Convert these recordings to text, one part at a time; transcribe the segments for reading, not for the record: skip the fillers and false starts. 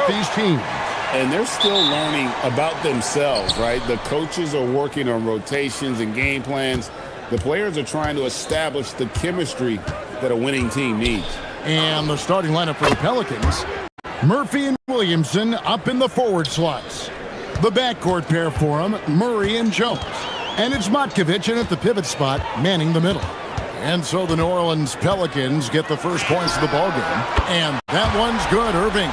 these teams. And they're still learning about themselves, right? The coaches are working on rotations and game plans. The players are trying to establish the chemistry that a winning team needs. And the starting lineup for the Pelicans. Murphy and Williamson up in the forward slots. The backcourt pair for them, Murray and Jones. And it's Matkovic in at the pivot spot, manning the middle. And so the New Orleans Pelicans get the first points of the ballgame. And that one's good, Irving.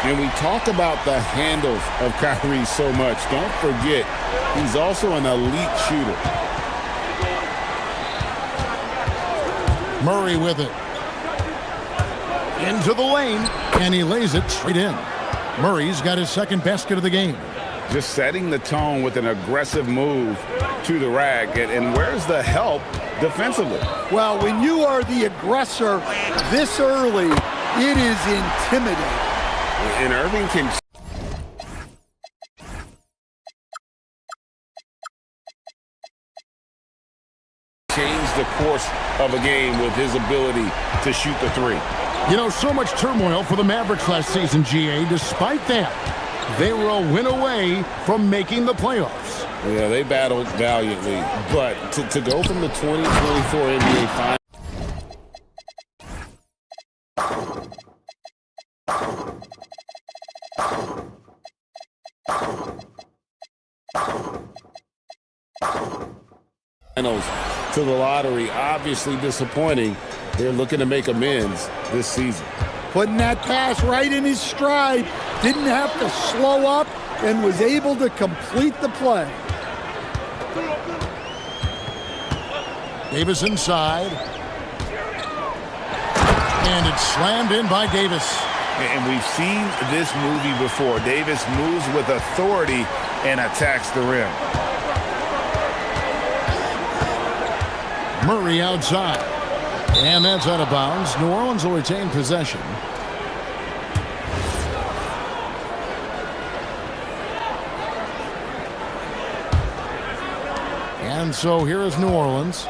And we talk about the handles of Kyrie so much. Don't forget, he's also an elite shooter. Murray with it. Into the lane, and he lays it straight in. Murray's got his second basket of the game. Just setting the tone with an aggressive move to the rack. And where's the help defensively? Well, when you are the aggressor this early, it is intimidating. And Irving can change the course of a game with his ability to shoot the three. You know, so much turmoil for the Mavericks last season, GA. Despite that, they were a win away from making the playoffs. Yeah, they battled valiantly. But to go from the 2024 NBA Finals. To the lottery, obviously disappointing. They're looking to make amends this season. Putting that pass right in his stride, didn't have to slow up, and was able to complete the play. Davis inside. And it's slammed in by Davis. And we've seen this movie before. Davis moves with authority and attacks the rim. Murray outside. And that's out of bounds. New Orleans will retain possession. And so here is New Orleans.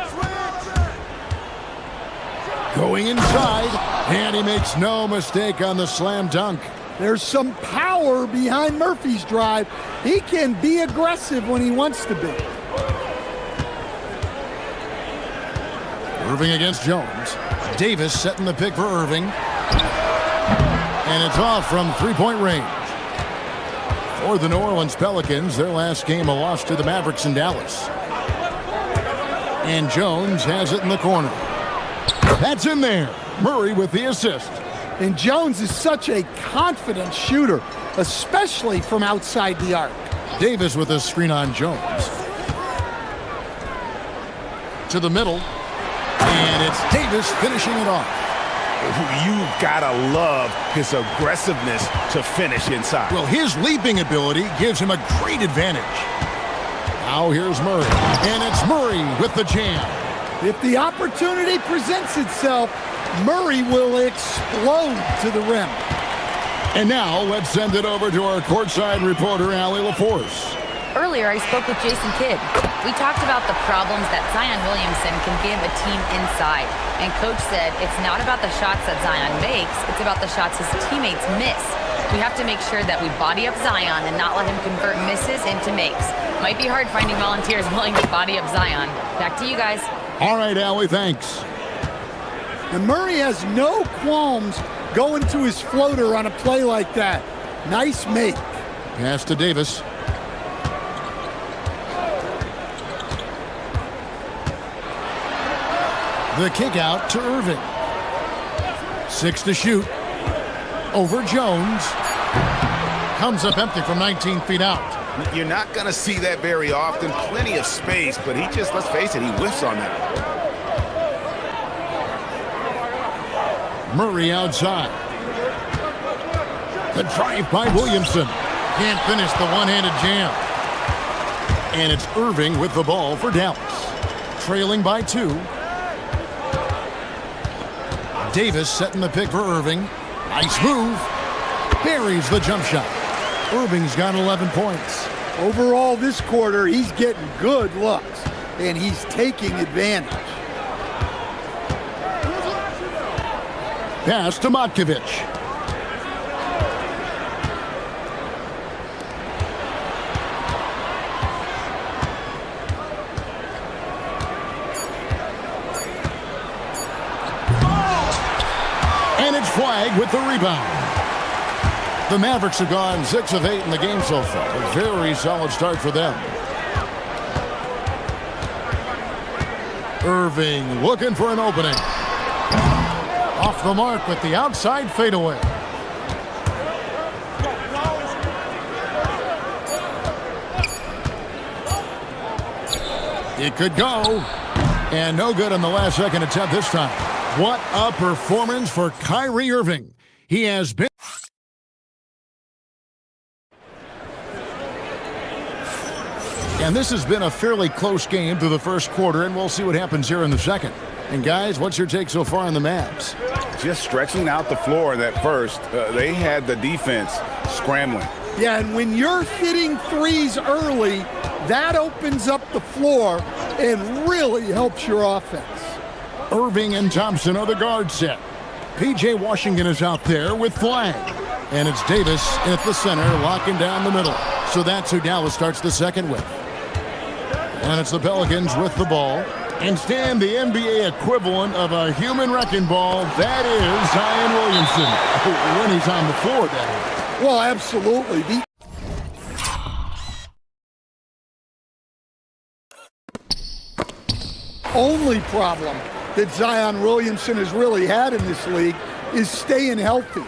Going inside. And he makes no mistake on the slam dunk. There's some power behind Murphy's drive. He can be aggressive when he wants to be. Irving against Jones. Davis setting the pick for Irving. And it's off from three-point range. For the New Orleans Pelicans, their last game a loss to the Mavericks in Dallas. And Jones has it in the corner. That's in there. Murray with the assist. And Jones is such a confident shooter, especially from outside the arc. Davis with a screen on Jones. To the middle. And it's Davis finishing it off. You've got to love his aggressiveness to finish inside. Well, his leaping ability gives him a great advantage. Now here's Murray. And it's Murray with the jam. If the opportunity presents itself, Murray will explode to the rim. And now let's send it over to our courtside reporter, Allie LaForce. Earlier, I spoke with Jason Kidd. We talked about the problems that Zion Williamson can give a team inside. And Coach said it's not about the shots that Zion makes, it's about the shots his teammates miss. We have to make sure that we body up Zion and not let him convert misses into makes. Might be hard finding volunteers willing to body up Zion. Back to you guys. All right, Allie, thanks. And Murray has no qualms going to his floater on a play like that. Nice make. Pass to Davis. The kick out to Irving. 6 to shoot. Over Jones. Comes up empty from 19 feet out. You're not going to see that very often. Plenty of space, but he just, let's face it, he whiffs on that. Murray outside. The drive by Williamson. Can't finish the one-handed jam. And it's Irving with the ball for Dallas. Trailing by 2. Davis setting the pick for Irving. Nice move. Buries the jump shot. Irving's got 11 points. Overall this quarter, he's getting good looks, and he's taking advantage. Pass to Matkovic. Flagg with the rebound. The Mavericks have gone 6 of 8 in the game so far. A very solid start for them. Irving looking for an opening. Off the mark with the outside fadeaway. It could go. And no good on the last second attempt this time. What a performance for Kyrie Irving. He has been... And this has been a fairly close game through the first quarter, and we'll see what happens here in the second. And guys, what's your take so far on the Mavs? Just stretching out the floor in that first. They had the defense scrambling. Yeah, and when you're hitting threes early, that opens up the floor and really helps your offense. Irving and Thompson are the guard set. P.J. Washington is out there with Flagg. And it's Davis at the center, locking down the middle. So that's who Dallas starts the second with. And it's the Pelicans with the ball. Instead, the NBA equivalent of a human wrecking ball, that is Zion Williamson. When he's on the floor, that is. Well, absolutely. The only problem that Zion Williamson has really had in this league is staying healthy.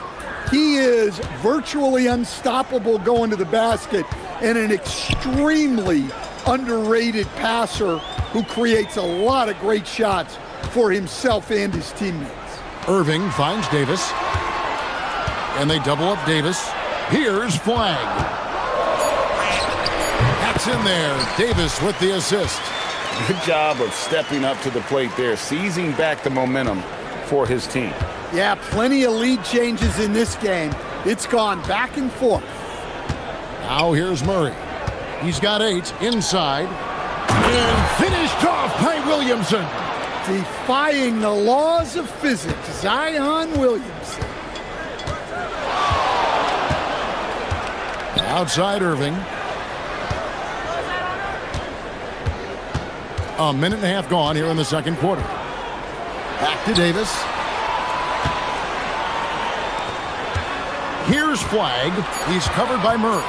He is virtually unstoppable going to the basket and an extremely underrated passer who creates a lot of great shots for himself and his teammates. Irving finds Davis. And they double up Davis. Here's Flagg. That's in there. Davis with the assist. Good job of stepping up to the plate there, seizing back the momentum for his team. Yeah, plenty of lead changes in this game. It's gone back and forth. Now here's Murray. He's got 8 inside. And finished off by Williamson. Defying the laws of physics, Zion Williamson. Outside Irving. A minute and a half gone here in the second quarter. Back to Davis. Here's Flagg. He's covered by Murray.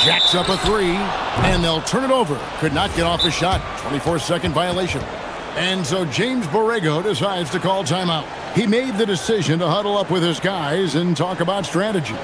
Jacks up a 3, and they'll turn it over. Could not get off a shot. 24-second violation. And so James Borrego decides to call timeout. He made the decision to huddle up with his guys and talk about strategy.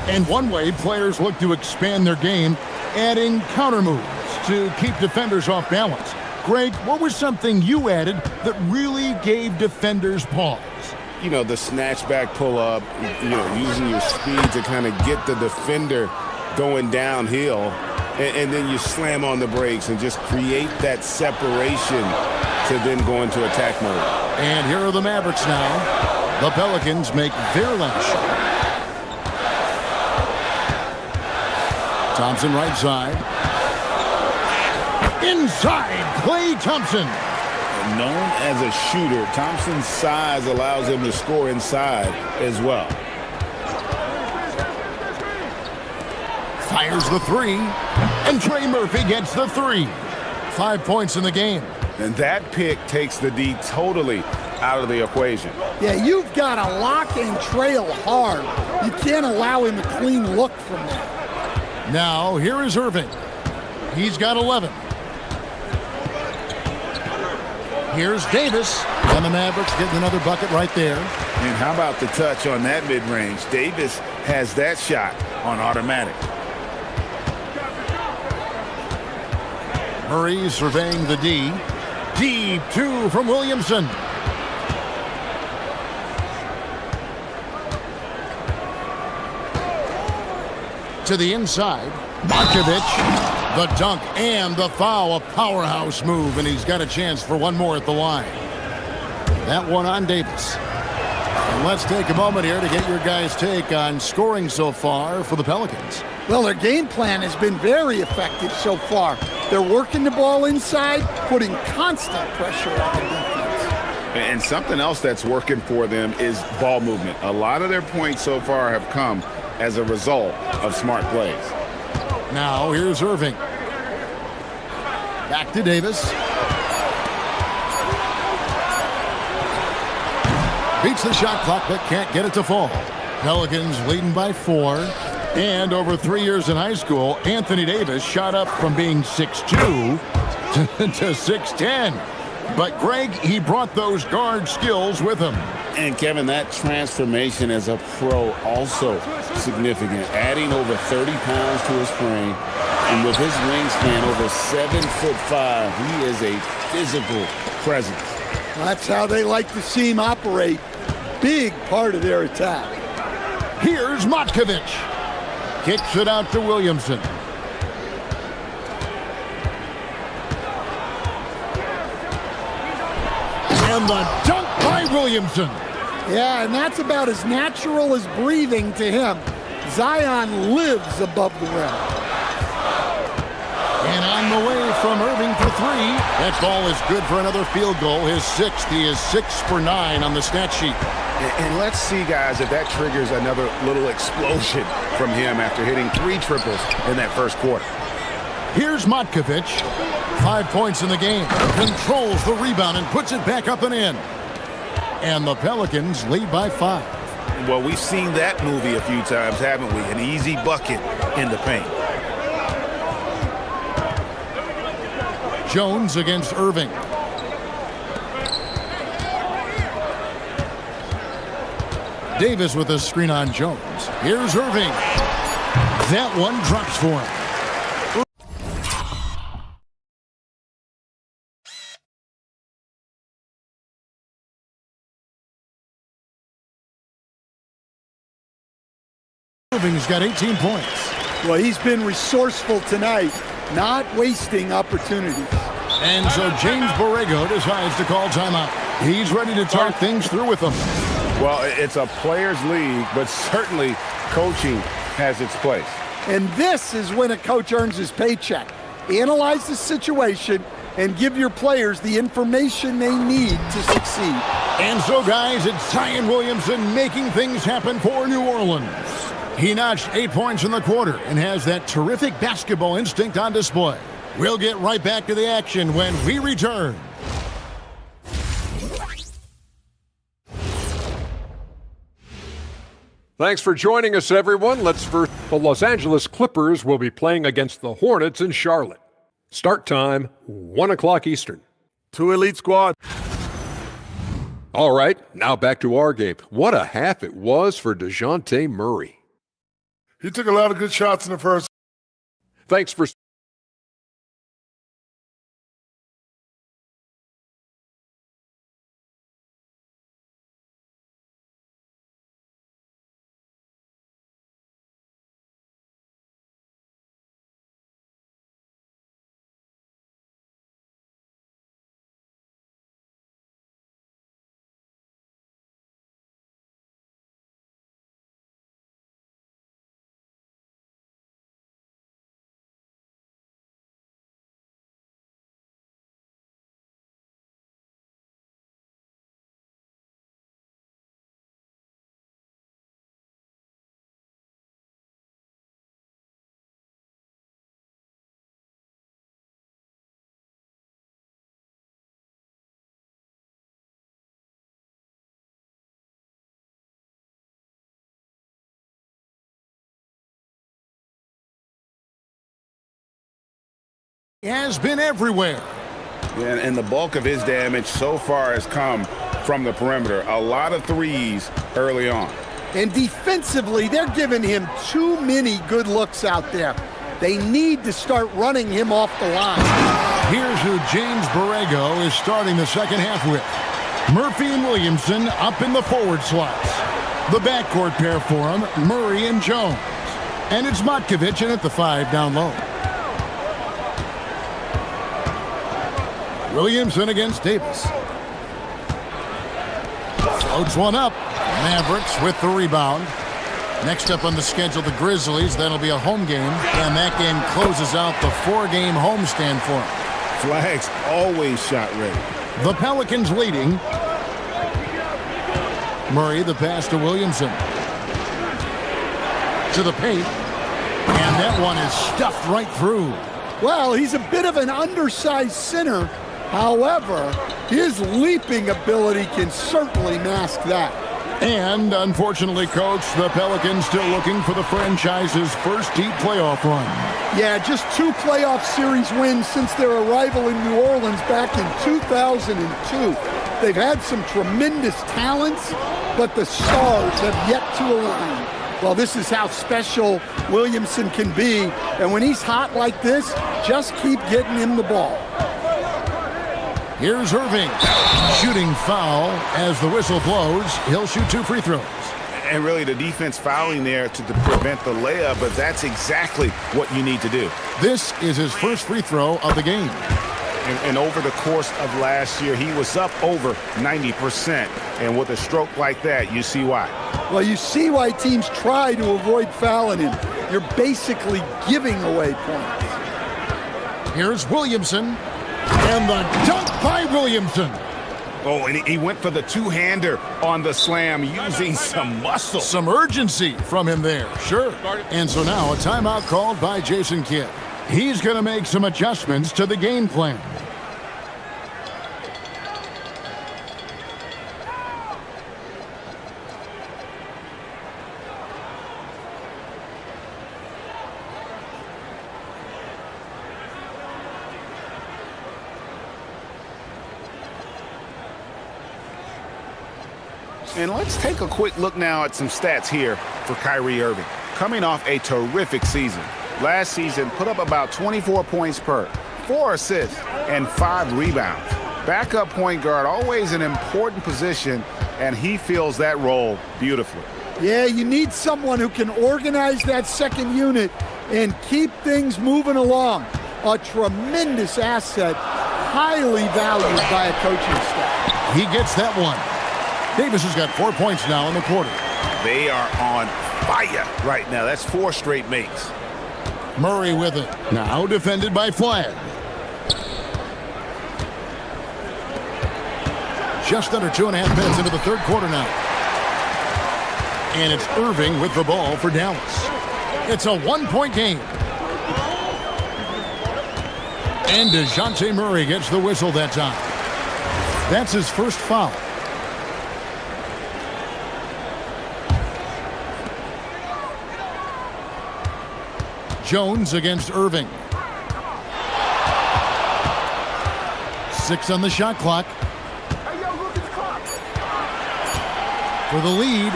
And one way players look to expand their game, adding counter moves to keep defenders off balance. Greg, what was something you added that really gave defenders pause? You know, the snatchback pull-up, using your speed to kind of get the defender going downhill, and then you slam on the brakes and just create that separation to then go into attack mode. And here are the Mavericks now. The Pelicans make their last shot. Thompson right side. Inside, Klay Thompson. Known as a shooter, Thompson's size allows him to score inside as well. Fires the 3, and Trey Murphy gets the 3. 5 points in the game. And that pick takes the D totally out of the equation. Yeah, you've got to lock and trail hard. You can't allow him a clean look from that. Now, here is Irving. He's got 11. Here's Davis. And the Mavericks getting another bucket right there. And how about the touch on that mid-range? Davis has that shot on automatic. Murray surveying the D. Deep 2 from Williamson. To the inside, Markovic, the dunk and the foul, a powerhouse move, and he's got a chance for one more at the line. That one on Davis. And let's take a moment here to get your guys' take on scoring so far for the Pelicans. Well, their game plan has been very effective so far. They're working the ball inside, putting constant pressure on the defense. And something else that's working for them is ball movement. A lot of their points so far have come as a result of smart plays. Now here's Irving. Back to Davis. Beats the shot clock but can't get it to fall. Pelicans leading by 4. And over 3 years in high school, Anthony Davis shot up from being 6'2" to 6'10". But Greg, he brought those guard skills with him. And Kevin, that transformation as a pro also significant. Adding over 30 pounds to his frame. And with his wingspan over 7'5", he is a physical presence. That's how they like to see him operate. Big part of their attack. Here's Matkovic. Kicks it out to Williamson. And the dunk by Williamson. Yeah, and that's about as natural as breathing to him. Zion lives above the rim. And on the way from Irving for 3. That ball is good for another field goal. His 6th. He is 6 for 9 on the stat sheet. And let's see, guys, if that triggers another little explosion from him after hitting 3 triples in that first quarter. Here's Matkovic. 5 points in the game. Controls the rebound and puts it back up and in. And the Pelicans lead by 5. Well, we've seen that movie a few times, haven't we? An easy bucket in the paint. Jones against Irving. Davis with a screen on Jones. Here's Irving. That one drops for him. Irving's got 18 points. Well, he's been resourceful tonight, not wasting opportunities. And so James Borrego decides to call timeout. He's ready to talk things through with them. Well, it's a players' league, but certainly coaching has its place. And this is when a coach earns his paycheck. Analyze the situation and give your players the information they need to succeed. And so, guys, it's Zion Williamson making things happen for New Orleans. He notched 8 points in the quarter and has that terrific basketball instinct on display. We'll get right back to the action when we return. Thanks for joining us, everyone. Let's first, the Los Angeles Clippers will be playing against the Hornets in Charlotte. Start time, 1 o'clock Eastern. 2 elite squad. All right, now back to our game. What a half it was for DeJounte Murray. He took a lot of good shots in the first. Thanks for... Has been everywhere. Yeah, and the bulk of his damage so far has come from the perimeter. A lot of threes early on. And defensively, they're giving him too many good looks out there. They need to start running him off the line. Here's who James Borrego is starting the second half with. Murphy and Williamson up in the forward slots. The backcourt pair for him, Murray and Jones. And it's Matkovic in at the 5 down low. Williamson against Davis. Floats one up. Mavericks with the rebound. Next up on the schedule, the Grizzlies. That'll be a home game, and that game closes out the 4-game homestand for them. Flags always shot ready. The Pelicans leading. Murray, the pass to Williamson. To the paint. And that one is stuffed right through. Well, he's a bit of an undersized center. However, his leaping ability can certainly mask that. And unfortunately, Coach, the Pelicans still looking for the franchise's first deep playoff run. Yeah, just 2 playoff series wins since their arrival in New Orleans back in 2002. They've had some tremendous talents, but the stars have yet to align. Well, this is how special Williamson can be. And when he's hot like this, just keep getting him the ball. Here's Irving. Shooting foul as the whistle blows. He'll shoot 2 free throws. And really the defense fouling there to prevent the layup, but that's exactly what you need to do. This is his first free throw of the game. And over the course of last year, he was up over 90%. And with a stroke like that, you see why. Well, you see why teams try to avoid fouling him. You're basically giving away points. Here's Williamson. And the dunk by Williamson. Oh, and he went for the two-hander on the slam using some muscle. Some urgency from him there, sure. And so now a timeout called by Jason Kidd. He's going to make some adjustments to the game plan. And let's take a quick look now at some stats here for Kyrie Irving. Coming off a terrific season. Last season, put up about 24 points per, 4 assists, and 5 rebounds. Backup point guard, always an important position, and he fills that role beautifully. Yeah, you need someone who can organize that second unit and keep things moving along. A tremendous asset, highly valued by a coaching staff. He gets that one. Davis has got 4 points now in the quarter. They are on fire right now. That's 4 straight makes. Murray with it. Now defended by Flagg. Just under 2.5 minutes into the third quarter now. And it's Irving with the ball for Dallas. It's a 1-point game. And DeJounte Murray gets the whistle that time. That's his first foul. Jones against Irving. 6 on the shot clock. For the lead.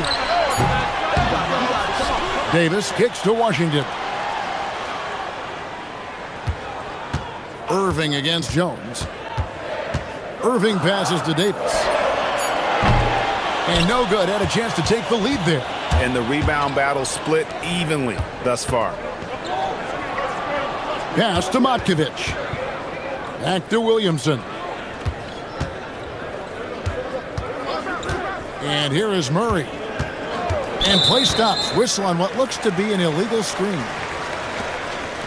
Davis kicks to Washington. Irving against Jones. Irving passes to Davis. And no good. Had a chance to take the lead there. And the rebound battle split evenly thus far. Pass to Matkovic. Back to Williamson. And here is Murray. And play stops. Whistle on what looks to be an illegal screen.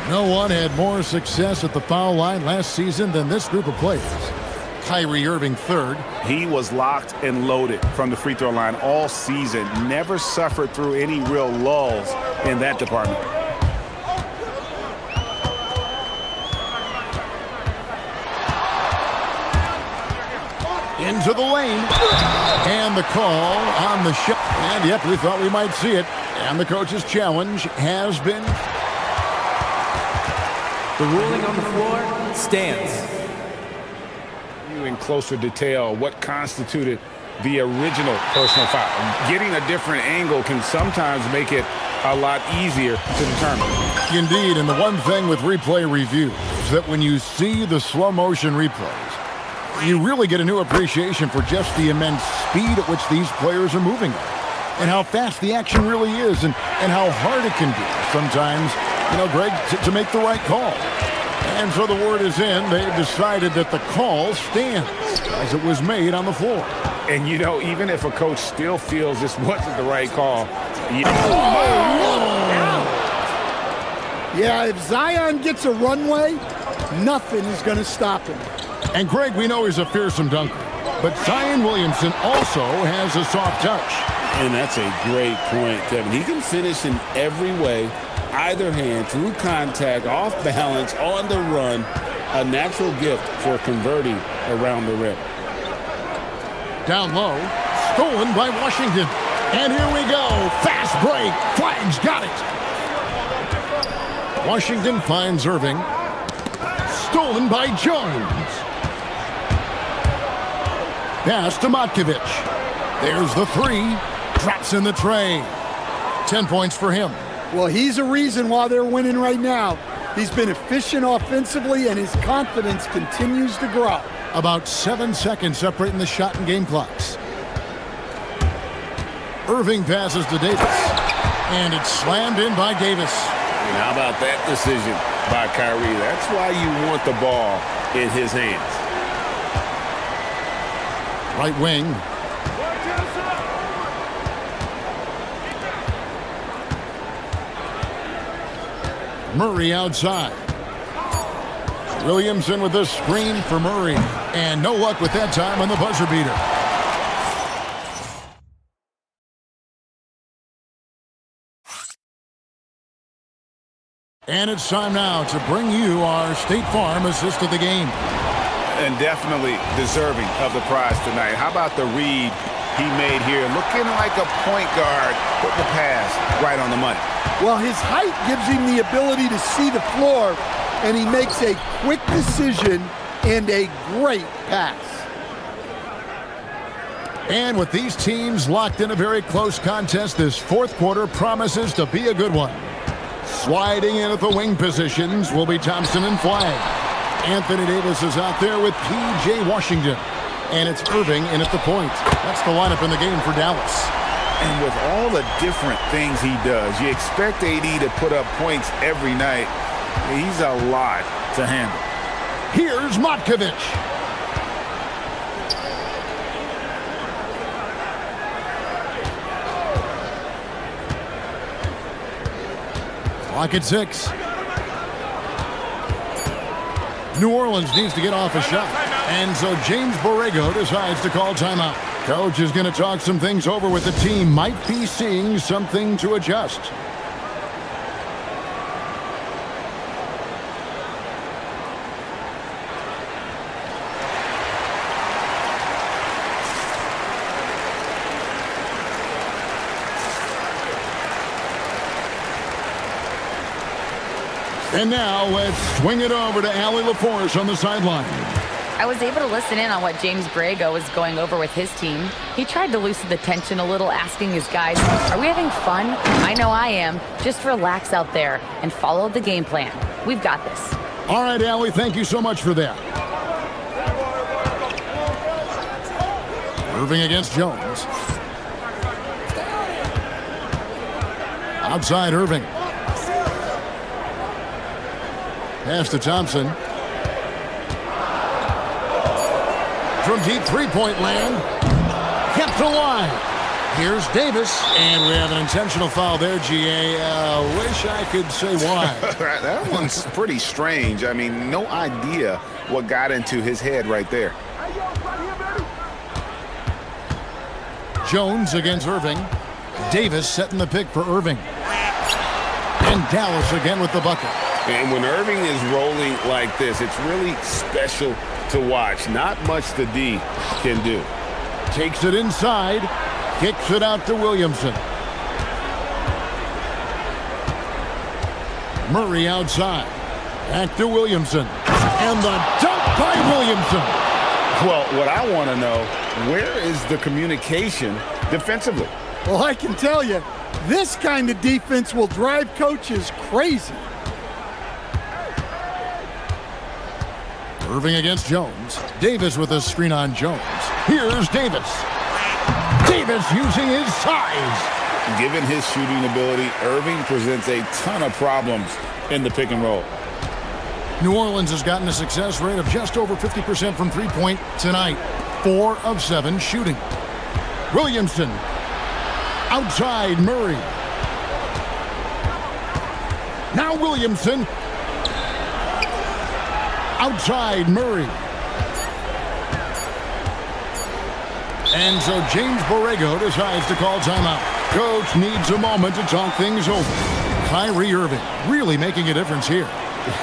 No one had more success at the foul line last season than this group of players. Kyrie Irving third. He was locked and loaded from the free throw line all season. Never suffered through any real lulls in that department. Into the lane. And the call on the shot. And yep, we thought we might see it. And the coach's challenge has been. The ruling on the floor stands. In closer detail, what constituted the original personal foul. Getting a different angle can sometimes make it a lot easier to determine. Indeed, and the one thing with replay review is that when you see the slow motion replays, you really get a new appreciation for just the immense speed at which these players are moving and how fast the action really is and how hard it can be sometimes, Greg, to make the right call. And so the word is in. They've decided that the call stands as it was made on the floor. And, you know, even if a coach still feels this wasn't the right call. Yeah, if Zion gets a runway, nothing is going to stop him. And Greg, we know he's a fearsome dunker, but Zion Williamson also has a soft touch. And that's a great point, Kevin. He can finish in every way, either hand, through contact, off balance, on the run. A natural gift for converting around the rim. Down low, stolen by Washington. And here we go. Fast break. Flags got it. Washington finds Irving. Stolen by Jones. Pass to Matkovic. There's the three. Drops in the tray. 10 points for him. Well, he's a reason why they're winning right now. He's been efficient offensively, and his confidence continues to grow. About 7 seconds separating the shot and game clocks. Irving passes to Davis. And it's slammed in by Davis. And how about that decision by Kyrie? That's why you want the ball in his hands. Right wing. Murray outside. Williamson with the screen for Murray. And no luck with that time on the buzzer beater. And it's time now to bring you our State Farm assist of the game. And definitely deserving of the prize tonight. How about the read he made here? Looking like a point guard. Put the pass right on the money. Well, his height gives him the ability to see the floor, and he makes a quick decision and a great pass. And with these teams locked in a very close contest, this fourth quarter promises to be a good one. Sliding in at the wing positions will be Thompson and Flag. Anthony Davis is out there with P.J. Washington. And it's Irving in at the point. That's the lineup in the game for Dallas. And with all the different things he does, you expect AD to put up points every night. He's a lot to handle. Here's Matkovic. Clock at 6. New Orleans needs to get off a shot. And so James Borrego decides to call timeout. Coach is going to talk some things over with the team. Might be seeing something to adjust. And now let's swing it over to Allie LaForce on the sideline. I was able to listen in on what James Borrego was going over with his team. He tried to loosen the tension a little, asking his guys, are we having fun? I know I am. Just relax out there and follow the game plan. We've got this. All right, Allie, thank you so much for that. Irving against Jones. Outside Irving. Pass to Thompson. From deep three-point land. Kept alive. Here's Davis. And we have an intentional foul there, GA. Wish I could say why. That one's pretty strange. I mean, no idea what got into his head right there. Jones against Irving. Davis setting the pick for Irving. And Dallas again with the bucket. And when Irving is rolling like this, it's really special to watch. Not much the D can do. Takes it inside. Kicks it out to Williamson. Murray outside. Back to Williamson. And the dunk by Williamson. Well, what I want to know, where is the communication defensively? Well, I can tell you, this kind of defense will drive coaches crazy. Irving against Jones. Davis with a screen on Jones. Here's Davis. Davis using his size. Given his shooting ability, Irving presents a ton of problems in the pick and roll. New Orleans has gotten a success rate of just over 50% from three-point tonight. 4 of 7 shooting. Williamson. Outside Murray. Now Williamson. Outside Murray. And so James Borrego decides to call timeout. Coach needs a moment to talk things over. Kyrie Irving really making a difference here.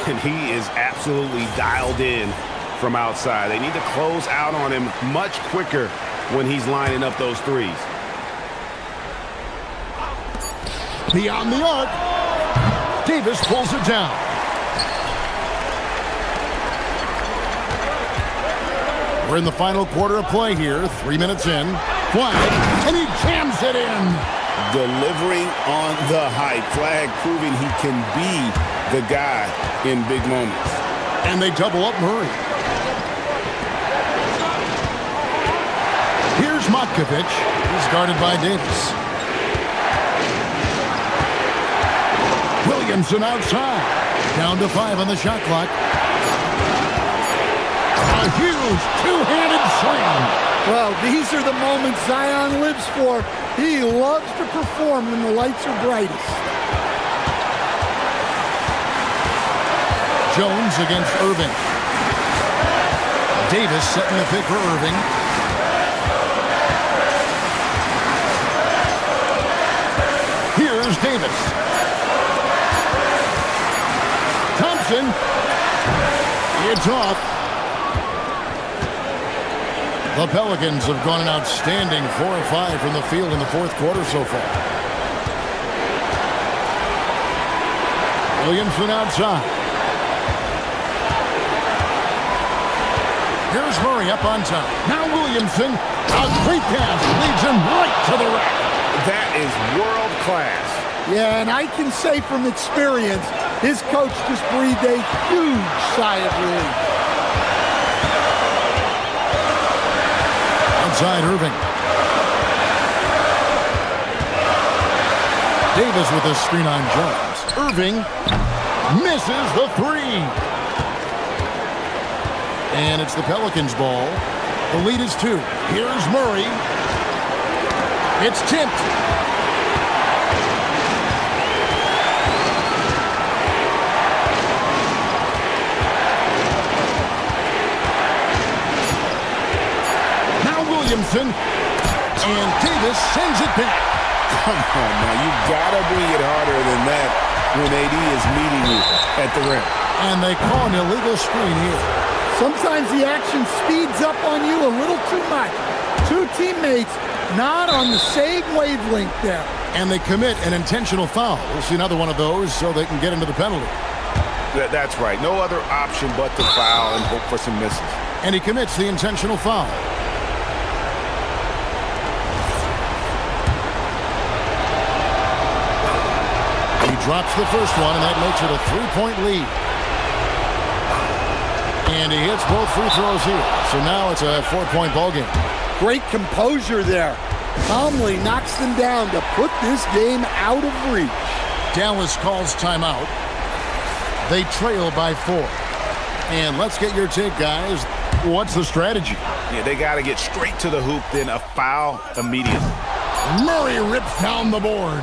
And he is absolutely dialed in from outside. They need to close out on him much quicker when he's lining up those threes. Beyond the arc. Davis pulls it down. We're in the final quarter of play here. 3 minutes in. Flag, and he jams it in. Delivering on the high flag, proving he can be the guy in big moments. And they double up Murray. Here's Matkovic. He's guarded by Davis. Williamson outside. Down to 5 on the shot clock. A huge two-handed slam. Well, these are the moments Zion lives for. He loves to perform when the lights are brightest. Jones against Irving. Davis setting the pick for Irving. Here's Davis. Thompson. It's off. The Pelicans have gone an outstanding 4 of 5 from the field in the fourth quarter so far. Williamson outside. Here's Murray up on top. Now Williamson. A great pass leads him right to the rack. That is world class. Yeah, and I can say from experience, his coach just breathed a huge sigh of relief. Outside Irving. Davis with a screen on Jones. Irving misses the three. And it's the Pelicans' ball. The lead is 2. Here's Murray. It's tipped. Williamson, and Davis sends it back. Come on now, you gotta bring it harder than that when AD is meeting you at the rim. And they call an illegal screen here. Sometimes the action speeds up on you a little too much. Two teammates not on the same wavelength there. And they commit an intentional foul. We'll see another one of those so they can get into the penalty. That's right. No other option but to foul and hope for some misses. And he commits the intentional foul. Drops the first one, and that makes it a 3-point lead. And he hits both free throws here. So now it's a 4-point ball game. Great composure there. Calmly knocks them down to put this game out of reach. Dallas calls timeout. They trail by 4. And let's get your take, guys. What's the strategy? Yeah, they got to get straight to the hoop, then a foul immediately. Murray rips down the board.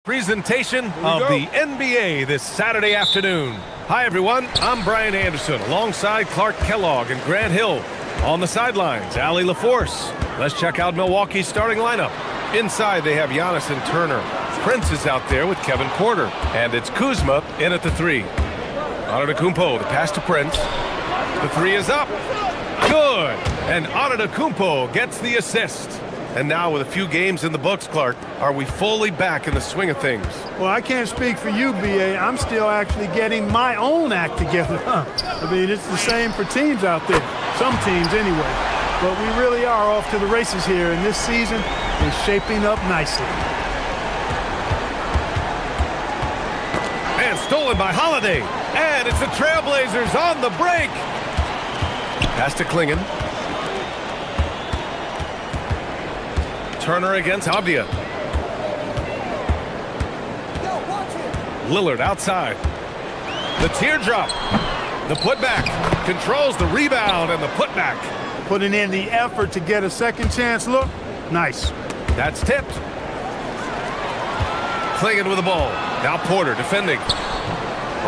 Presentation of the NBA this Saturday afternoon. Hi everyone, I'm Brian Anderson alongside Clark Kellogg and Grant Hill. On the sidelines, Allie LaForce. Let's check out Milwaukee's starting lineup. Inside they have Giannis and Turner. Prince is out there with Kevin Porter. And it's Kuzma in at the 3. Antetokounmpo, the pass to Prince. The 3 is up. Good! And Antetokounmpo gets the assist. And now with a few games in the books, Clark, are we fully back in the swing of things? Well, I can't speak for you, B.A. I'm still actually getting my own act together. I mean, it's the same for teams out there. Some teams anyway. But we really are off to the races here, and this season is shaping up nicely. And stolen by Holiday. And it's the Trailblazers on the break. Pass to Klingon. Turner against Avdia. Lillard outside. The teardrop. The putback. Controls the rebound and the putback. Putting in the effort to get a second chance look. Nice. That's tipped. Klingon with the ball. Now Porter defending.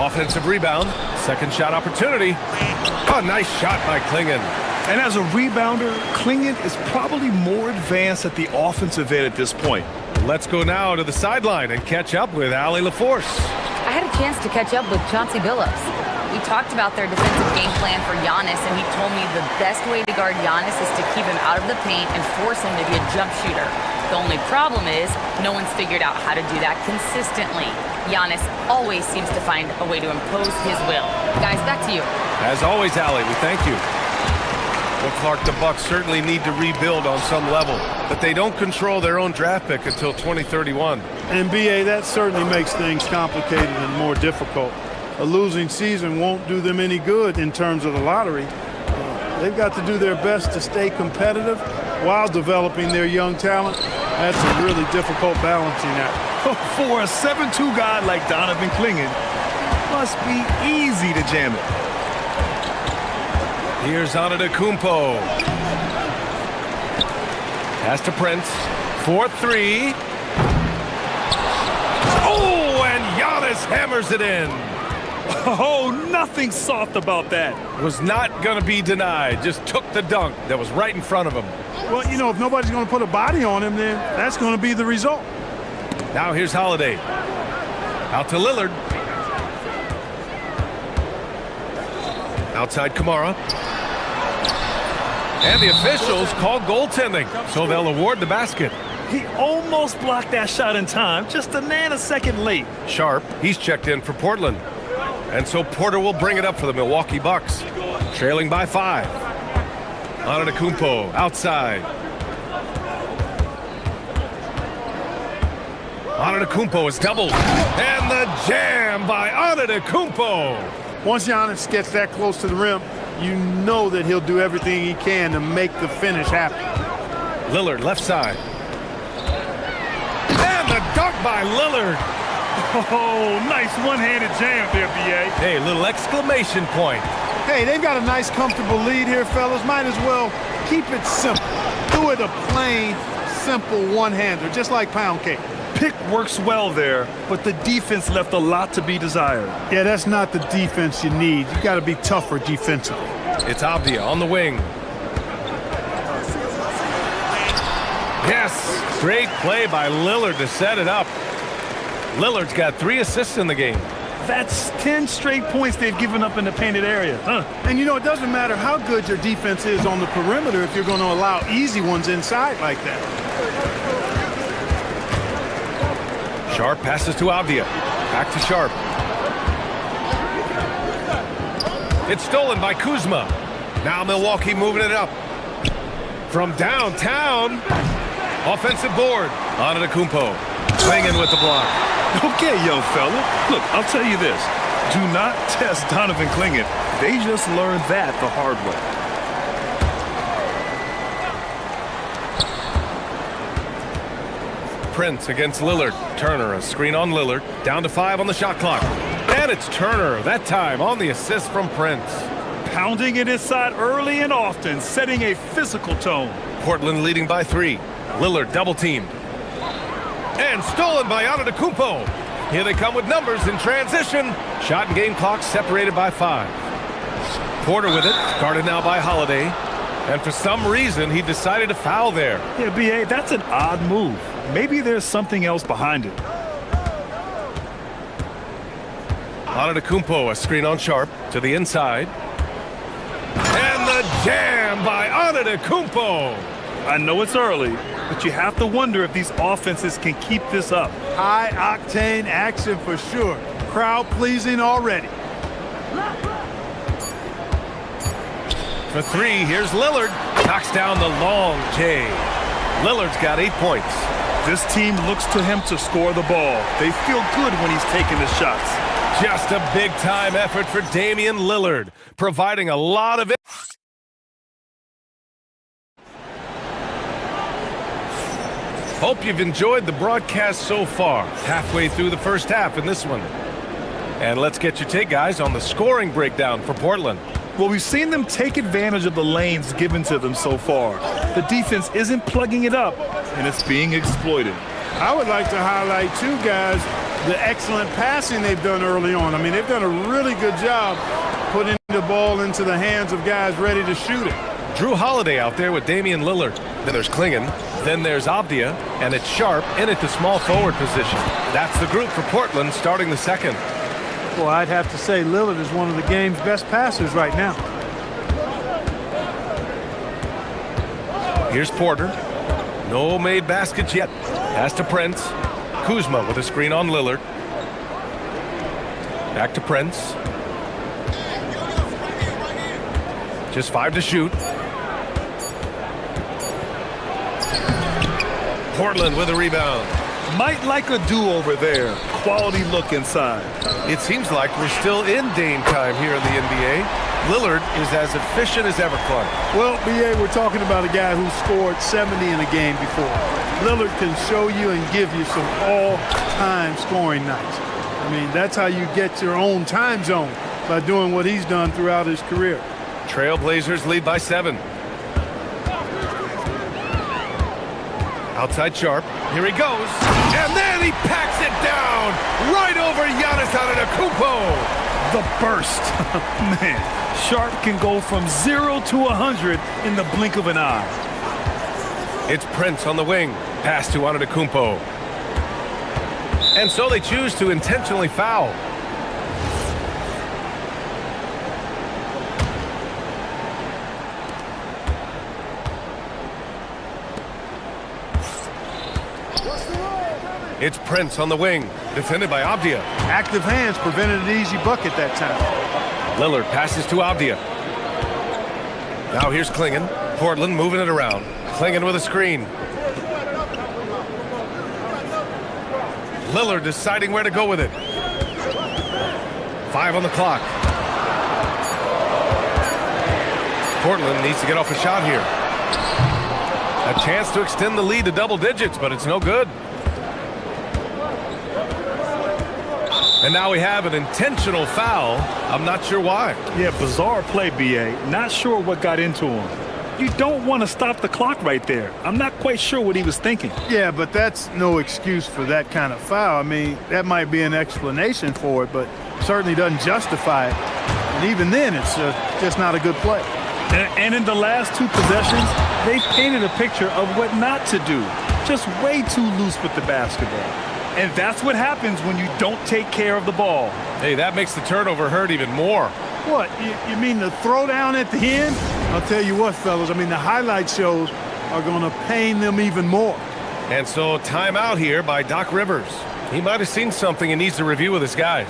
Offensive rebound. Second shot opportunity. A nice shot by Klingon. And as a rebounder, Klingon is probably more advanced at the offensive end at this point. Let's go now to the sideline and catch up with Allie LaForce. I had a chance to catch up with Chauncey Billups. We talked about their defensive game plan for Giannis, and he told me the best way to guard Giannis is to keep him out of the paint and force him to be a jump shooter. The only problem is no one's figured out how to do that consistently. Giannis always seems to find a way to impose his will. Guys, back to you. As always, Allie, we thank you. Well, Clark, the Bucks certainly need to rebuild on some level, but they don't control their own draft pick until 2031. And B.A., that certainly makes things complicated and more difficult. A losing season won't do them any good in terms of the lottery. They've got to do their best to stay competitive while developing their young talent. That's a really difficult balancing act. For a 7'2" guy like Donovan Klingon, must be easy to jam it. Here's Antetokounmpo. Pass to Prince. 4-3. Oh, and Giannis hammers it in. Oh, nothing soft about that. Was not going to be denied. Just took the dunk that was right in front of him. Well, you know, if nobody's going to put a body on him, then that's going to be the result. Now here's Holiday. Out to Lillard. Outside Kamara. And the officials call goaltending, so they'll award the basket. He almost blocked that shot in time, just a nanosecond late. Sharp, he's checked in for Portland. And so Porter will bring it up for the Milwaukee Bucks, trailing by 5. Antetokounmpo outside. Antetokounmpo is doubled. And the jam by Antetokounmpo. Once Giannis gets that close to the rim, you know that he'll do everything he can to make the finish happen. Lillard left side. And the dunk by Lillard. Oh, nice one-handed jam there, B.A. Hey, little exclamation point. Hey, they've got a nice, comfortable lead here, fellas. Might as well keep it simple. Do it a plain, simple one-hander, just like pound cake. Pick works well there, but the defense left a lot to be desired. Yeah, that's not the defense you need. You got to be tougher defensively. It's Avdia on the wing. Yes, great play by Lillard to set it up. Lillard's got 3 assists in the game. That's 10 straight points they've given up in the painted area. And you know, it doesn't matter how good your defense is on the perimeter if you're going to allow easy ones inside like that. Sharp passes to Avdia. Back to Sharp. It's stolen by Kuzma. Now Milwaukee moving it up. From downtown. Offensive board. Antetokounmpo. Swinging with the block. Okay, young fella. Look, I'll tell you this. Do not test Donovan Klingon. They just learned that the hard way. Prince against Lillard. Turner, a screen on Lillard. Down to 5 on the shot clock. And it's Turner, that time on the assist from Prince. Pounding it inside early and often, setting a physical tone. Portland leading by 3. Lillard double teamed. And stolen by Antetokounmpo. Here they come with numbers in transition. Shot and game clock separated by 5. Porter with it, guarded now by Holiday. And for some reason, he decided to foul there. Yeah, B.A., that's an odd move. Maybe there's something else behind it. Antetokounmpo, a screen on Sharp to the inside. And the jam by Antetokounmpo. I know it's early, but you have to wonder if these offenses can keep this up. High-octane action for sure. Crowd-pleasing already. For 3, here's Lillard. Knocks down the long J. Lillard's got 8 points. This team looks to him to score the ball. They feel good when he's taking the shots. Just a big-time effort for Damian Lillard, providing a lot of it. Hope you've enjoyed the broadcast so far. Halfway through the first half in this one. And let's get your take, guys, on the scoring breakdown for Portland. Well, we've seen them take advantage of the lanes given to them so far. The defense isn't plugging it up, and it's being exploited. I would like to highlight, too, guys, the excellent passing they've done early on. I mean, they've done a really good job putting the ball into the hands of guys ready to shoot it. Drew Holiday out there with Damian Lillard. Then there's Klingon. Then there's Avdia. And it's Sharp in at the small forward position. That's the group for Portland starting the second. Well, I'd have to say Lillard is one of the game's best passers right now. Here's Porter. No made baskets yet. Pass to Prince. Kuzma with a screen on Lillard. Back to Prince. Just 5 to shoot. Portland with a rebound. Might like a do-over there. Quality look inside. It seems like we're still in Dame time here in the NBA. Lillard is as efficient as ever, Clark. Well, B.A., we're talking about a guy who scored 70 in a game before. Lillard can show you and give you some all-time scoring nights. I mean, that's how you get your own time zone, by doing what he's done throughout his career. Trailblazers lead by 7. Outside Sharp. Here he goes. And then he packs it down right over Giannis Antetokounmpo. The burst. Man, Sharp can go from 0 to 100 in the blink of an eye. It's Prince on the wing. Pass to Antetokounmpo. And so they choose to intentionally foul. It's Prince on the wing, defended by Avdia. Active hands prevented an easy bucket that time. Lillard passes to Avdia. Now here's Klingon. Portland moving it around. Klingon with a screen. Lillard deciding where to go with it. 5 on the clock. Portland needs to get off a shot here. A chance to extend the lead to double digits, but it's no good. And now we have an intentional foul. I'm not sure why. Yeah, bizarre play, B.A. Not sure what got into him. You don't want to stop the clock right there. I'm not quite sure what he was thinking. Yeah, but that's no excuse for that kind of foul. I mean, that might be an explanation for it, but certainly doesn't justify it. And even then, it's just not a good play. And in the last 2 possessions, they've painted a picture of what not to do. Just way too loose with the basketball. And that's what happens when you don't take care of the ball. Hey, that makes the turnover hurt even more. What, you mean the throwdown at the end? I'll tell you what, fellas, I mean, the highlight shows are going to pain them even more. And so timeout here by Doc Rivers. He might have seen something and needs to review with his guys.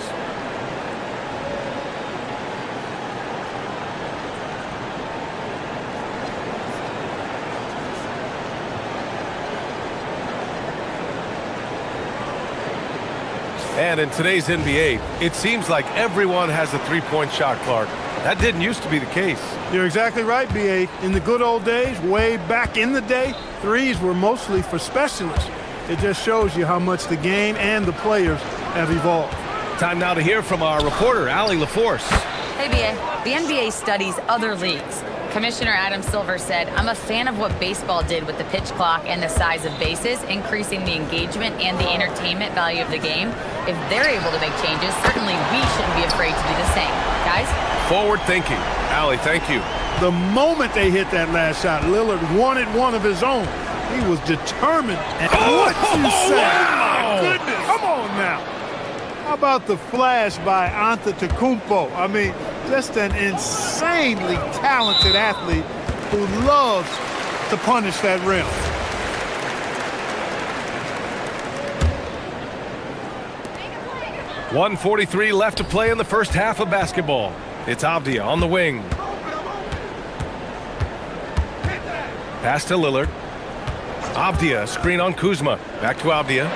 And in today's NBA, it seems like everyone has a three-point shot, Clark. That didn't used to be the case. You're exactly right, B.A. In the good old days, way back in the day, threes were mostly for specialists. It just shows you how much the game and the players have evolved. Time now to hear from our reporter, Allie LaForce. Hey, B.A. The NBA studies other leagues. Commissioner Adam Silver said, "I'm a fan of what baseball did with the pitch clock and the size of bases, increasing the engagement and the entertainment value of the game. If they're able to make changes, certainly we shouldn't be afraid to do the same." Guys? Forward thinking. Allie, thank you. The moment they hit that last shot, Lillard wanted one of his own. He was determined. And what you say? Wow. My goodness. Come on now. How about the flash by Antetokounmpo? I mean, just an insanely talented athlete who loves to punish that rim. .143 left to play in the first half of basketball. It's Avdia on the wing. Pass to Lillard. Avdia, screen on Kuzma. Back to Avdia.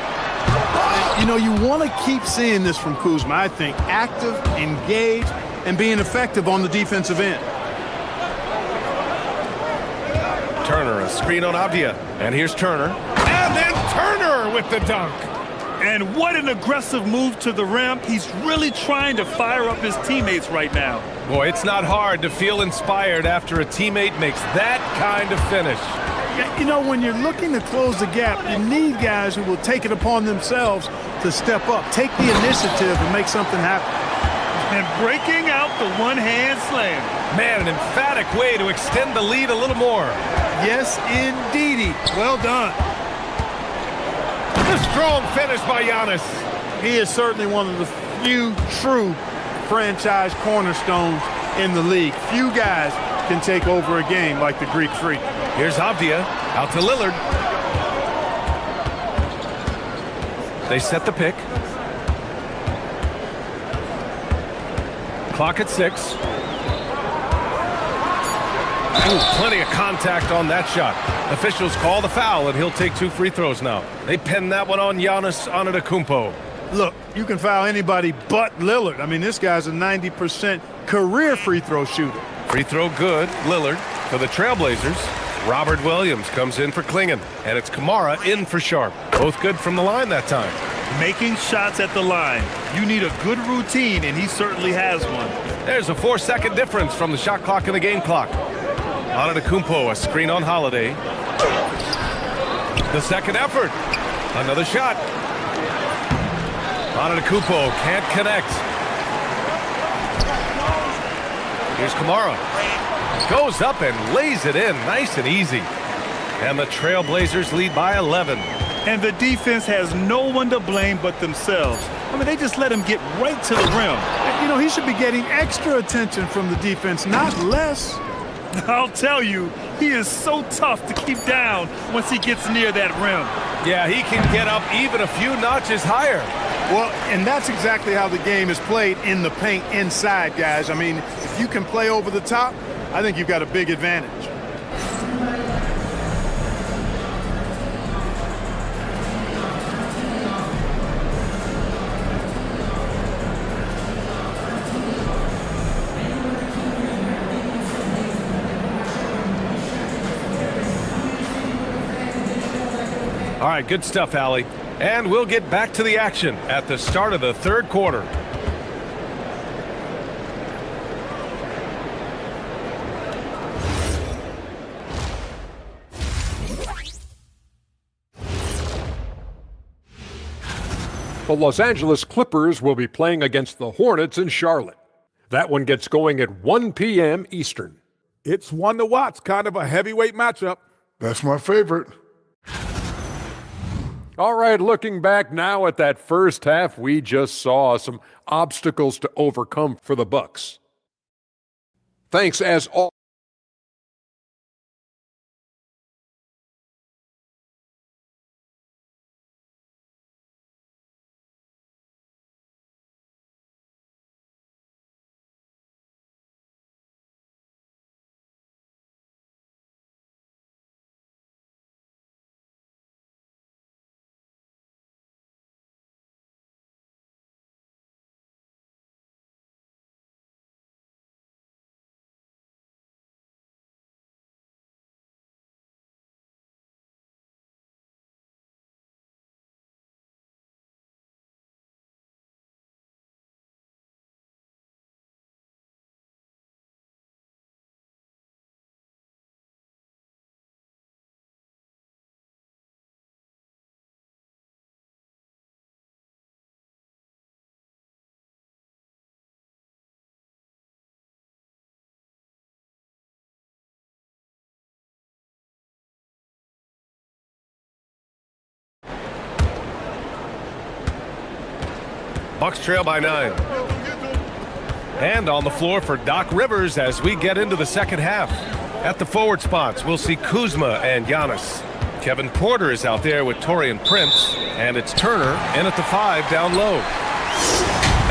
You know, you want to keep seeing this from Kuzma, I think. Active, engaged, and being effective on the defensive end. Turner, a screen on Avdia. And here's Turner. And then Turner with the dunk. And what an aggressive move to the rim. He's really trying to fire up his teammates right now. Boy, it's not hard to feel inspired after a teammate makes that kind of finish. You know, when you're looking to close the gap, you need guys who will take it upon themselves to step up, take the initiative and make something happen. And breaking out the one-hand slam. Man, an emphatic way to extend the lead a little more. Yes, indeedy. Well done. A strong finish by Giannis. He is certainly one of the few true franchise cornerstones in the league. Few guys can take over a game like the Greek Freak. Here's Avdia, out to Lillard. They set the pick. Clock at 6. Ooh, plenty of contact on that shot. Officials call the foul, and he'll take 2 free throws now. They pin that one on Giannis Antetokounmpo. Look, you can foul anybody but Lillard. I mean, this guy's a 90% career free throw shooter. Free throw good, Lillard. For the Trailblazers, Robert Williams comes in for Klingon, and it's Kamara in for Sharp. Both good from the line that time. Making shots at the line. You need a good routine, and he certainly has one. There's a 4-second difference from the shot clock and the game clock. Antetokounmpo, a screen on Holiday. The second effort. Another shot. Antetokounmpo can't connect. Here's Kamara. Goes up and lays it in nice and easy. And the Trailblazers lead by 11. And the defense has no one to blame but themselves. I mean, they just let him get right to the rim. You know, he should be getting extra attention from the defense, not less. I'll tell you, he is so tough to keep down once he gets near that rim. Yeah, he can get up even a few notches higher. Well, and that's exactly how the game is played in the paint inside, guys. I mean, if you can play over the top, I think you've got a big advantage. All right, good stuff, Allie. And we'll get back to the action at the start of the third quarter. The Los Angeles Clippers will be playing against the Hornets in Charlotte. That one gets going at 1 p.m. Eastern. It's one to watch, kind of a heavyweight matchup. That's my favorite. All right, looking back now at that first half, we just saw some obstacles to overcome for the Bucks. Thanks as always. Bucks trail by 9. And on the floor for Doc Rivers as we get into the second half. At the forward spots, we'll see Kuzma and Giannis. Kevin Porter is out there with Taurean Prince, and it's Turner in at the 5 down low.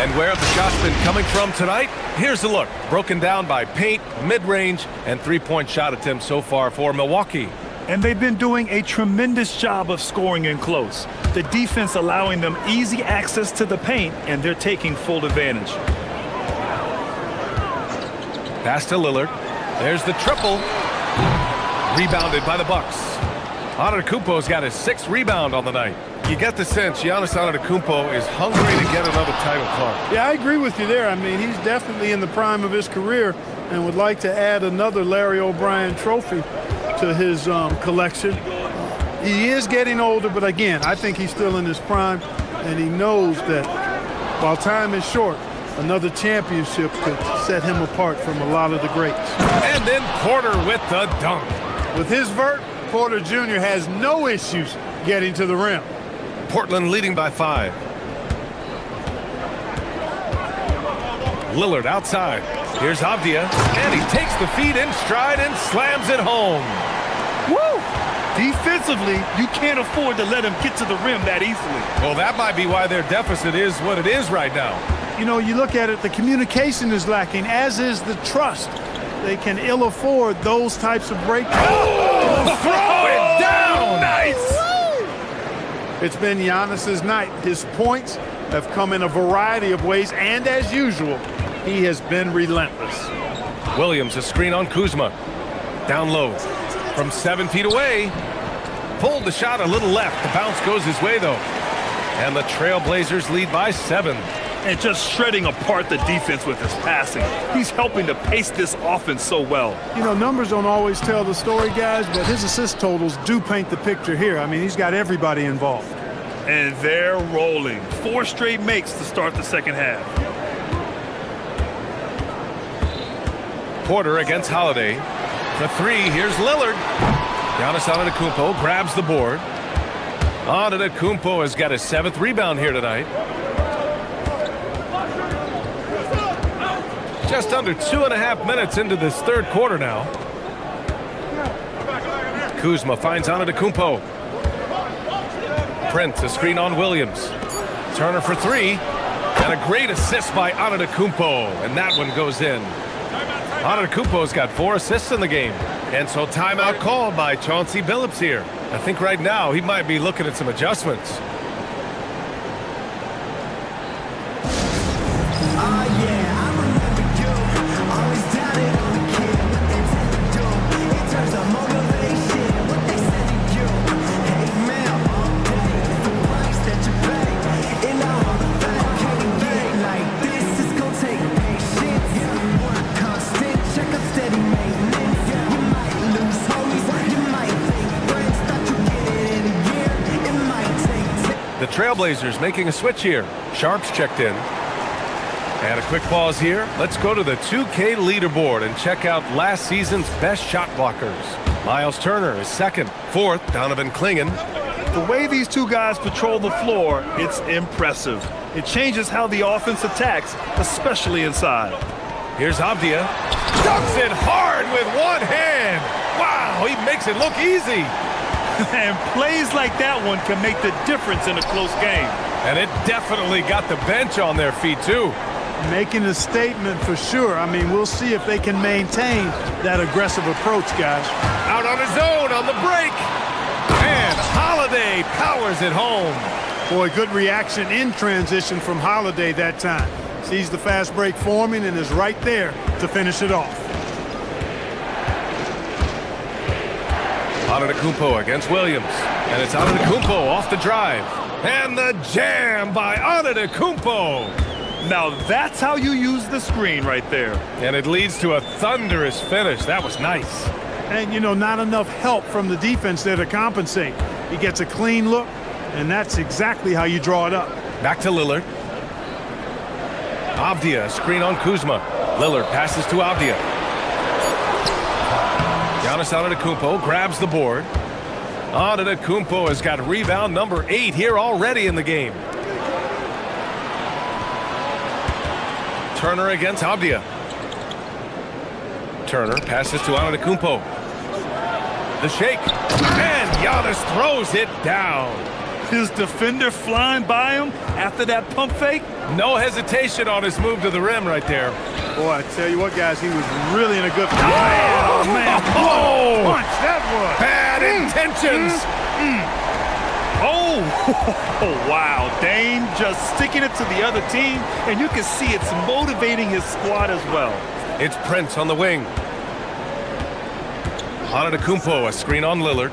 And where have the shots been coming from tonight? Here's a look, broken down by paint, mid-range, and three-point shot attempts so far for Milwaukee. And they've been doing a tremendous job of scoring in close. The defense allowing them easy access to the paint, and they're taking full advantage. Pass to Lillard. There's the triple. Rebounded by the Bucks. Antetokounmpo's got his 6th rebound on the night. You get the sense Giannis Antetokounmpo is hungry to get another title, Clark. Yeah, I agree with you there. I mean, he's definitely in the prime of his career and would like to add another Larry O'Brien trophy to his collection. He is getting older, but again, I think he's still in his prime, and he knows that while time is short, another championship could set him apart from a lot of the greats. And then Porter with the dunk. With his vert, Porter Jr. has no issues getting to the rim. Portland leading by 5. Lillard outside. Here's Avdia, and he takes the feed in stride and slams it home. Woo! Defensively, you can't afford to let him get to the rim that easily. Well, that might be why their deficit is what it is right now. You know, you look at it, the communication is lacking, as is the trust. They can ill afford those types of breakthroughs. Oh, throw it down! Nice! It's been Giannis's night. His points have come in a variety of ways, and as usual, he has been relentless. Williams, a screen on Kuzma. Down low. From 7 feet away. Pulled the shot a little left. The bounce goes his way, though. And the Trailblazers lead by 7. And just shredding apart the defense with his passing. He's helping to pace this offense so well. You know, numbers don't always tell the story, guys, but his assist totals do paint the picture here. I mean, he's got everybody involved. And they're rolling. 4 straight makes to start the second half. Porter against Holiday. For 3, here's Lillard. Giannis Antetokounmpo grabs the board. Antetokounmpo has got his 7th rebound here tonight. Just under 2.5 minutes into this third quarter now. Kuzma finds Antetokounmpo. Prince, a screen on Williams. Turner for 3. And a great assist by Antetokounmpo. And that one goes in. Antetokounmpo's got 4 assists in the game. And so timeout called by Chauncey Billups here. I think right now he might be looking at some adjustments. Trailblazers making a switch here. Sharps checked in. And a quick pause here. Let's go to the 2K leaderboard and check out last season's best shot blockers. Miles Turner is 2nd. 4th, Donovan Clingan. The way these two guys patrol the floor, it's impressive. It changes how the offense attacks, especially inside. Here's Avdia. Dunks it hard with one hand. Wow, he makes it look easy. And plays like that one can make the difference in a close game. And it definitely got the bench on their feet, too. Making a statement for sure. I mean, we'll see if they can maintain that aggressive approach, guys. Out on his own on the break. And Holiday powers it home. Boy, good reaction in transition from Holiday that time. Sees the fast break forming and is right there to finish it off. Antetokounmpo against Williams. And it's Antetokounmpo off the drive. And the jam by Antetokounmpo. Now that's how you use the screen right there. And it leads to a thunderous finish. That was nice. And, you know, not enough help from the defense there to compensate. He gets a clean look, and that's exactly how you draw it up. Back to Lillard. Avdia, screen on Kuzma. Lillard passes to Avdia. Giannis Antetokounmpo grabs the board. Antetokounmpo has got rebound number 8 here already in the game. Turner against Avdia. Turner passes to Antetokounmpo. The shake. And Giannis throws it down. His defender flying by him after that pump fake. No hesitation on his move to the rim right there. Boy, I tell you what, guys, he was really in a good position. Oh, man. Oh, What a punch that was. bad intentions. Oh, wow. Dame just sticking it to the other team, and you can see it's motivating his squad as well. It's Prince on the wing. Antetokounmpo, a screen on Lillard.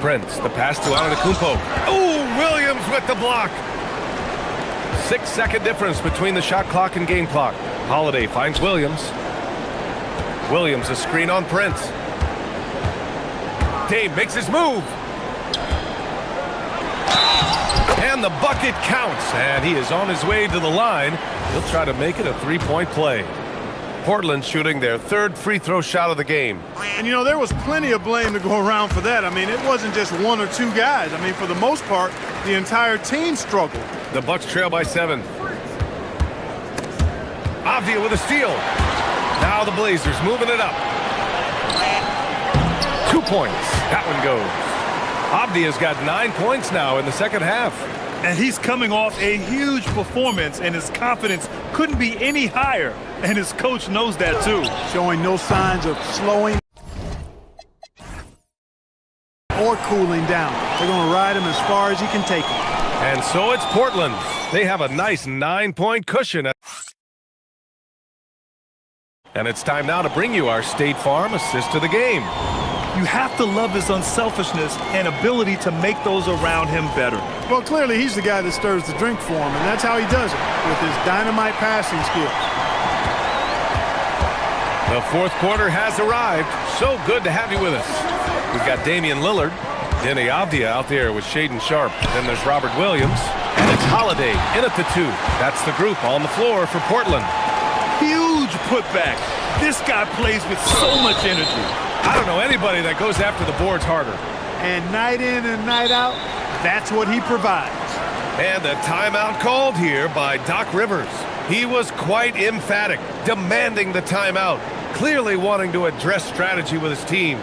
Prince, the pass to Antetokounmpo. Oh, Williams with the block. 6-second difference between the shot clock and game clock. Holiday finds Williams. Williams, a screen on Prince. Dame makes his move. And the bucket counts, and he is on his way to the line. He'll try to make it a three-point play. Portland shooting their third free throw shot of the game. And, you know, there was plenty of blame to go around for that. I mean, it wasn't just one or two guys. I mean, for the most part, the entire team struggled. The Bucks trail by 7. Avdia with a steal. Now the Blazers moving it up. 2 points. That one goes. Avdia's got 9 points now in the second half. And he's coming off a huge performance, and his confidence couldn't be any higher. And his coach knows that, too. Showing no signs of slowing or cooling down. They're going to ride him as far as he can take him. And so it's Portland. They have a nice 9-point cushion. And it's time now to bring you our State Farm assist of the game. You have to love his unselfishness and ability to make those around him better. Well, clearly he's the guy that stirs the drink for him, and that's how he does it, with his dynamite passing skills. The fourth quarter has arrived. So good to have you with us. We've got Damian Lillard, Denny Avdia out there with Shaden Sharp. Then there's Robert Williams, and it's Holiday in at the 2. That's the group on the floor for Portland. Huge putback. This guy plays with so much energy. I don't know anybody that goes after the boards harder. And night in and night out, that's what he provides. And a timeout called here by Doc Rivers. He was quite emphatic, demanding the timeout, clearly wanting to address strategy with his team.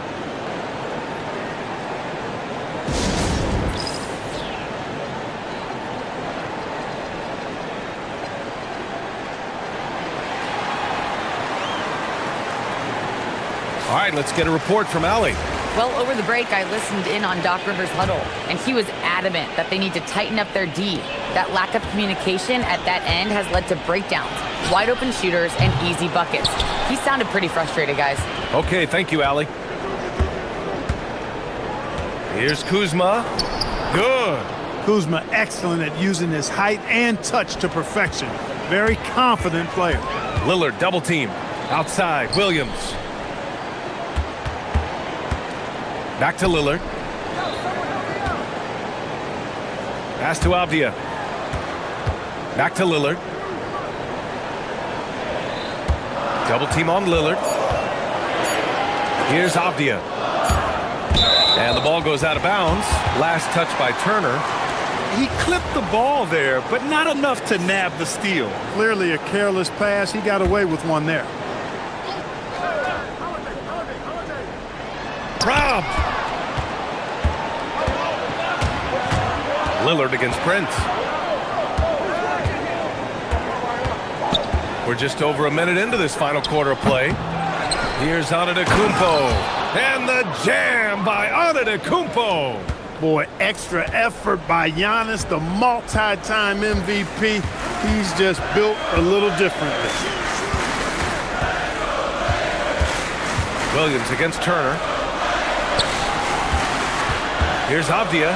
All right, let's get a report from Allie. Well, over the break, I listened in on Doc Rivers' huddle, and he was adamant that they need to tighten up their D. That lack of communication at that end has led to breakdowns, wide open shooters, and easy buckets. He sounded pretty frustrated, guys. Okay, thank you, Allie. Here's Kuzma. Good. Kuzma excellent at using his height and touch to perfection. Very confident player. Lillard double team. Outside, Williams. Back to Lillard. Pass to Avdia. Back to Lillard. Double team on Lillard. Here's Avdia. And the ball goes out of bounds. Last touch by Turner. He clipped the ball there, but not enough to nab the steal. Clearly a careless pass. He got away with one there. Rob. Lillard against Prince. We're just over a minute into this final quarter of play. Here's Antetokounmpo. And the jam by Antetokounmpo. Boy, extra effort by Giannis, the multi-time MVP. He's just built a little differently. Williams against Turner. Here's Avdia.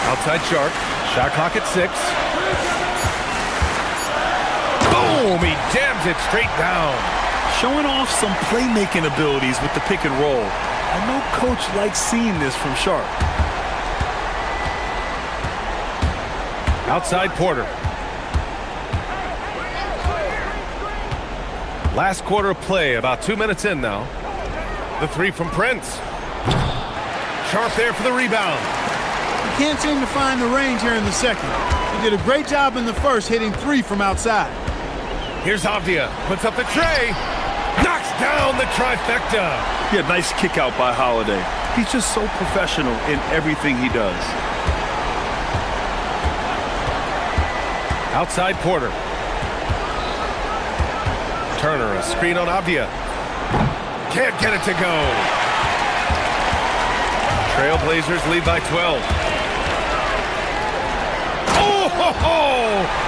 Outside Sharp. Shot clock at 6. Boom! He jams it straight down. Showing off some playmaking abilities with the pick and roll. I know Coach likes seeing this from Sharp. Outside Porter. Last quarter of play, about 2 minutes in now. The 3 from Prince. Sharp there for the rebound. He can't seem to find the range here in the second. He did a great job in the first, hitting 3 from outside. Here's Avdia. Puts up the tray. Knocks down the trifecta. Yeah, nice kick out by Holiday. He's just so professional in everything he does. Outside Porter. Turner, a screen on Avdia. Can't get it to go. Trailblazers lead by 12. Oh, ho, ho!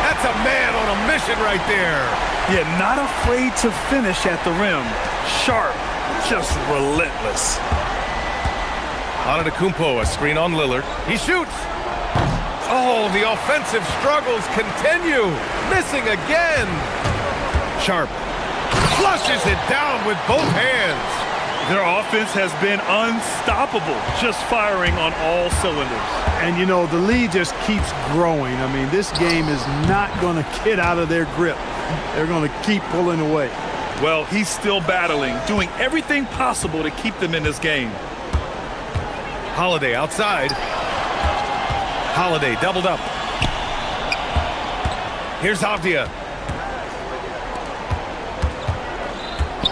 That's a man on a mission right there. Yeah, not afraid to finish at the rim. Sharp, just relentless. Antetokounmpo, a screen on Lillard. He shoots. Oh, the offensive struggles continue. Missing again. Sharp flushes it down with both hands. Their offense has been unstoppable, just firing on all cylinders. And, you know, the lead just keeps growing. I mean, this game is not going to get out of their grip. They're going to keep pulling away. Well, he's still battling, doing everything possible to keep them in this game. Holiday outside. Holiday doubled up. Here's Avdia.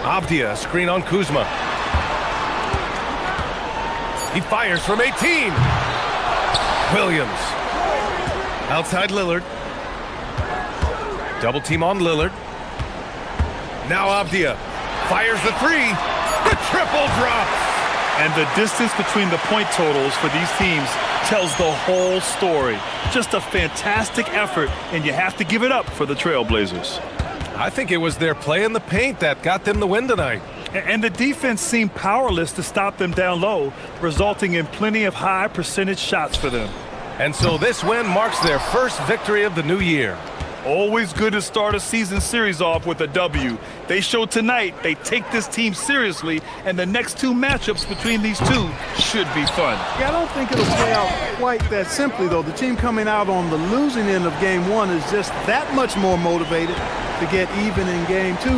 Avdia, screen on Kuzma. He fires from 18. Williams. Outside Lillard. Double team on Lillard. Now Avdia fires the three. The triple drops. And the distance between the point totals for these teams tells the whole story. Just a fantastic effort, and you have to give it up for the Trailblazers. I think it was their play in the paint that got them the win tonight. And the defense seemed powerless to stop them down low, resulting in plenty of high percentage shots for them. And so this win marks their first victory of the new year. Always good to start a season series off with a W. They showed tonight they take this team seriously, and the next two matchups between these two should be fun. Yeah, I don't think it'll play out quite that simply, though. The team coming out on the losing end of game one is just that much more motivated to get even in game 2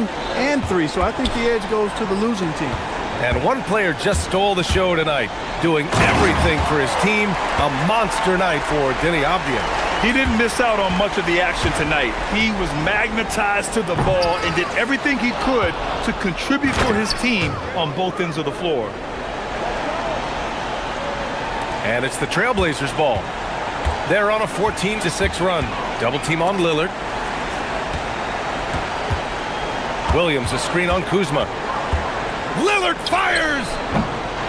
and 3. So I think the edge goes to the losing team. And one player just stole the show tonight, doing everything for his team. A monster night for Denny Avdia. He didn't miss out on much of the action tonight. He was magnetized to the ball and did everything he could to contribute for his team on both ends of the floor. And it's the Trailblazers' ball. They're on a 14-6 run. Double team on Lillard. Williams, a screen on Kuzma. Lillard fires!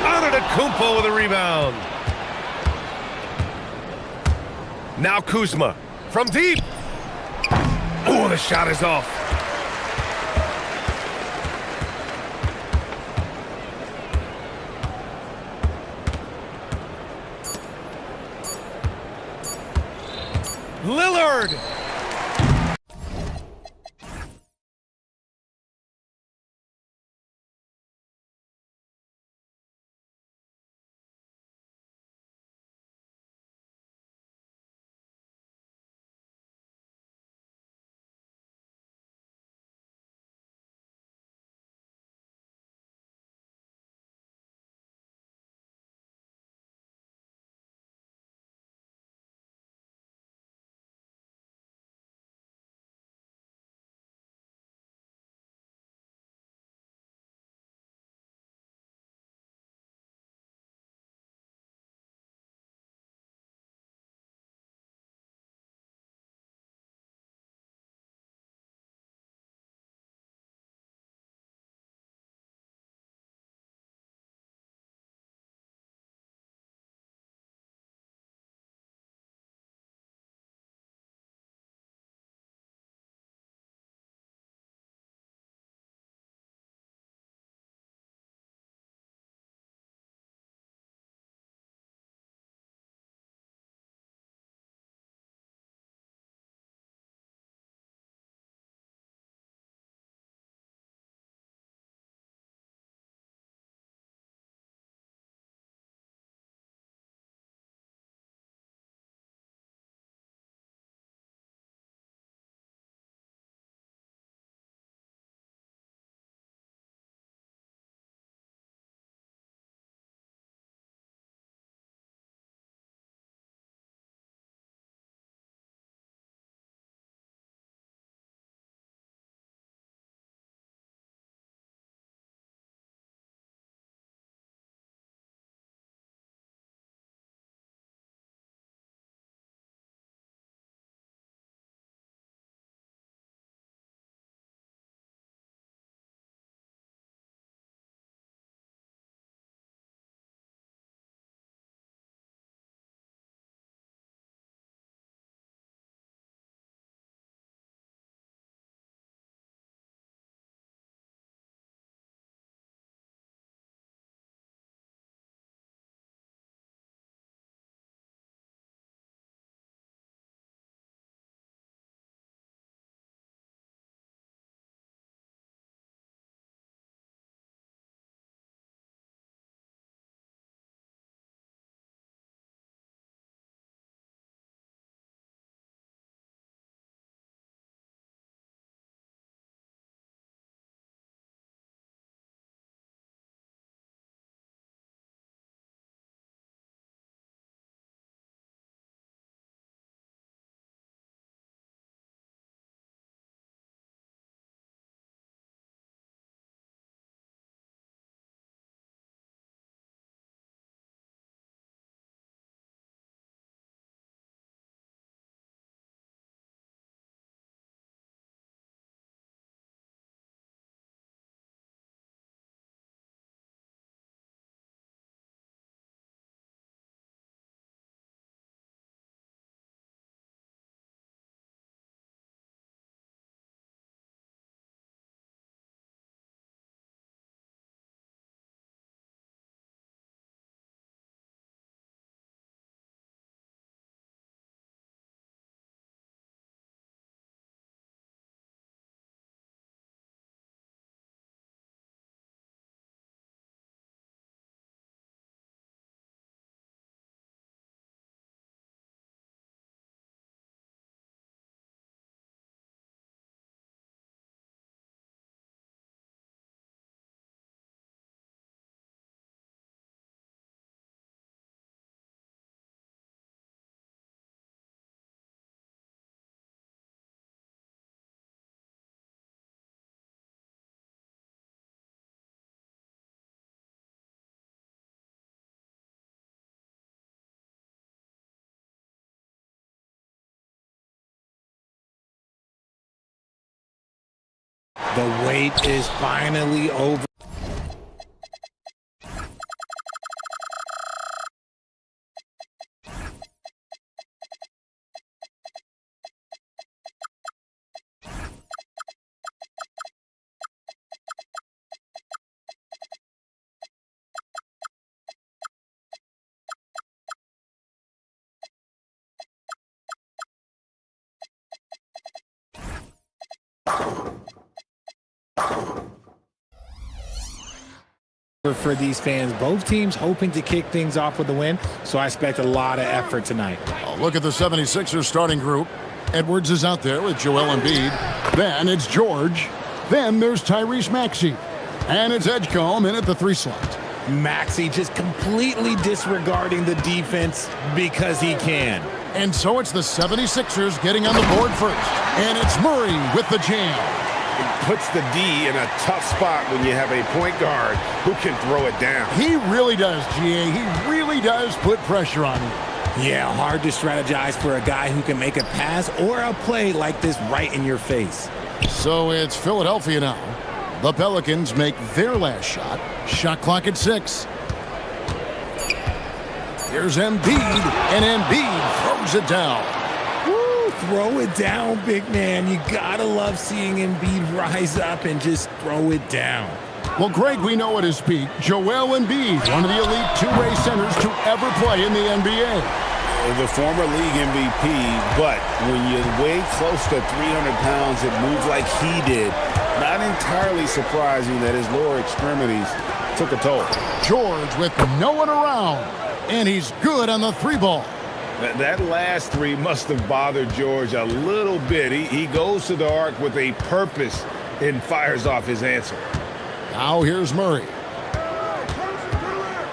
Antetokounmpo with a rebound. Now Kuzma from deep. Oh, the shot is off. Lillard! The wait is finally over. For these fans, both teams hoping to kick things off with a win, so I expect a lot of effort tonight. Oh, look at the 76ers starting group. Edwards is out there with Joel Embiid. Then it's George. Then there's Tyrese Maxey. And it's Edgecombe in at the 3 slot. Maxey just completely disregarding the defense because he can. And so it's the 76ers getting on the board first. And it's Murray with the jam. It puts the D in a tough spot when you have a point guard who can throw it down. He really does, GA. He really does put pressure on him. Yeah, hard to strategize for a guy who can make a pass or a play like this right in your face. So it's Philadelphia now. The Pelicans make their last shot. Shot clock at 6. Here's Embiid, and Embiid throws it down. Woo, throw it down, big man. You gotta love seeing Embiid rise up and just throw it down. Well, Greg, we know at his peak, Joel Embiid, one of the elite two-way centers to ever play in the NBA. The former league MVP, but when you weigh close to 300 pounds and move like he did, not entirely surprising that his lower extremities took a toll. George with no one around, and he's good on the 3-ball. That last 3 must have bothered George a little bit. He goes to the arc with a purpose and fires off his answer. Now here's Murray.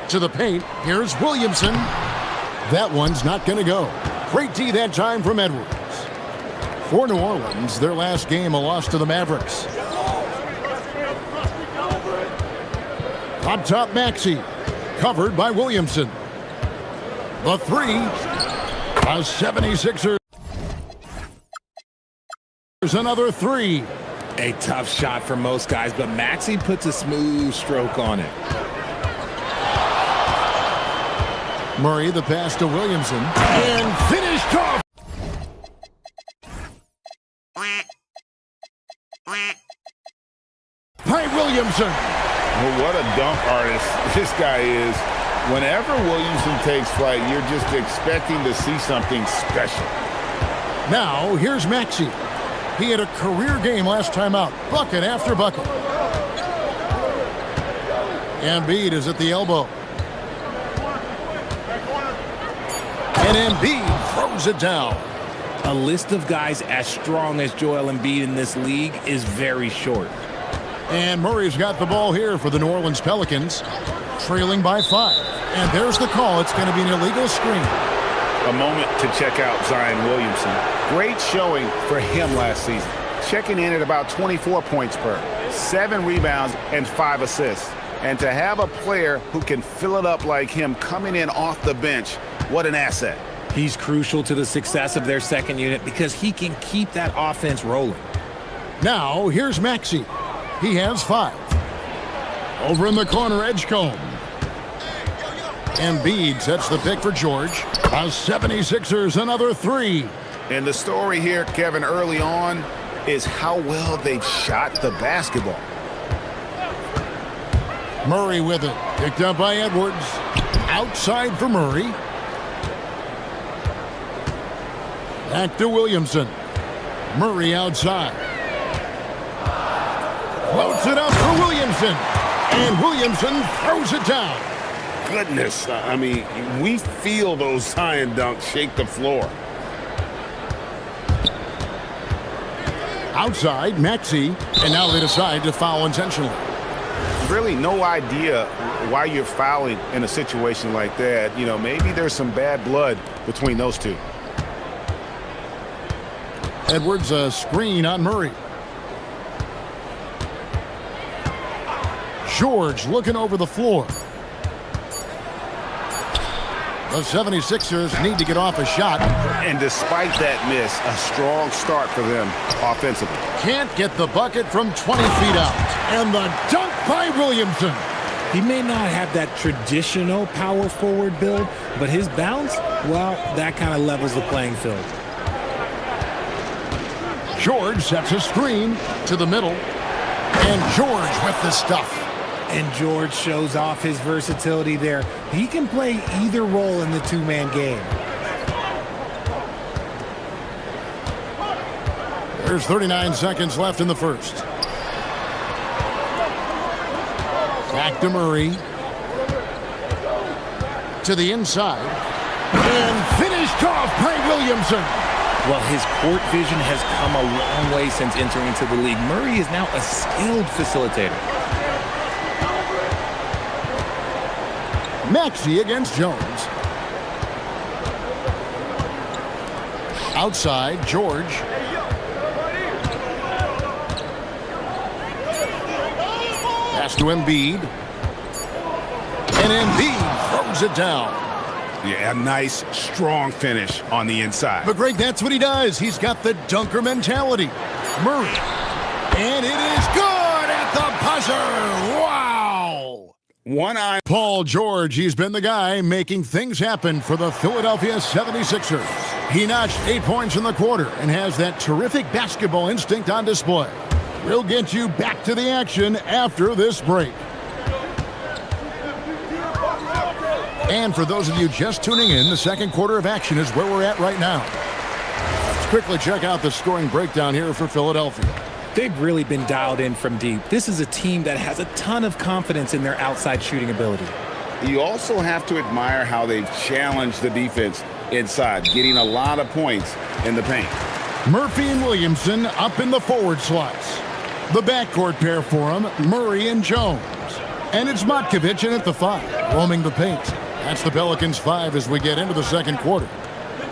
To the paint, here's Williamson. That one's not going to go. Great D that time from Edwards. For New Orleans, their last game, a loss to the Mavericks. Up top, Maxey. Covered by Williamson. The 3. A 76ers. There's another 3. A tough shot for most guys, but Maxey puts a smooth stroke on it. Murray, the pass to Williamson, and finished off. By Williamson. Well, what a dunk artist this guy is. Whenever Williamson takes flight, you're just expecting to see something special. Now, here's Maxey. He had a career game last time out, bucket after bucket. Embiid is at the elbow. And Embiid throws it down. A list of guys as strong as Joel Embiid in this league is very short. And Murray's got the ball here for the New Orleans Pelicans, trailing by 5. And there's the call. It's going to be an illegal screen. A moment to check out Zion Williamson. Great showing for him last season. Checking in at about 24 points per, 7 rebounds, and 5 assists. And to have a player who can fill it up like him coming in off the bench, what an asset. He's crucial to the success of their second unit because he can keep that offense rolling. Now, here's Maxey. He has 5. Over in the corner, Edgecombe. Embiid sets the pick for George. A 76ers, another 3. And the story here, Kevin, early on is how well they've shot the basketball. Murray with it. Picked up by Edwards. Outside for Murray. Back to Williamson. Murray outside. Floats it up for Williamson. And Williamson throws it down. Goodness, I mean, we feel those Zion dunks shake the floor. Outside, Maxey. And now they decide to foul intentionally. Really no idea why you're fouling in a situation like that. You know, maybe there's some bad blood between those two. Edwards, a screen on Murray. George looking over the floor. The 76ers need to get off a shot. And despite that miss, a strong start for them offensively. Can't get the bucket from 20 feet out. And the dunk by Williamson. He may not have that traditional power forward build, but his bounce, well, that kind of levels the playing field. George sets a screen to the middle. And George with the stuff. And George shows off his versatility there. He can play either role in the two-man game. There's 39 seconds left in the first. Back to Murray. To the inside. And finished off by Williamson. Well, his court vision has come a long way since entering into the league. Murray is now a skilled facilitator. Maxey against Jones. Outside, George. Pass to Embiid. And Embiid throws it down. Yeah, a nice, strong finish on the inside. But Greg, that's what he does. He's got the dunker mentality. Murray. And it is good at the buzzer. Wow. One eye. Paul George, he's been the guy making things happen for the Philadelphia 76ers. He notched 8 points in the quarter and has that terrific basketball instinct on display. We'll get you back to the action after this break. And for those of you just tuning in, the second quarter of action is where we're at right now. Let's quickly check out the scoring breakdown here for Philadelphia. They've really been dialed in from deep. This is a team that has a ton of confidence in their outside shooting ability. You also have to admire how they've challenged the defense inside, getting a lot of points in the paint. Murphy and Williamson up in the forward slots. The backcourt pair for them, Murray and Jones. And it's Matkovic in at the 5, roaming the paint. That's the Pelicans' 5 as we get into the second quarter.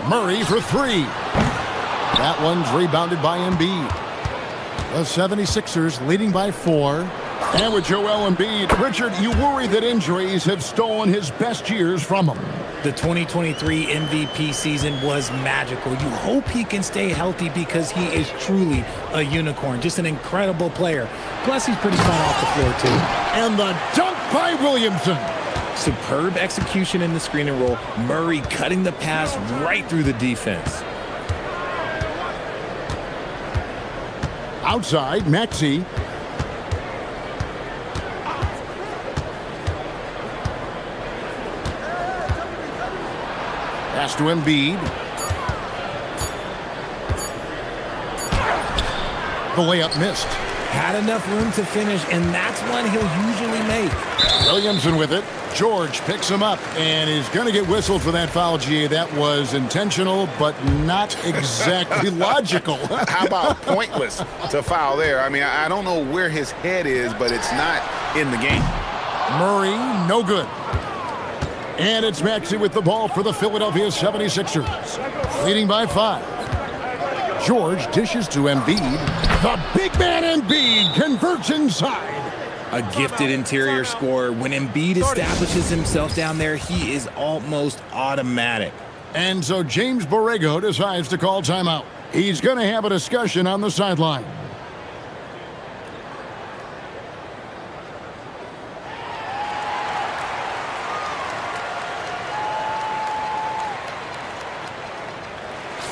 Murray for 3. That one's rebounded by Embiid. The 76ers leading by 4. And with Joel Embiid, Richard, you worry that injuries have stolen his best years from him. The 2023 MVP season was magical. You hope he can stay healthy because he is truly a unicorn, just an incredible player. Plus, he's pretty fun off the floor, too. And the dunk by Williamson. Superb execution in the screen and roll. Murray cutting the pass right through the defense. Outside, Maxey. Pass to Embiid. The layup missed. Had enough room to finish, and that's one he'll usually make. Williamson with it. George picks him up and is going to get whistled for that foul, G. That was intentional, but not exactly logical. How about pointless to foul there? I mean, I don't know where his head is, but it's not in the game. Murray, no good. And it's Maxey with the ball for the Philadelphia 76ers, leading by 5. George dishes to Embiid. The big man Embiid converts inside. A gifted interior scorer. When Embiid establishes himself down there, he is almost automatic. And so James Borrego decides to call timeout. He's going to have a discussion on the sideline.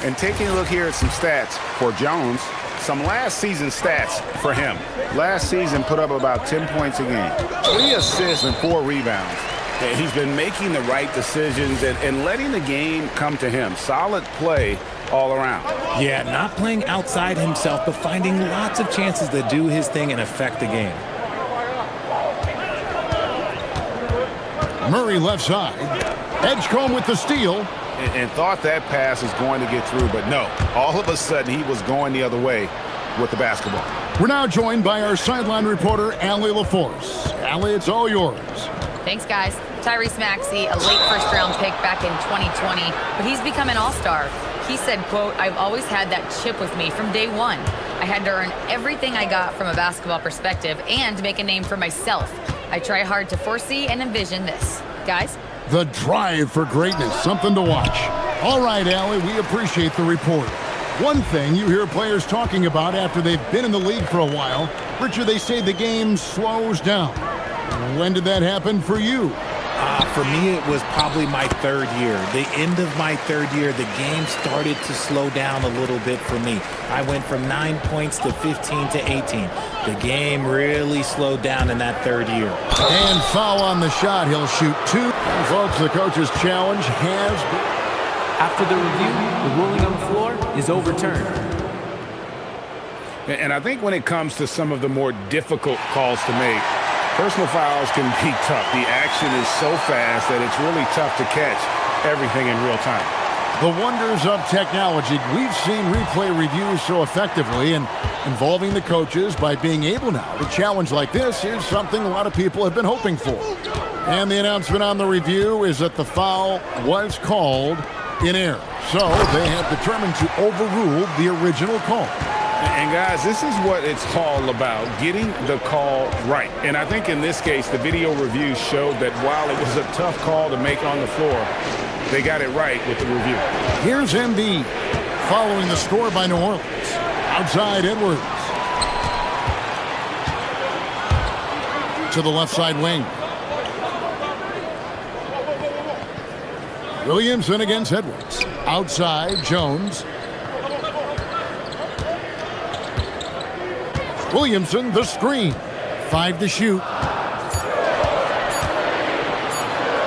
And taking a look here at some stats for Jones, some last season stats for him. Last season put up about 10 points a game, 3 assists and 4 rebounds. And he's been making the right decisions and letting the game come to him. Solid play all around. Yeah, not playing outside himself, but finding lots of chances to do his thing and affect the game. Murray left side. Edgecombe with the steal. And thought that pass was going to get through, but no. All of a sudden, he was going the other way with the basketball. We're now joined by our sideline reporter, Allie LaForce. Allie, it's all yours. Thanks, guys. Tyrese Maxey, a late first-round pick back in 2020, but he's become an all-star. He said, quote, "I've always had that chip with me from day one. I had to earn everything I got from a basketball perspective and make a name for myself. I try hard to foresee and envision this." Guys? The drive for greatness, something to watch. All right, Allie, we appreciate the report. One thing you hear players talking about after they've been in the league for a while, Richard, they say the game slows down. When did that happen for you? For me, it was probably my third year. The end of my third year, the game started to slow down a little bit for me. I went from 9 points to 15 to 18. The game really slowed down in that third year. And foul on the shot. He'll shoot 2. And folks, the coach's challenge has been... After the review, the ruling on the floor is overturned. And I think when it comes to some of the more difficult calls to make, personal fouls can be tough. The action is so fast that it's really tough to catch everything in real time. The wonders of technology. We've seen replay reviews so effectively, and involving the coaches by being able now to challenge like this is something a lot of people have been hoping for. And the announcement on the review is that the foul was called in error. So they have determined to overrule the original call. And guys, this is what it's all about, getting the call right. And I think in this case, the video review showed that while it was a tough call to make on the floor, they got it right with the review. Here's Embiid following the score by New Orleans. Outside Edwards. To the left side wing. Williamson against Edwards. Outside Jones. Williamson, the screen. 5 to shoot.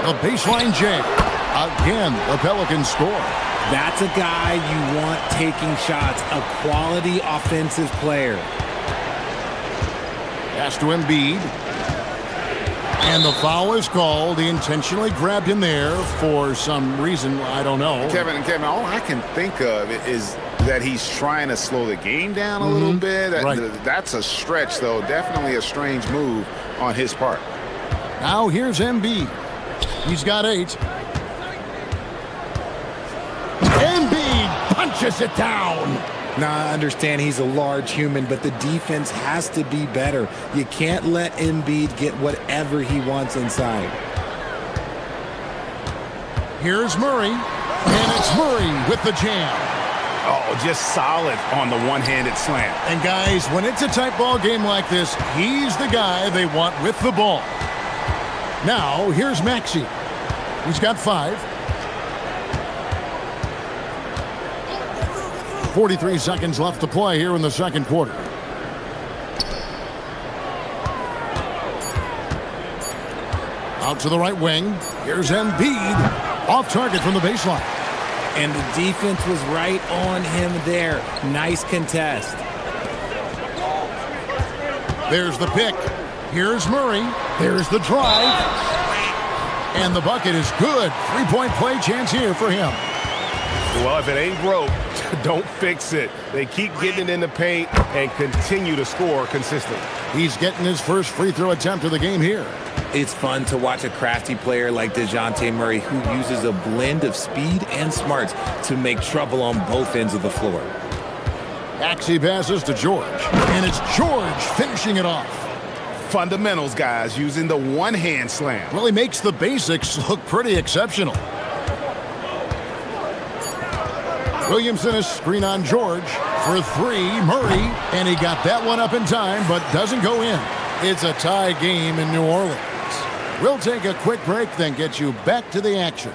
The baseline jam. Again, the Pelicans score. That's a guy you want taking shots, a quality offensive player. Pass to Embiid. And the foul is called. He intentionally grabbed him there for some reason, I don't know. Kevin, all I can think of is that he's trying to slow the game down a little bit. That's a stretch, though. Definitely a strange move on his part. Now here's Embiid. He's got 8. Embiid punches it down. Now, I understand he's a large human, but the defense has to be better. You can't let Embiid get whatever he wants inside. Here's Murray, and it's Murray with the jam. Oh, just solid on the one-handed slam. And guys, when it's a tight ball game like this, he's the guy they want with the ball. Now, here's Maxey. He's got 5. 43 seconds left to play here in the second quarter. Out to the right wing. Here's Embiid. Off target from the baseline. And the defense was right on him there. Nice contest. There's the pick. Here's Murray. There's the drive. And the bucket is good. 3-point play chance here for him. Well, if it ain't broke, don't fix it. They keep getting it in the paint and continue to score consistently. He's getting his first free throw attempt of the game here. It's fun to watch a crafty player like DeJounte Murray who uses a blend of speed and smarts to make trouble on both ends of the floor. Maxey passes to George, and it's George finishing it off. Fundamentals, guys, using the one-hand slam. Really makes the basics look pretty exceptional. Williamson is screen on George for 3. Murray, and he got that one up in time, but doesn't go in. It's a tie game in New Orleans. We'll take a quick break, then get you back to the action.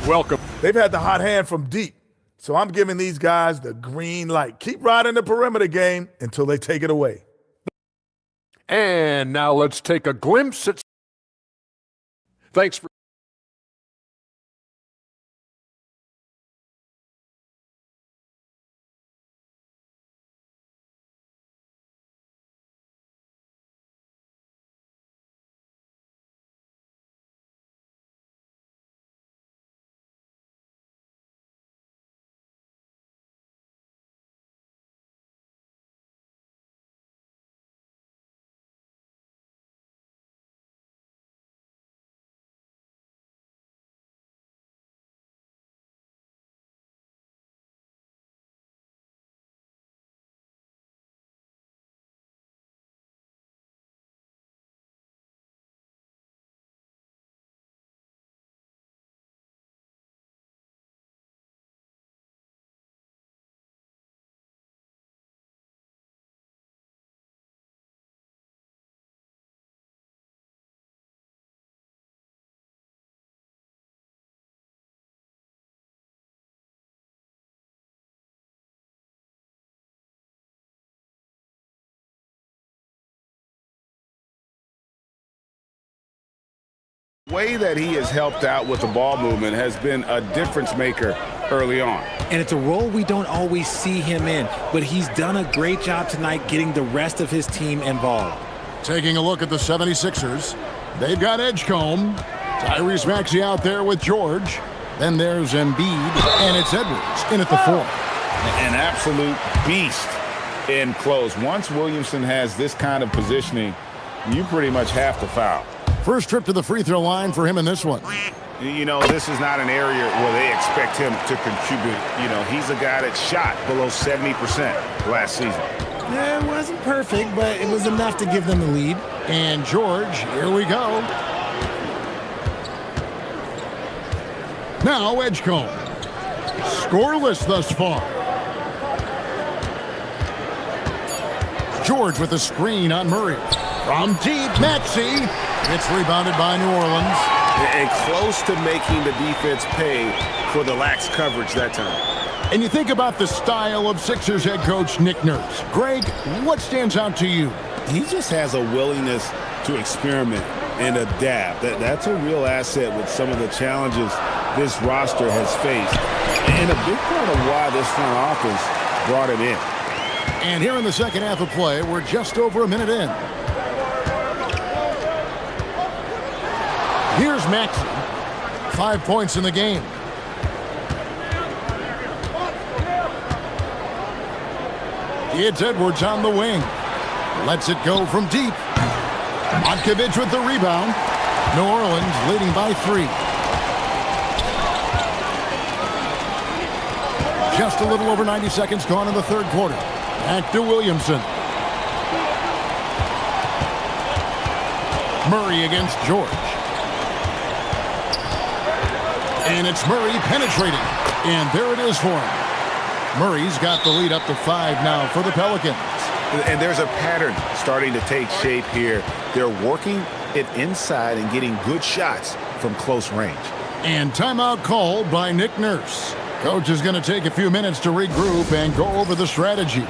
Welcome. They've had the hot hand from deep, so I'm giving these guys the green light. Keep riding the perimeter game until they take it away. And now let's take a glimpse at... Thanks for... The way that he has helped out with the ball movement has been a difference maker early on. And it's a role we don't always see him in, but he's done a great job tonight getting the rest of his team involved. Taking a look at the 76ers, they've got Edgecombe, Tyrese Maxey out there with George. Then there's Embiid, and it's Edwards in at the 4. An absolute beast in close. Once Williamson has this kind of positioning, you pretty much have to foul. First trip to the free throw line for him in this one. You know, this is not an area where they expect him to contribute. You know, he's a guy that shot below 70% last season. Yeah, it wasn't perfect, but it was enough to give them the lead. And George, here we go. Now Edgecombe. Scoreless thus far. George with a screen on Murray. From deep, Maxey. It's rebounded by New Orleans. And close to making the defense pay for the lax coverage that time. And you think about the style of Sixers head coach Nick Nurse. Greg, what stands out to you? He just has a willingness to experiment and adapt. That's a real asset with some of the challenges this roster has faced. And a big part of why this front office brought him in. And here in the second half of play, we're just over a minute in. Here's Maxey. 5 points in the game. It's Edwards on the wing. Lets it go from deep. Monkovic with the rebound. New Orleans leading by 3. Just a little over 90 seconds gone in the third quarter. Back to Williamson. Murray against George. And it's Murray penetrating. And there it is for him. Murray's got the lead up to 5 now for the Pelicans. And there's a pattern starting to take shape here. They're working it inside and getting good shots from close range. And timeout called by Nick Nurse. Coach is going to take a few minutes to regroup and go over the strategy.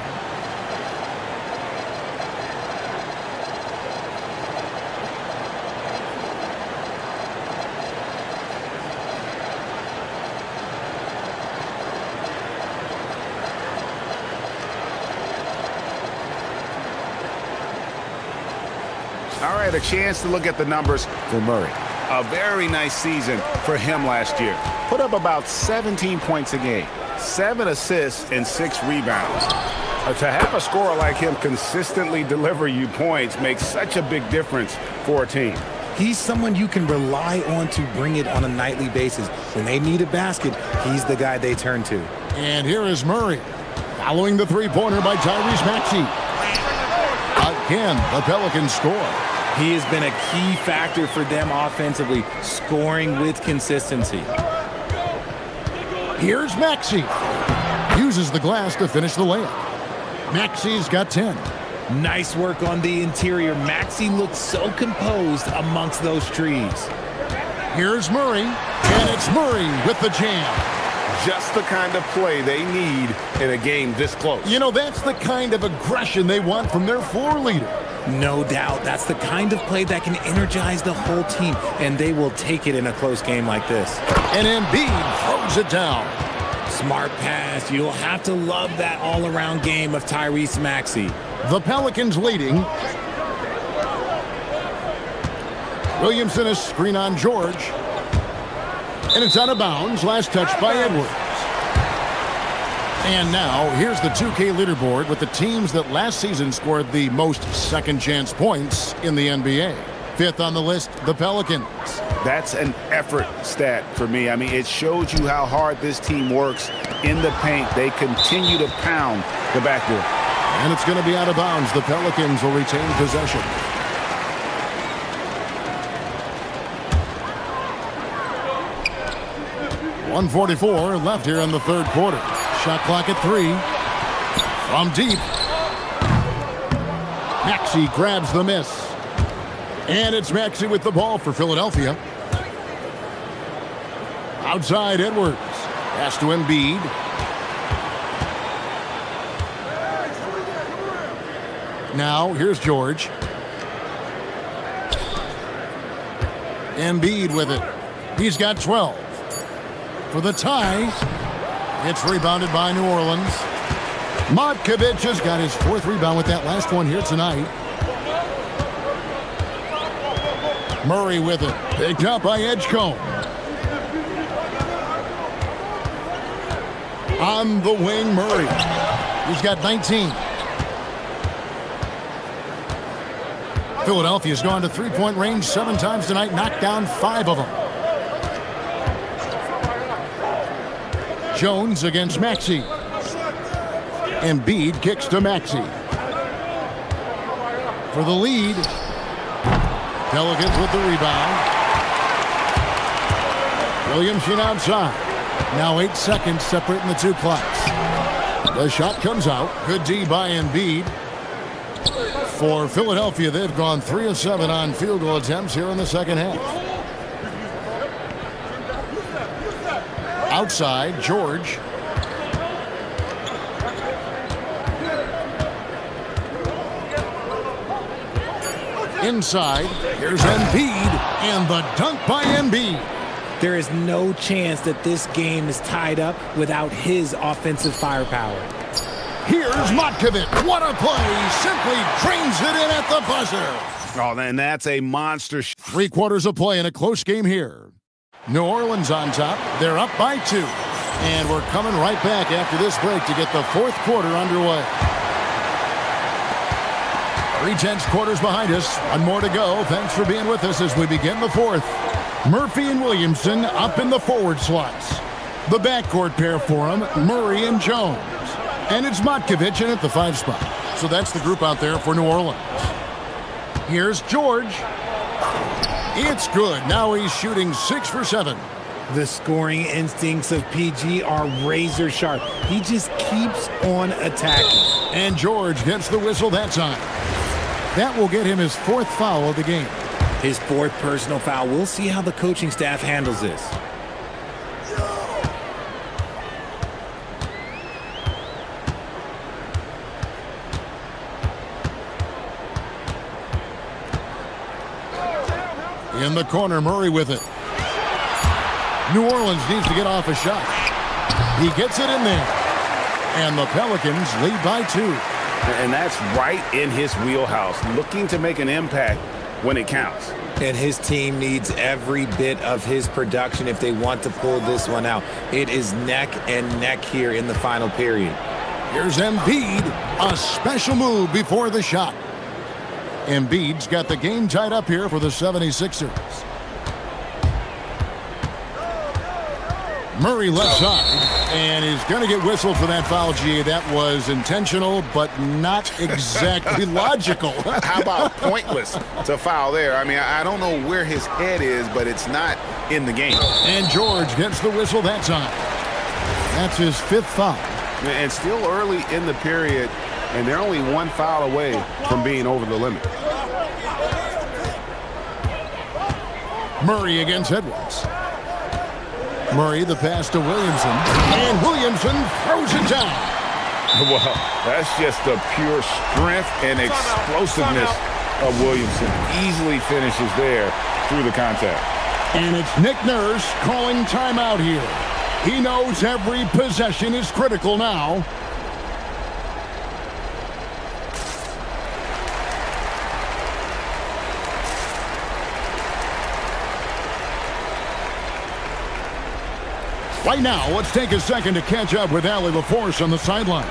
All right, a chance to look at the numbers for Murray. A very nice season for him last year. Put up about 17 points a game, 7 assists, and 6 rebounds. To have a scorer like him consistently deliver you points makes such a big difference for a team. He's someone you can rely on to bring it on a nightly basis. When they need a basket, he's the guy they turn to. And here is Murray, following the three-pointer by Tyrese Maxey. Again, the Pelicans score. He has been a key factor for them offensively, scoring with consistency. Here's Maxey. Uses the glass to finish the layup. Maxey's got 10. Nice work on the interior. Maxey looks so composed amongst those trees. Here's Murray, and it's Murray with the jam. Just the kind of play they need in a game this close. You know, that's the kind of aggression they want from their floor leader. No doubt. That's the kind of play that can energize the whole team, and they will take it in a close game like this. And Embiid throws it down. Smart pass. You'll have to love that all-around game of Tyrese Maxey. The Pelicans leading. Williamson a screen on George. And it's out of bounds. Last touch by Edwards. And now, here's the 2K leaderboard with the teams that last season scored the most second-chance points in the NBA. 5th on the list, the Pelicans. That's an effort stat for me. I mean, it shows you how hard this team works in the paint. They continue to pound the backboard. And it's going to be out of bounds. The Pelicans will retain possession. .144 left here in the third quarter. Shot clock at 3. From deep. Maxey grabs the miss. And it's Maxey with the ball for Philadelphia. Outside Edwards. Pass to Embiid. Now here's George. Embiid with it. He's got 12. For the tie, it's rebounded by New Orleans. Matkovic has got his 4th rebound with that last one here tonight. Murray with it. Picked up by Edgecombe. On the wing, Murray. He's got 19. Philadelphia's gone to three-point range 7 times tonight, knocked down 5 of them. Jones against Maxey. Embiid kicks to Maxey. For the lead, Pelicans with the rebound. Williamson outside. Now 8 seconds separating the two clocks. The shot comes out. Good D by Embiid. For Philadelphia, they've gone 3 of 7 on field goal attempts here in the second half. Outside, George. Inside, here's Embiid, and the dunk by Embiid. There is no chance that this game is tied up without his offensive firepower. Here's Matkovic. What a play. Simply drains it in at the buzzer. Oh, man, that's a monster. 3 quarters of play in a close game here. New Orleans on top. They're up by 2. And we're coming right back after this break to get the 4th quarter underway. 3/10 quarters behind us. 1 more to go. Thanks for being with us as we begin the 4th. Murphy and Williamson up in the forward slots. The backcourt pair for them, Murray and Jones. And it's Matkovic in at the 5 spot. So that's the group out there for New Orleans. Here's George. It's good. Now he's shooting 6 for 7. The scoring instincts of PG are razor sharp. He just keeps on attacking. And George gets the whistle that time. That will get him his 4th foul of the game. His 4th personal foul. We'll see how the coaching staff handles this. In the corner, Murray with it. New Orleans needs to get off a shot. He gets it in there. And the Pelicans lead by 2. And that's right in his wheelhouse, looking to make an impact when it counts. And his team needs every bit of his production if they want to pull this one out. It is neck and neck here in the final period. Here's Embiid. A special move before the shot. Embiid's got the game tied up here for the 76ers. Murray left side, and he's going to get whistled for that foul, G. That was intentional, but not exactly logical. How about pointless to foul there? I mean, I don't know where his head is, but it's not in the game. And George gets the whistle that time. That's his 5th foul. And still early in the period, and they're only 1 foul away from being over the limit. Murray against Edwards. Murray, the pass to Williamson. And Williamson throws it down. Well, that's just the pure strength and explosiveness of Williamson. Easily finishes there through the contact. And it's Nick Nurse calling timeout here. He knows every possession is critical now. Right now, let's take a second to catch up with Allie LaForce on the sidelines.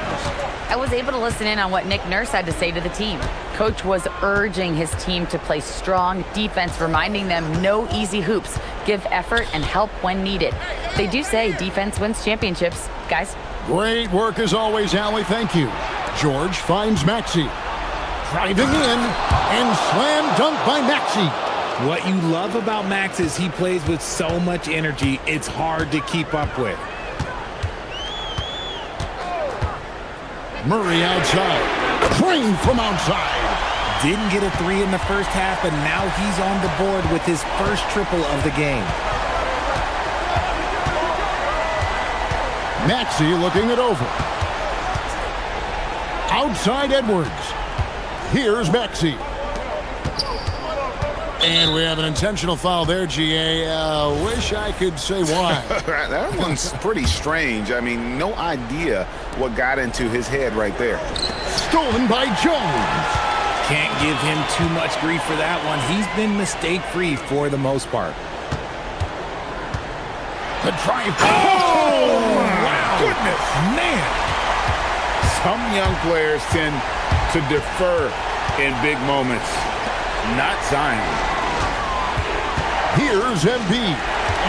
I was able to listen in on what Nick Nurse had to say to the team. Coach was urging his team to play strong defense, reminding them no easy hoops, give effort, and help when needed. They do say defense wins championships, guys. Great work as always, Allie. Thank you. George finds Maxey. Driving in, and slam dunk by Maxey. What you love about Max is he plays with so much energy, it's hard to keep up with. Murray outside. Drained from outside. Didn't get a 3 in the first half, but now he's on the board with his first triple of the game. Maxey looking it over. Outside Edwards. Here's Maxey. And we have an intentional foul there, GA. Wish I could say why. That one's pretty strange. I mean, no idea what got into his head right there. Stolen by Jones. Can't give him too much grief for that one. He's been mistake-free for the most part. The drive. Oh, wow. Goodness. Man. Some young players tend to defer in big moments. Not Zion. Here's Embiid.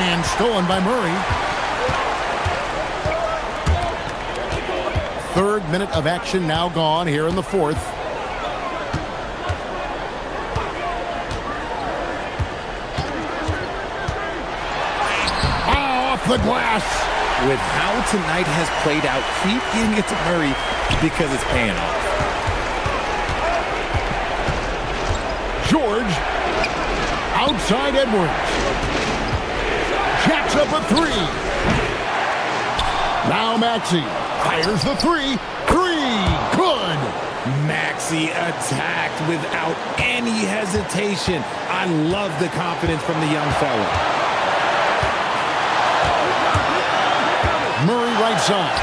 And stolen by Murray. Third minute of action now gone here in the fourth. Off the glass. With how tonight has played out, keep getting it to Murray because it's paying off. George. Outside Edwards. Jacks up a three. Now Maxey fires the three. Good. Maxey attacked without any hesitation. I love the confidence from the young fella. Murray right side.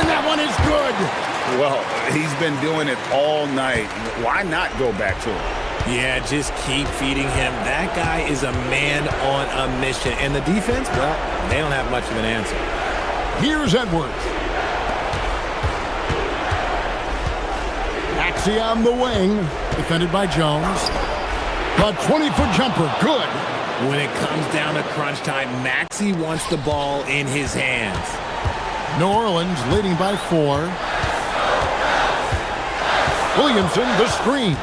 And that one is good. Well, he's been doing it all night. Why not go back to him? Yeah, just keep feeding him. That guy is a man on a mission. And the defense, well, they don't have much of an answer. Here's Edwards. Maxey on the wing. Defended by Jones. A 20-foot jumper. Good. When it comes down to crunch time, Maxey wants the ball in his hands. New Orleans leading by 4. Williamson, the screen.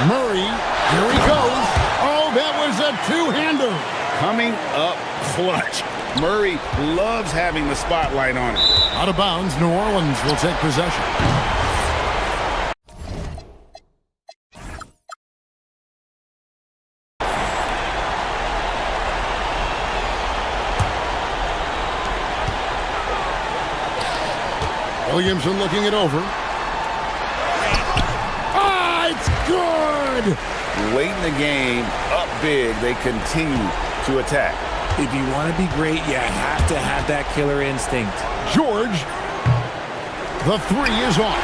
Murray, here he goes. Oh, that was a two-hander. Coming up clutch. Murray loves having the spotlight on him. Out of bounds, New Orleans will take possession. Williamson looking it over. It's good! Late in the game, up big, they continue to attack. If you want to be great, you have to have that killer instinct. George, the three is off.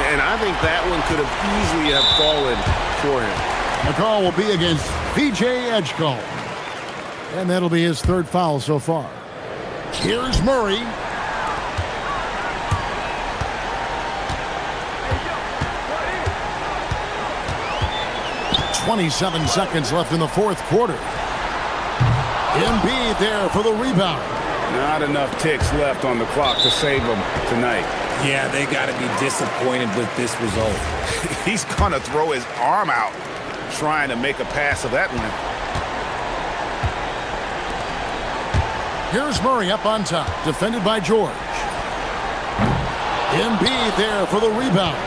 And I think that one could have easily have fallen for him. The call will be against PJ Edgecombe. And that'll be his third foul so far. Here's Murray. 27 seconds left in the fourth quarter. Embiid there for the rebound. Not enough ticks left on the clock to save them tonight. Yeah, they got to be disappointed with this result. He's going to throw his arm out trying to make a pass of that one. Here's Murray up on top, defended by George. Embiid there for the rebound.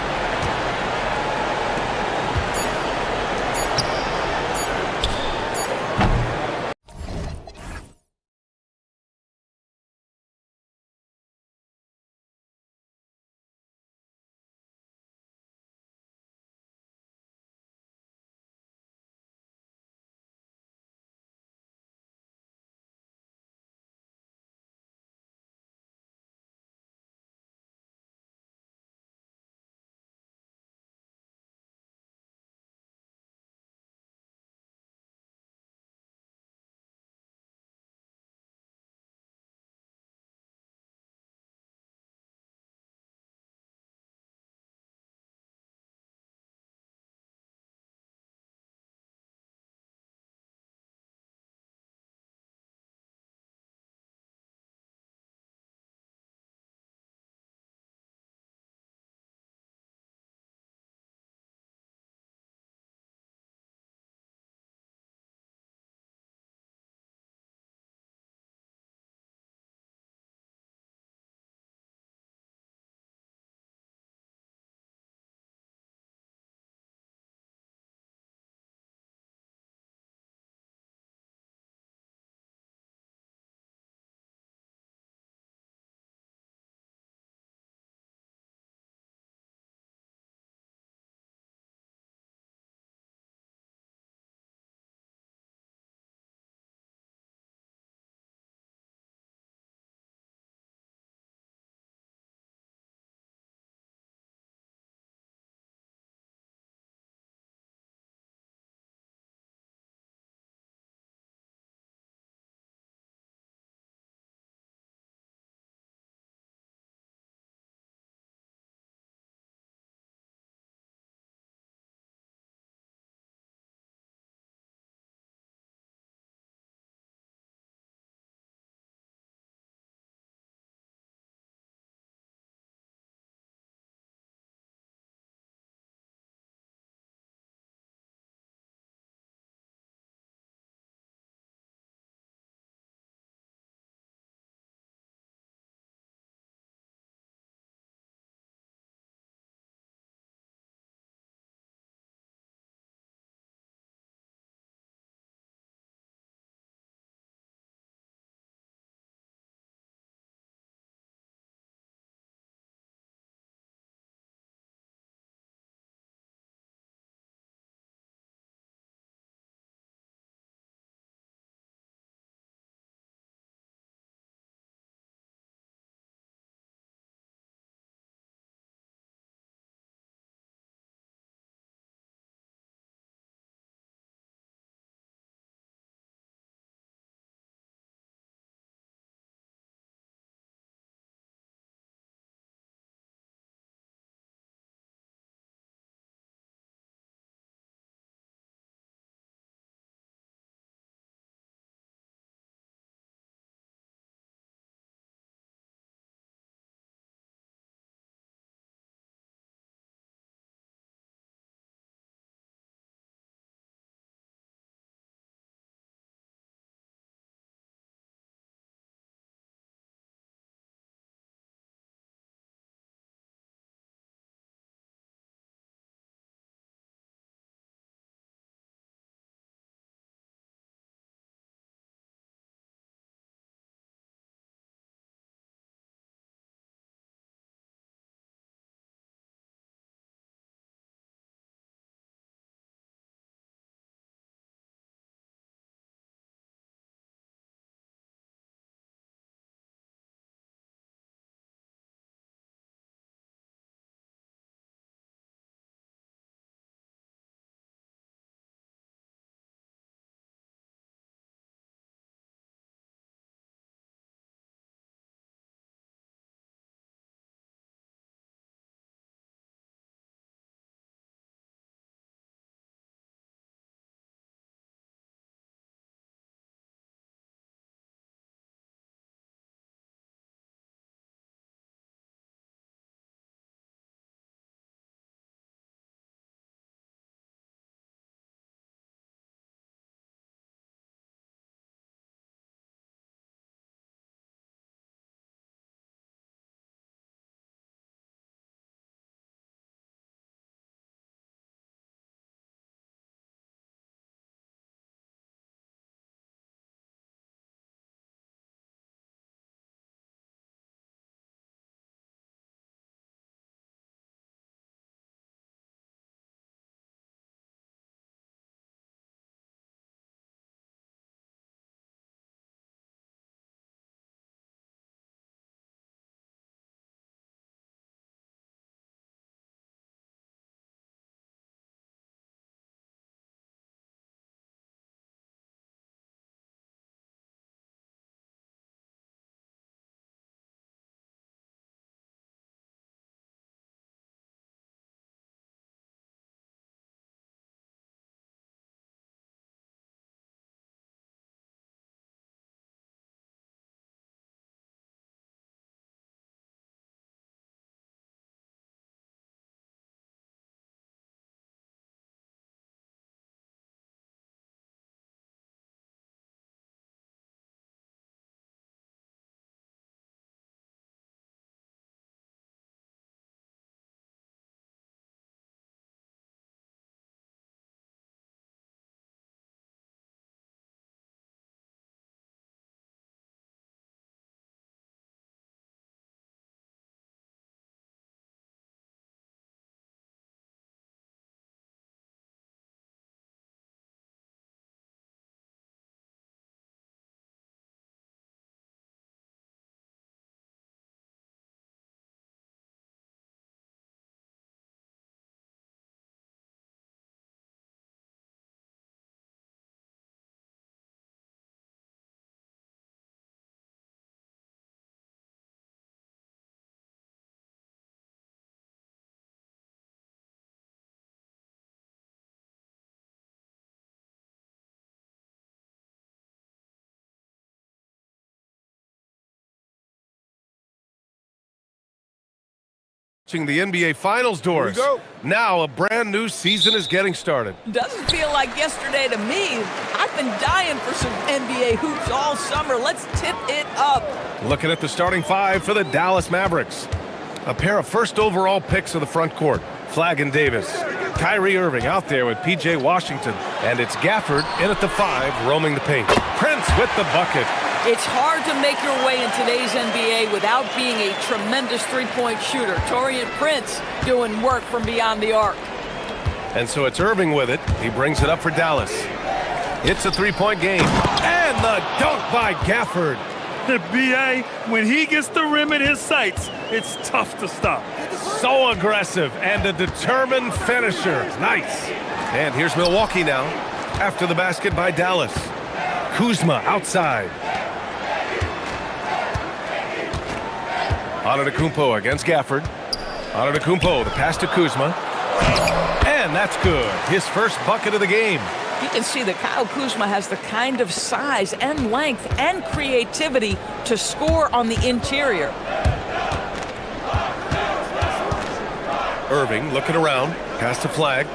The NBA Finals doors. Here we go. Now a brand new season is getting started. Doesn't feel like yesterday to me. I've been dying for some NBA hoops all summer. Let's tip it up. Looking at the starting five for the Dallas Mavericks. A pair of first overall picks of the front court. Flagg and Davis. Kyrie Irving out there with P.J. Washington. And it's Gafford in at the 5, roaming the paint. Prince with the bucket. It's hard to make your way in today's NBA without being a tremendous three-point shooter. Taurean Prince doing work from beyond the arc. And so it's Irving with it. He brings it up for Dallas. It's a three-point game. And the dunk by Gafford. The BA, when he gets the rim in his sights, it's tough to stop. So aggressive and a determined finisher. Nice. And here's Milwaukee now after the basket by Dallas. Kuzma outside. Antetokounmpo against Gafford. Antetokounmpo, the pass to Kuzma. And that's good. His first bucket of the game. You can see that Kyle Kuzma has the kind of size and length and creativity to score on the interior. Irving looking around. Pass to Flagg.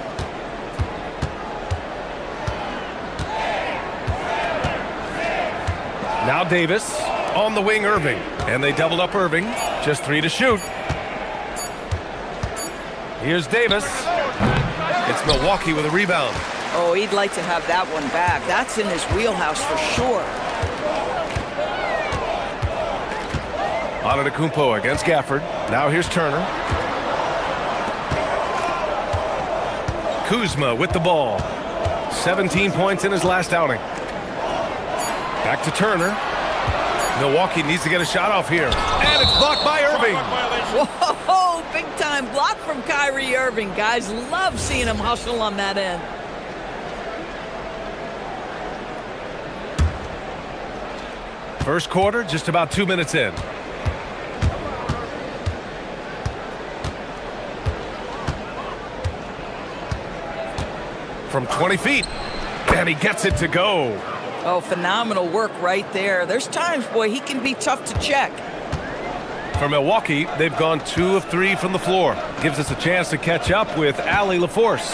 Now Davis on the wing, Irving. And they doubled up Irving. Just 3 to shoot. Here's Davis. It's Milwaukee with a rebound. Oh, he'd like to have that one back. That's in his wheelhouse for sure. Antetokounmpo against Gafford. Now here's Turner. Kuzma with the ball. 17 points in his last outing. Back to Turner. Milwaukee needs to get a shot off here. And it's blocked by Irving. Whoa, big time block from Kyrie Irving. Guys love seeing him hustle on that end. First quarter, just about 2 minutes in. From 20 feet. And he gets it to go. Oh, phenomenal work right there. There's times, boy, he can be tough to check. For Milwaukee, they've gone 2 of 3 from the floor. Gives us a chance to catch up with Allie LaForce.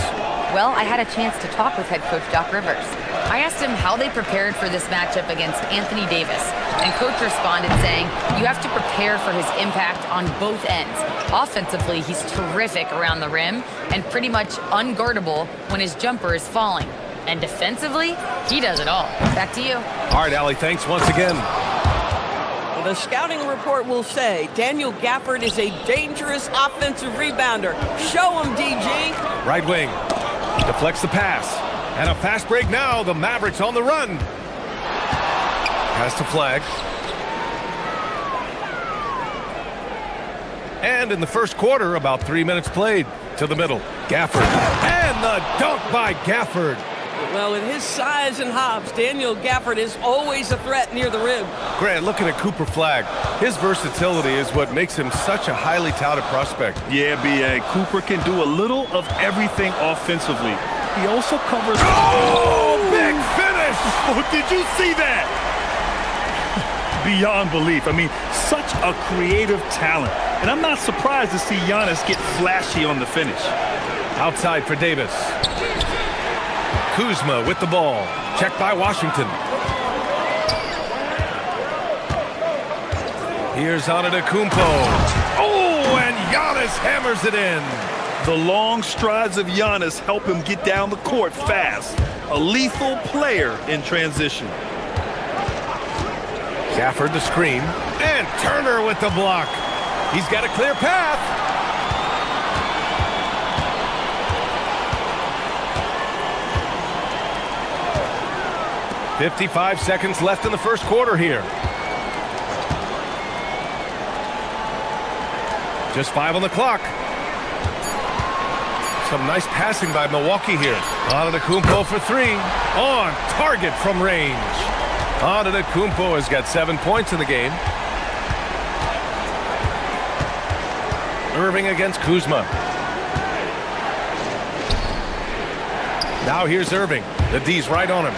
Well, I had a chance to talk with head coach Doc Rivers. I asked him how they prepared for this matchup against Anthony Davis, and coach responded saying, you have to prepare for his impact on both ends. Offensively, he's terrific around the rim and pretty much unguardable when his jumper is falling. And defensively, he does it all. Back to you. All right, Allie, thanks once again. The scouting report will say Daniel Gafford is a dangerous offensive rebounder. Show him, DG. Right wing. Deflects the pass. And a fast break now. The Mavericks on the run. Pass to Flagg. And in the first quarter, about 3 minutes played. To the middle. Gafford. And the dunk by Gafford. Well, with his size and hops, Daniel Gafford is always a threat near the rim. Grant, looking at Cooper Flagg, his versatility is what makes him such a highly touted prospect. Yeah, B.A. Cooper can do a little of everything offensively. He also covers... Oh, big finish! Oh, did you see that? Beyond belief. I mean, such a creative talent. And I'm not surprised to see Giannis get flashy on the finish. Outside for Davis. Kuzma with the ball. Checked by Washington. Here's Antetokounmpo. Oh, and Giannis hammers it in. The long strides of Giannis help him get down the court fast. A lethal player in transition. Gafford the screen. And Turner with the block. He's got a clear path. 55 seconds left in the first quarter here. Just 5 on the clock. Some nice passing by Milwaukee here. Antetokounmpo for 3. On target from range. Antetokounmpo has got 7 points in the game. Irving against Kuzma. Now here's Irving. The D's right on him.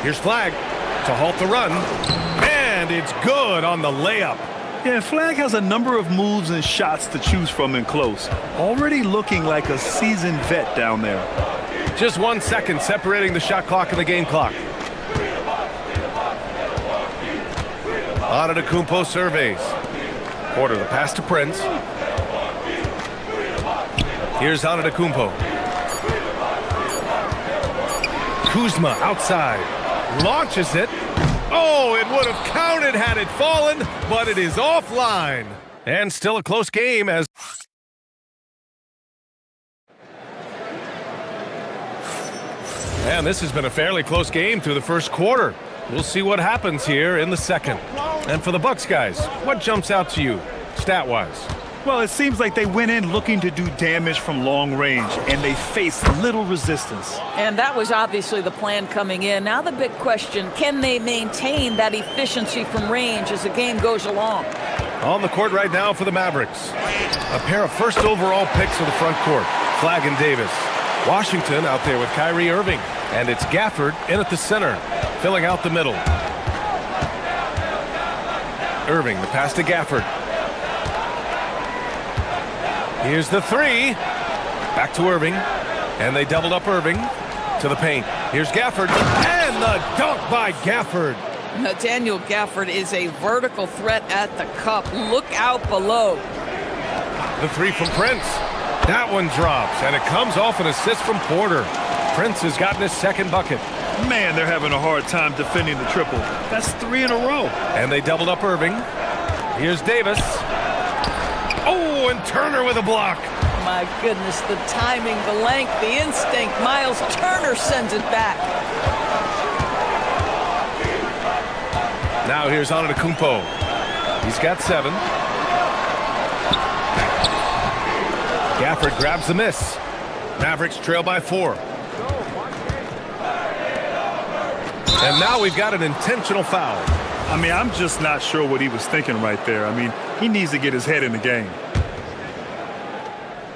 Here's Flagg to halt the run. And it's good on the layup. Yeah, Flag has a number of moves and shots to choose from in close. Already looking like a seasoned vet down there. Just 1 second separating the shot clock and the game clock. Antetokounmpo surveys. Porter, the pass to Prince. Here's Antetokounmpo. Kuzma outside. Launches it. Oh, it would have counted had it fallen, but it is offline. And still a close game as... And this has been a fairly close game through the first quarter. We'll see what happens here in the second. And for the Bucks guys, what jumps out to you, stat-wise? Well, it seems like they went in looking to do damage from long range, and they faced little resistance. And that was obviously the plan coming in. Now the big question, can they maintain that efficiency from range as the game goes along? On the court right now for the Mavericks. A pair of first overall picks in the front court, Flag and Davis. Washington out there with Kyrie Irving. And it's Gafford in at the center, filling out the middle. Irving, the pass to Gafford. Here's the three. Back to Irving. And they doubled up Irving to the paint. Here's Gafford. And the dunk by Gafford. Daniel Gafford is a vertical threat at the cup. Look out below. The three from Prince. That one drops, and it comes off an assist from Porter. Prince has gotten his second bucket. Man, they're having a hard time defending the triple. That's 3 in a row. And they doubled up Irving. Here's Davis. Oh, and Turner with a block. My goodness, the timing, the length, the instinct. Miles Turner sends it back. Now here's Antetokounmpo. He's got 7. Gafford grabs the miss. Mavericks trail by 4. And now we've got an intentional foul. I mean, I'm just not sure what he was thinking right there. I mean, he needs to get his head in the game.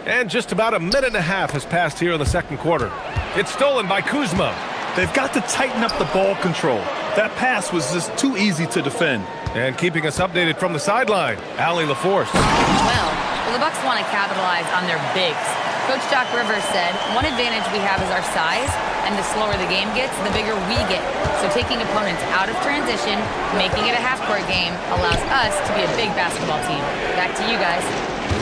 And just about a minute and a half has passed here in the second quarter. It's stolen by Kuzma. They've got to tighten up the ball control. That pass was just too easy to defend. And keeping us updated from the sideline, Allie LaForce. Well, the Bucks want to capitalize on their bigs. Coach Doc Rivers said, one advantage we have is our size, and the slower the game gets, the bigger we get. So taking opponents out of transition, making it a half-court game, allows us to be a big basketball team. Back to you guys.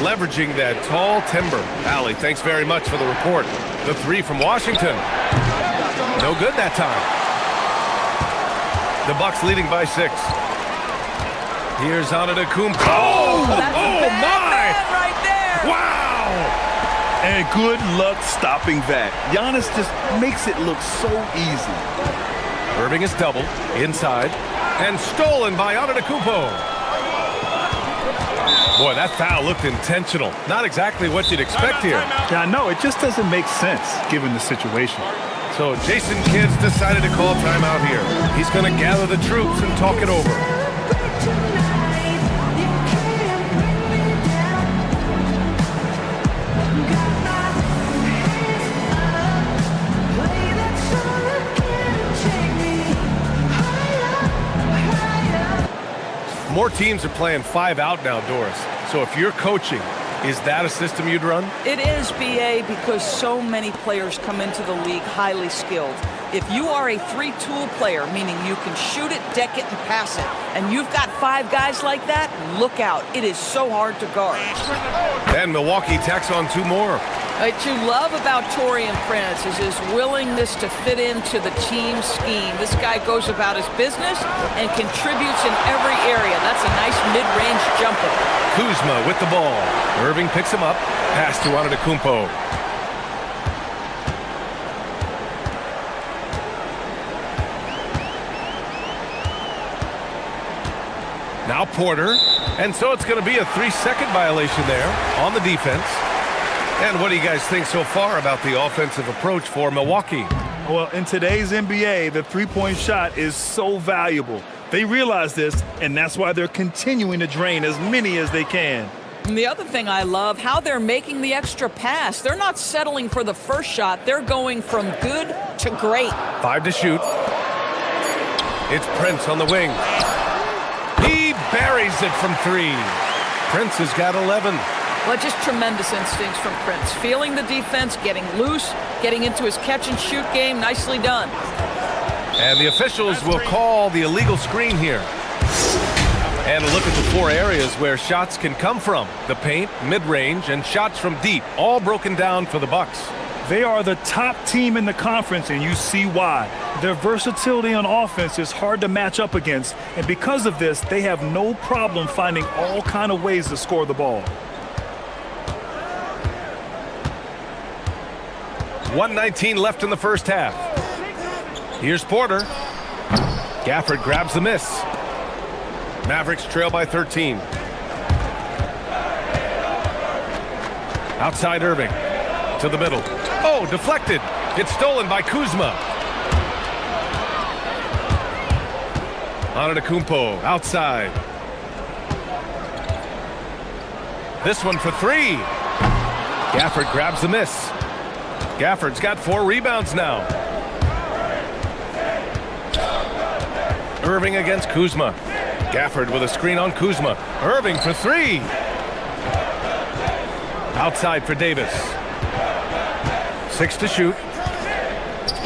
Leveraging that tall timber. Allie, thanks very much for the report. The three from Washington. No good that time. The Bucks leading by 6. Here's Antetokounmpo. Oh, my! Right there. Wow! And good luck stopping that. Giannis just makes it look so easy. Irving is doubled inside and stolen by Antetokounmpo. Boy, that foul looked intentional. Not exactly what you'd expect here. Yeah, I know. It just doesn't make sense given the situation. So Jason Kidd's decided to call timeout here. He's going to gather the troops and talk it over. More teams are playing 5 out now, Doris. So if you're coaching, is that a system you'd run? It is, BA, because so many players come into the league highly skilled. If you are a 3-tool player, meaning you can shoot it, deck it, and pass it, and you've got 5 guys like that, look out. It is so hard to guard. And Milwaukee tacks on 2 more. What you love about Taurean Prince is his willingness to fit into the team scheme. This guy goes about his business and contributes in every area. That's a nice mid-range jumper. Kuzma with the ball. Irving picks him up. Pass to Antetokounmpo. Now Porter. And so it's going to be a 3-second violation there on the defense. And what do you guys think so far about the offensive approach for Milwaukee? Well, in today's NBA, the three-point shot is so valuable. They realize this, and that's why they're continuing to drain as many as they can. And the other thing I love, how they're making the extra pass. They're not settling for the first shot. They're going from good to great. 5 to shoot. It's Prince on the wing. He buries it from 3. Prince has got 11. Well, just tremendous instincts from Prince. Feeling the defense, getting loose, getting into his catch-and-shoot game. Nicely done. And the officials will call the illegal screen here. And a look at the 4 areas where shots can come from. The paint, mid-range, and shots from deep, all broken down for the Bucks. They are the top team in the conference, and you see why. Their versatility on offense is hard to match up against, and because of this, they have no problem finding all kind of ways to score the ball. 1:19 left in the first half. Here's Porter. Gafford grabs the miss. Mavericks trail by 13. Outside Irving. To the middle. Oh, deflected. It's stolen by Kuzma. Antetokounmpo outside. This one for 3. Gafford grabs the miss. Gafford's got 4 rebounds now. Irving against Kuzma. Gafford with a screen on Kuzma. Irving for 3. Outside for Davis. 6 to shoot.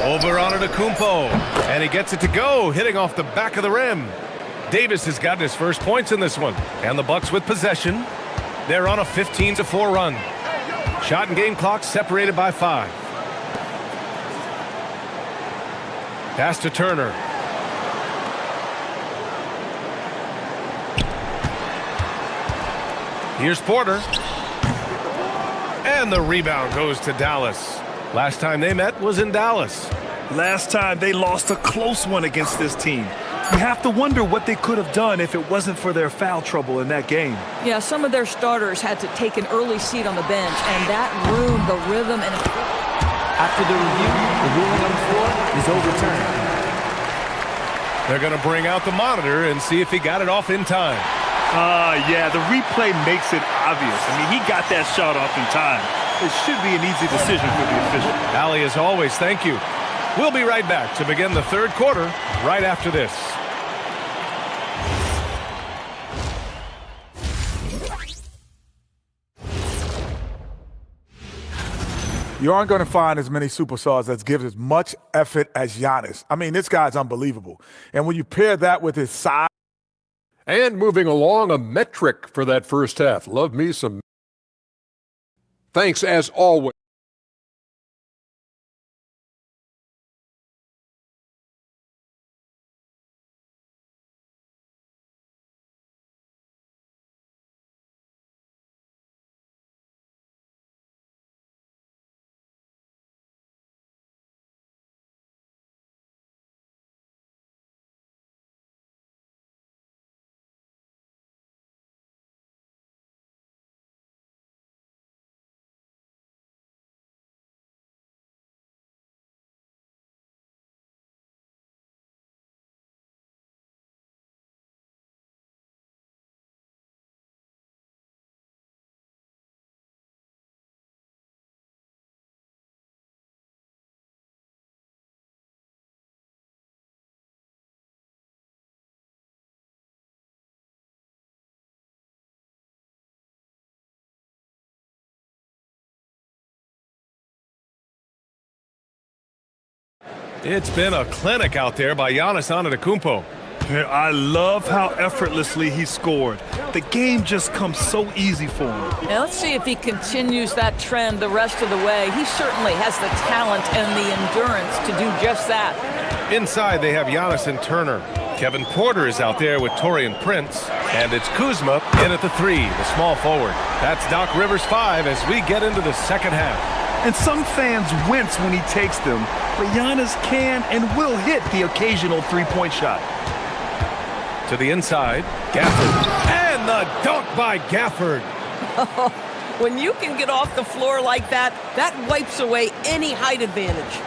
Over Antetokounmpo. And he gets it to go, hitting off the back of the rim. Davis has gotten his first points in this one. And the Bucks with possession. They're on a 15-4 run. Shot and game clock separated by 5. Pass to Turner. Here's Porter. And the rebound goes to Dallas. Last time they met was in Dallas. Last time they lost a close one against this team. You have to wonder what they could have done if it wasn't for their foul trouble in that game. Yeah, some of their starters had to take an early seat on the bench, and that ruined the rhythm. And after the review, the ruling on the floor is overturned. They're going to bring out the monitor and see if he got it off in time. Yeah, the replay makes it obvious. I mean, he got that shot off in time. It should be an easy decision for the official. Ali, as always, thank you. We'll be right back to begin the third quarter right after this. You aren't going to find as many superstars that give as much effort as Giannis. I mean, this guy's unbelievable. And when you pair that with his size. And moving along, a metric for that first half. Love me some. Thanks as always. It's been a clinic out there by Giannis Antetokounmpo. I love how effortlessly he scored. The game just comes so easy for him. Now let's see if he continues that trend the rest of the way. He certainly has the talent and the endurance to do just that. Inside, they have Giannis and Turner. Kevin Porter is out there with Taurean Prince. And it's Kuzma in at the 3, the small forward. That's Doc Rivers' 5 as we get into the second half. And some fans wince when he takes them, but Giannis can and will hit the occasional three-point shot. To the inside, Gafford. And the dunk by Gafford. When you can get off the floor like that, that wipes away any height advantage.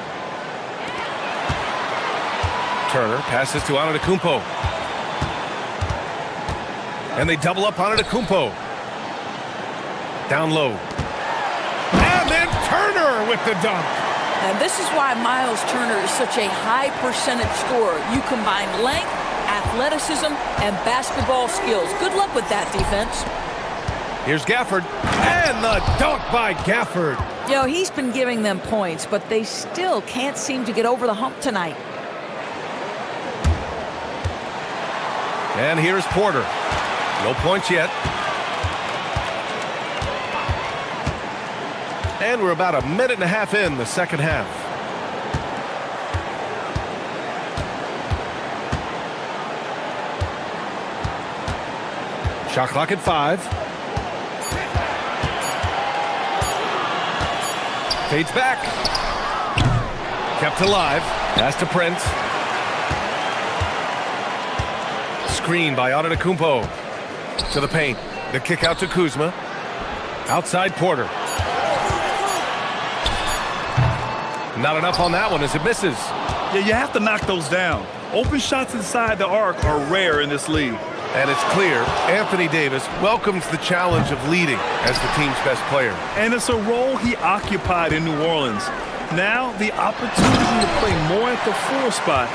Turner passes to Antetokounmpo. And they double up Antetokounmpo. Down low. And then Turner with the dunk. And this is why Miles Turner is such a high percentage scorer. You combine length, athleticism and basketball skills. Good luck with that, defense. Here's Gafford, and the dunk by Gafford. You know, he's been giving them points, but they still can't seem to get over the hump tonight. And here's Porter. No points yet. And we're about a minute and a half in the second half. Shot clock at 5. Fades back. Kept alive. Pass to Prince. Screen by Antetokounmpo. To the paint. The kick out to Kuzma. Outside Porter. Not enough on that one as it misses. Yeah, you have to knock those down. Open shots inside the arc are rare in this league. And it's clear Anthony Davis welcomes the challenge of leading as the team's best player. And it's a role he occupied in New Orleans. Now, the opportunity to play more at the 4 spot.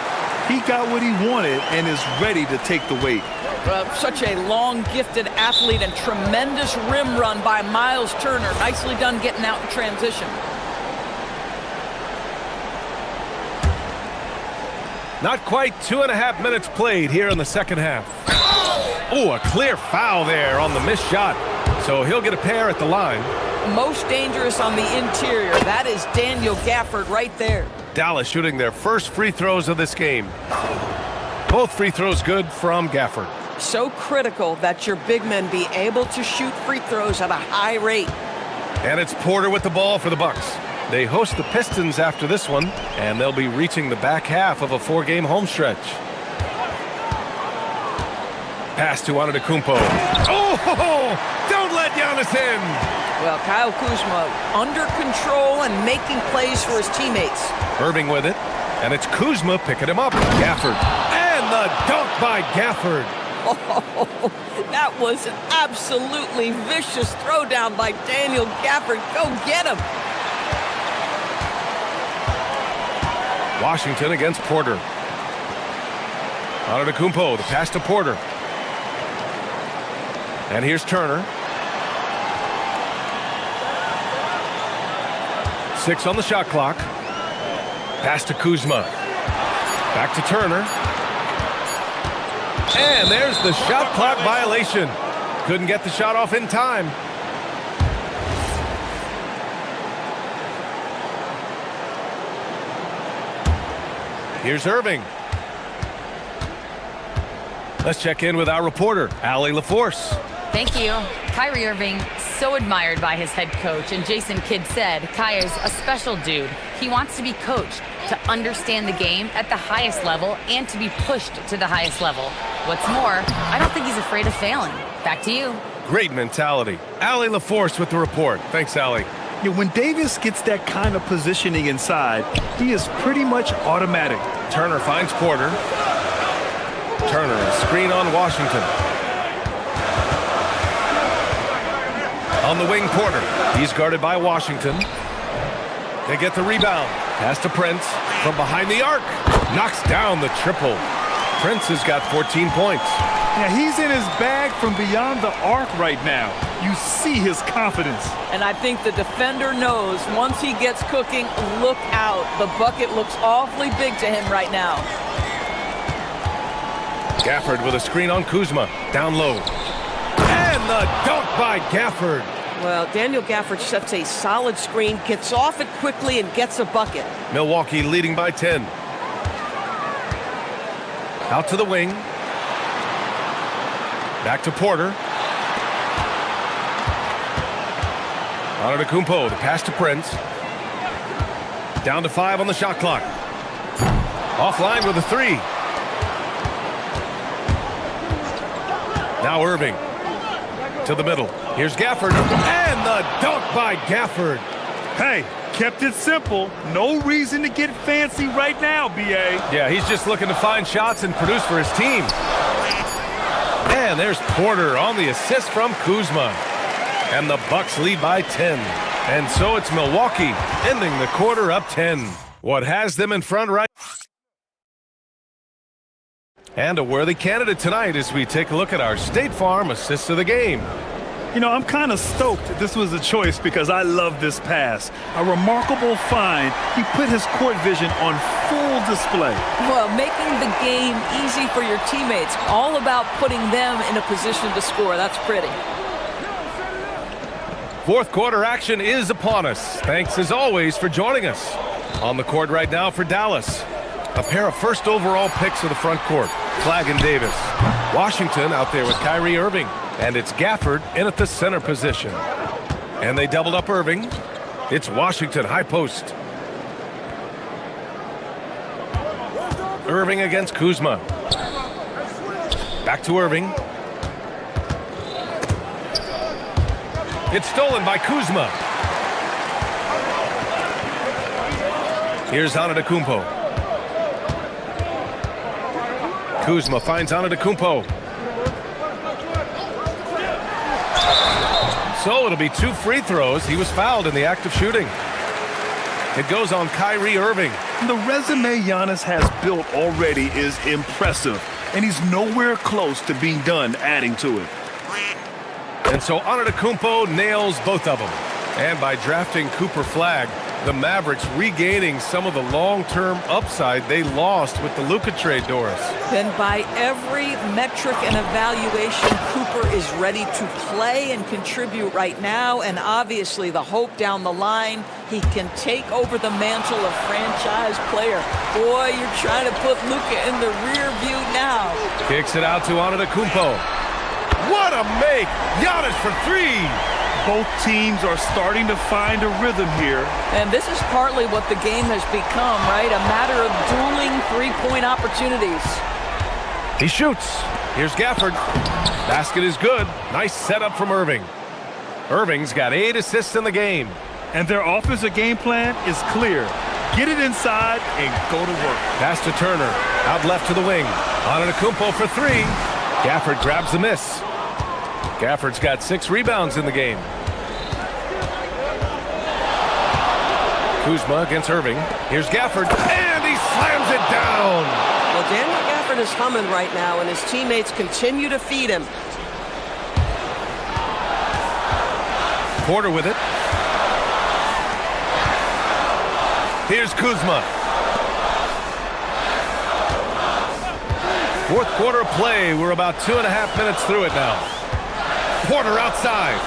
He got what he wanted and is ready to take the weight. Such a long, gifted athlete and tremendous rim run by Miles Turner. Nicely done getting out in transition. Not quite 2.5 minutes played here in the second half. Oh, a clear foul there on the missed shot. So he'll get a pair at the line. Most dangerous on the interior. That is Daniel Gafford right there. Dallas shooting their first free throws of this game. Both free throws good from Gafford. So critical that your big men be able to shoot free throws at a high rate. And it's Porter with the ball for the Bucks. They host the Pistons after this one, and they'll be reaching the back half of a 4-game home stretch. Pass to Antetokounmpo. Oh, don't let Giannis in. Well, Kyle Kuzma under control and making plays for his teammates. Irving with it, and it's Kuzma picking him up. Gafford, and the dunk by Gafford. Oh, that was an absolutely vicious throwdown by Daniel Gafford. Go get him. Washington against Porter. Antetokounmpo, the pass to Porter. And here's Turner. 6 on the shot clock. Pass to Kuzma. Back to Turner. And there's the shot clock violation. Couldn't get the shot off in time. Here's Irving. Let's check in with our reporter, Allie LaForce. Thank you. Kyrie Irving, so admired by his head coach, and Jason Kidd said Kai is a special dude. He wants to be coached, to understand the game at the highest level, and to be pushed to the highest level. What's more, I don't think he's afraid of failing. Back to you. Great mentality. Allie LaForce with the report. Thanks, Allie. Yeah, when Davis gets that kind of positioning inside, he is pretty much automatic. Turner finds Porter. Turner, a screen on Washington. On the wing, Porter. He's guarded by Washington. They get the rebound. Pass to Prince from behind the arc. Knocks down the triple. Prince has got 14 points. Yeah, he's in his bag from beyond the arc right now. You see his confidence. And I think the defender knows once he gets cooking, look out. The bucket looks awfully big to him right now. Gafford with a screen on Kuzma. Down low. And the dunk by Gafford. Well, Daniel Gafford sets a solid screen, gets off it quickly, and gets a bucket. Milwaukee leading by 10. Out to the wing. Back to Porter. Antetokounmpo, the pass to Prince. Down to 5 on the shot clock. Offline with a 3. Now Irving. To the middle. Here's Gafford. And the dunk by Gafford. Hey, kept it simple. No reason to get fancy right now, B.A. Yeah, he's just looking to find shots and produce for his team. And there's Porter on the assist from Kuzma. And the Bucks lead by 10. And so it's Milwaukee ending the quarter up 10. What has them in front right? And a worthy candidate tonight as we take a look at our State Farm assists of the game. You know, I'm kind of stoked that this was a choice because I love this pass. A remarkable find. He put his court vision on full display. Well, making the game easy for your teammates, all about putting them in a position to score. That's pretty. Fourth quarter action is upon us. Thanks as always for joining us. On the court right now for Dallas. A pair of first overall picks of the front court. Flagg and Davis. Washington out there with Kyrie Irving. And it's Gafford in at the center position. And they doubled up Irving. It's Washington high post. Irving against Kuzma. Back to Irving. It's stolen by Kuzma. Here's Antetokounmpo. Kuzma finds Antetokounmpo. So it'll be 2 free throws. He was fouled in the act of shooting. It goes on Kyrie Irving. The resume Giannis has built already is impressive, and he's nowhere close to being done adding to it. And so Antetokounmpo nails both of them. And by drafting Cooper Flagg, the Mavericks regaining some of the long-term upside they lost with the Luka trade, Doris. Then by every metric and evaluation, Cooper is ready to play and contribute right now, and obviously the hope down the line, he can take over the mantle of franchise player. Boy, you're trying to put Luka in the rear view now. Kicks it out to Antetokounmpo. What a make! Giannis for 3! Both teams are starting to find a rhythm here. And this is partly what the game has become, right? A matter of dueling three-point opportunities. He shoots. Here's Gafford. Basket is good. Nice setup from Irving. Irving's got 8 assists in the game. And their offensive game plan is clear. Get it inside and go to work. Pass to Turner. Out left to the wing. Antetokounmpo for 3. Gafford grabs the miss. Gafford's got 6 rebounds in the game. Kuzma against Irving. Here's Gafford, and he slams it down. Well, Daniel Gafford is humming right now, and his teammates continue to feed him. Porter with it. Here's Kuzma. Fourth quarter of play. We're about 2.5 minutes through it now. Porter outside.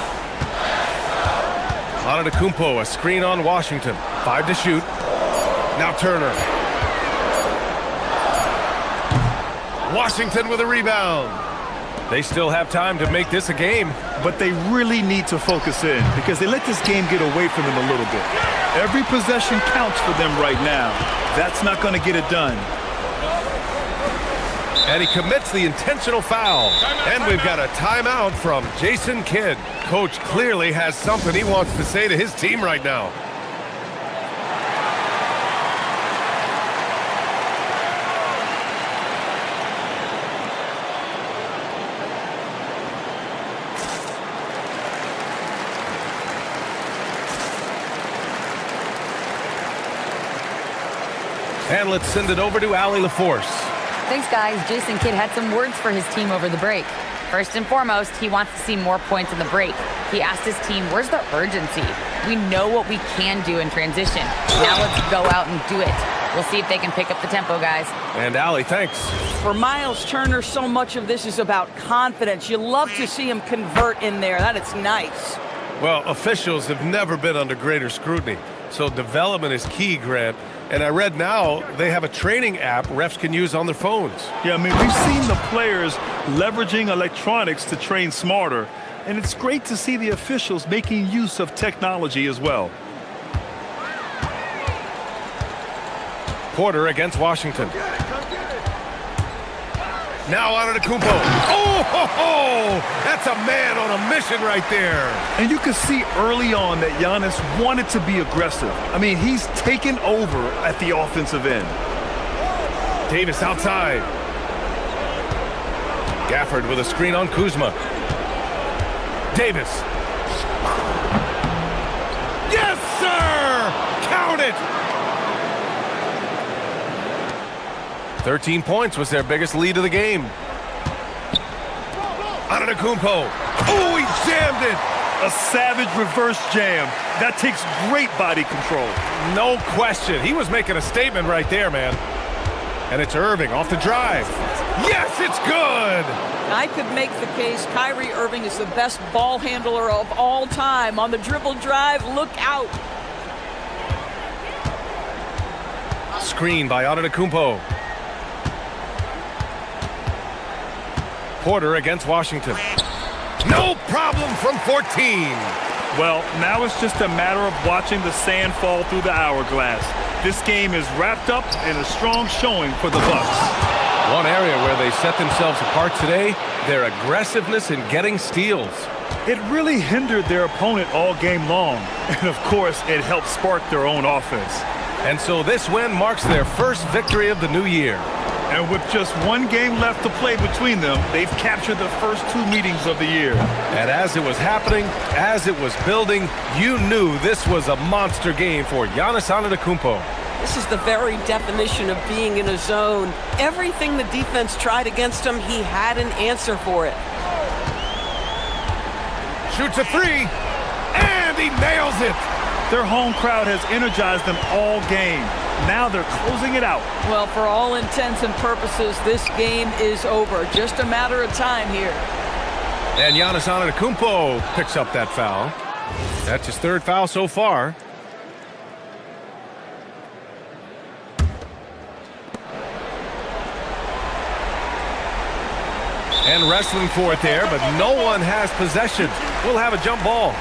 Antetokounmpo, a screen on Washington. 5 to shoot. Now Turner. Washington with a rebound. They still have time to make this a game. But they really need to focus in because they let this game get away from them a little bit. Every possession counts for them right now. That's not going to get it done. And he commits the intentional foul. And we've got a timeout from Jason Kidd. Coach clearly has something he wants to say to his team right now. And let's send it over to Allie LaForce. Thanks, guys. Jason Kidd had some words for his team over the break. First and foremost, he wants to see more points in the break. He asked his team, where's the urgency? We know what we can do in transition. Now let's go out and do it. We'll see if they can pick up the tempo, guys. And Allie, thanks. For Miles Turner, so much of this is about confidence. You love to see him convert in there. That is nice. Well, officials have never been under greater scrutiny. So development is key, Grant. And I read now they have a training app refs can use on their phones. Yeah, I mean, we've seen the players leveraging electronics to train smarter, and it's great to see the officials making use of technology as well. Porter against Washington. Now Antetokounmpo. Oh, ho, ho! That's a man on a mission right there. And you could see early on that Giannis wanted to be aggressive. I mean, he's taken over at the offensive end. Davis outside. Gafford with a screen on Kuzma. Davis. Yes, sir! Count it! 13 points was their biggest lead of the game. Antetokounmpo. Oh, he jammed it. A savage reverse jam. That takes great body control. No question. He was making a statement right there, man. And it's Irving off the drive. Yes, it's good. I could make the case Kyrie Irving is the best ball handler of all time. On the dribble drive, look out. Screen by Antetokounmpo. Porter against Washington. No problem from 14. Well, now it's just a matter of watching the sand fall through the hourglass. This game is wrapped up in a strong showing for the Bucks. One area where they set themselves apart today, their aggressiveness in getting steals. It really hindered their opponent all game long. And of course, it helped spark their own offense. And so this win marks their first victory of the new year. And with just one game left to play between them, they've captured the first 2 meetings of the year. And as it was happening, as it was building, you knew this was a monster game for Giannis Antetokounmpo. This is the very definition of being in a zone. Everything the defense tried against him, he had an answer for it. Shoots a three, and he nails it. Their home crowd has energized them all game. Now they're closing it out. Well, for all intents and purposes, this game is over. Just a matter of time here. And Giannis Antetokounmpo picks up that foul. That's his 3rd foul so far. And wrestling for it there, but no one has possession. We'll have a jump ball.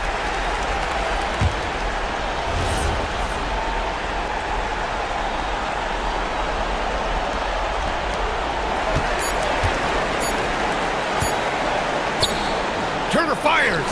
Turner fires.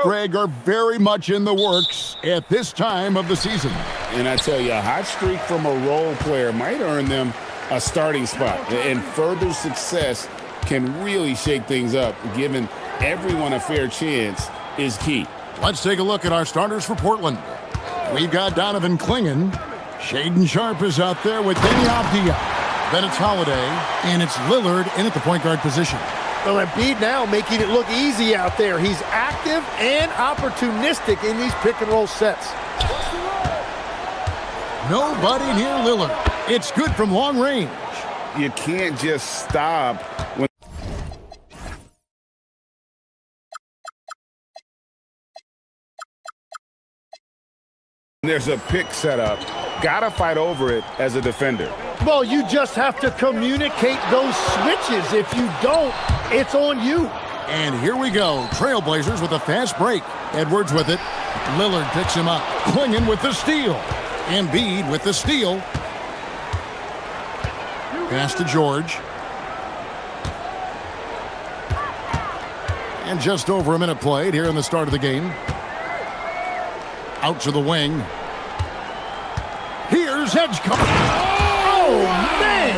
Greg, are very much in the works at this time of the season. And I tell you, a hot streak from a role player might earn them a starting spot. And further success can really shake things up. Giving everyone a fair chance is key. Let's take a look at our starters for Portland. We've got Donovan Clingan. Shaden Sharp is out there with Denny Avdia. Then it's Holiday, and it's Lillard in at the point guard position. Well, Embiid now making it look easy out there. He's active and opportunistic in these pick-and-roll sets. Nobody near Lillard. It's good from long range. You can't just stop when there's a pick set up. Gotta fight over it as a defender. Well, you just have to communicate those switches. If you don't, it's on you. And here we go. Trailblazers with a fast break. Edwards with it. Lillard picks him up. Clingan with the steal. Embiid with the steal. Pass to George. And just over a minute played here in the start of the game. Out to the wing. Here's Edgecombe. Oh, man!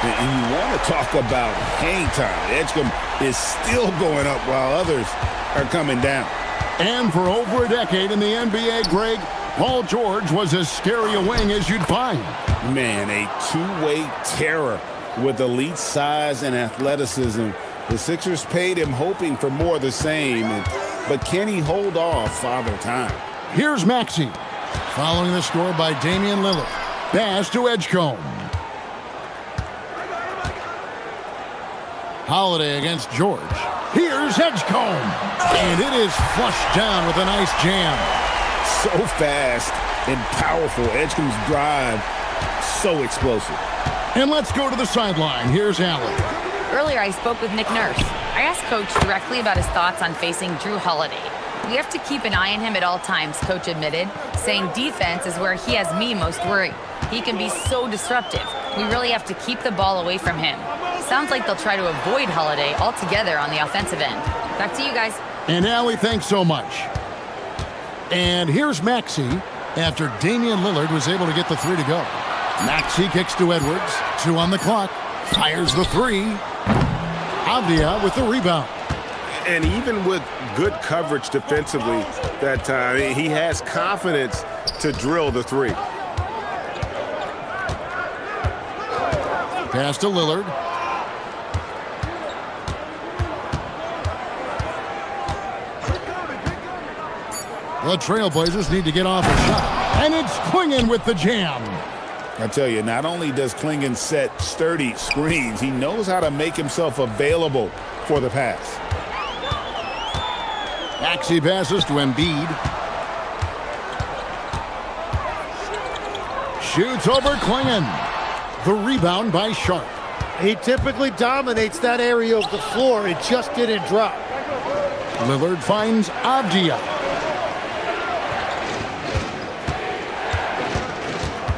And you want to talk about hang time. Edgecombe is still going up while others are coming down. And for over a decade in the NBA, Greg, Paul George was as scary a wing as you'd find. Man, a two-way terror with elite size and athleticism. The Sixers paid him hoping for more of the same. But can he hold off Father Time? Here's Maxey. Following the score by Damian Lillard. Pass to Edgecombe. Holiday against George. Here's Edgecombe. And it is flushed down with a nice jam. So fast and powerful. Edgecombe's drive, so explosive. And let's go to the sideline. Here's Allen. Earlier, I spoke with Nick Nurse. I asked Coach directly about his thoughts on facing Drew Holiday. We have to keep an eye on him at all times, Coach admitted, saying defense is where he has me most worried. He can be so disruptive. We really have to keep the ball away from him. Sounds like they'll try to avoid Holiday altogether on the offensive end. Back to you guys. And Allie, thanks so much. And here's Maxey after Damian Lillard was able to get the three to go. Maxey kicks to Edwards. 2 on the clock. Fires the three. Avdia with the rebound. And even with good coverage defensively that time, he has confidence to drill the three. Pass to Lillard. The Trailblazers need to get off a shot. And it's Clingan with the jam. I tell you, not only does Clingan set sturdy screens, he knows how to make himself available for the pass. Maxey passes to Embiid. Shoots over Clingan. The rebound by Sharp. He typically dominates that area of the floor. It just didn't drop. Lillard finds Avdia.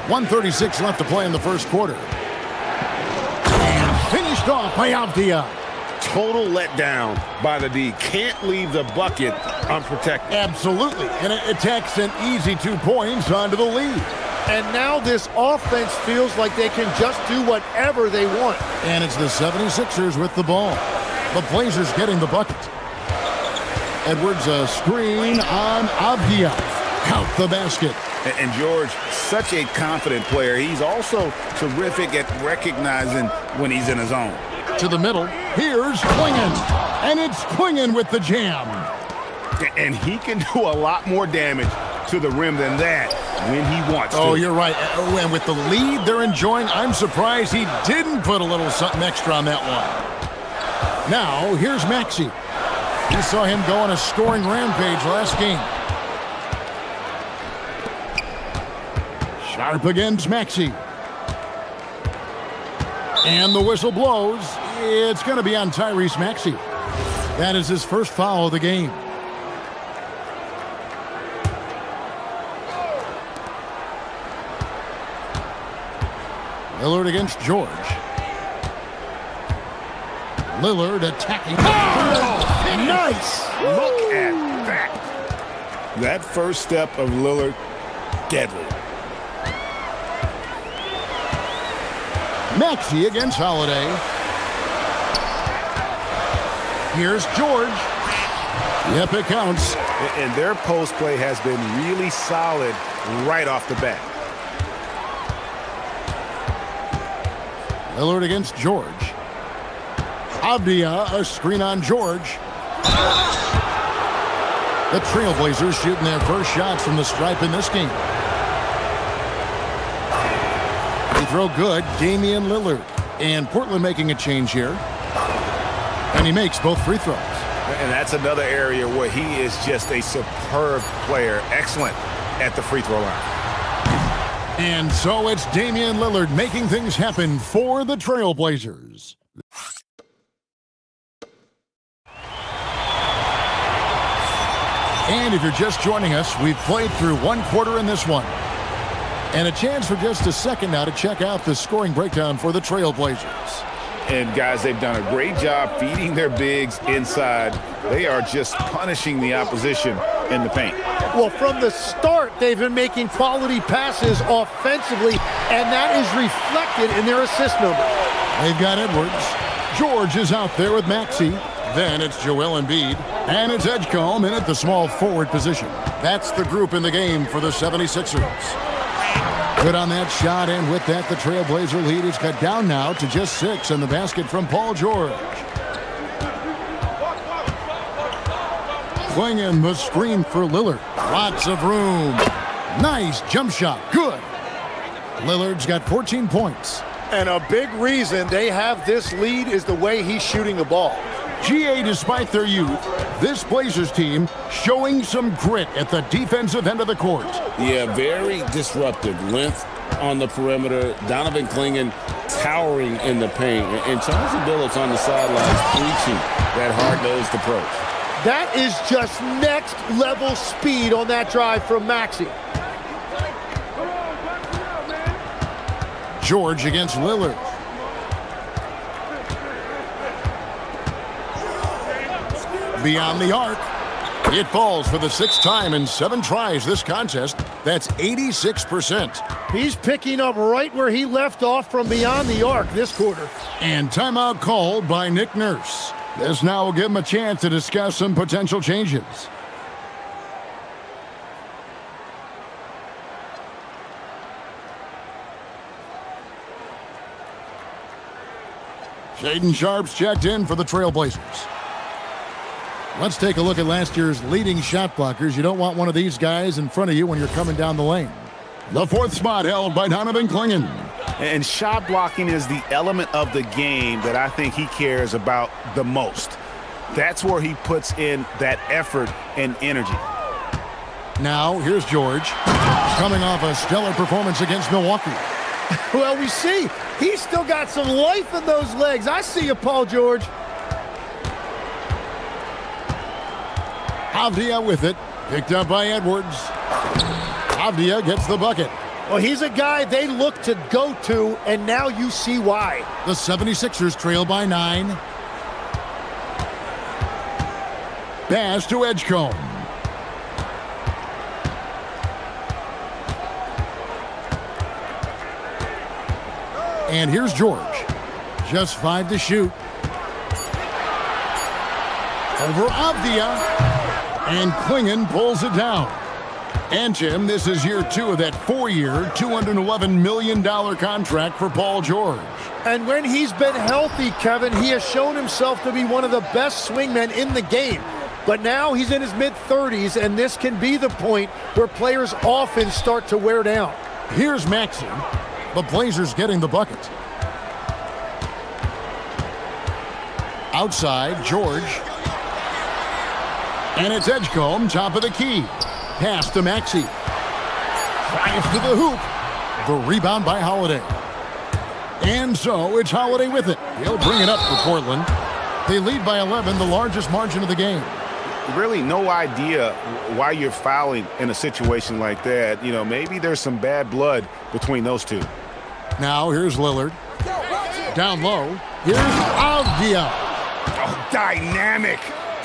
1:36 left to play in the first quarter. And finished off by Avdia. Total letdown by the D. Can't leave the bucket unprotected. Absolutely. And it takes an easy 2 points onto the lead. And now this offense feels like they can just do whatever they want. And it's the 76ers with the ball. The Blazers getting the bucket. Edwards a screen on Avdia. Count the basket. And George, such a confident player. He's also terrific at recognizing when he's in his zone. To the middle. Here's Clingan. And it's Clingan with the jam. And he can do a lot more damage to the rim than that when he wants to. Oh, you're right. And with the lead they're enjoying, I'm surprised he didn't put a little something extra on that one. Now, here's Maxey. You saw him go on a scoring rampage last game. Sharp against Maxey. And the whistle blows. It's going to be on Tyrese Maxey. That is his first foul of the game. Lillard against George. Lillard attacking. Oh! Nice. Look at that. That first step of Lillard, deadly. Maxey against Holiday. Here's George. Yep, it counts. And their post play has been really solid right off the bat. Lillard against George. Avdia, a screen on George. The Trailblazers shooting their first shots from the stripe in this game. They throw good, Damian Lillard. And Portland making a change here. And he makes both free throws. And that's another area where he is just a superb player. Excellent at the free throw line. And so it's Damian Lillard making things happen for the Trailblazers. And if you're just joining us, we've played through one quarter in this one. And a chance for just a second now to check out the scoring breakdown for the Trailblazers. And guys, they've done a great job feeding their bigs inside. They are just punishing the opposition in the paint. Well, from the start, they've been making quality passes offensively, and that is reflected in their assist numbers. They've got Edwards. George is out there with Maxey. Then it's Joel Embiid. And it's Edgecombe in at the small forward position. That's the group in the game for the 76ers. Good on that shot, and with that, the Trailblazer lead is cut down now to just 6, and the basket from Paul George. Swinging the screen for Lillard. Lots of room. Nice jump shot. Good. Lillard's got 14 points. And a big reason they have this lead is the way he's shooting the ball. GA, despite their youth, this Blazers team showing some grit at the defensive end of the court. Yeah, very disruptive. Length on the perimeter. Donovan Clingan towering in the paint. And Chauncey Billups on the sidelines preaching that hard-nosed approach. That is just next-level speed on that drive from Maxey. George against Lillard. Beyond the arc. It falls for the 6th time in 7 tries this contest. That's 86%. He's picking up right where he left off from beyond the arc this quarter. And timeout called by Nick Nurse. This now will give him a chance to discuss some potential changes. Shaedon Sharpe's checked in for the Trailblazers. Let's take a look at last year's leading shot blockers. You don't want one of these guys in front of you when you're coming down the lane. The 4th spot held by Donovan Clingan. And shot blocking is the element of the game that I think he cares about the most. That's where he puts in that effort and energy. Now, here's George, coming off a stellar performance against Milwaukee. Well, we see he's still got some life in those legs. I see you, Paul George. Avdia with it, picked up by Edwards. Avdia gets the bucket. Well, he's a guy they look to go to, and now you see why. The 76ers trail by 9. Pass to Edgecombe. And here's George. Just 5 to shoot. Over Avdia. And Clingan pulls it down. And, Jim, this is year 2 of that 4-year, $211 million contract for Paul George. And when he's been healthy, Kevin, he has shown himself to be one of the best swingmen in the game. But now he's in his mid-30s, and this can be the point where players often start to wear down. Here's Maxey. The Blazers getting the bucket. Outside, George. And it's Edgecombe, top of the key. Pass to Maxey. Drive to the hoop. The rebound by Holiday. And so it's Holiday with it. He'll bring it up for Portland. They lead by 11, the largest margin of the game. Really no idea why you're fouling in a situation like that. You know, maybe there's some bad blood between those two. Now here's Lillard. Down low. Here's Avdia. Oh, dynamic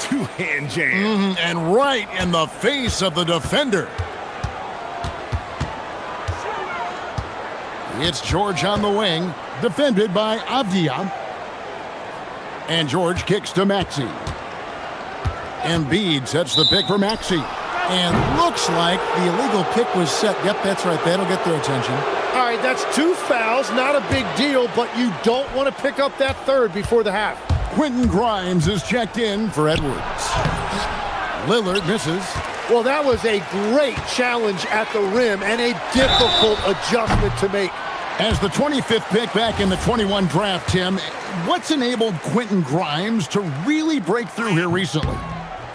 two-hand jam. And right in the face of the defender. It's George on the wing, defended by Avdia. And George kicks to Maxey. Embiid sets the pick for Maxey. And looks like the illegal pick was set. Yep, that's right. That'll get their attention. All right, that's 2 fouls, not a big deal, but you don't want to pick up that third before the half. Quentin Grimes is checked in for Edwards. Lillard misses. Well, that was a great challenge at the rim and a difficult adjustment to make. As the 25th pick back in the 21 draft, Tim, what's enabled Quentin Grimes to really break through here recently?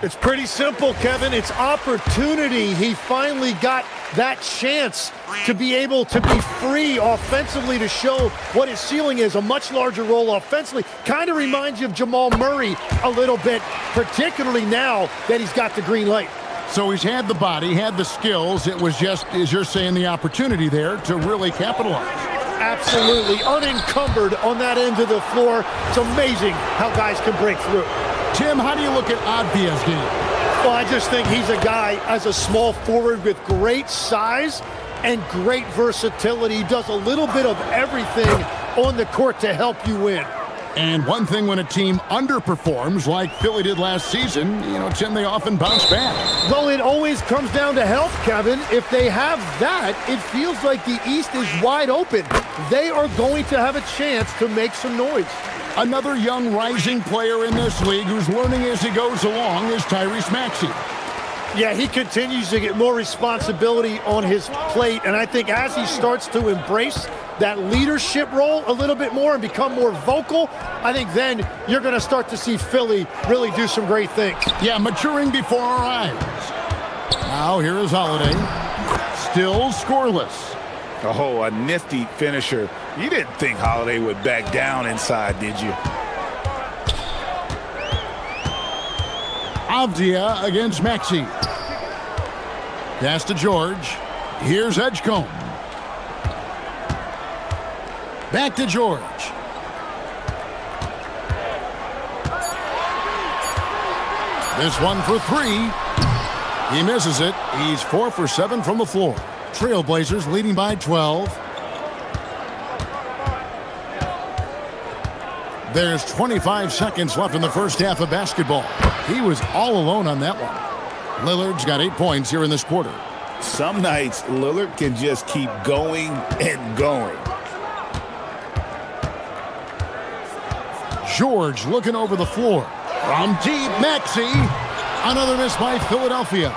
It's pretty simple, Kevin. It's opportunity. He finally got that chance to be able to be free offensively to show what his ceiling is. A much larger role offensively. Kind of reminds you of Jamal Murray a little bit, particularly now that he's got the green light. So he's had the body, had the skills. It was just, as you're saying, the opportunity there to really capitalize. Absolutely. Unencumbered on that end of the floor. It's amazing how guys can break through. Tim, how do you look at Advia's game? Well, I just think he's a guy as a small forward with great size and great versatility. He does a little bit of everything on the court to help you win. And one thing when a team underperforms like Philly did last season, Tim, they often bounce back. Well, it always comes down to health, Kevin. If they have that, it feels like the East is wide open. They are going to have a chance to make some noise. Another young rising player in this league who's learning as he goes along is Tyrese Maxey. Yeah, he continues to get more responsibility on his plate, and I think as he starts to embrace that leadership role a little bit more and become more vocal, I think then you're going to start to see Philly really do some great things. Yeah, maturing before our eyes. Now here is Holiday, still scoreless. Oh, a nifty finisher. You didn't think Holiday would back down inside, did you? Avdia against Maxey. Pass to George. Here's Edgecombe. Back to George. This one for 3. He misses it. He's 4 for 7 from the floor. Trailblazers leading by 12. There's 25 seconds left in the first half of basketball. He was all alone on that one. Lillard's got 8 points here in this quarter. Some nights, Lillard can just keep going and going. George looking over the floor. From deep, Maxey. Another miss by Philadelphia.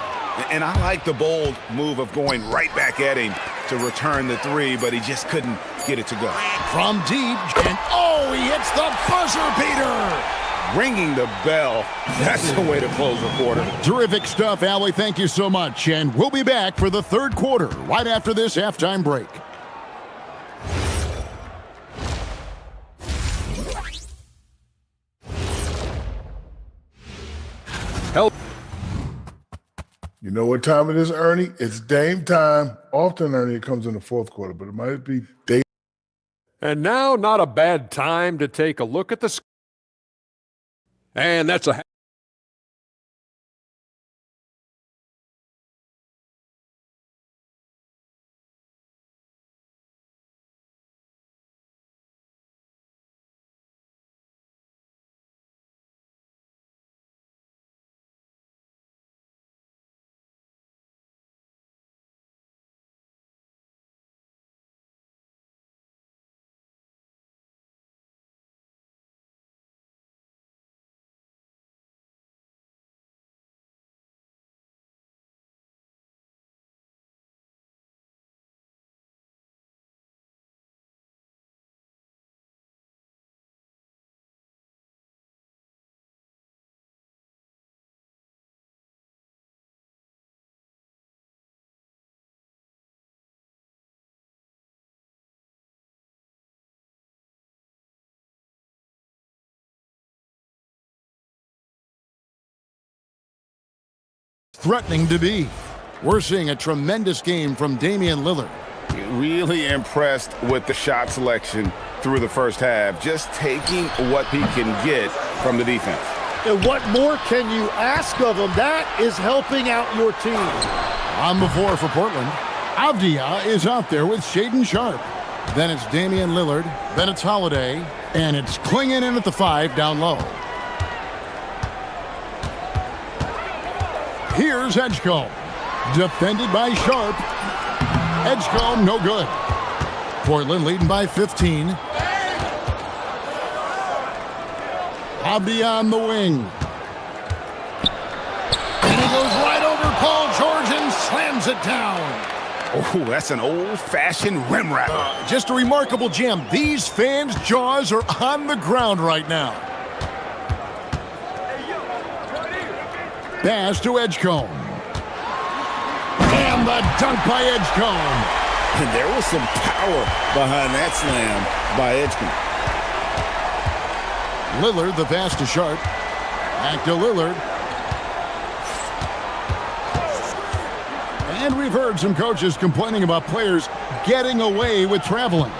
And I like the bold move of going right back at him to return the 3, but he just couldn't get it to go. From deep, and he hits the buzzer beater. Ringing the bell. That's the way to close the quarter. Terrific stuff, Allie. Thank you so much. And we'll be back for the third quarter right after this halftime break. Help. You know what time it is, Ernie? It's Dame time. Often, Ernie, it comes in the fourth quarter, but it might be Dame. And now, not a bad time to take a look at the score. And that's a... Threatening to be. We're seeing a tremendous game from Damian Lillard. Really impressed with the shot selection through the first half, just taking what he can get from the defense. And what more can you ask of him? That is helping out your team. On the floor for Portland, Avdia is out there with Shaden Sharp. Then it's Damian Lillard. Then it's Holiday. And it's Klingon in at the 5 down low. Here's Edgecombe. Defended by Sharp. Edgecombe, no good. Portland leading by 15. Avdia on the wing. And he goes right over Paul George and slams it down. Oh, that's an old-fashioned rim wrapper. Just a remarkable jam. These fans' jaws are on the ground right now. Pass to Edgecombe. And the dunk by Edgecombe. And there was some power behind that slam by Edgecombe. Lillard, the pass to Sharp. Back to Lillard. And we've heard some coaches complaining about players getting away with traveling.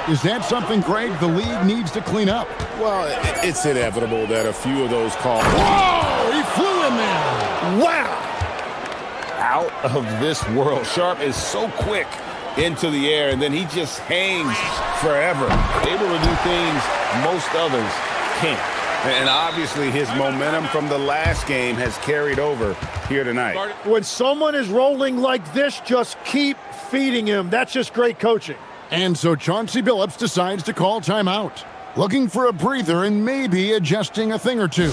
Is that something, Greg, the league needs to clean up? Well, it's inevitable that a few of those calls... Whoa! He flew in there! Wow! Out of this world. Sharp is so quick into the air, and then he just hangs forever. Able to do things most others can't. And obviously his momentum from the last game has carried over here tonight. When someone is rolling like this, just keep feeding him. That's just great coaching. And so Chauncey Billups decides to call timeout. Looking for a breather and maybe adjusting a thing or two.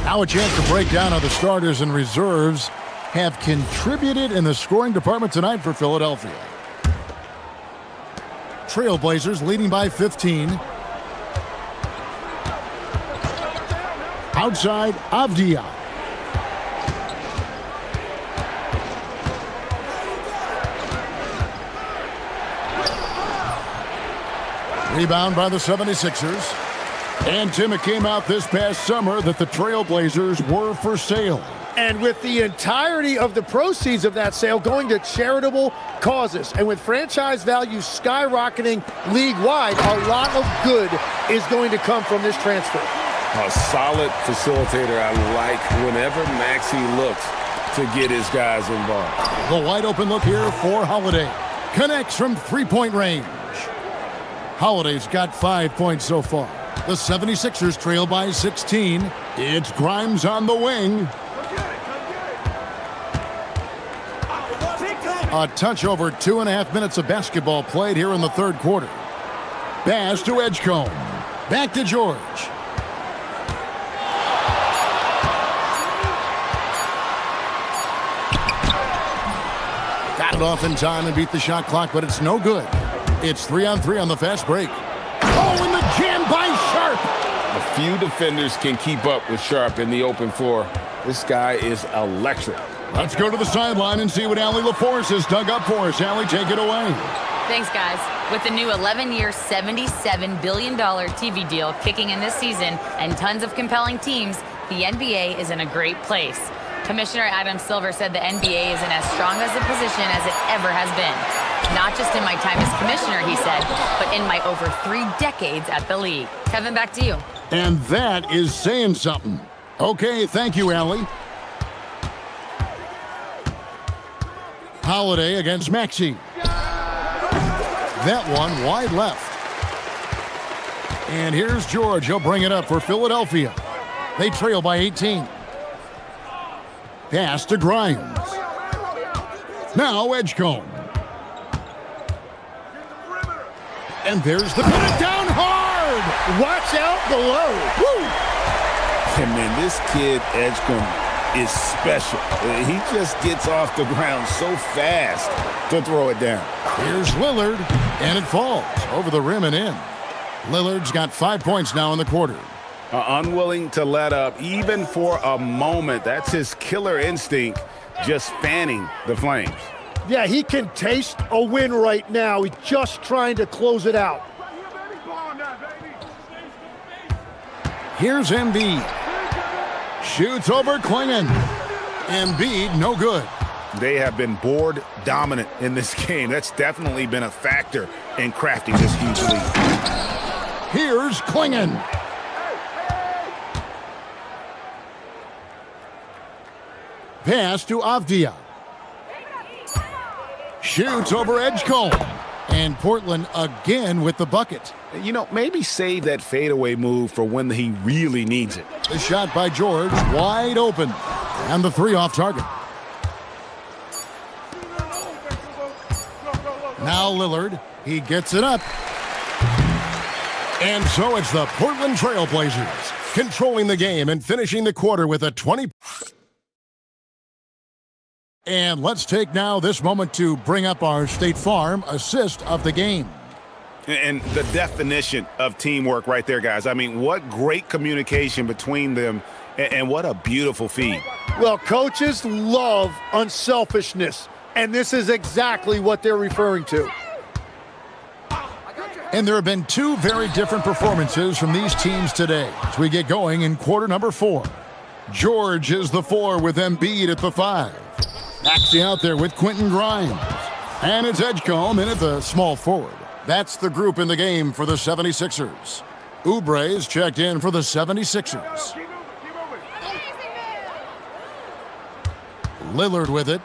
Now a chance to break down how the starters and reserves have contributed in the scoring department tonight for Philadelphia. Trailblazers leading by 15. Outside, Avdia. Rebound by the 76ers. And, Tim, it came out this past summer that the Trailblazers were for sale. And with the entirety of the proceeds of that sale going to charitable causes, and with franchise value skyrocketing league-wide, a lot of good is going to come from this transfer. A solid facilitator. I like whenever Maxey looks to get his guys involved. The wide open look here for Holiday. Connects from three-point range. Holiday's got 5 points so far. The 76ers trail by 16. It's Grimes on the wing. A touch over 2.5 minutes of basketball played here in the third quarter. Pass to Edgecombe. Back to George. Got it off in time and beat the shot clock, but it's no good. It's 3-on-3 on the fast break. Oh, and the jam by Sharp. A few defenders can keep up with Sharp in the open floor. This guy is electric. Let's go to the sideline and see what Allie LaForce has dug up for us. Allie, take it away. Thanks, guys. With the new 11-year, $77 billion TV deal kicking in this season and tons of compelling teams, the NBA is in a great place. Commissioner Adam Silver said the NBA is in as strong as a position as it ever has been. Not just in my time as commissioner, he said, but in my over 3 decades at the league. Kevin, back to you. And that is saying something. Okay, thank you, Allie. Holiday against Maxey. That one wide left. And here's George. He'll bring it up for Philadelphia. They trail by 18. Pass to Grimes. Now Edgecombe. And there's the put it down hard. Watch out below. Woo! And man, this kid Edgecombe is special. He just gets off the ground so fast to throw it down. Here's Lillard, and it falls over the rim and in. Lillard's got 5 points now in the quarter. Unwilling to let up even for a moment. That's his killer instinct, just fanning the flames. Yeah, he can taste a win right now. He's just trying to close it out. Here's Embiid. Shoots over Klingon. Embiid, no good. They have been board dominant in this game. That's definitely been a factor in crafting this huge lead. Here's Klingon. Pass to Avdia. Shoots over Edgecombe. And Portland again with the bucket. You know, maybe save that fadeaway move for when he really needs it. The shot by George, wide open. And the three off target. Now Lillard, he gets it up. And so it's the Portland Trail Blazers controlling the game and finishing the quarter with a 20. And let's take now this moment to bring up our State Farm assist of the game. And the definition of teamwork right there, guys. I mean, what great communication between them, and what a beautiful feed. Well, coaches love unselfishness, and this is exactly what they're referring to. And there have been two very different performances from these teams today as we get going in quarter number 4. George is the 4 with Embiid at the 5. Maxey out there with Quentin Grimes. And it's Edgecombe in at the small forward. That's the group in the game for the 76ers. Oubre's checked in for the 76ers. Lillard with it.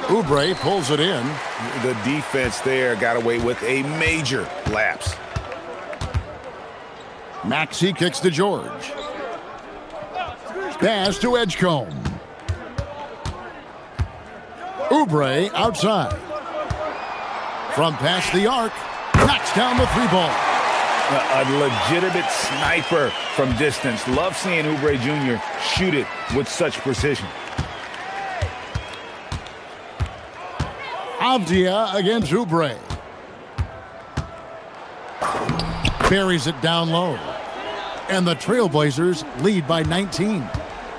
Oubre pulls it in. The defense there got away with a major lapse. Maxey kicks to George. Pass to Edgecombe. Oubre outside. From past the arc, knocks down the 3-ball. A legitimate sniper from distance. Love seeing Oubre Jr. shoot it with such precision. Avdia against Oubre. Buries it down low. And the Trailblazers lead by 19.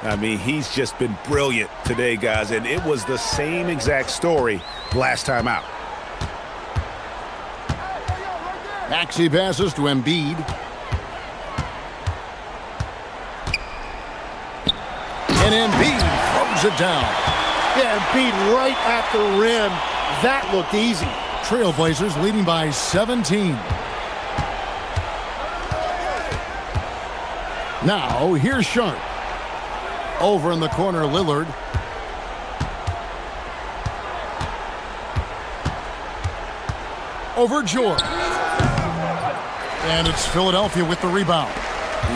I mean, he's just been brilliant today, guys, and it was the same exact story last time out. Maxey passes to Embiid. And Embiid throws it down. Yeah, Embiid right at the rim. That looked easy. Trailblazers leading by 17. Now, here's Sharp. Over in the corner, Lillard. Over George. And it's Philadelphia with the rebound.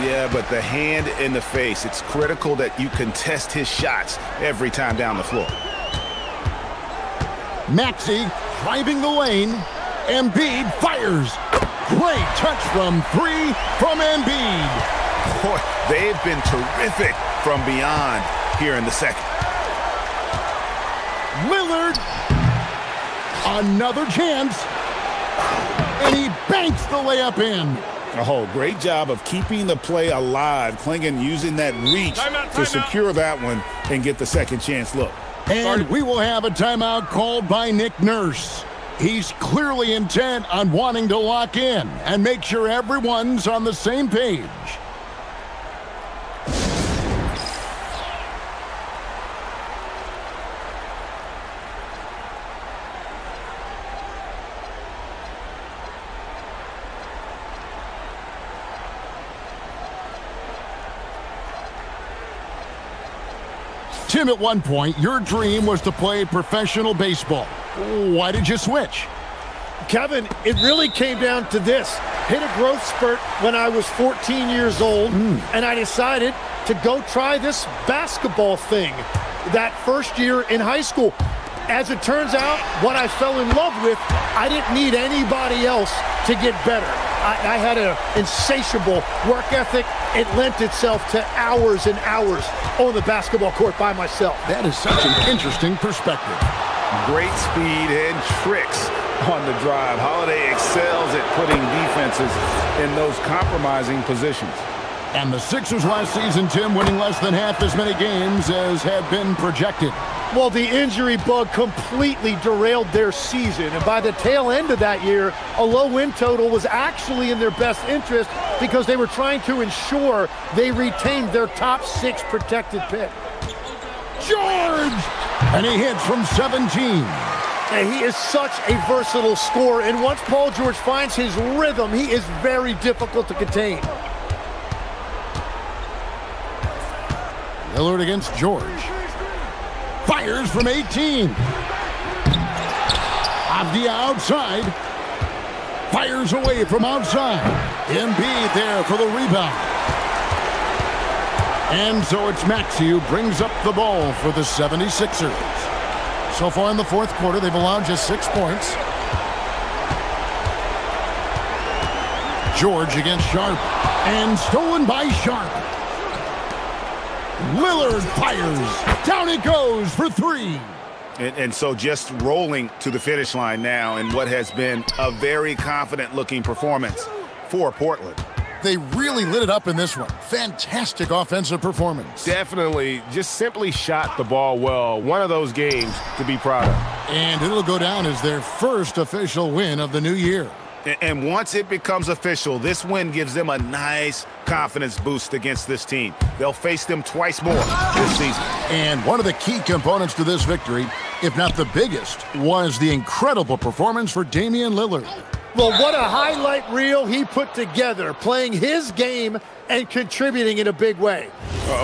Yeah, but the hand in the face. It's critical that you contest his shots every time down the floor. Maxey driving the lane. Embiid fires. Great touch from 3 from Embiid. Boy, they've been terrific from beyond here in the second. Lillard. Another chance. And he banks the layup in. Oh, great job of keeping the play alive. Klingon using that reach to secure that one and get the second chance look. And we will have a timeout called by Nick Nurse. He's clearly intent on wanting to lock in and make sure everyone's on the same page. Tim, at one point, your dream was to play professional baseball. Why did you switch? Kevin, it really came down to this. Hit a growth spurt when I was 14 years old, and I decided to go try this basketball thing that first year in high school. As it turns out, what I fell in love with, I didn't need anybody else to get better. I had an insatiable work ethic. It lent itself to hours and hours on the basketball court by myself. That is such an interesting perspective. Great speed and tricks on the drive. Holiday excels at putting defenses in those compromising positions. And the Sixers last season, Tim, winning less than half as many games as had been projected. Well, the injury bug completely derailed their season. And by the tail end of that year, a low win total was actually in their best interest because they were trying to ensure they retained their top 6 protected pick. George! And he hits from 17. And he is such a versatile scorer. And once Paul George finds his rhythm, he is very difficult to contain. Lillard against George. Fires from 18. Off the outside. Fires away from outside. Embiid there for the rebound. And so it's Maxey who brings up the ball for the 76ers. So far in the fourth quarter, they've allowed just 6 points. George against Sharp. And stolen by Sharp. Lillard fires. Down it goes for 3. And so just rolling to the finish line now in what has been a very confident-looking performance for Portland. They really lit it up in this one. Fantastic offensive performance. Definitely just simply shot the ball well. One of those games to be proud of. And it'll go down as their first official win of the new year. And once it becomes official, this win gives them a nice confidence boost against this team. They'll face them twice more this season. And one of the key components to this victory, if not the biggest, was the incredible performance for Damian Lillard. Well, what a highlight reel he put together, playing his game and contributing in a big way.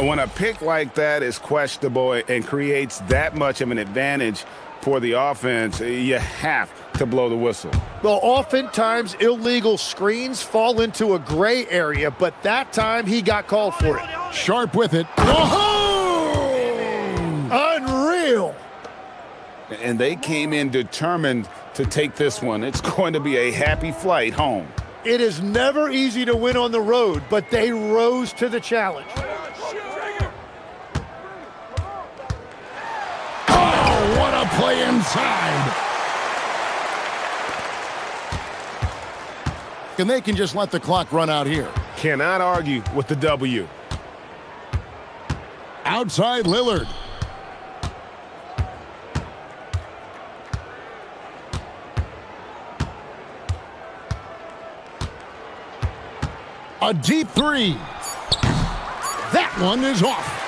When a pick like that is questionable and creates that much of an advantage for the offense, you have to blow the whistle. Well, oftentimes illegal screens fall into a gray area, but that time he got called for it. Sharp with it. Oh! Unreal. And they came in determined to take this one. It's going to be a happy flight home. It is never easy to win on the road, but they rose to the challenge. Oh, what a play inside. And they can just let the clock run out here. Cannot argue with the W. Outside Lillard. A deep 3. That one is off.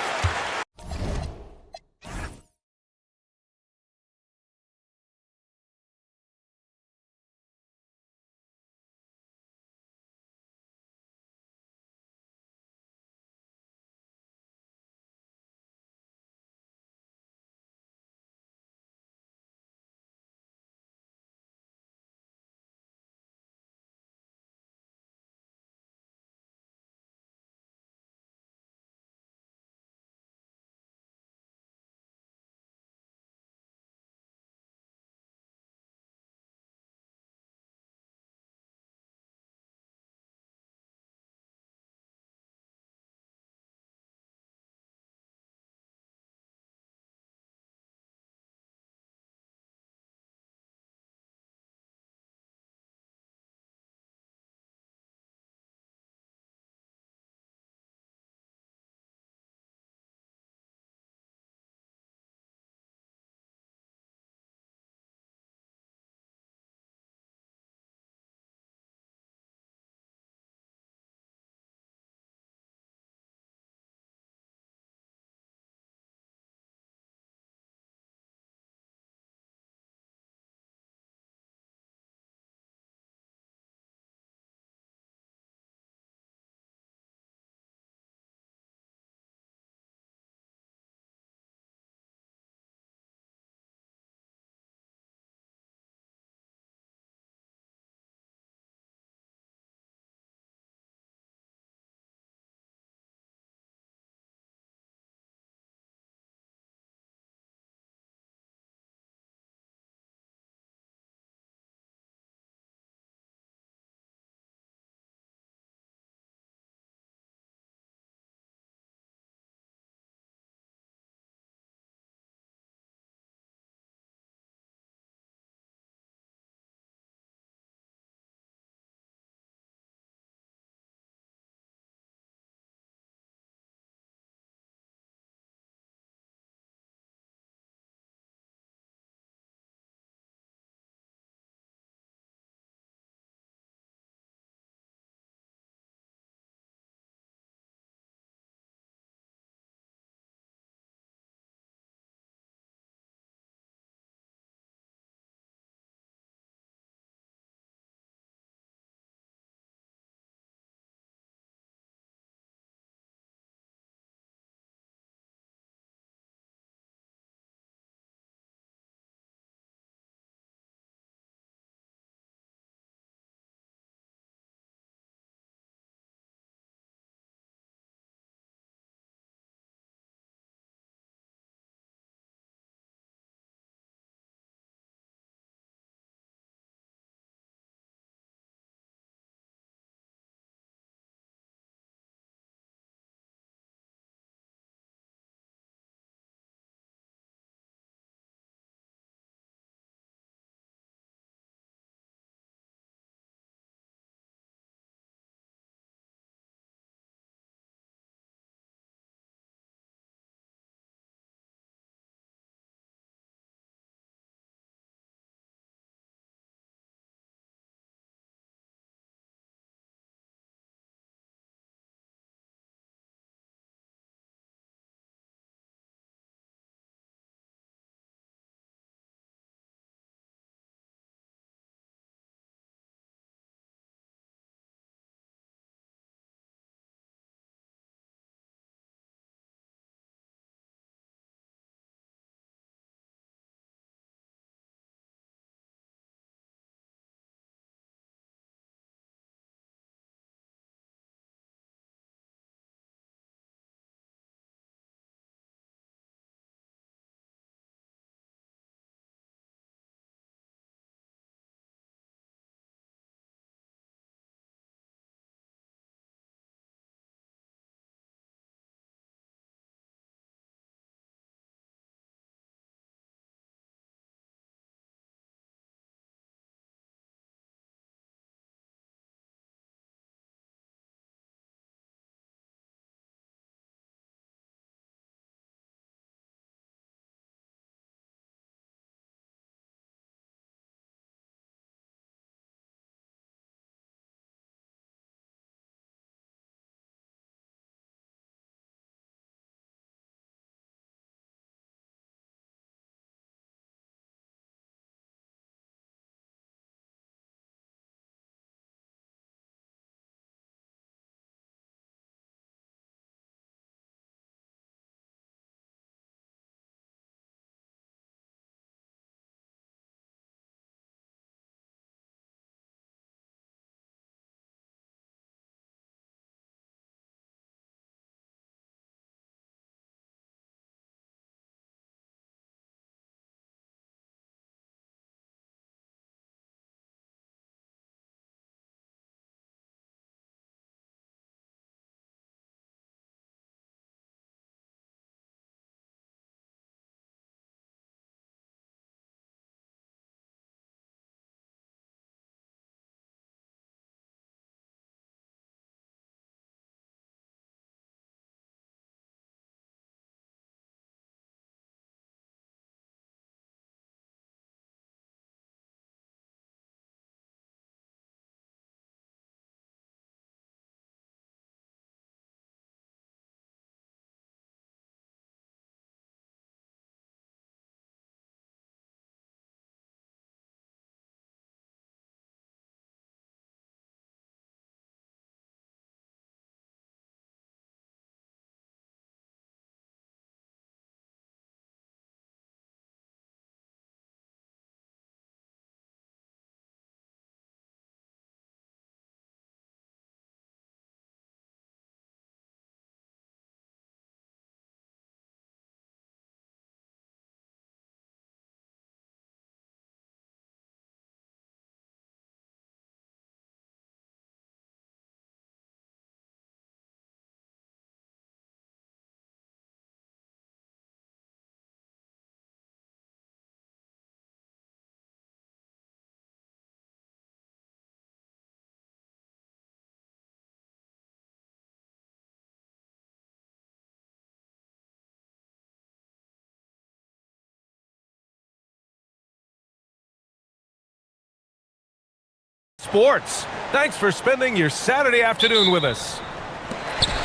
Sports. Thanks for spending your Saturday afternoon with us.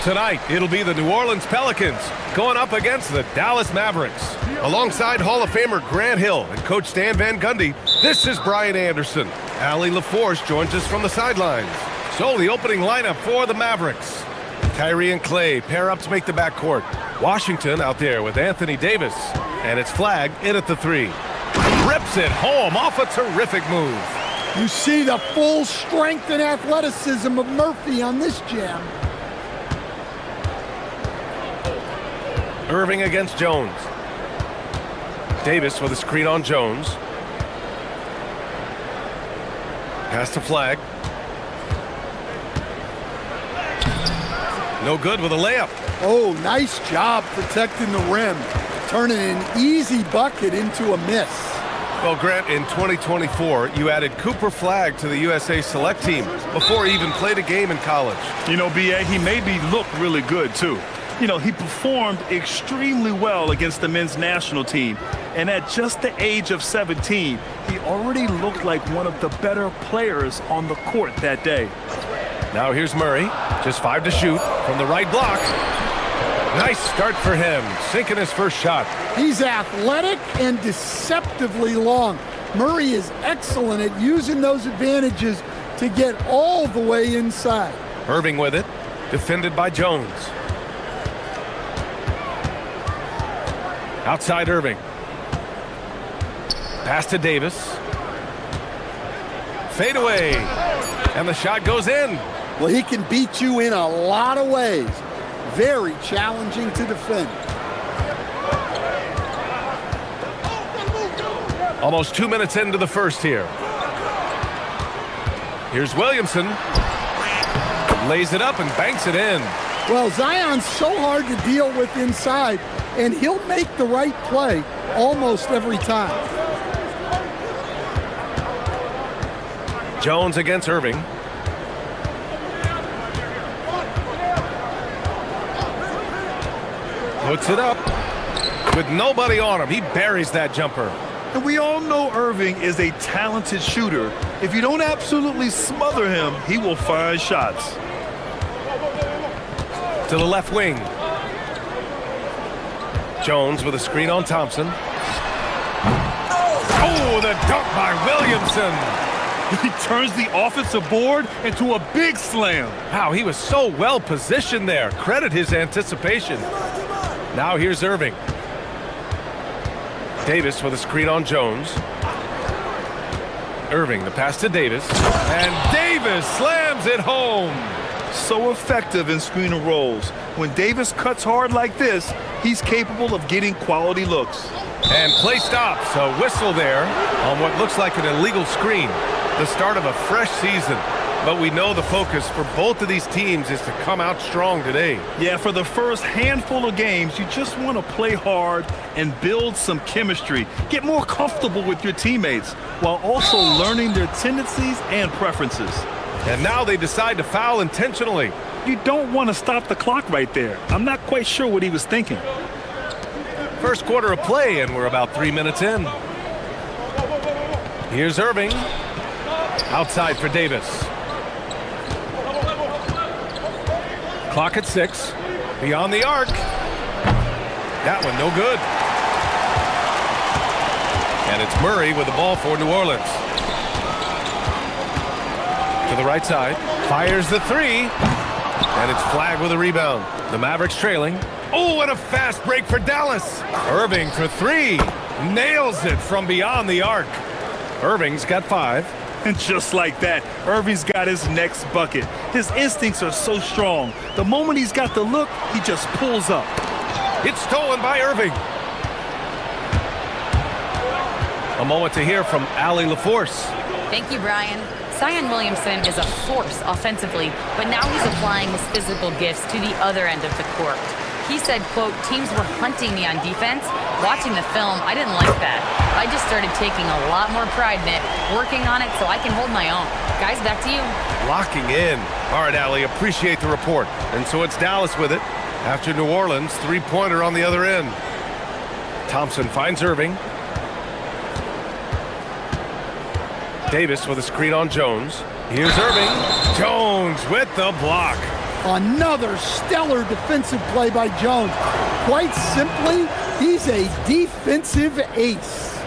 Tonight, it'll be the New Orleans Pelicans going up against the Dallas Mavericks. Alongside Hall of Famer Grant Hill and Coach Stan Van Gundy, this is Brian Anderson. Allie LaForce joins us from the sidelines. So the opening lineup for the Mavericks. Kyrie and Clay pair up to make the backcourt. Washington out there with Anthony Davis. And it's flagged in at the 3. Rips it home off a terrific move. You see the full strength and athleticism of Murphy on this jam. Irving against Jones. Davis with a screen on Jones. Pass to Flag. No good with a layup. Oh, nice job protecting the rim. Turning an easy bucket into a miss. Well, Grant, in 2024, you added Cooper Flag to the USA Select team before he even played a game in college. You know, B.A., he made me look really good, too. You know, he performed extremely well against the men's national team. And at just the age of 17, he already looked like one of the better players on the court that day. Now here's Murray, just 5 to shoot from the right block. Nice start for him, sinking his first shot. He's athletic and deceptively long. Murray is excellent at using those advantages to get all the way inside. Irving with it, defended by Jones. Outside Irving. Pass to Davis. Fade away. And the shot goes in. Well, he can beat you in a lot of ways. Very challenging to defend. Almost 2 minutes into the first here. Here's Williamson. Lays it up and banks it in. Well, Zion's so hard to deal with inside, and he'll make the right play almost every time. Jones against Irving. Puts it up with nobody on him. He buries that jumper. And we all know Irving is a talented shooter. If you don't absolutely smother him, he will find shots. To the left wing. Jones with a screen on Thompson. Oh, the dunk by Williamson. He turns the offensive board into a big slam. Wow, he was so well positioned there. Credit his anticipation. Now here's Irving. Davis with a screen on Jones. Irving, the pass to Davis. And Davis slams it home. So effective in screen and rolls. When Davis cuts hard like this, he's capable of getting quality looks. And play stops. A whistle there on what looks like an illegal screen. The start of a fresh season. But we know the focus for both of these teams is to come out strong today. Yeah, for the first handful of games, you just want to play hard and build some chemistry. Get more comfortable with your teammates while also learning their tendencies and preferences. And now they decide to foul intentionally. You don't want to stop the clock right there. I'm not quite sure what he was thinking. First quarter of play, and we're about 3 minutes in. Here's Irving. Outside for Davis. Clock at 6. Beyond the arc. That one no good. And it's Murray with the ball for New Orleans. To the right side. Fires the 3. And it's Flag with a rebound. The Mavericks trailing. Oh, and a fast break for Dallas. Irving for 3. Nails it from beyond the arc. Irving's got 5. And just like that, Irving's got his next bucket. His instincts are so strong. The moment he's got the look, he just pulls up. It's stolen by Irving. A moment to hear from Allie LaForce. Thank you, Brian. Zion Williamson is a force offensively, but now he's applying his physical gifts to the other end of the court. He said, quote, "Teams were hunting me on defense. Watching the film, I didn't like that. I just started taking a lot more pride in it, working on it so I can hold my own." Guys, back to you. Locking in. All right, Allie, appreciate the report. And so it's Dallas with it. After New Orleans, three-pointer on the other end. Thompson finds Irving. Davis with a screen on Jones. Here's Irving. Jones with the block. Another stellar defensive play by Jones. Quite simply, he's a defensive ace.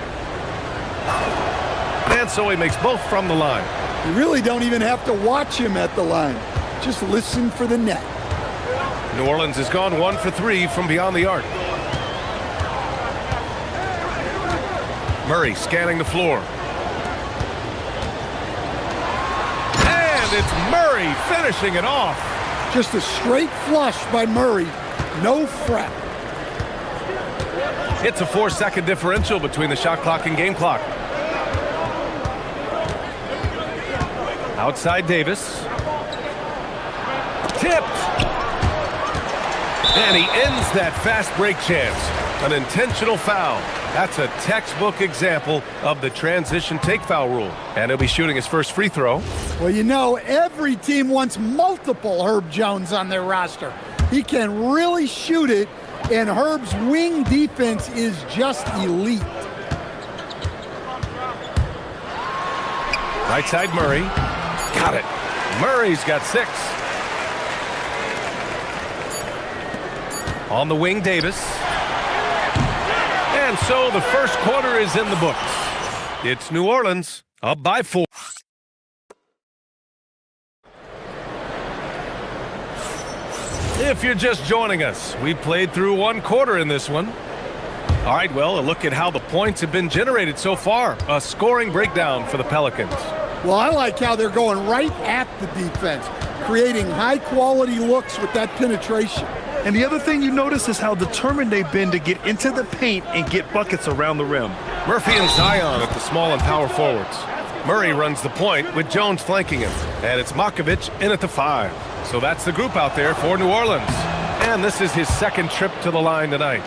And so he makes both from the line. You really don't even have to watch him at the line. Just listen for the net. New Orleans has gone 1 for 3 from beyond the arc. Murray scanning the floor. And it's Murray finishing it off. Just a straight flush by Murray. No fret. It's a 4-second differential between the shot clock and game clock. Outside Davis. Tipped. And he ends that fast break chance. An intentional foul. That's a textbook example of the transition take foul rule. And he'll be shooting his first free throw. Well, you know, every team wants multiple Herb Jones on their roster. He can really shoot it, and Herb's wing defense is just elite. Right side Murray. Got it. Murray's got 6. On the wing, Davis. And so the first quarter is in the books. It's New Orleans up by 4. If you're just joining us, we played through 1 quarter in this one. All right, well, a look at how the points have been generated so far. A scoring breakdown for the Pelicans. Well, I like how they're going right at the defense, creating high-quality looks with that penetration. And the other thing you notice is how determined they've been to get into the paint and get buckets around the rim. Murphy and Zion at the small and power forwards. Murray runs the point with Jones flanking him. And it's Makovich in at the 5. So that's the group out there for New Orleans. And this is his second trip to the line tonight.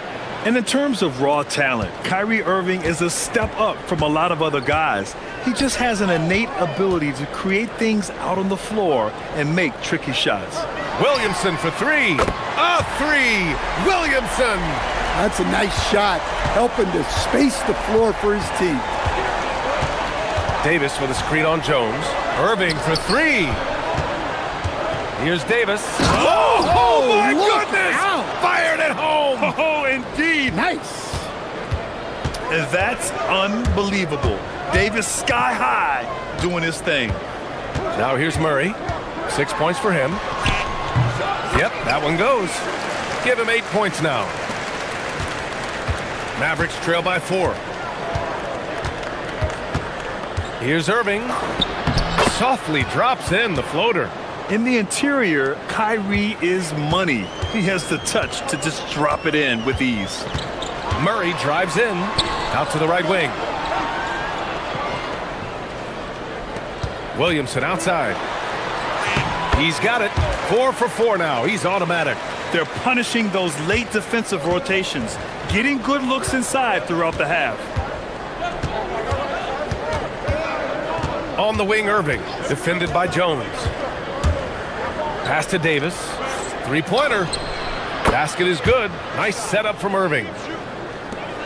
And in terms of raw talent, Kyrie Irving is a step up from a lot of other guys. He just has an innate ability to create things out on the floor and make tricky shots. Williamson for 3. A 3. Williamson. That's a nice shot, helping to space the floor for his team. Davis with a screen on Jones. Irving for 3. Here's Davis. Oh my goodness! Out. Fired at home! Oh, indeed. Nice. That's unbelievable. Davis sky high doing his thing. Now here's Murray. 6 points for him. Yep, that one goes. Give him 8 points now. Mavericks trail by 4. Here's Irving. Softly drops in the floater. In the interior, Kyrie is money. He has the touch to just drop it in with ease. Murray drives in, out to the right wing. Williamson outside. He's got it. 4 for 4 now. He's automatic. They're punishing those late defensive rotations, getting good looks inside throughout the half. On the wing, Irving, defended by Jones. Pass to Davis. 3-pointer. Basket is good. Nice setup from Irving.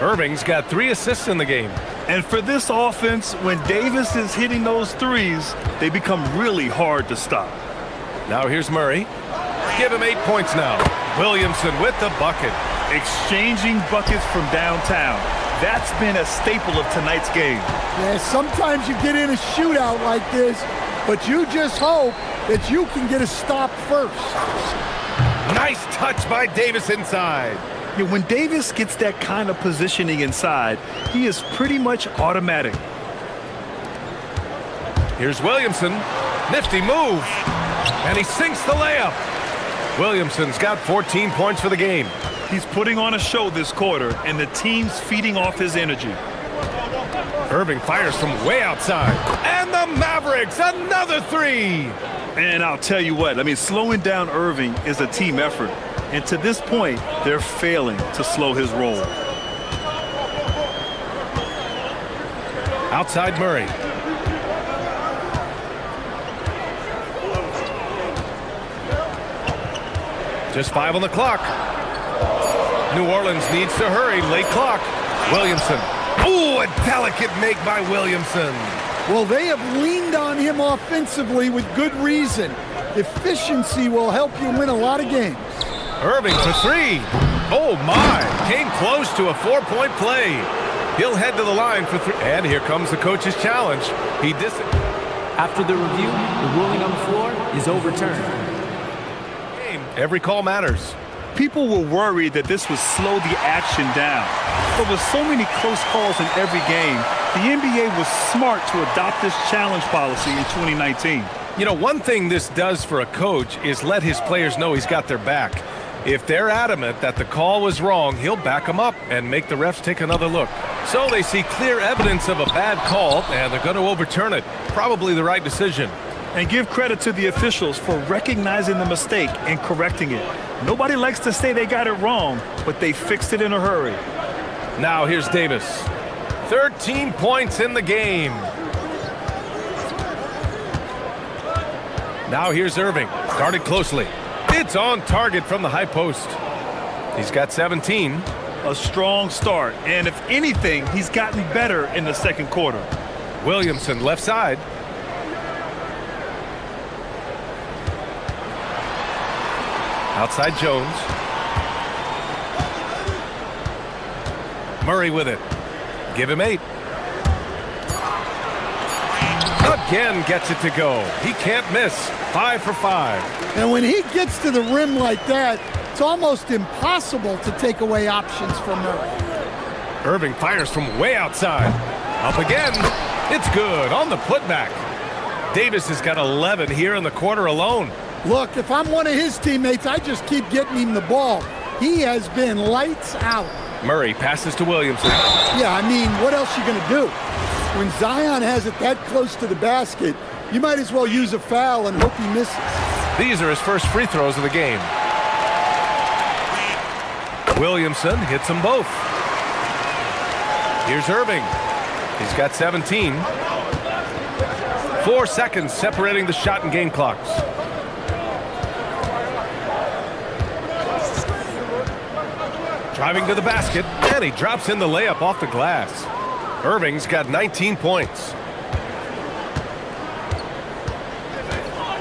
Irving's got 3 assists in the game. And for this offense, when Davis is hitting those threes, they become really hard to stop. Now here's Murray. Give him 8 points now. Williamson with the bucket. Exchanging buckets from downtown. That's been a staple of tonight's game. Yeah, sometimes you get in a shootout like this, but you just hope that you can get a stop first. Nice touch by Davis inside. Yeah, when Davis gets that kind of positioning inside, he is pretty much automatic. Here's Williamson. Nifty move. And he sinks the layup. Williamson's got 14 points for the game. He's putting on a show this quarter, and the team's feeding off his energy. Irving fires from way outside. And the Mavericks, another 3. And I'll tell you what, I mean, slowing down Irving is a team effort. And to this point, they're failing to slow his roll. Outside Murray. Just 5 on the clock. New Orleans needs to hurry. Late clock. Williamson. Ooh, a delicate make by Williamson. Well, they have leaned on him offensively with good reason. Efficiency will help you win a lot of games. Irving for three. Oh, my. Came close to a 4-point play. He'll head to the line for three. And here comes the coach's challenge. After the review, the ruling on the floor is overturned. Every call matters. People were worried that this would slow the action down. But with so many close calls in every game, the NBA was smart to adopt this challenge policy in 2019. You know, one thing this does for a coach is let his players know he's got their back. If they're adamant that the call was wrong, he'll back them up and make the refs take another look. So they see clear evidence of a bad call, and they're going to overturn it. Probably the right decision. And give credit to the officials for recognizing the mistake and correcting it. Nobody likes to say they got it wrong, but they fixed it in a hurry. Now here's Davis. 13 points in the game. Now here's Irving. Guarded closely. It's on target from the high post. He's got 17. A strong start, and if anything, he's gotten better in the second quarter. Williamson left side. Outside Jones. Murray with it. Give him 8. Again gets it to go. He can't miss. 5 for 5. And when he gets to the rim like that, it's almost impossible to take away options from Murray. Irving fires from way outside. Up again. It's good on the putback. Davis has got 11 here in the quarter alone. Look, if I'm one of his teammates, I just keep getting him the ball. He has been lights out. Murray passes to Williamson. Yeah, I mean, what else are you going to do? When Zion has it that close to the basket, you might as well use a foul and hope he misses. These are his first free throws of the game. Williamson hits them both. Here's Irving. He's got 17. 4 seconds separating the shot and game clocks. Driving to the basket, and he drops in the layup off the glass. Irving's got 19 points.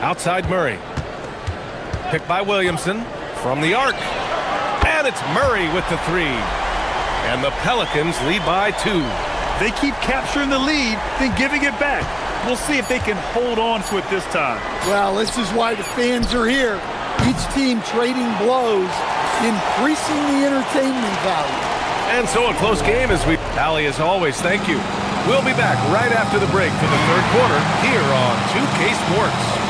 Outside Murray. Picked by Williamson from the arc. And it's Murray with the 3. And the Pelicans lead by 2. They keep capturing the lead, then giving it back. We'll see if they can hold on to it this time. Well, this is why the fans are here. Each team trading blows, increasing the entertainment value. And so a close game as we... Allie, as always, thank you. We'll be back right after the break for the third quarter here on 2K Sports.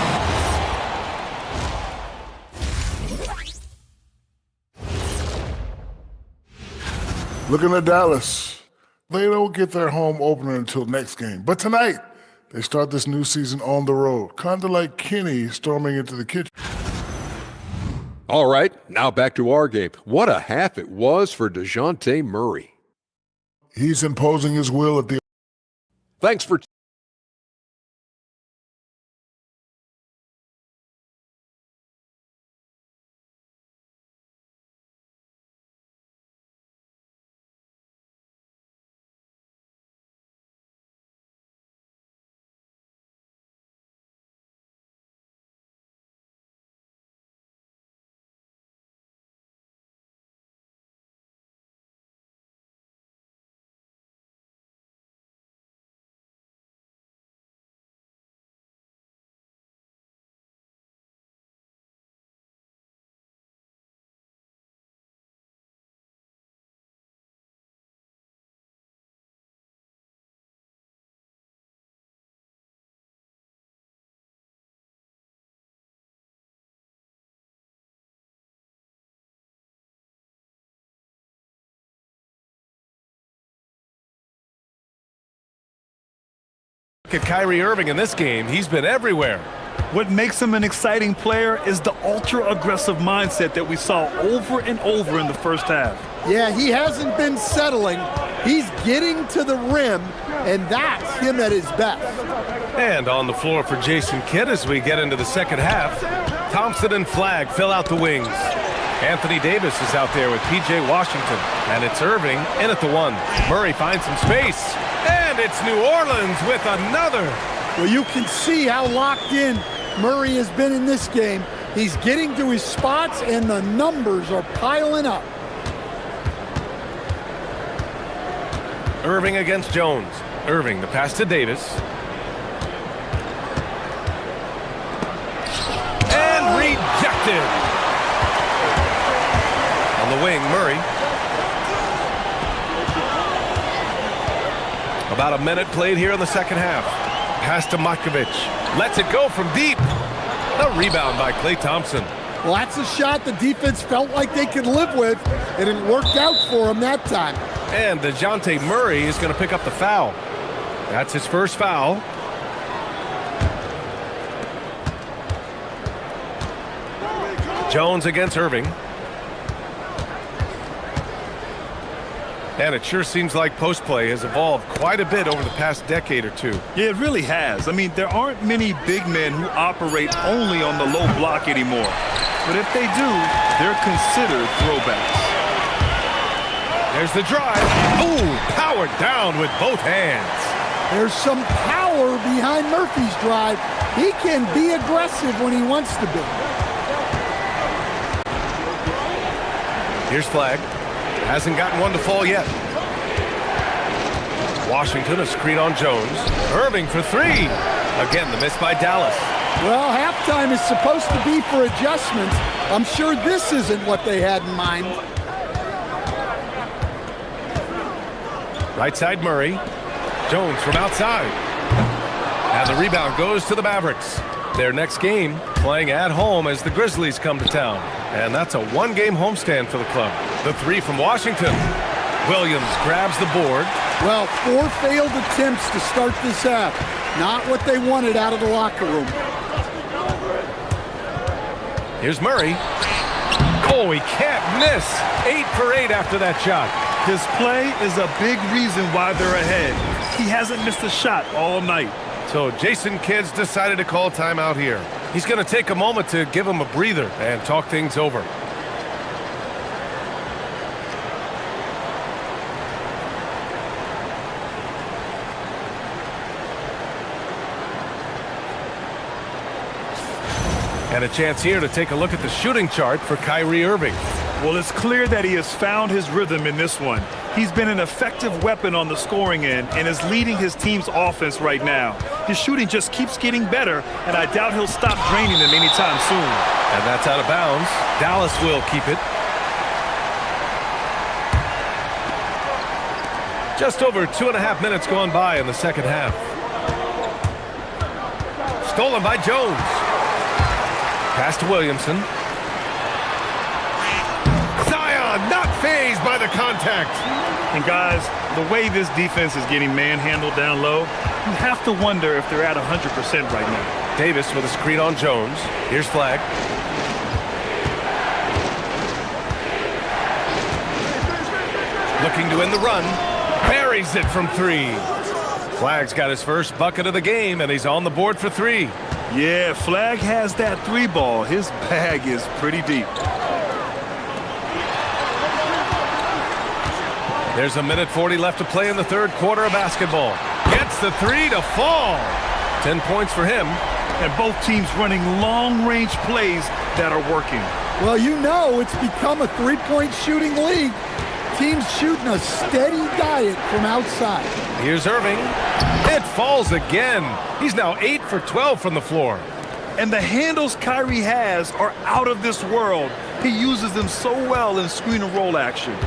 Looking at Dallas, they don't get their home opener until next game. But tonight, they start this new season on the road, kind of like Kenny storming into the kitchen. All right, now back to our game. What a half it was for DeJounte Murray. He's imposing his will at the... Thanks for... Look at Kyrie Irving in this game. He's been everywhere. What makes him an exciting player is the ultra-aggressive mindset that we saw over and over in the first half. Yeah, he hasn't been settling. He's getting to the rim, and that's him at his best. And on the floor for Jason Kidd as we get into the second half, Thompson and Flagg fill out the wings. Anthony Davis is out there with P.J. Washington, and it's Irving in at the 1. Murray finds some space, and And it's New Orleans with another. Well, you can see how locked in Murray has been in this game. He's getting to his spots, and the numbers are piling up. Irving against Jones. Irving, the pass to Davis. And rejected. On the wing, Murray. About a minute played here in the second half. Pass to Markovic. Lets it go from deep. A rebound by Klay Thompson. Well, that's a shot the defense felt like they could live with, and it worked out for him that time. And DeJounte Murray is going to pick up the foul. That's his first foul. Jones against Irving. And it sure seems like post play has evolved quite a bit over the past decade or two. Yeah, it really has. I mean, there aren't many big men who operate only on the low block anymore. But if they do, they're considered throwbacks. There's the drive. Ooh, powered down with both hands. There's some power behind Murphy's drive. He can be aggressive when he wants to be. Here's Flag. Hasn't gotten one to fall yet. Washington, a screen on Jones. Irving for three. Again, the miss by Dallas. Well, halftime is supposed to be for adjustments. I'm sure this isn't what they had in mind. Right side Murray. Jones from outside. And the rebound goes to the Mavericks. Their next game playing at home as the Grizzlies come to town. And that's a one-game homestand for the club. The three from Washington. Williams grabs the board. Well, 4 failed attempts to start this half. Not what they wanted out of the locker room. Here's Murray. Oh, he can't miss. 8 for 8 after that shot. His play is a big reason why they're ahead. He hasn't missed a shot all night. So Jason Kidd's decided to call timeout here. He's going to take a moment to give him a breather and talk things over. And a chance here to take a look at the shooting chart for Kyrie Irving. Well, it's clear that he has found his rhythm in this one. He's been an effective weapon on the scoring end and is leading his team's offense right now. His shooting just keeps getting better, and I doubt he'll stop draining them anytime soon. And that's out of bounds. Dallas will keep it. Just over 2.5 minutes gone by in the second half. Stolen by Jones. Pass to Williamson. Zion not fazed by the contact. And guys, the way this defense is getting manhandled down low, you have to wonder if they're at 100% right now. Davis with a screen on Jones. Here's Flag. Looking to end the run. Buries it from three. Flag's got his first bucket of the game, and he's on the board for three. Yeah, Flag has that 3-ball. His bag is pretty deep. There's a minute 40 left to play in the third quarter of basketball. Gets the three to fall. 10 points for him. And both teams running long-range plays that are working. Well, you know it's become a three-point shooting league. Teams shooting a steady diet from outside. Here's Irving. It falls again. He's now 8 for 12 from the floor. And the handles Kyrie has are out of this world. He uses them so well in screen and roll action.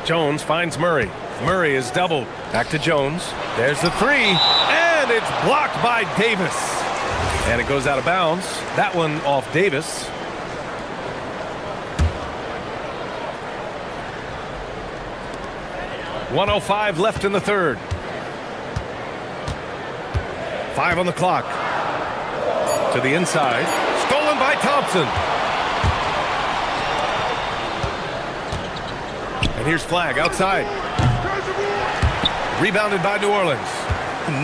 Jones finds Murray. Murray is doubled. Back to Jones. There's the three. And it's blocked by Davis. And it goes out of bounds. That one off Davis. .105 left in the third. 5 on the clock. To the inside. Stolen by Thompson. And here's Flag outside. Rebounded by New Orleans.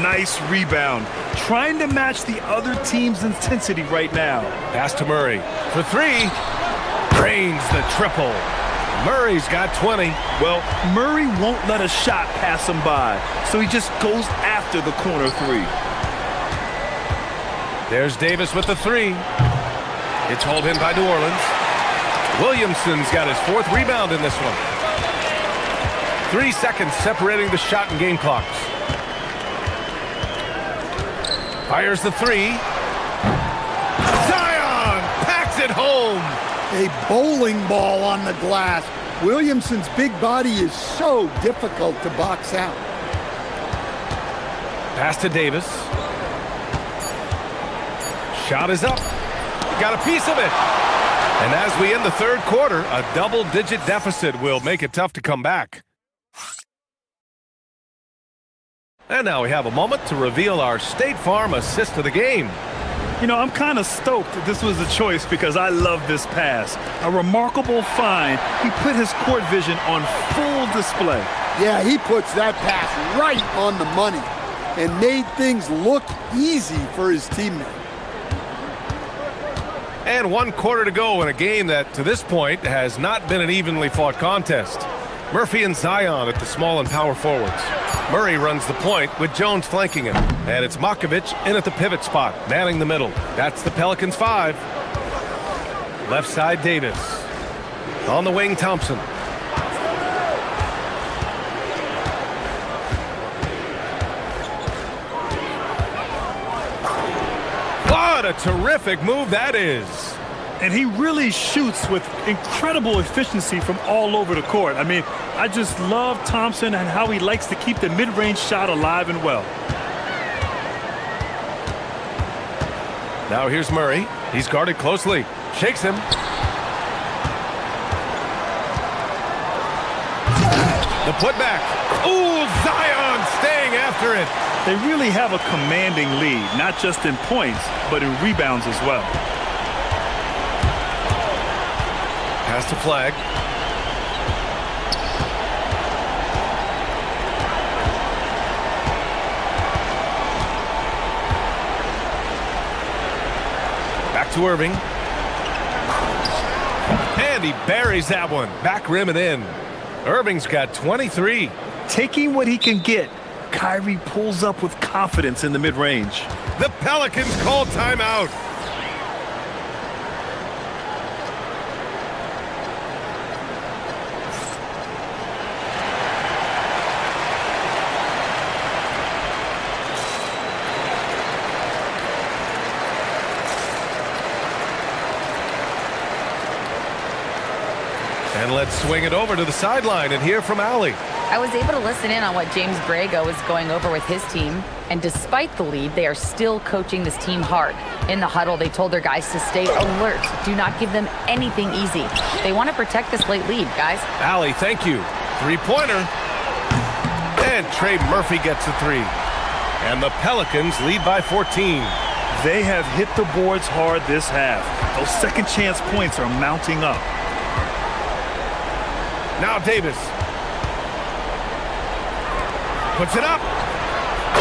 Nice rebound. Trying to match the other team's intensity right now. Pass to Murray. For three. Drains the triple. Murray's got 20. Well, Murray won't let a shot pass him by, so he just goes after the corner three. There's Davis with the three. It's hauled in by New Orleans. Williamson's got his 4th rebound in this one. 3 seconds separating the shot and game clocks. Fires the three. Zion packs it home. A bowling ball on the glass. Williamson's big body is so difficult to box out. Pass to Davis. Shot is up. Got a piece of it. And as we end the 3rd quarter, a double-digit deficit will make it tough to come back. And now we have a moment to reveal our State Farm assist of the game. You know, I'm kind of stoked that this was a choice because I love this pass. A remarkable find. He put his court vision on full display. Yeah, he puts that pass right on the money and made things look easy for his teammate. And 1 quarter to go in a game that, to this point, has not been an evenly fought contest. Murphy and Zion at the small and power forwards. Murray runs the point with Jones flanking him. And it's Makovich in at the pivot spot, manning the middle. That's the Pelicans 5. Left side, Davis. On the wing, Thompson. What a terrific move that is. And he really shoots with incredible efficiency from all over the court. I mean, I just love Thompson and how he likes to keep the mid-range shot alive and well. Now here's Murray. He's guarded closely. Shakes him. The putback. Ooh, Zion staying after it. They really have a commanding lead, not just in points, but in rebounds as well. Pass to Flag. Back to Irving. And he buries that one. Back rim and in. Irving's got 23. Taking what he can get, Kyrie pulls up with confidence in the mid-range. The Pelicans call timeout. And let's swing it over to the sideline and hear from Allie. I was able to listen in on what James Borrego was going over with his team, and despite the lead, they are still coaching this team hard. In the huddle, they told their guys to stay alert. Do not give them anything easy. They want to protect this late lead, guys. Allie, thank you. 3-pointer. And Trey Murphy gets a 3. And the Pelicans lead by 14. They have hit the boards hard this half. Those second chance points are mounting up. Now Davis. Puts it up.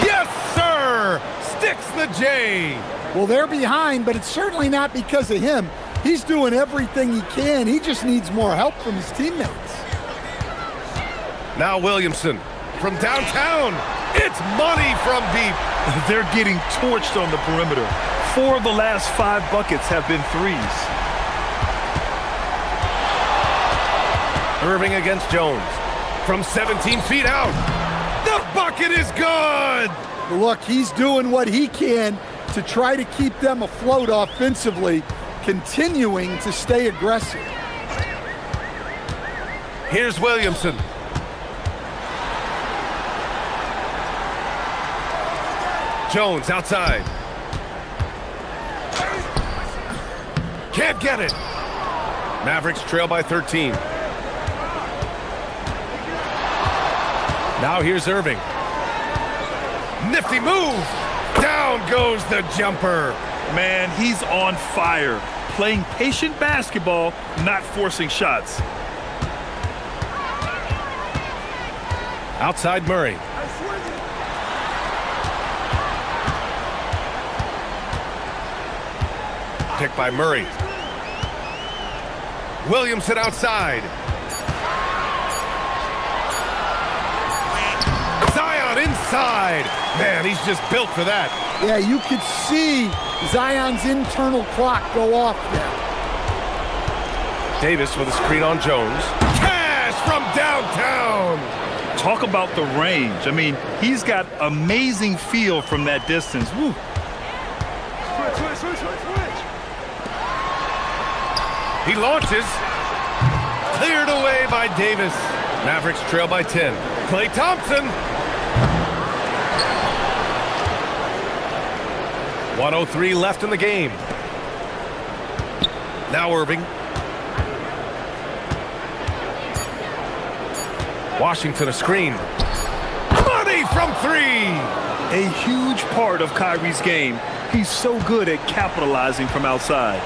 Yes, sir! Sticks the J. Well, they're behind, but it's certainly not because of him. He's doing everything he can. He just needs more help from his teammates. Now Williamson from downtown. It's money from deep. They're getting torched on the perimeter. 4 of the last 5 buckets have been threes. Irving against Jones. From 17 feet out. The bucket is good! Look, he's doing what he can to try to keep them afloat offensively, continuing to stay aggressive. Here's Williamson. Jones outside. Can't get it. Mavericks trail by 13. Now here's Irving. Nifty move. Down goes the jumper. Man, he's on fire. Playing patient basketball, not forcing shots. Outside Murray. Picked by Murray. Williamson outside. inside. Man, he's just built for that. Yeah, you could see Zion's internal clock go off there. Davis with a screen on Jones. Cash from downtown. Talk about the range. I mean, he's got amazing feel from that distance. Woo. He launches. Cleared away by Davis. Mavericks trail by 10. Klay Thompson. 1:03 left in the game. Now Irving. Washington a screen. Money from three. A huge part of Kyrie's game. He's so good at capitalizing from outside.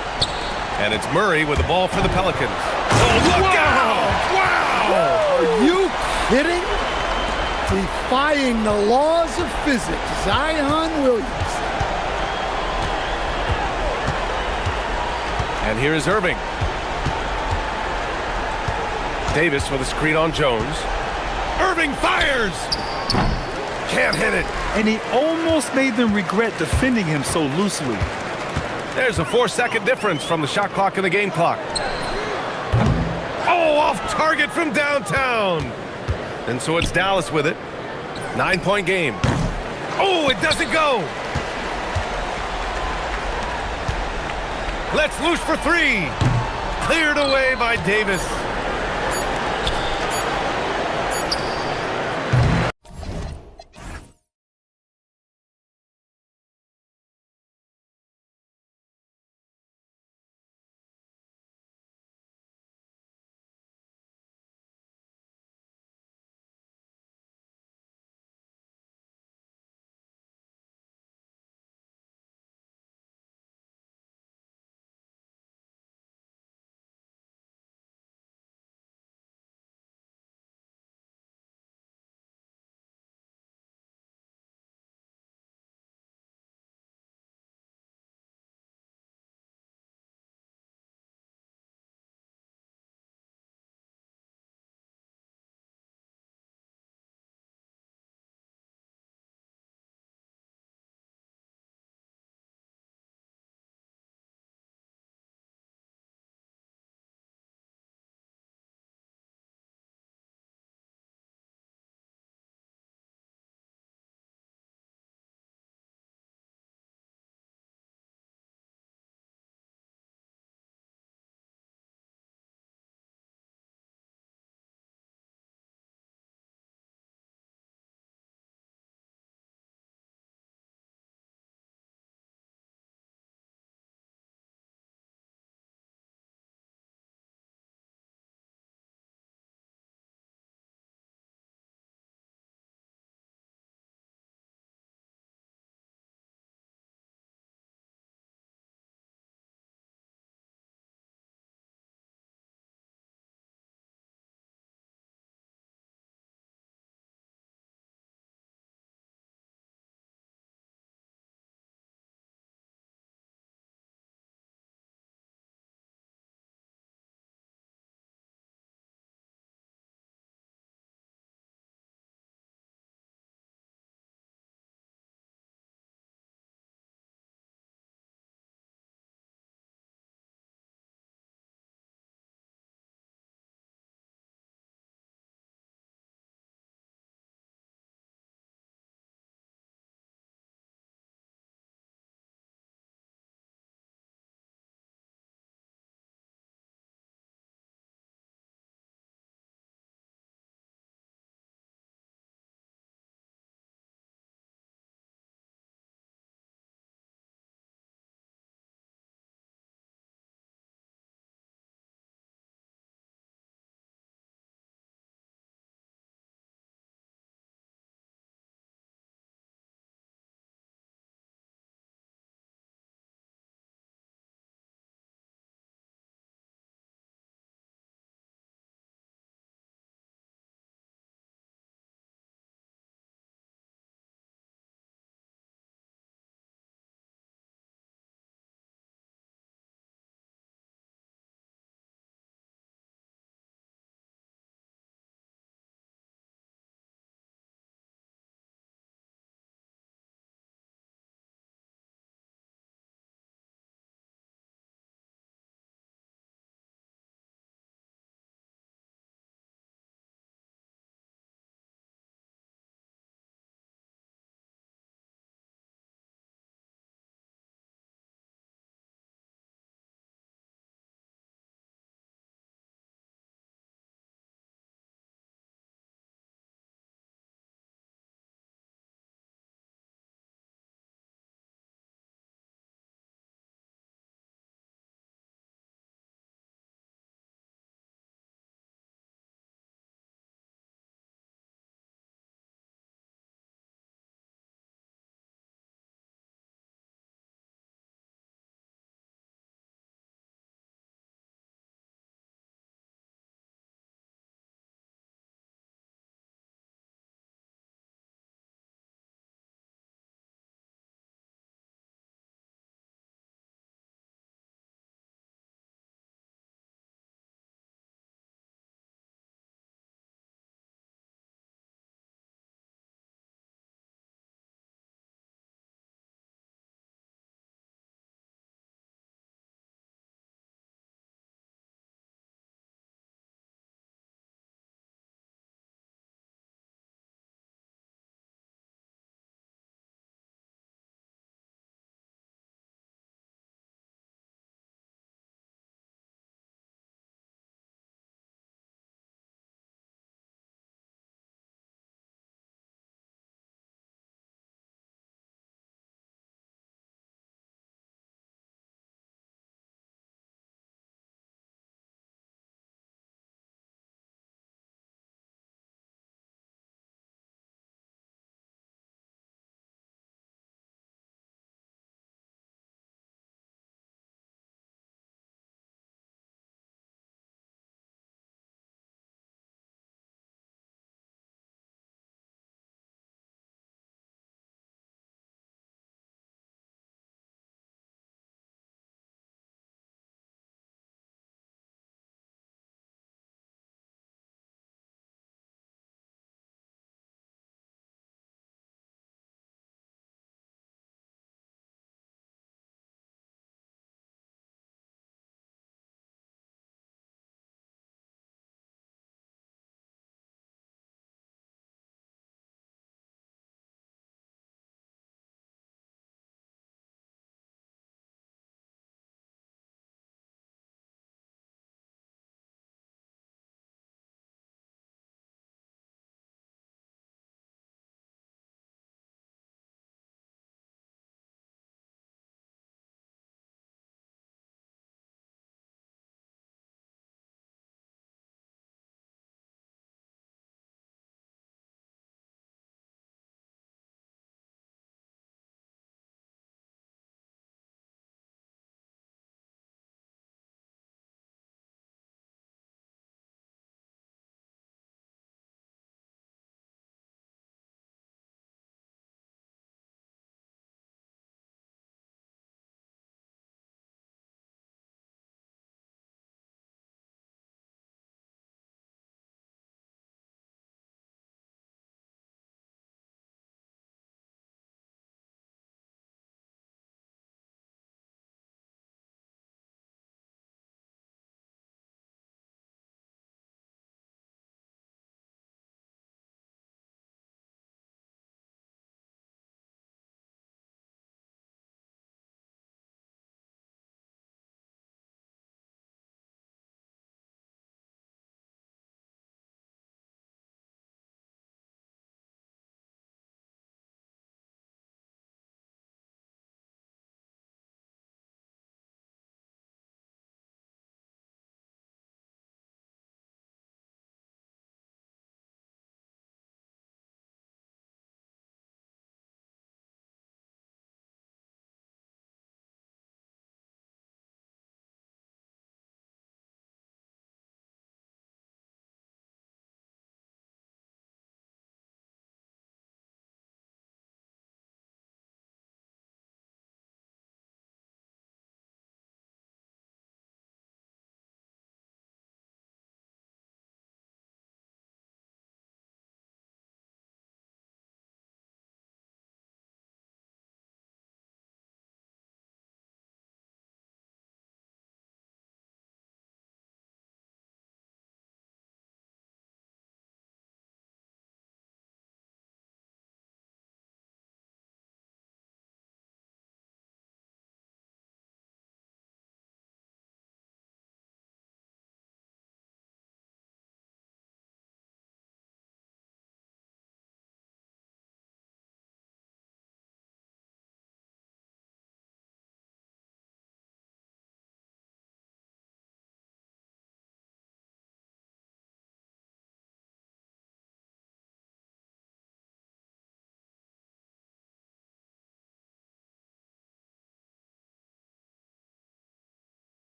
And it's Murray with the ball for the Pelicans. Oh, look out! Wow! Are you kidding? Defying the laws of physics, Zion Williams. And here is Irving. Davis with a screen on Jones. Irving fires! Can't hit it. And he almost made them regret defending him so loosely. There's a 4-second difference from the shot clock and the game clock. Oh, off target from downtown. And so it's Dallas with it. 9-point game. Oh, it doesn't go. Let's loose for three. Cleared away by Davis.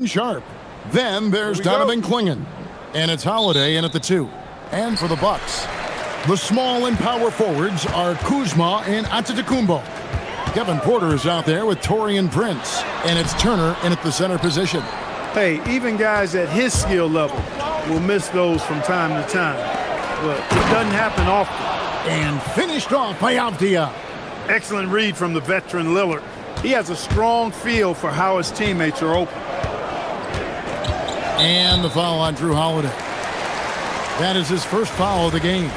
sharp. Then there's Donovan Clingan. And it's Holiday in at the 2. And for the Bucks, the small and power forwards are Kuzma and Antetokounmpo. Kevin Porter is out there with Taurean Prince. And it's Turner in at the center position. Hey, even guys at his skill level will miss those from time to time. But it doesn't happen often. And finished off by Avdia. Excellent read from the veteran Lillard. He has a strong feel for how his teammates are open. And the foul on Drew Holiday. That is his first foul of the game.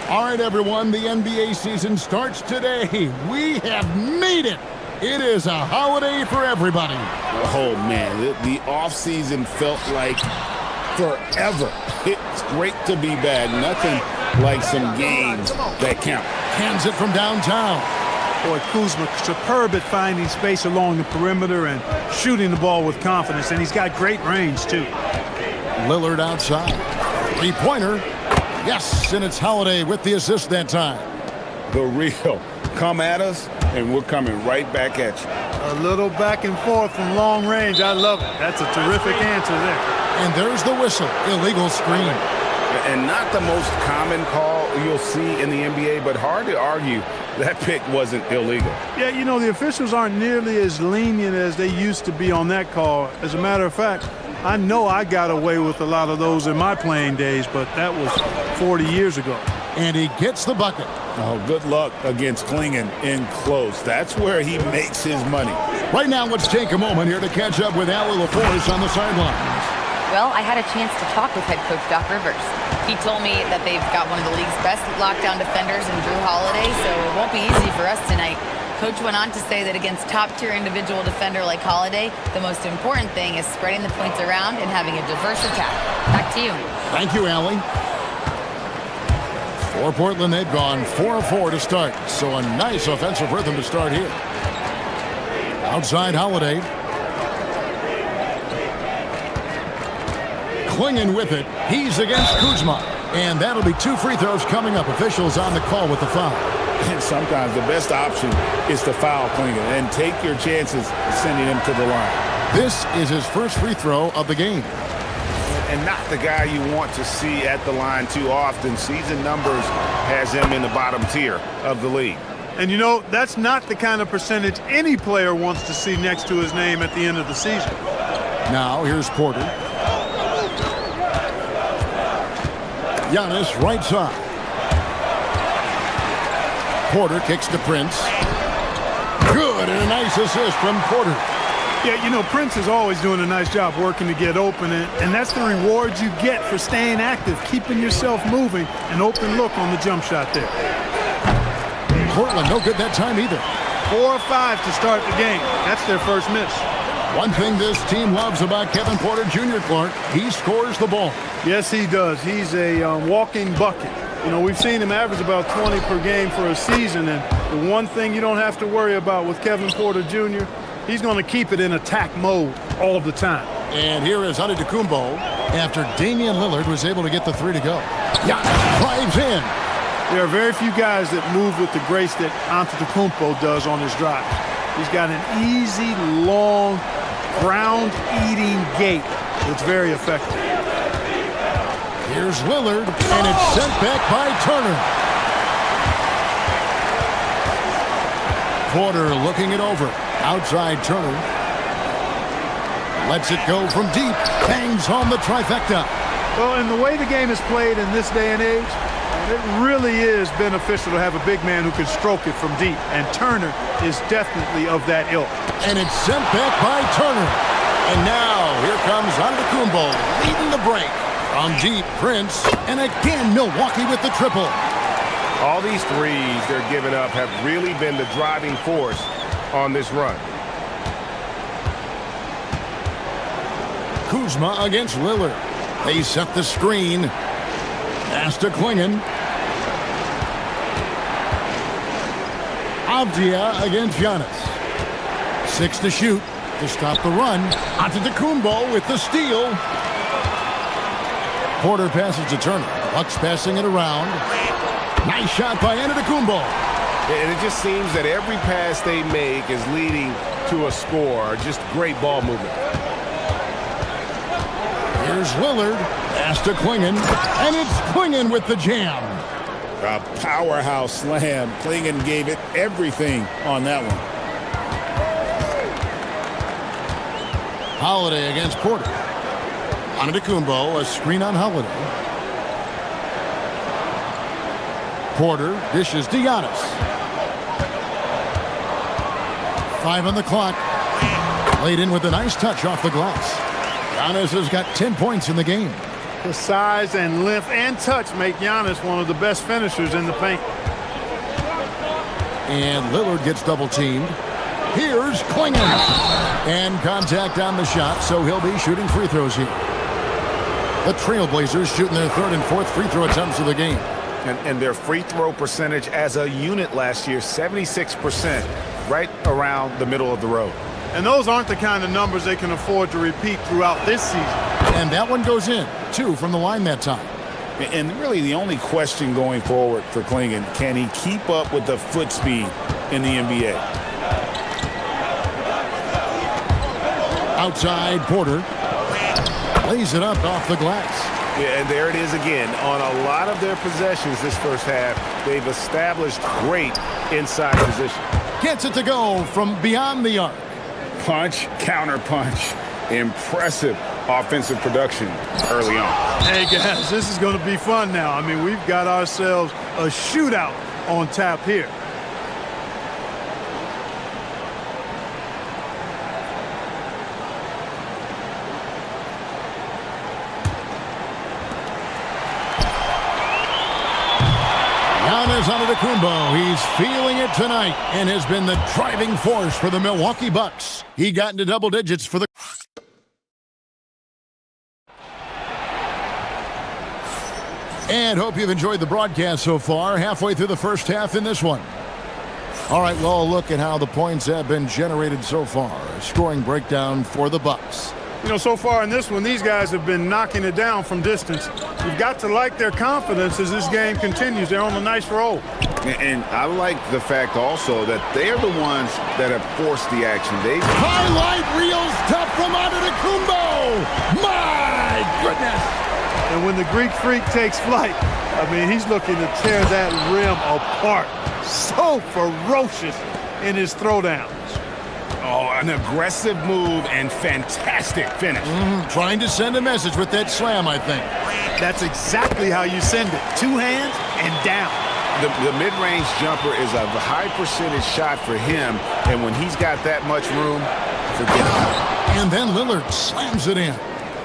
All right, everyone, the NBA season starts today. We have made it. It is a holiday for everybody. Oh, man, the offseason felt like forever. It's great to be back. Nothing like some games that count. Hands it from downtown. Boy, Kuzma, superb at finding space along the perimeter and shooting the ball with confidence, and he's got great range, too. Lillard outside. Three-pointer. Yes, and it's Holiday with the assist that time. The real. Come at us, and we're coming right back at you. A little back and forth from long range. I love it. That's a terrific answer there. And there's the whistle. Illegal screen. And not the most common call you'll see in the NBA, but hard to argue that pick wasn't illegal. Yeah, you know, the officials aren't nearly as lenient as they used to be on that call. As a matter of fact, I know I got away with a lot of those in my playing days, but that was 40 years ago. And he gets the bucket. Oh, good luck against Clingan in close. That's where he makes his money. Right now, let's take a moment here to catch up with Ali LaForce on the sidelines. Well, I had a chance to talk with head coach Doc Rivers. He told me that they've got one of the league's best lockdown defenders in Drew Holiday, so it won't be easy for us tonight. Coach went on to say that against top-tier individual defender like Holiday, the most important thing is spreading the points around and having a diverse attack. Back to you. Thank you, Allie. For Portland, they've gone 4-4 to start, so a nice offensive rhythm to start here. Outside Holiday. Clingan with it. He's against Kuzma. And that'll be 2 free throws coming up. Officials on the call with the foul. And sometimes the best option is to foul Clingan and take your chances sending him to the line. This is his first free throw of the game. And not the guy you want to see at the line too often. Season numbers has him in the bottom tier of the league. And you know, that's not the kind of percentage any player wants to see next to his name at the end of the season. Now here's Porter. Giannis right side. Porter kicks to Prince. Good, and a nice assist from Porter. Yeah, you know, Prince is always doing a nice job working to get open, and that's the reward you get for staying active, keeping yourself moving, an open look on the jump shot there. Portland no good that time either. 4 or 5 to start the game. That's their first miss. One thing this team loves about Kevin Porter Jr., Clark, he scores the ball. Yes, he does. He's a walking bucket. You know, we've seen him average about 20 per game for a season, and the one thing you don't have to worry about with Kevin Porter Jr., he's going to keep it in attack mode all of the time. And here is Antetokounmpo after Damian Lillard was able to get the 3 to go. Giannis drives in. There are very few guys that move with the grace that Antetokounmpo does on his drive. He's got an easy, long, ground-eating gait that's very effective. Here's Lillard, and it's sent back by Turner. Porter looking it over. Outside Turner. Lets it go from deep. Bangs home the trifecta. Well, and the way the game is played in this day and age, it really is beneficial to have a big man who can stroke it from deep. And Turner is definitely of that ilk. And it's sent back by Turner. And now here comes Antetokounmpo leading the break. From deep, Prince. And again, Milwaukee with the triple. All these threes they're giving up have really been the driving force on this run. Kuzma against Lillard. They set the screen. Pass to Clingan. Avdia against Giannis. 6 to shoot to stop the run. Antetokounmpo with the steal. Porter passes to Turner. Bucks passing it around. Nice shot by Antetokounmpo. And it just seems that every pass they make is leading to a score. Just great ball movement. Here's Lillard. Pass to Klingon. And it's Klingon with the jam. A powerhouse slam. Klingon gave it everything on that one. Holiday against Porter. Antetokounmpo, a screen on Holiday. Porter dishes to Giannis. 5 on the clock. Laid in with a nice touch off the glass. Giannis has got 10 points in the game. The size and length and touch make Giannis one of the best finishers in the paint. And Lillard gets double teamed. Here's Klingon. And contact on the shot, so he'll be shooting free throws here. The Trailblazers shooting their third and fourth free throw attempts of the game. And their free throw percentage as a unit last year, 76%, right around the middle of the road. And those aren't the kind of numbers they can afford to repeat throughout this season. And that one goes in. 2 from the line that time. And really the only question going forward for Klingon, can he keep up with the foot speed in the NBA? Outside, Porter lays it up off the glass. Yeah, and there it is again. On a lot of their possessions this first half, they've established great inside position. Gets it to go from beyond the arc. Punch, counter punch. Impressive offensive production early on. Hey, guys, this is going to be fun now. I mean, we've got ourselves a shootout on tap here. Giannis Antetokounmpo, he's feeling it tonight and has been the driving force for the Milwaukee Bucks. He got into double digits for the... And hope you've enjoyed the broadcast so far. Halfway through the first half in this one. All right, well, look at how the points have been generated so far. A scoring breakdown for the Bucks. You know, so far in this one, these guys have been knocking it down from distance. You've got to like their confidence as this game continues. They're on a nice roll. And I like the fact also that they're the ones that have forced the action. Highlight reels tough from Antetokounmpo. My goodness. And when the Greek Freak takes flight, I mean, he's looking to tear that rim apart. So ferocious in his throwdowns. Oh, an aggressive move and fantastic finish. Trying to send a message with that slam, I think. That's exactly how you send it. 2 hands and down. The mid-range jumper is a high percentage shot for him, and when he's got that much room, forget about it. And then Lillard slams it in.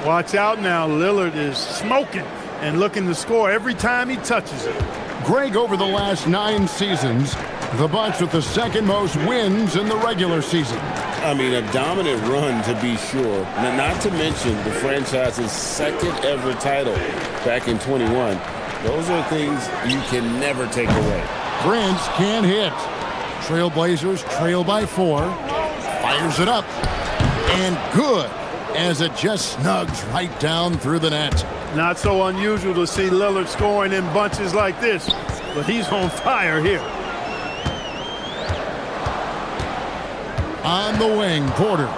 Watch out now. Lillard is smoking and looking to score every time he touches it. Greg, over the last 9 seasons, the Bucks with the second most wins in the regular season. I mean, a dominant run to be sure. Not to mention the franchise's second ever title back in 21. Those are things you can never take away. Prince can't hit. Trailblazers trail by 4. Fires it up. And good, as it just snugs right down through the net. Not so unusual to see Lillard scoring in bunches like this, but he's on fire here. On the wing, Porter.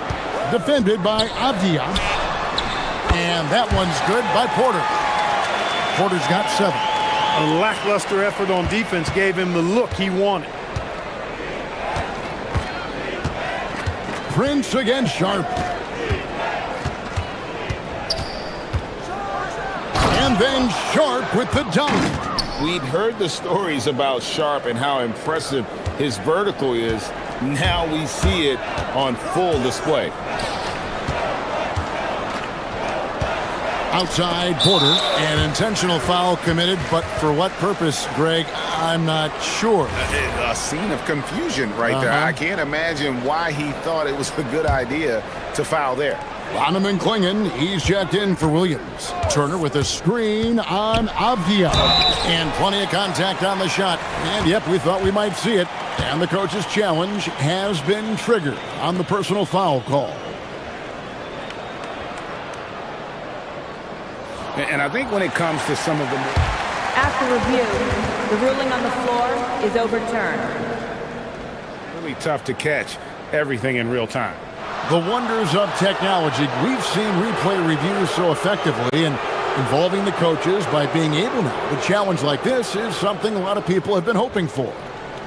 Defended by Avdia. And that one's good by Porter. Porter's got 7. A lackluster effort on defense gave him the look he wanted. Prince against Sharp. And then Sharp with the dunk. We'd heard the stories about Sharp and how impressive his vertical is. Now we see it on full display. Outside Porter, an intentional foul committed, but for what purpose, Greg, I'm not sure. A scene of confusion right there. I can't imagine why he thought it was a good idea to foul there. Bonham Klingon, he's checked in for Williams. Turner with a screen on Avdia. And plenty of contact on the shot. And yep, we thought we might see it. And the coach's challenge has been triggered on the personal foul call. And I think when it comes to some of the... After review, the ruling on the floor is overturned. Really tough to catch everything in real time. The wonders of technology. We've seen replay reviews so effectively, and involving the coaches by being able now to challenge like this is something a lot of people have been hoping for.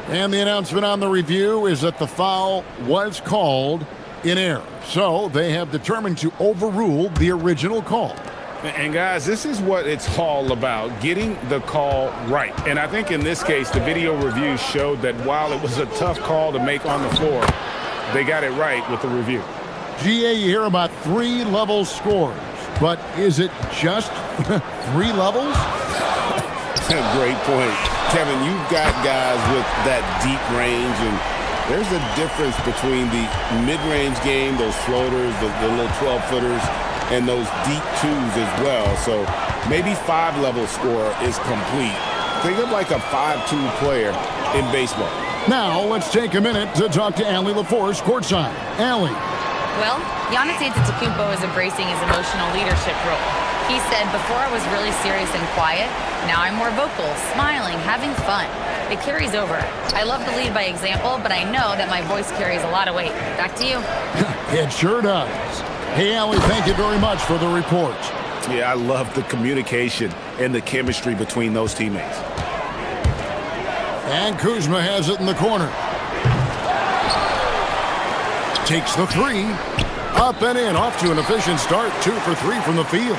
And the announcement on the review is that the foul was called in error. So they have determined to overrule the original call. And guys, this is what it's all about, getting the call right. And I think in this case, the video review showed that while it was a tough call to make on the floor, they got it right with the review. GA, you hear about 3-level scores, but is it just 3 levels? Great point. Kevin, you've got guys with that deep range, and there's a difference between the mid-range game, those floaters, the little 12-footers, and those deep twos as well. So maybe 5-level score is complete. Think of like a 5-2 player in baseball. Now let's take a minute to talk to Allie LaForce courtside. Allie. Well, Giannis Antetokounmpo is embracing his emotional leadership role. He said, before I was really serious and quiet, now I'm more vocal, smiling, having fun. It carries over. I love to lead by example, but I know that my voice carries a lot of weight. Back to you. It sure does. Hey, Allie, thank you very much for the report. Yeah, I love the communication and the chemistry between those teammates. And Kuzma has it in the corner. Takes the 3. Up and in, off to an efficient start. 2 for 3 from the field.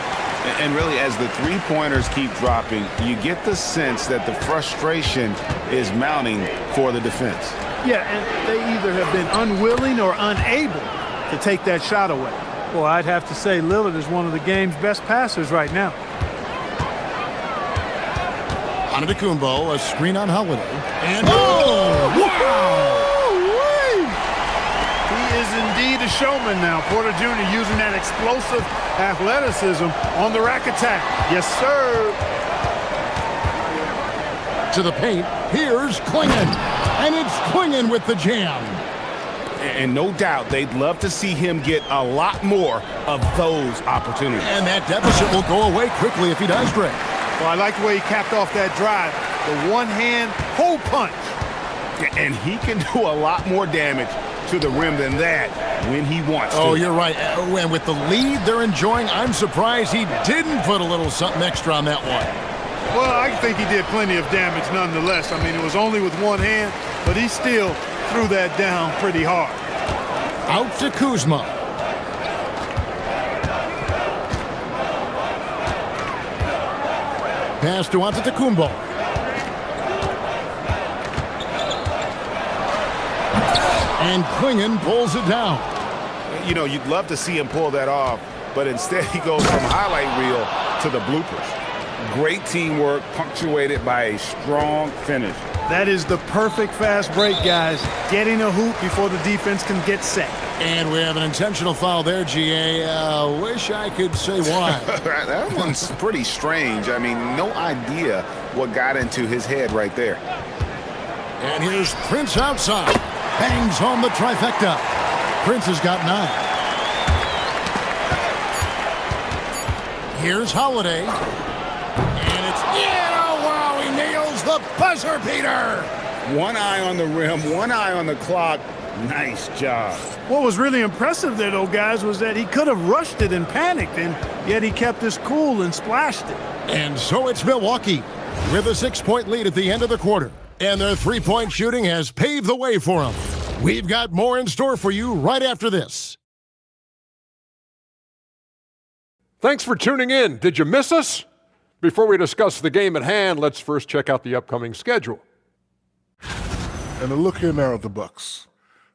And really, as the three-pointers keep dropping, you get the sense that the frustration is mounting for the defense. Yeah, and they either have been unwilling or unable to take that shot away. Well, I'd have to say Lillard is one of the game's best passers right now. Antetokounmpo, a screen on Holiday. And wow! He is indeed a showman now. Porter Jr. using that explosive athleticism on the rack attack. Yes, sir. To the paint, here's Klingon. And it's Klingon with the jam. And no doubt they'd love to see him get a lot more of those opportunities. And that deficit will go away quickly if he does, Greg. Well, I like the way he capped off that drive. The one-hand hole punch. And he can do a lot more damage to the rim than that when he wants to. Oh, you're right. And with the lead they're enjoying, I'm surprised he didn't put a little something extra on that one. Well, I think he did plenty of damage nonetheless. I mean, it was only with one hand, but he still threw that down pretty hard. Out to Kuzma. Pass to Antetokounmpo. And Klingon pulls it down. You know, you'd love to see him pull that off, but instead he goes from highlight reel to the bloopers. Great teamwork punctuated by a strong finish. That is the perfect fast break, guys. Getting a hoop before the defense can get set. And we have an intentional foul there, GA. Wish I could say why. That one's pretty strange. I mean, no idea what got into his head right there. And here's Prince outside. Bangs home the trifecta. Prince has got 9. Here's Holiday. And it's in. Oh, wow, he nails the buzzer beater. One eye on the rim, one eye on the clock. Nice job. What was really impressive there, though, guys, was that he could have rushed it and panicked, and yet he kept his cool and splashed it. And so it's Milwaukee with a 6-point lead at the end of the quarter. And their three-point shooting has paved the way for them. We've got more in store for you right after this. Thanks for tuning in. Did you miss us? Before we discuss the game at hand, let's first check out the upcoming schedule. And a look here now at the Bucks.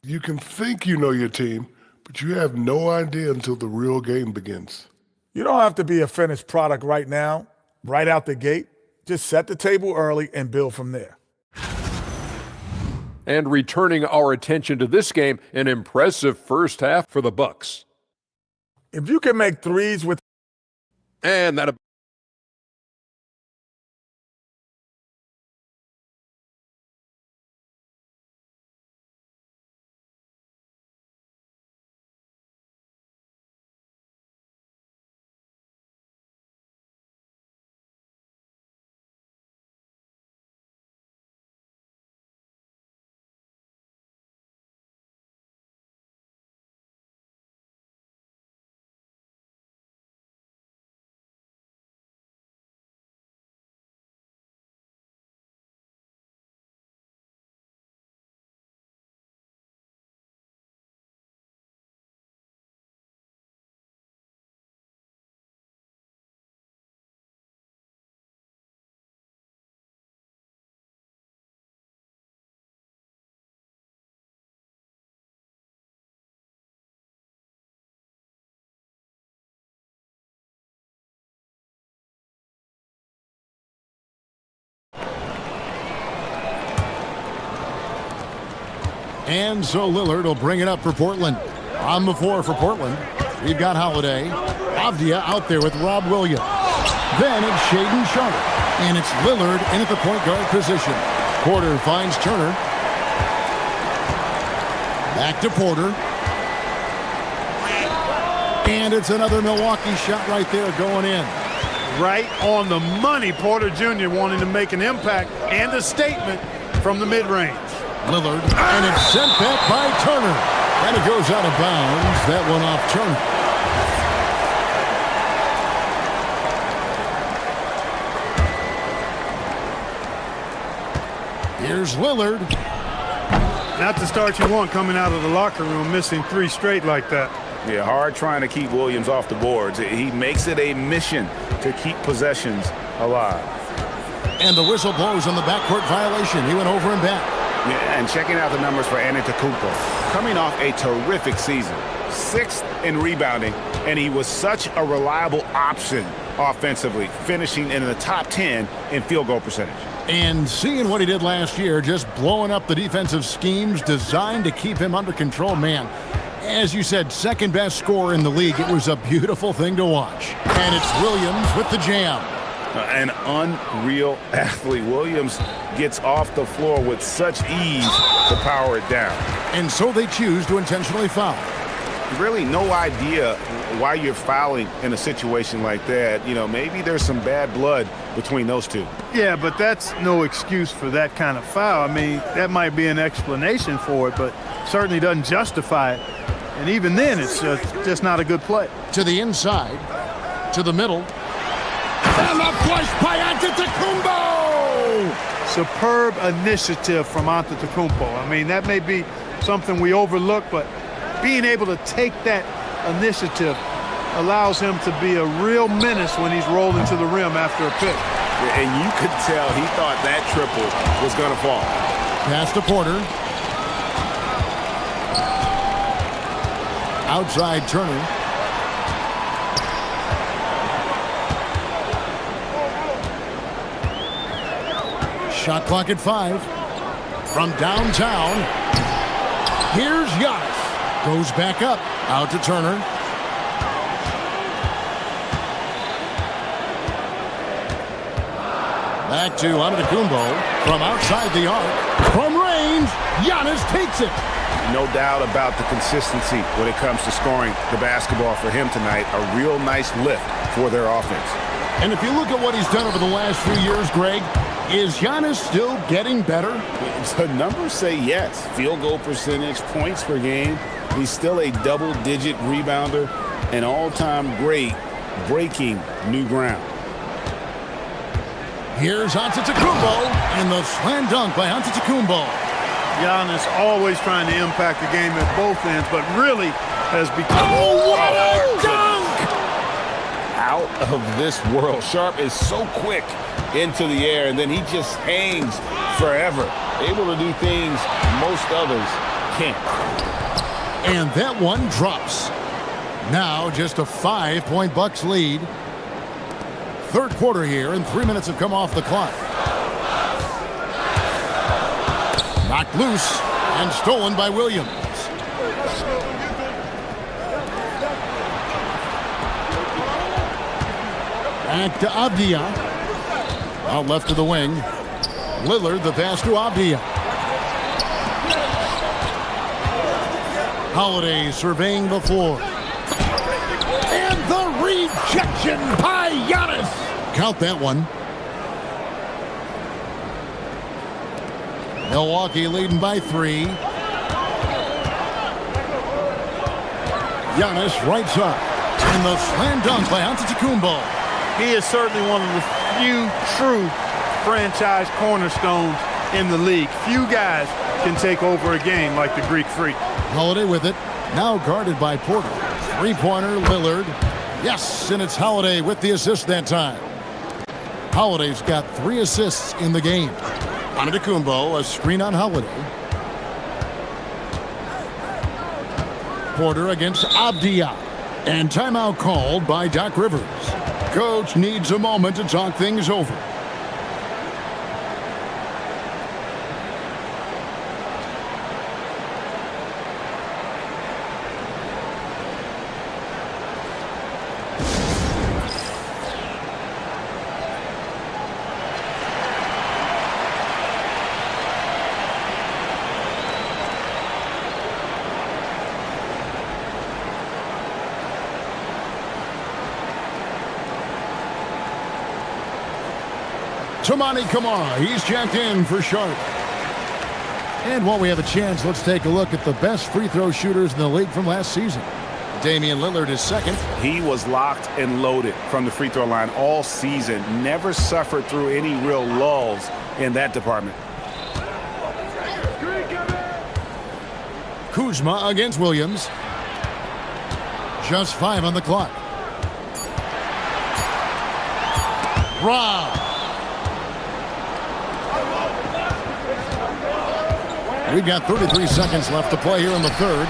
You can think you know your team, but you have no idea until the real game begins. You don't have to be a finished product right now, right out the gate. Just set the table early and build from there. And returning our attention to this game, an impressive first half for the Bucks. If you can make threes with... And that... And so Lillard will bring it up for Portland. On the floor for Portland, we've got Holiday. Avdia out there with Rob Williams. Then it's Shaedon Sharpe. And it's Lillard in at the point guard position. Porter finds Turner. Back to Porter. And it's another Milwaukee shot right there going in. Right on the money. Porter Jr. wanting to make an impact and a statement from the mid-range. Lillard, and it's sent back by Turner. And it goes out of bounds. That one off Turner. Here's Lillard. Not the start you want coming out of the locker room, missing 3 straight like that. Yeah, hard trying to keep Williams off the boards. He makes it a mission to keep possessions alive. And the whistle blows on the backcourt violation. He went over and back. Yeah, and checking out the numbers for Antetokounmpo. Coming off a terrific season. 6th in rebounding, and he was such a reliable option offensively, finishing in the top 10 in field goal percentage. And seeing what he did last year, just blowing up the defensive schemes designed to keep him under control, man. As you said, second best scorer in the league. It was a beautiful thing to watch. And it's Williams with the jam. An unreal athlete. Williams gets off the floor with such ease to power it down. And so they choose to intentionally foul. Really no idea why you're fouling in a situation like that. You know, maybe there's some bad blood between those two. Yeah, but that's no excuse for that kind of foul. I mean, that might be an explanation for it, but certainly doesn't justify it. And even then, it's just not a good play. To the inside, to the middle. And a flush by Antetokounmpo! Superb initiative from Antetokounmpo. I mean, that may be something we overlook, but being able to take that initiative allows him to be a real menace when he's rolling to the rim after a pick. And you could tell he thought that triple was going to fall. Pass to Porter. Outside Turner. Shot clock at 5. From downtown, here's Giannis. Goes back up. Out to Turner. Back to Antetokounmpo. From outside the arc. From range, Giannis takes it. No doubt about the consistency when it comes to scoring the basketball for him tonight. A real nice lift for their offense. And if you look at what he's done over the last few years, Greg, is Giannis still getting better? The numbers say yes. Field goal percentage, points per game. He's still a double-digit rebounder, an all-time great, breaking new ground. Here's Antetokounmpo, and the slam dunk by Antetokounmpo. Giannis always trying to impact the game at both ends, but really has become... Oh, what a dunk! Out of this world. Sharpe is so quick into the air, and then he just hangs forever. Able to do things most others can't. And that one drops. Now just a 5-point Bucks lead. Third quarter here, and 3 minutes have come off the clock. Knocked loose and stolen by Williams. Back to Avdia. Out left of the wing. Lillard, the pass to Avdia. Holiday surveying the floor. And the rejection by Giannis. Count that one. Milwaukee leading by 3. Giannis right side. And the slam dunk by Antetokounmpo. He is certainly one of the few true franchise cornerstones in the league. Few guys can take over a game like the Greek Freak. Holiday with it. Now guarded by Porter. Three-pointer, Lillard. Yes, and it's Holiday with the assist that time. Holiday's got 3 assists in the game. Antetokounmpo, a screen on Holiday. Porter against Avdia. And timeout called by Doc Rivers. Coach needs a moment to talk things over. Tamani Kamara, he's checked in for Sharp. And while we have a chance, let's take a look at the best free throw shooters in the league from last season. Damian Lillard is second. He was locked and loaded from the free throw line all season. Never suffered through any real lulls in that department. Kuzma against Williams. Just 5 on the clock. Rob. We've got 33 seconds left to play here in the third.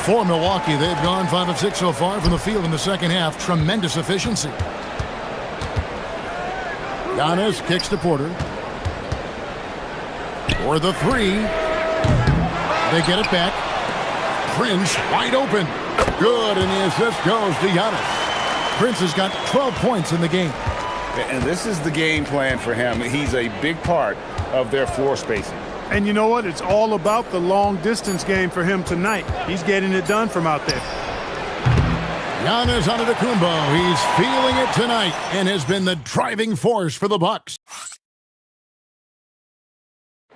For Milwaukee, they've gone 5 of 6 so far from the field in the second half. Tremendous efficiency. Giannis kicks to Porter. For the three. They get it back. Prince wide open. Good, and the assist goes to Giannis. Prince has got 12 points in the game. And this is the game plan for him. He's a big part of their floor spacing. And you know what? It's all about the long distance game for him tonight. He's getting it done from out there. Giannis Antetokounmpo. He's feeling it tonight and has been the driving force for the Bucks.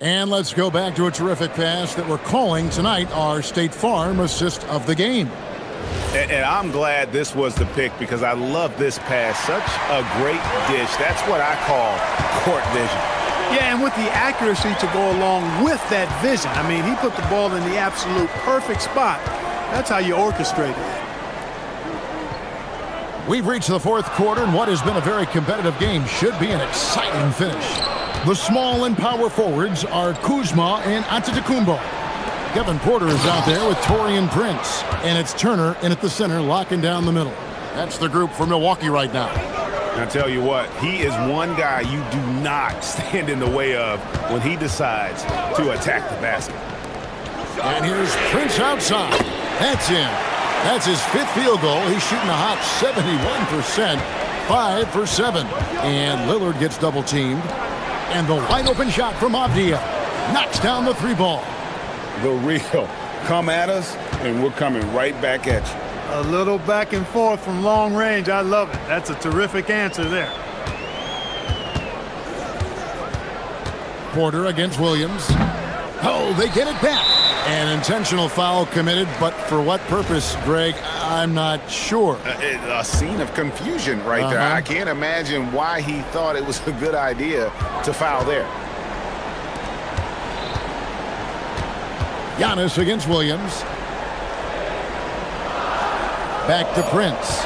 And let's go back to a terrific pass that we're calling tonight our State Farm assist of the game. And I'm glad this was the pick because I love this pass. Such a great dish. That's what I call court vision. Yeah, and with the accuracy to go along with that vision. I mean, he put the ball in the absolute perfect spot. That's how you orchestrate it. We've reached the fourth quarter, and what has been a very competitive game should be an exciting finish. The small and power forwards are Kuzma and Antetokounmpo. Kevin Porter is out there with Taurean Prince, and it's Turner in at the center, locking down the middle. That's the group for Milwaukee right now. I'll tell you what, he is one guy you do not stand in the way of when he decides to attack the basket. And here's Prince outside. That's in. That's his 5th field goal. He's shooting a hot 71%, 5 for 7. And Lillard gets double-teamed. And the wide-open shot from Avdia knocks down the 3 ball. The real. Come at us, and we're coming right back at you. A little back and forth from long range. I love it. That's a terrific answer there. Porter against Williams. Oh, they get it back. An intentional foul committed, but for what purpose, Greg? I'm not sure. A scene of confusion right there. I can't imagine why he thought it was a good idea to foul there. Giannis against Williams. Back to Prince.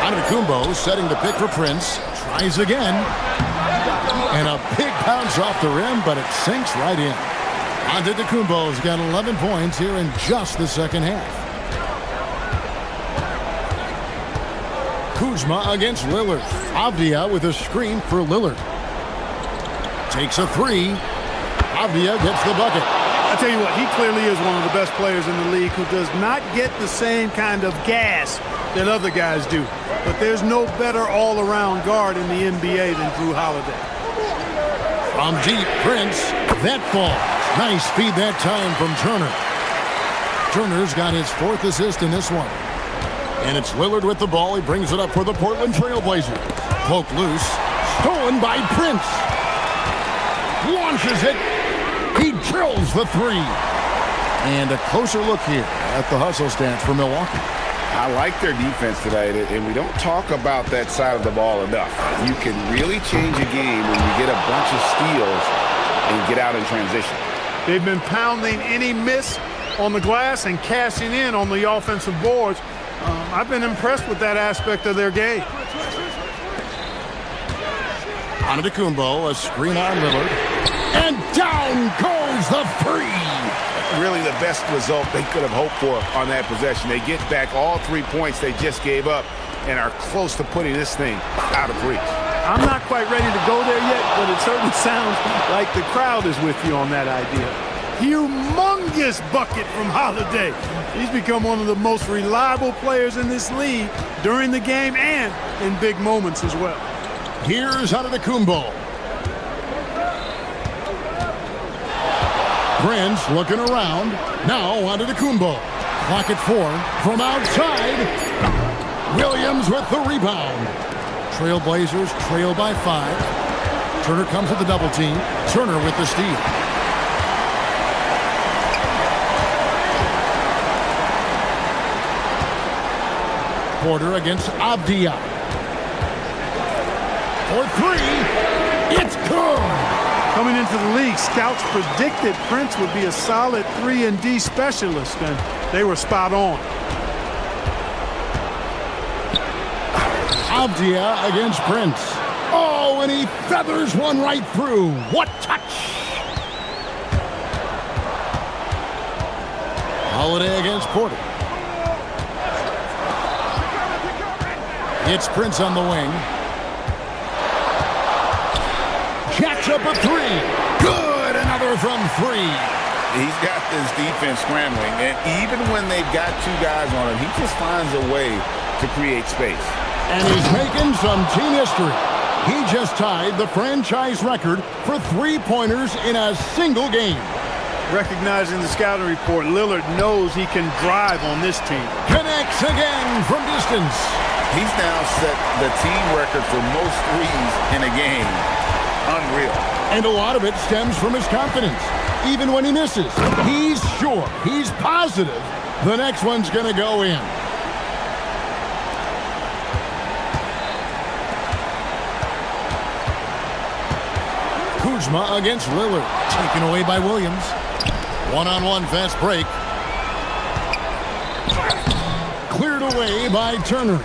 Antetokounmpo setting the pick for Prince. Tries again. And a big bounce off the rim, but it sinks right in. Antetokounmpo's got 11 points here in just the second half. Kuzma against Lillard. Avdia with a screen for Lillard. Takes a 3. Avdia gets the bucket. I tell you what, he clearly is one of the best players in the league who does not get the same kind of gas that other guys do. But there's no better all-around guard in the NBA than Drew Holiday. From deep, Prince, that ball. Nice speed that time from Turner. Turner's got his 4th assist in this one. And it's Lillard with the ball. He brings it up for the Portland Trailblazers. Poke loose. Stolen by Prince. Launches it. He drills the 3. And a closer look here at the hustle stats for Milwaukee. I like their defense tonight, and we don't talk about that side of the ball enough. You can really change a game when you get a bunch of steals and get out in transition. They've been pounding any miss on the glass and cashing in on the offensive boards. I've been impressed with that aspect of their game. Antetokounmpo, a screen on Lillard. And down goes the 3. Really the best result they could have hoped for on that possession. They get back all 3 points they just gave up and are close to putting this thing out of reach. I'm not quite ready to go there yet, but it certainly sounds like the crowd is with you on that idea. Humongous bucket from Holiday. He's become one of the most reliable players in this league during the game and in big moments as well. Here's Antetokounmpo. Prince looking around. Now Antetokounmpo. Clock at 4 from outside. Williams with the rebound. Trailblazers trail by 5. Turner comes with the double team. Turner with the steal. Porter against Avdia. For 3. It's good. Coming into the league, scouts predicted Prince would be a solid 3-and-D specialist, and they were spot on. Avdia against Prince. Oh, and he feathers one right through. What touch! Holiday against Porter. It's Prince on the wing. Jacks up a 3. Good! Another from 3. He's got this defense scrambling, and even when they've got 2 guys on him, he just finds a way to create space. And he's making some team history. He just tied the franchise record for 3-pointers in a single game. Recognizing the scouting report, Lillard knows he can drive on this team. Connects again from distance. He's now set the team record for most threes in a game. Unreal. And a lot of it stems from his confidence. Even when he misses, he's sure, he's positive the next one's going to go in. Kuzma against Lillard. Taken away by Williams. One-on-one fast break. Cleared away by Turner.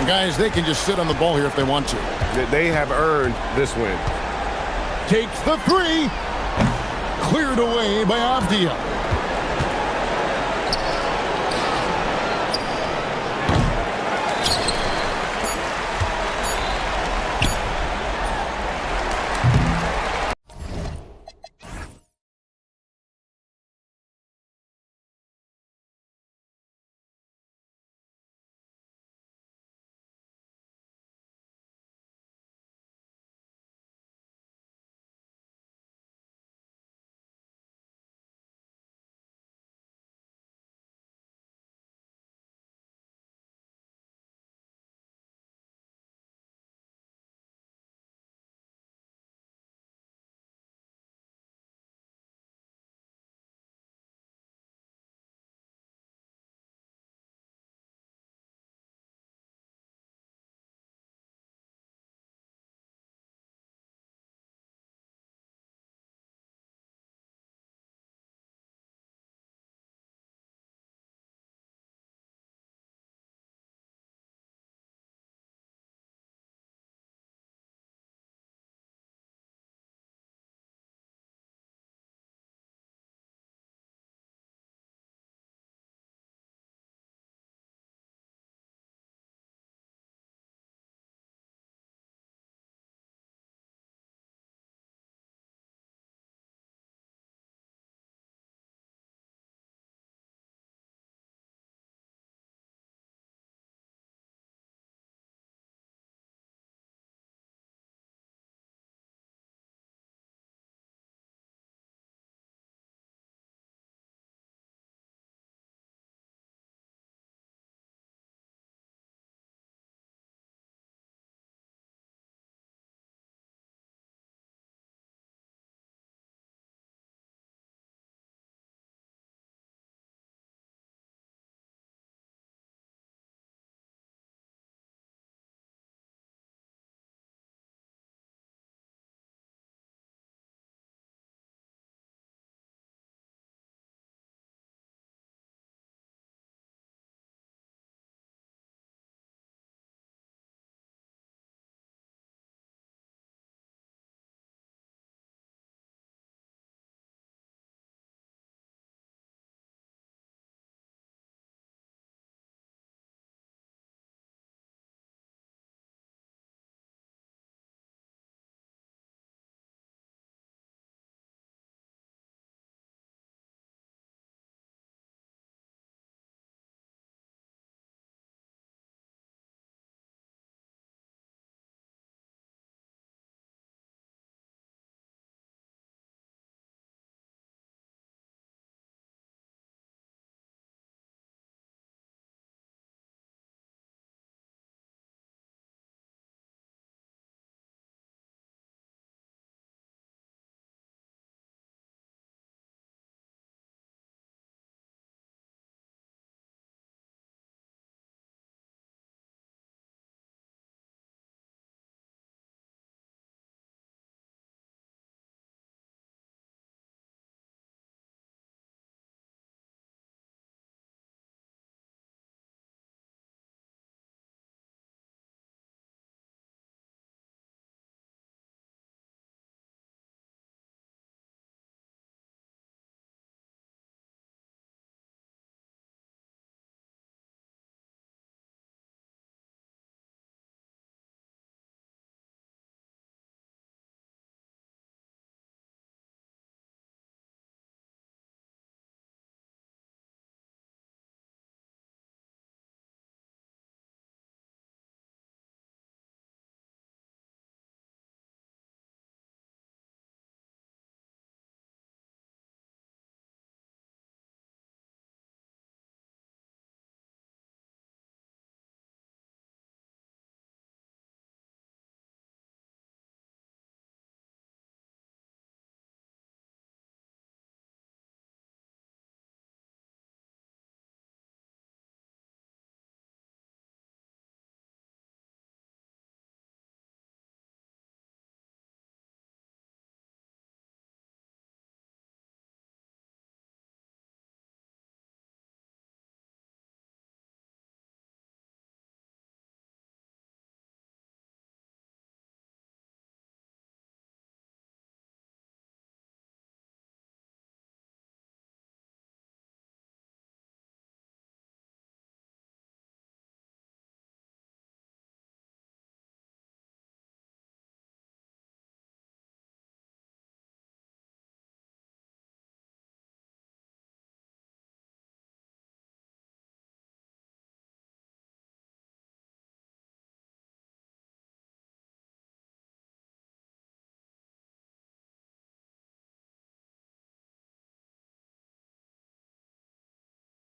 Guys, they can just sit on the ball here if they want to. They have earned this win. Takes the 3. Cleared away by Avdia.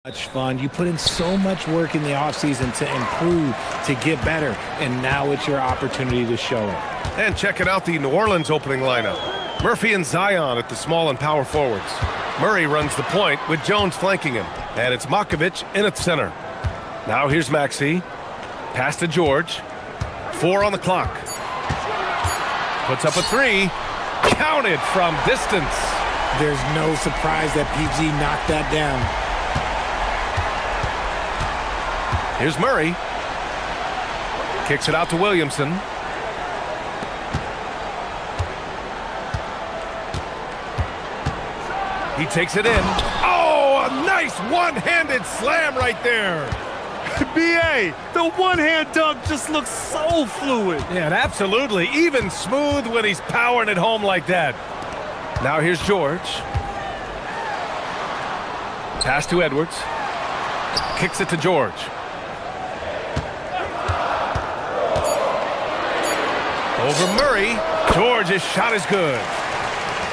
Much fun. You put in so much work in the offseason to improve, to get better, and now it's your opportunity to show it. And checking out the New Orleans opening lineup. Murphy and Zion at the small and power forwards. Murray runs the point with Jones flanking him. And it's Makovic in at center. Now here's Maxey. Pass to George. 4 on the clock. Puts up a 3. Counted from distance. There's no surprise that PG knocked that down. Here's Murray. Kicks it out to Williamson. He takes it in. Oh, a nice one-handed slam right there. B.A., the one-hand dunk just looks so fluid. Yeah, and absolutely. Even smooth when he's powering it home like that. Now here's George. Pass to Edwards. Kicks it to George. Over Murray. George's shot is good.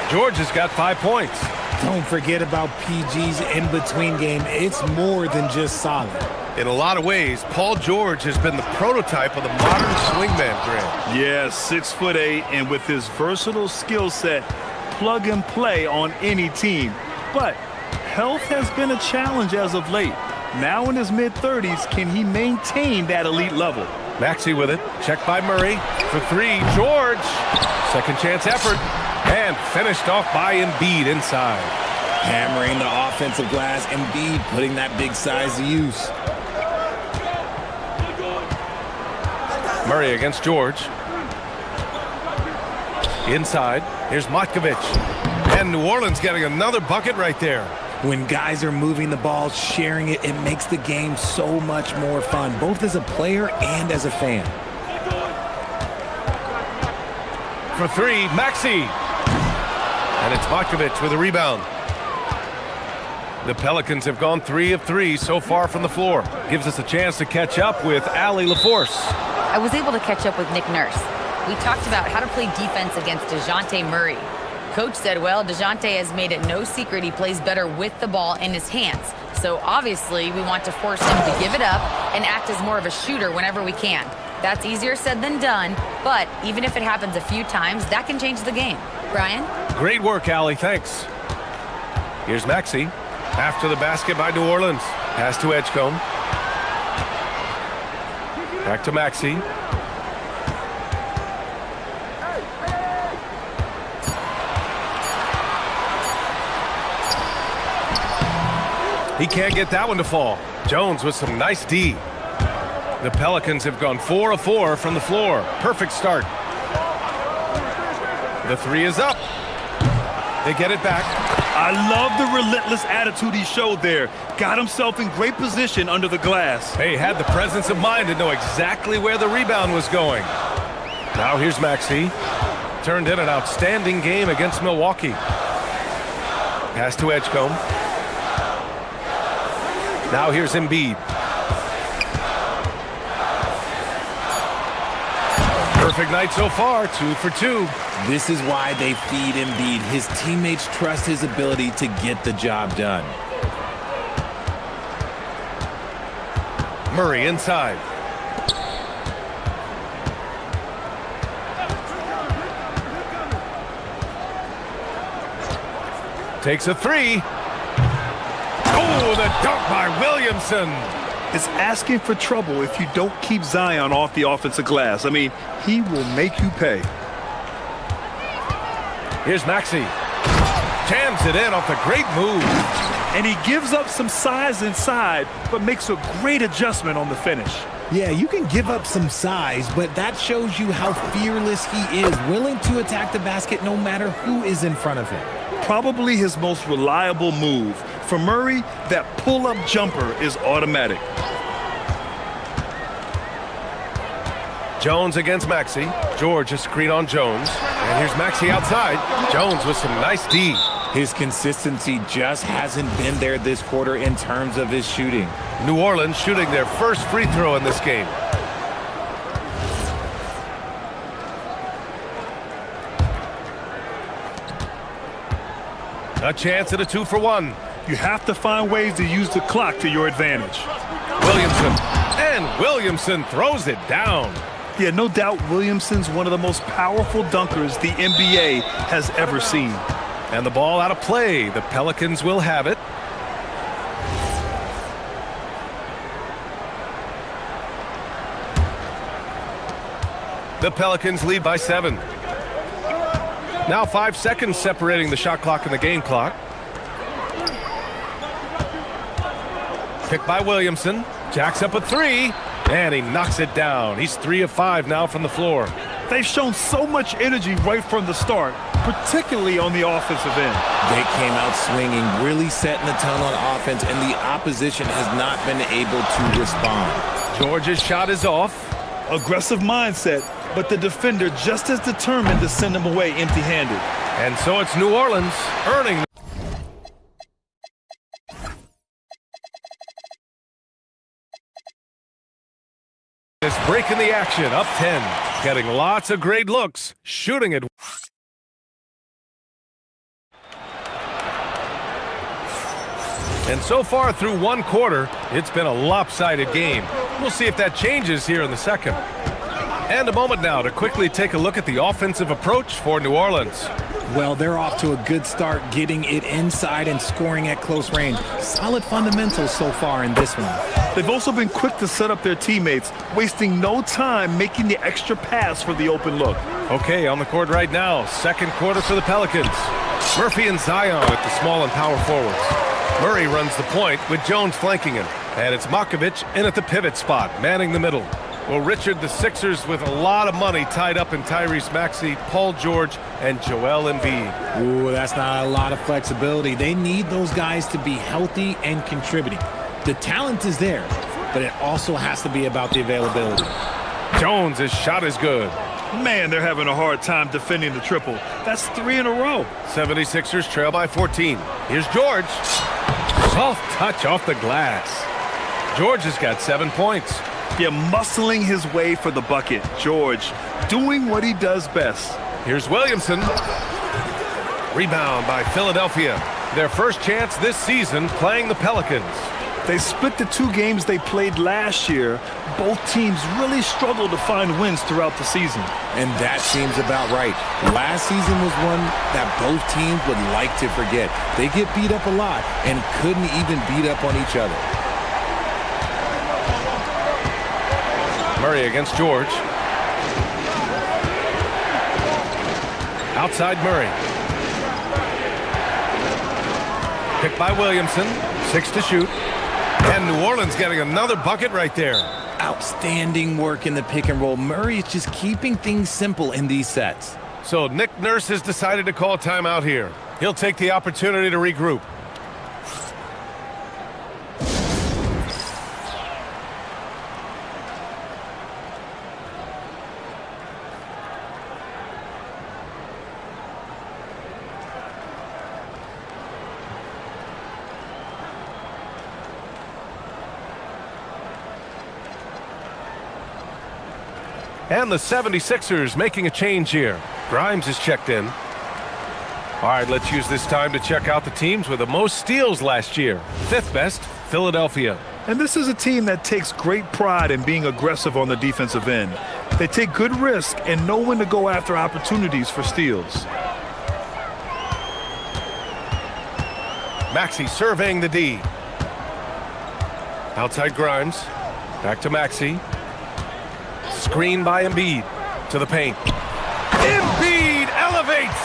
George has got 5 points. Don't forget about PG's in-between game. It's more than just solid. In a lot of ways, Paul George has been the prototype of the modern swingman, Grant. Yeah, 6'8", and with his versatile skill set, plug and play on any team. But health has been a challenge as of late. Now in his mid-30s, can he maintain that elite level? Maxey with it. Checked by Murray. For 3, George. Second chance effort. And finished off by Embiid inside. Hammering the offensive glass. Embiid putting that big size to use. Murray against George. Inside. Here's Matkovic. And New Orleans getting another bucket right there. When guys are moving the ball, sharing it, it makes the game so much more fun, both as a player and as a fan. For 3, Maxey. And it's Matkovic with a rebound. The Pelicans have gone 3 of 3 so far from the floor. Gives us a chance to catch up with Allie LaForce. I was able to catch up with Nick Nurse. We talked about how to play defense against DeJounte Murray. Coach said, well, DeJounte has made it no secret he plays better with the ball in his hands. So obviously we want to force him to give it up and act as more of a shooter whenever we can. That's easier said than done, but even if it happens a few times, that can change the game. Brian? Great work, Allie. Thanks. Here's Maxey. After the basket by New Orleans. Pass to Edgecombe. Back to Maxey. He can't get that one to fall. Jones with some nice D. The Pelicans have gone 4 of 4 from the floor. Perfect start. The 3 is up. They get it back. I love the relentless attitude he showed there. Got himself in great position under the glass. He had the presence of mind to know exactly where the rebound was going. Now here's Maxey. Turned in an outstanding game against Milwaukee. Pass to Edgecombe. Now here's Embiid. Perfect night so far, 2 for 2. This is why they feed Embiid. His teammates trust his ability to get the job done. Murray inside. Takes a 3. Oh, the dunk by Williamson. It's asking for trouble if you don't keep Zion off the offensive glass. I mean, he will make you pay. Here's Maxey. Jams it in off a great move. And he gives up some size inside, but makes a great adjustment on the finish. Yeah, you can give up some size, but that shows you how fearless he is, willing to attack the basket no matter who is in front of him. Probably his most reliable move. For Murray, that pull-up jumper is automatic. Jones against Maxey. George a screen on Jones. And here's Maxey outside. Jones with some nice D. His consistency just hasn't been there this quarter in terms of his shooting. New Orleans shooting their first free throw in this game. A chance at a 2-for-1. You have to find ways to use the clock to your advantage. Williamson. And Williamson throws it down. Yeah, no doubt Williamson's one of the most powerful dunkers the NBA has ever seen. And the ball out of play. The Pelicans will have it. The Pelicans lead by 7. Now 5 seconds separating the shot clock and the game clock. Picked by Williamson. Jacks up a 3, and he knocks it down. He's 3 of 5 now from the floor. They've shown so much energy right from the start, particularly on the offensive end. They came out swinging, really setting the tone on offense, and the opposition has not been able to respond. George's shot is off. Aggressive mindset, but the defender just as determined to send him away empty-handed. And so it's New Orleans earning. Is breaking the action, up 10. Getting lots of great looks, shooting it. And so far through one quarter, it's been a lopsided game. We'll see if that changes here in the second. And a moment now to quickly take a look at the offensive approach for New Orleans. Well, they're off to a good start, getting it inside and scoring at close range. Solid fundamentals so far in this one. They've also been quick to set up their teammates, wasting no time making the extra pass for the open look. Okay, on the court right now, second quarter for the Pelicans. Murphy and Zion at the small and power forwards. Murray runs the point with Jones flanking him. And it's Makovich in at the pivot spot, manning the middle. Well, Richard, the Sixers with a lot of money tied up in Tyrese Maxey, Paul George, and Joel Embiid. Ooh, that's not a lot of flexibility. They need those guys to be healthy and contributing. The talent is there, but it also has to be about the availability. Jones, his shot is good. Man, they're having a hard time defending the triple. That's 3 in a row. 76ers trail by 14. Here's George. Soft touch off the glass. George has got 7 points. Yeah, muscling his way for the bucket. George doing what he does best. Here's Williamson. Rebound by Philadelphia. Their first chance this season playing the Pelicans. They split the 2 games they played last year. Both teams really struggled to find wins throughout the season. And that seems about right. Last season was one that both teams would like to forget. They get beat up a lot and couldn't even beat up on each other. Murray against George. Outside Murray. Picked by Williamson. 6 to shoot. And New Orleans getting another bucket right there. Outstanding work in the pick and roll. Murray is just keeping things simple in these sets. So Nick Nurse has decided to call timeout here. He'll take the opportunity to regroup. And the 76ers making a change here. Grimes is checked in. All right, let's use this time to check out the teams with the most steals last year. 5th best, Philadelphia. And this is a team that takes great pride in being aggressive on the defensive end. They take good risk and know when to go after opportunities for steals. Maxey surveying the D. Outside Grimes. Back to Maxey. Screen by Embiid to the paint. Embiid elevates!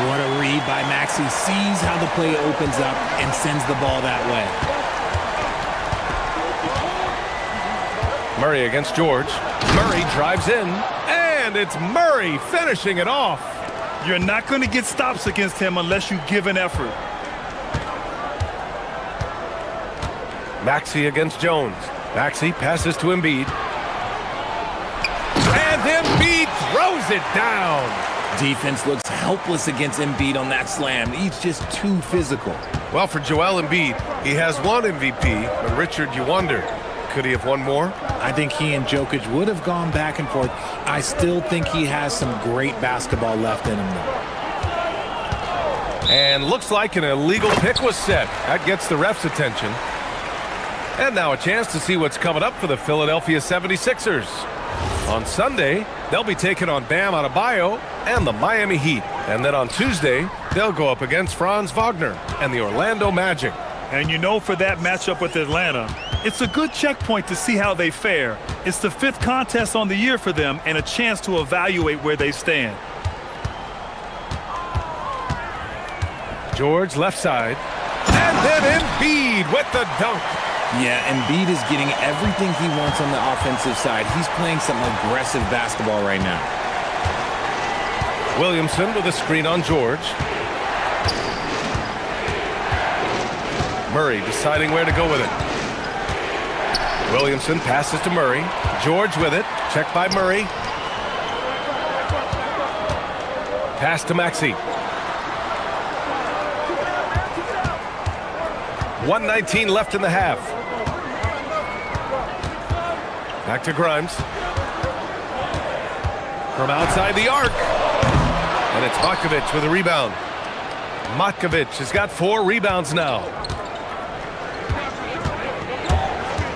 What a read by Maxey. Sees how the play opens up and sends the ball that way. Murray against George. Murray drives in, and it's Murray finishing it off. You're not going to get stops against him unless you give an effort. Maxey against Jones. Maxey passes to Embiid. And Embiid throws it down. Defense looks helpless against Embiid on that slam. He's just too physical. Well, for Joel Embiid, he has 1 MVP, but Richard, you wonder, could he have won more? I think he and Jokic would have gone back and forth. I still think he has some great basketball left in him, though. And looks like an illegal pick was set. That gets the ref's attention. And now a chance to see what's coming up for the Philadelphia 76ers. On Sunday, they'll be taking on Bam Adebayo and the Miami Heat. And then on Tuesday, they'll go up against Franz Wagner and the Orlando Magic. And you know, for that matchup with Atlanta, it's a good checkpoint to see how they fare. It's the 5th contest on the year for them and a chance to evaluate where they stand. George left side. And then Embiid with the dunk. Yeah, Embiid is getting everything he wants on the offensive side. He's playing some aggressive basketball right now. Williamson with a screen on George. Murray deciding where to go with it. Williamson passes to Murray. George with it. Checked by Murray. Pass to Maxey. 1:19 left in the half. Back to Grimes. From outside the arc. And it's Matkovic with a rebound. Matkovic has got 4 rebounds now.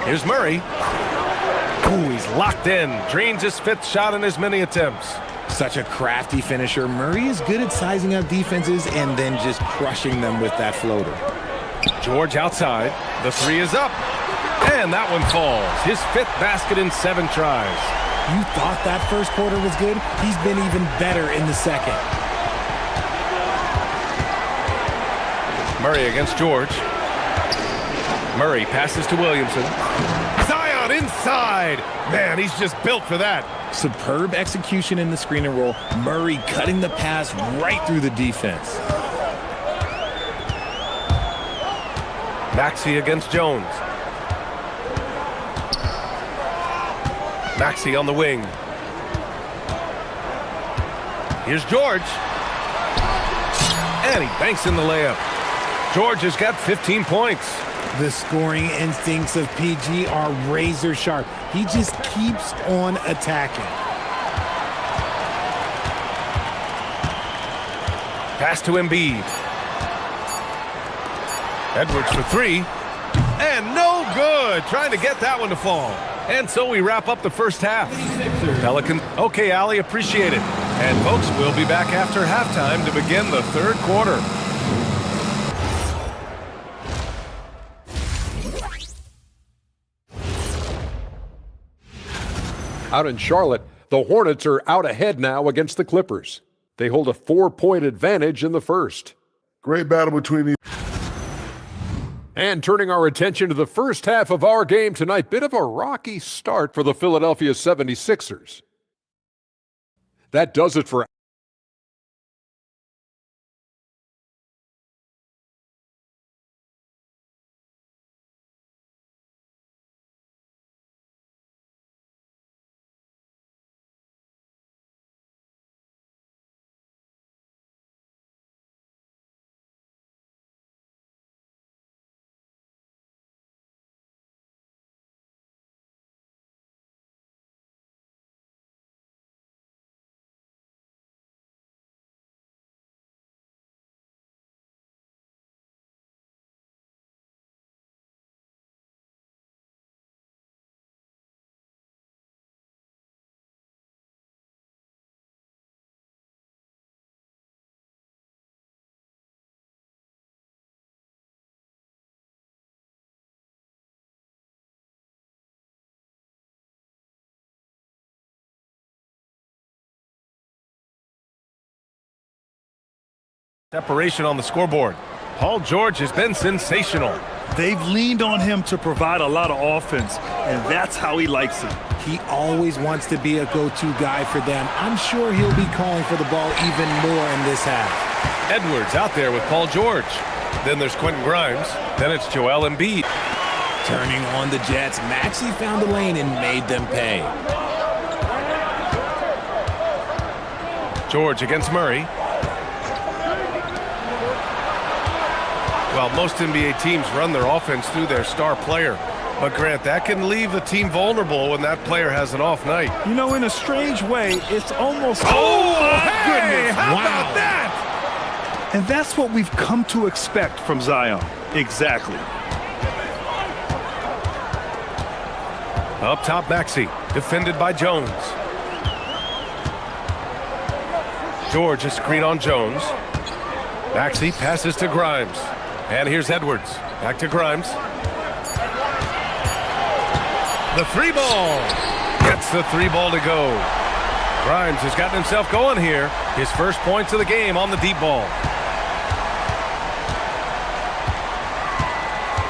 Here's Murray. Ooh, he's locked in. Drains his 5th shot in as many attempts. Such a crafty finisher. Murray is good at sizing up defenses and then just crushing them with that floater. George outside. The 3 is up. And that one falls. His 5th basket in 7 tries. You thought that first quarter was good? He's been even better in the second. Murray against George. Murray passes to Williamson. Zion inside. Man, he's just built for that. Superb execution in the screen and roll. Murray cutting the pass right through the defense. Maxey against Jones. Maxey on the wing. Here's George. And he banks in the layup. George has got 15 points. The scoring instincts of PG are razor sharp. He just keeps on attacking. Pass to Embiid. Edwards for 3. And no good. Trying to get that one to fall. And so we wrap up the first half. Pelicans. Okay, Allie, appreciate it. And folks, we'll be back after halftime to begin the 3rd quarter. Out in Charlotte, the Hornets are out ahead now against the Clippers. They hold a 4-point advantage in the first. Great battle between these. And turning our attention to the first half of our game tonight, bit of a rocky start for the Philadelphia 76ers. That does it for separation on the scoreboard. Paul George has been sensational. They've leaned on him to provide a lot of offense, and that's how he likes it. He always wants to be a go-to guy for them. I'm sure he'll be calling for the ball even more in this half. Edwards out there with Paul George. Then there's Quentin Grimes. Then it's Joel Embiid. Turning on the Jets, Maxey found the lane and made them pay. George against Murray. Well, most NBA teams run their offense through their star player. But, Grant, that can leave the team vulnerable when that player has an off night. You know, in a strange way, it's almost... Oh, my goodness! How about that? And that's what we've come to expect from Zion. Exactly. Up top, Maxey, defended by Jones. George, a screen on Jones. Maxey passes to Grimes. And here's Edwards. Back to Grimes. The three ball. Gets the three ball to go. Grimes has gotten himself going here. His first points of the game on the deep ball.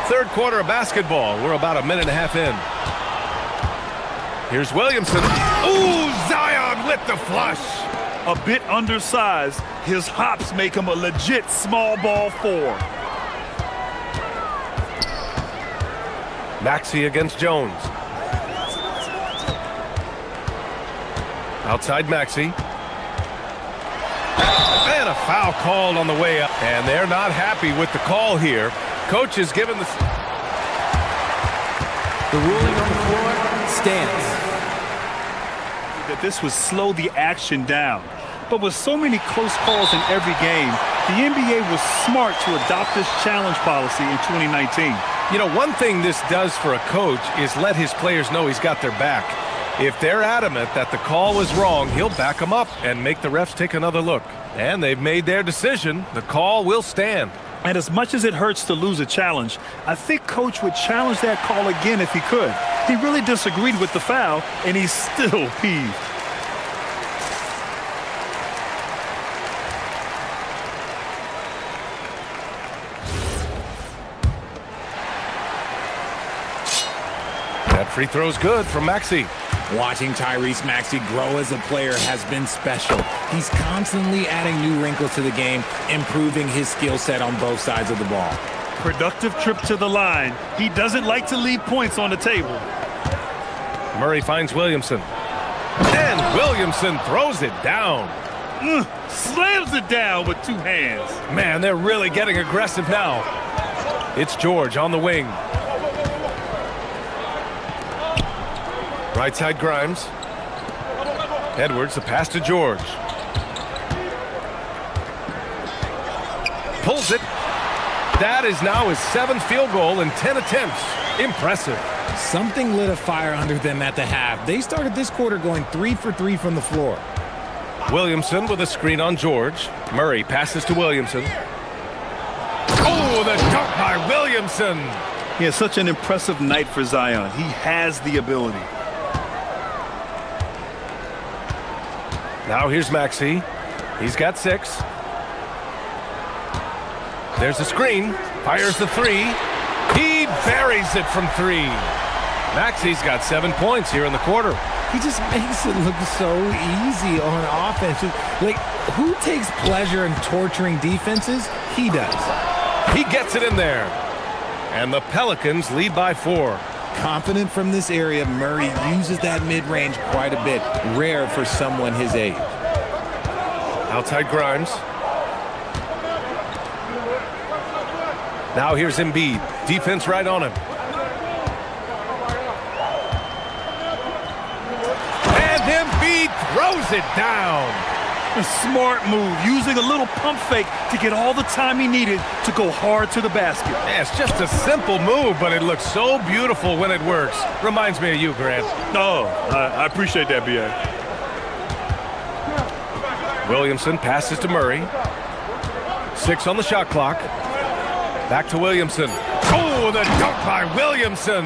Third quarter of basketball. We're about a minute and a half in. Here's Williamson. Ooh, Zion with the flush. A bit undersized, his hops make him a legit small ball four. Maxey against Jones. Outside Maxey. And a foul called on the way up. And they're not happy with the call here. Coach is given the ruling on the floor stands. That this would slow the action down. But with so many close calls in every game, the NBA was smart to adopt this challenge policy in 2019. You know, one thing this does for a coach is let his players know he's got their back. If they're adamant that the call was wrong, he'll back them up and make the refs take another look. And they've made their decision. The call will stand. And as much as it hurts to lose a challenge, I think Coach would challenge that call again if he could. He really disagreed with the foul, and he's still peeved. That free throw's good from Maxey. Watching Tyrese Maxey grow as a player has been special. He's constantly adding new wrinkles to the game, improving his skill set on both sides of the ball. Productive trip to the line. He doesn't like to leave points on the table. Murray finds Williamson. And Williamson throws it down. Slams it down with two hands. Man, they're really getting aggressive now. It's George on the wing. Right side Grimes. Edwards, the pass to George. Pulls it. That is now his 7th field goal in 10 attempts. Impressive. Something lit a fire under them at the half. They started this quarter going 3 for 3 from the floor. Williamson with a screen on George. Murray passes to Williamson. Oh, the dunk by Williamson. He has such an impressive night for Zion. He has the ability. Now here's Maxey. He's got 6. There's a screen. Fires the 3. He buries it from 3. Maxey's got 7 points here in the quarter. He just makes it look so easy on offense. Like, who takes pleasure in torturing defenses? He does. He gets it in there. And the Pelicans lead by 4. Confident from this area, Murray uses that mid-range quite a bit. Rare for someone his age. Outside Grimes. Now here's Embiid. Defense right on him. And Embiid throws it down. A smart move, using a little pump fake to get all the time he needed to go hard to the basket. Yeah, it's just a simple move, but it looks so beautiful when it works. Reminds me of you, Grant. Oh, I appreciate that, B.A. Williamson passes to Murray. 6 on the shot clock. Back to Williamson. Oh, the dunk by Williamson.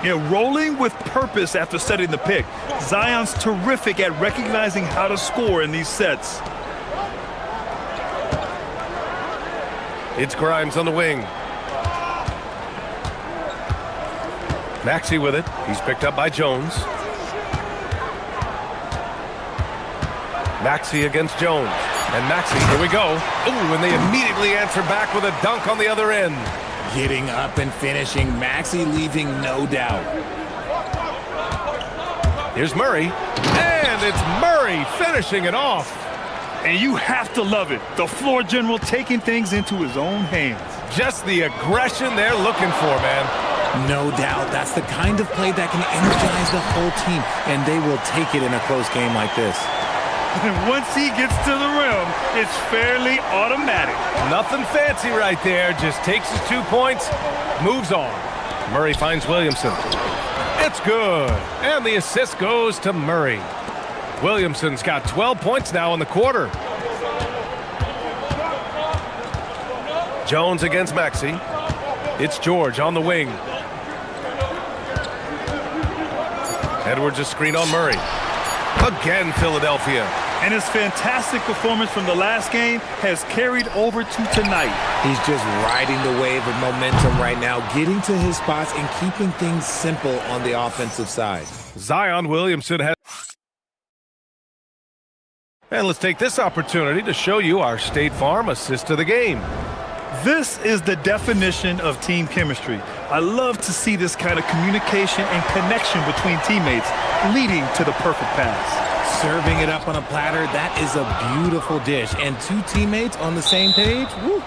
Yeah, rolling with purpose after setting the pick. Zion's terrific at recognizing how to score in these sets. It's Grimes on the wing. Maxey with it. He's picked up by Jones. Maxey against Jones. And Maxey, here we go. Ooh, and they immediately answer back with a dunk on the other end. Getting up and finishing, Maxey leaving no doubt. Here's Murray. And it's Murray finishing it off. And you have to love it. The floor general taking things into his own hands. Just the aggression they're looking for, man. No doubt. That's the kind of play that can energize the whole team, and they will take it in a close game like this. And once he gets to the rim, it's fairly automatic. Nothing fancy right there. Just takes his 2 points, moves on. Murray finds Williamson. It's good. And the assist goes to Murray. Williamson's got 12 points now in the quarter. Jones against Maxey. It's George on the wing. Edwards a screen on Murray. Again, Philadelphia. And his fantastic performance from the last game has carried over to tonight. He's just riding the wave of momentum right now, getting to his spots and keeping things simple on the offensive side. Zion Williamson has... And let's take this opportunity to show you our State Farm assist of the game. This is the definition of team chemistry. I love to see this kind of communication and connection between teammates leading to the perfect pass. Serving it up on a platter, that is a beautiful dish. And two teammates on the same page, woo.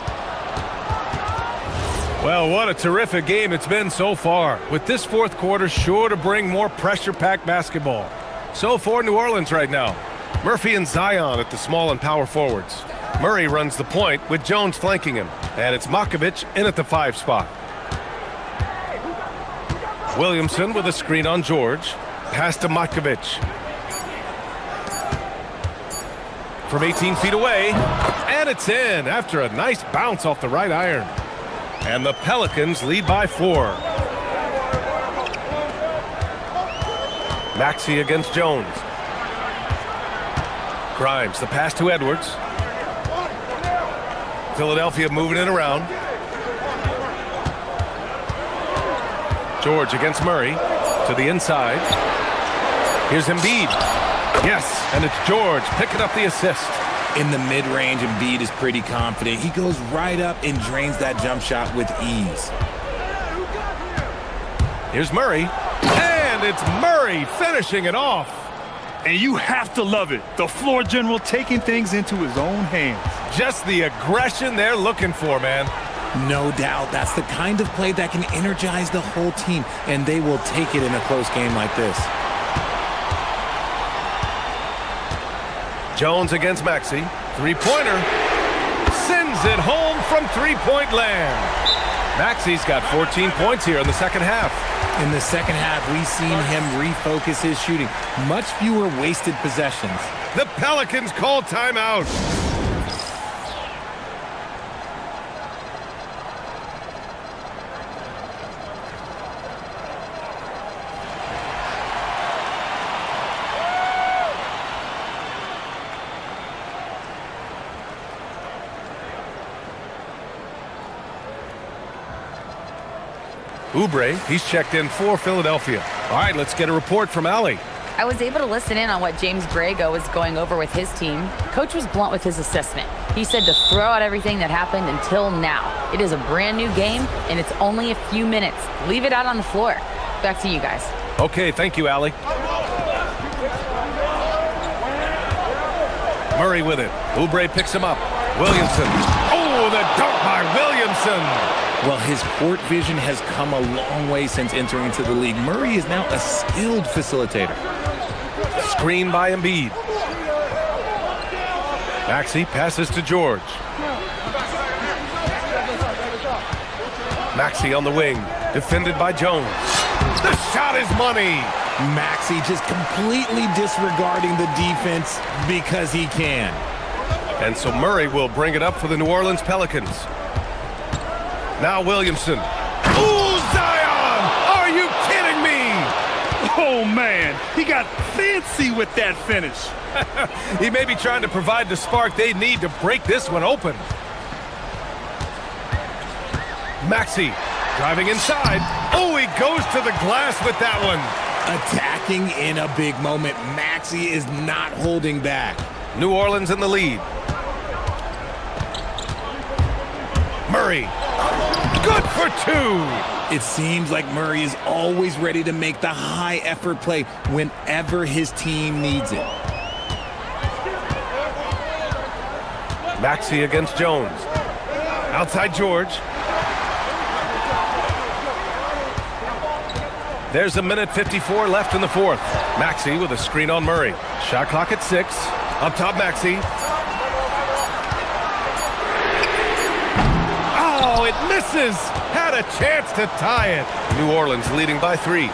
Well, what a terrific game it's been so far, with this fourth quarter sure to bring more pressure-packed basketball. So for New Orleans right now, Murphy and Zion at the small and power forwards. Murray runs the point with Jones flanking him, and it's Makovich in at the 5 spot. Williamson with a screen on George. Pass to Makovich. From 18 feet away, and it's in after a nice bounce off the right iron. And the Pelicans lead by 4. Maxey against Jones. Grimes, the pass to Edwards. Philadelphia moving it around. George against Murray to the inside. Here's Embiid. Yes, and it's George picking up the assist. In the mid-range, Embiid is pretty confident. He goes right up and drains that jump shot with ease. Here's Murray, and it's Murray finishing it off. And you have to love it. The floor general taking things into his own hands. Just the aggression they're looking for, man. No doubt. That's the kind of play that can energize the whole team, and they will take it in a close game like this. Jones against Maxey. Three-pointer. Sends it home from three-point land. Maxey's got 14 points here in the second half. In the second half, we've seen him refocus his shooting. Much fewer wasted possessions. The Pelicans call timeout. Oubre, he's checked in for Philadelphia. All right, let's get a report from Allie. I was able to listen in on what James Grego was going over with his team. Coach was blunt with his assessment. He said to throw out everything that happened until now. It is a brand new game, and it's only a few minutes. Leave it out on the floor. Back to you guys. Okay, thank you, Allie. Murray with it. Oubre picks him up. Williamson. Oh, the dunk by Williamson. Well, his court vision has come a long way since entering into the league. Murray is now a skilled facilitator. Screen by Embiid. Maxey passes to George. Maxey on the wing, defended by Jones. The shot is money. Maxey just completely disregarding the defense because he can. And so Murray will bring it up for the New Orleans Pelicans. Now Williamson. Ooh, Zion! Are you kidding me? Oh, man. He got fancy with that finish. He may be trying to provide the spark they need to break this one open. Maxey driving inside. Oh, he goes to the glass with that one. Attacking in a big moment. Maxey is not holding back. New Orleans in the lead. Murray. Good for 2. It seems like Murray is always ready to make the high-effort play whenever his team needs it. Maxey against Jones. Outside George. There's a minute 54 left in the fourth. Maxey with a screen on Murray. Shot clock at 6. Up top, Maxey. Oh, it misses. Had a chance to tie it. New Orleans leading by 3.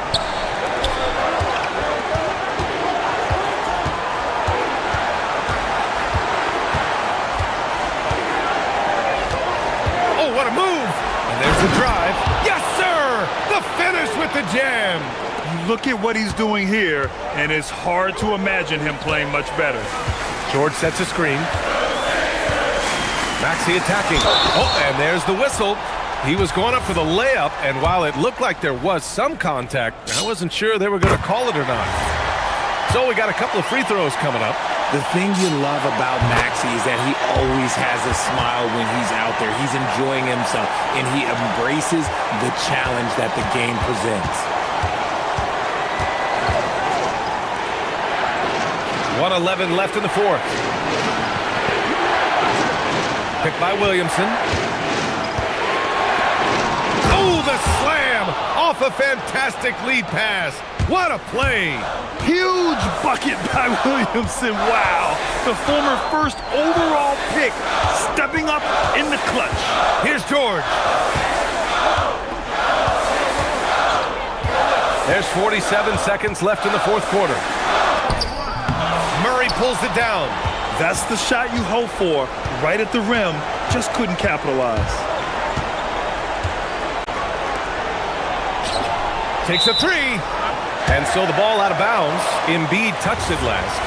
Oh, what a move. And there's the drive. Yes, sir. The finish with the jam. You look at what he's doing here, and it's hard to imagine him playing much better. George sets a screen. Maxey attacking. Oh, and there's the whistle. He was going up for the layup, and while it looked like there was some contact, I wasn't sure they were going to call it or not. So we got a couple of free throws coming up. The thing you love about Maxey is that he always has a smile when he's out there. He's enjoying himself, and he embraces the challenge that the game presents. 1:11 left in the fourth. Picked by Williamson. Oh, the slam off a fantastic lead pass. What a play. Huge bucket by Williamson. Wow. The former first overall pick stepping up in the clutch. Here's George. There's 47 seconds left in the fourth quarter. Murray pulls it down. That's the shot you hope for. Right at the rim. Just couldn't capitalize. Takes a 3. And so the ball out of bounds. Embiid touched it last.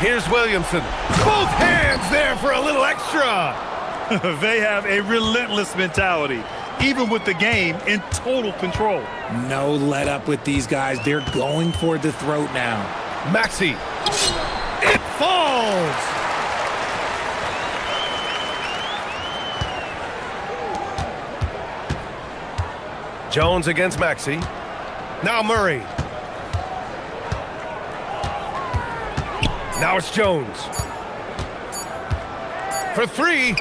Here's Williamson. Both hands there for a little extra. They have a relentless mentality, even with the game in total control. No let up with these guys. They're going for the throat now. Maxey. It falls. Jones against Maxey. Now Murray. Now it's Jones. For 3.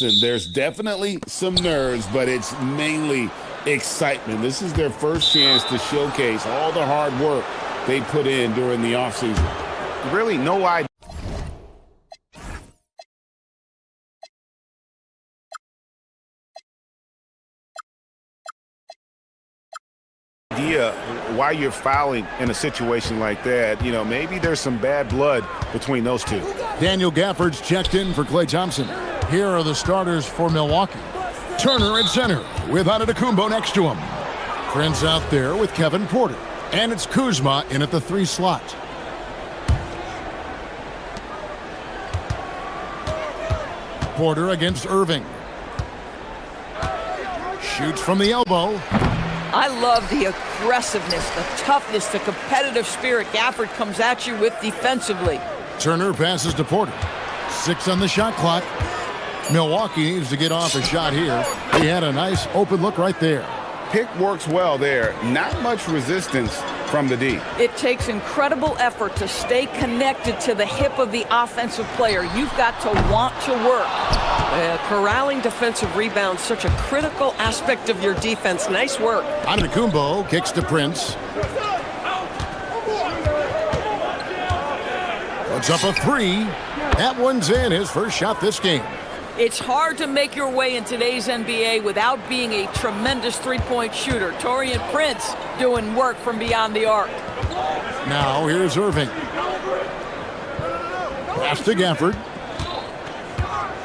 There's definitely some nerves, but it's mainly excitement. This is their first chance to showcase all the hard work they put in during the offseason. Really no idea why you're fouling in a situation like that. You know, maybe there's some bad blood between those two. Daniel Gafford's checked in for Klay Thompson. Here are the starters for Milwaukee. Turner at center with Antetokounmpo next to him. Prince out there with Kevin Porter. And it's Kuzma in at the 3 slot. Porter against Irving. Shoots from the elbow. I love the aggressiveness, the toughness, the competitive spirit Gafford comes at you with defensively. Turner passes to Porter. 6 on the shot clock. Milwaukee needs to get off a shot here. He had a nice open look right there. Pick works well there. Not much resistance from the D. It takes incredible effort to stay connected to the hip of the offensive player. You've got to want to work. Corralling defensive rebounds, such a critical aspect of your defense. Nice work. Antetokounmpo kicks to Prince. Puts up a 3. That one's in, his first shot this game. It's hard to make your way in today's NBA without being a tremendous three-point shooter. Taurean Prince doing work from beyond the arc. Now here's Irving. Pass to Gafford.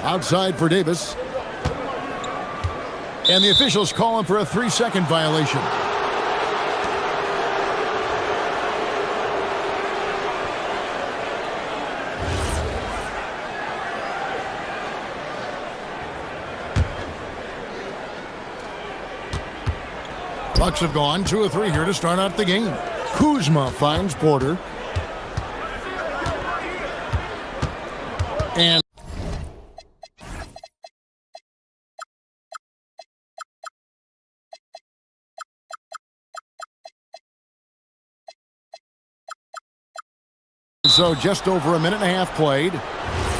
Outside for Davis. And the officials call him for a 3-second violation. Bucks have gone 2 of 3 here to start out the game. Kuzma finds Porter. And so just over a minute and a half played.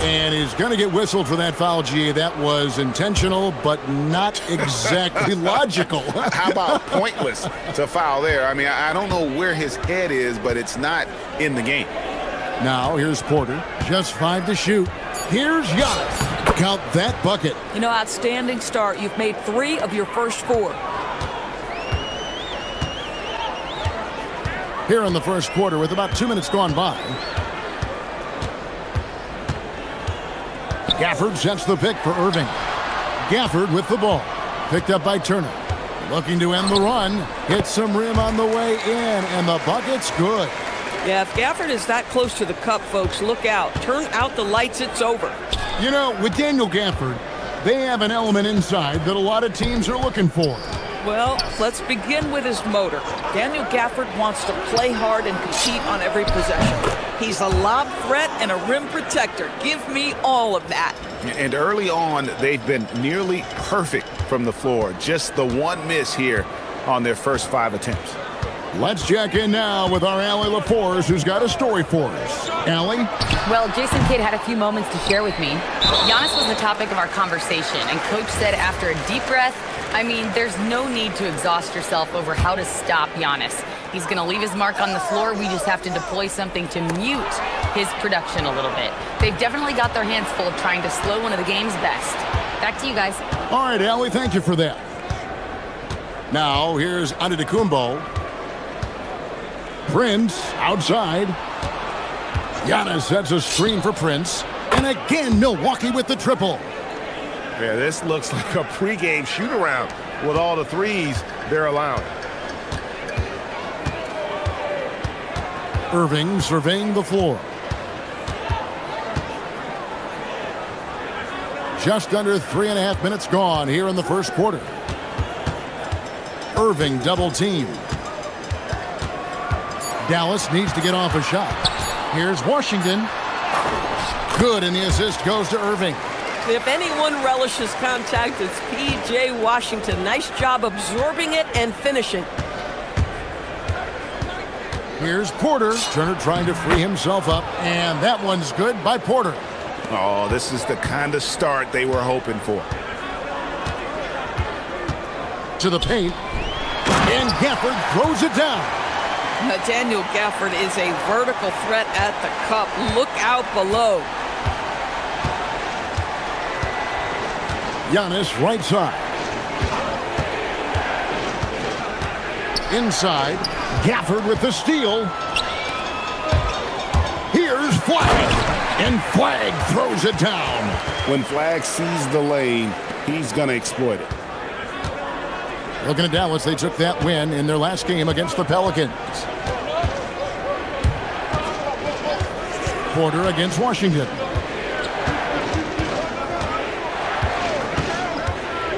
And he's going to get whistled for that foul, G. That was intentional, but not exactly logical. How about pointless to foul there? I mean, I don't know where his head is, but it's not in the game. Now here's Porter. Just 5 to shoot. Here's Giannis. Count that bucket. You know, outstanding start. You've made 3 of your first 4. Here in the first quarter with about 2 minutes gone by. Gafford sets the pick for Irving. Gafford with the ball. Picked up by Turner. Looking to end the run. Hits some rim on the way in, and the bucket's good. Yeah, if Gafford is that close to the cup, folks, look out. Turn out the lights, it's over. You know, with Daniel Gafford, they have an element inside that a lot of teams are looking for. Well, let's begin with his motor. Daniel Gafford wants to play hard and compete on every possession. He's a lob threat and a rim protector. Give me all of that. And early on, they've been nearly perfect from the floor. Just the one miss here on their first 5 attempts. Let's check in now with our Allie LaForce, who's got a story for us. Allie? Well, Jason Kidd had a few moments to share with me. Giannis was the topic of our conversation, and Coach said after a deep breath, I mean, there's no need to exhaust yourself over how to stop Giannis. He's going to leave his mark on the floor. We just have to deploy something to mute his production a little bit. They've definitely got their hands full of trying to slow one of the game's best. Back to you guys. All right, Allie, thank you for that. Now, here's Antetokounmpo. Prince outside. Giannis sets a screen for Prince. And again, Milwaukee with the triple. Yeah, this looks like a pregame shoot-around with all the threes they're allowing. Irving surveying the floor. Just under 3.5 minutes gone here in the first quarter. Irving double team. Dallas needs to get off a shot. Here's Washington. Good, and the assist goes to Irving. If anyone relishes contact, it's P.J. Washington. Nice job absorbing it and finishing. Here's Porter. Turner trying to free himself up, and that one's good by Porter. Oh, this is the kind of start they were hoping for. To the paint, and Gafford throws it down. Daniel Gafford is a vertical threat at the cup. Look out below. Giannis right side. Inside, Gafford with the steal. Here's Flag, and Flag throws it down. When Flag sees the lane, he's going to exploit it. Looking at Dallas, they took that win in their last game against the Pelicans. Porter against Washington.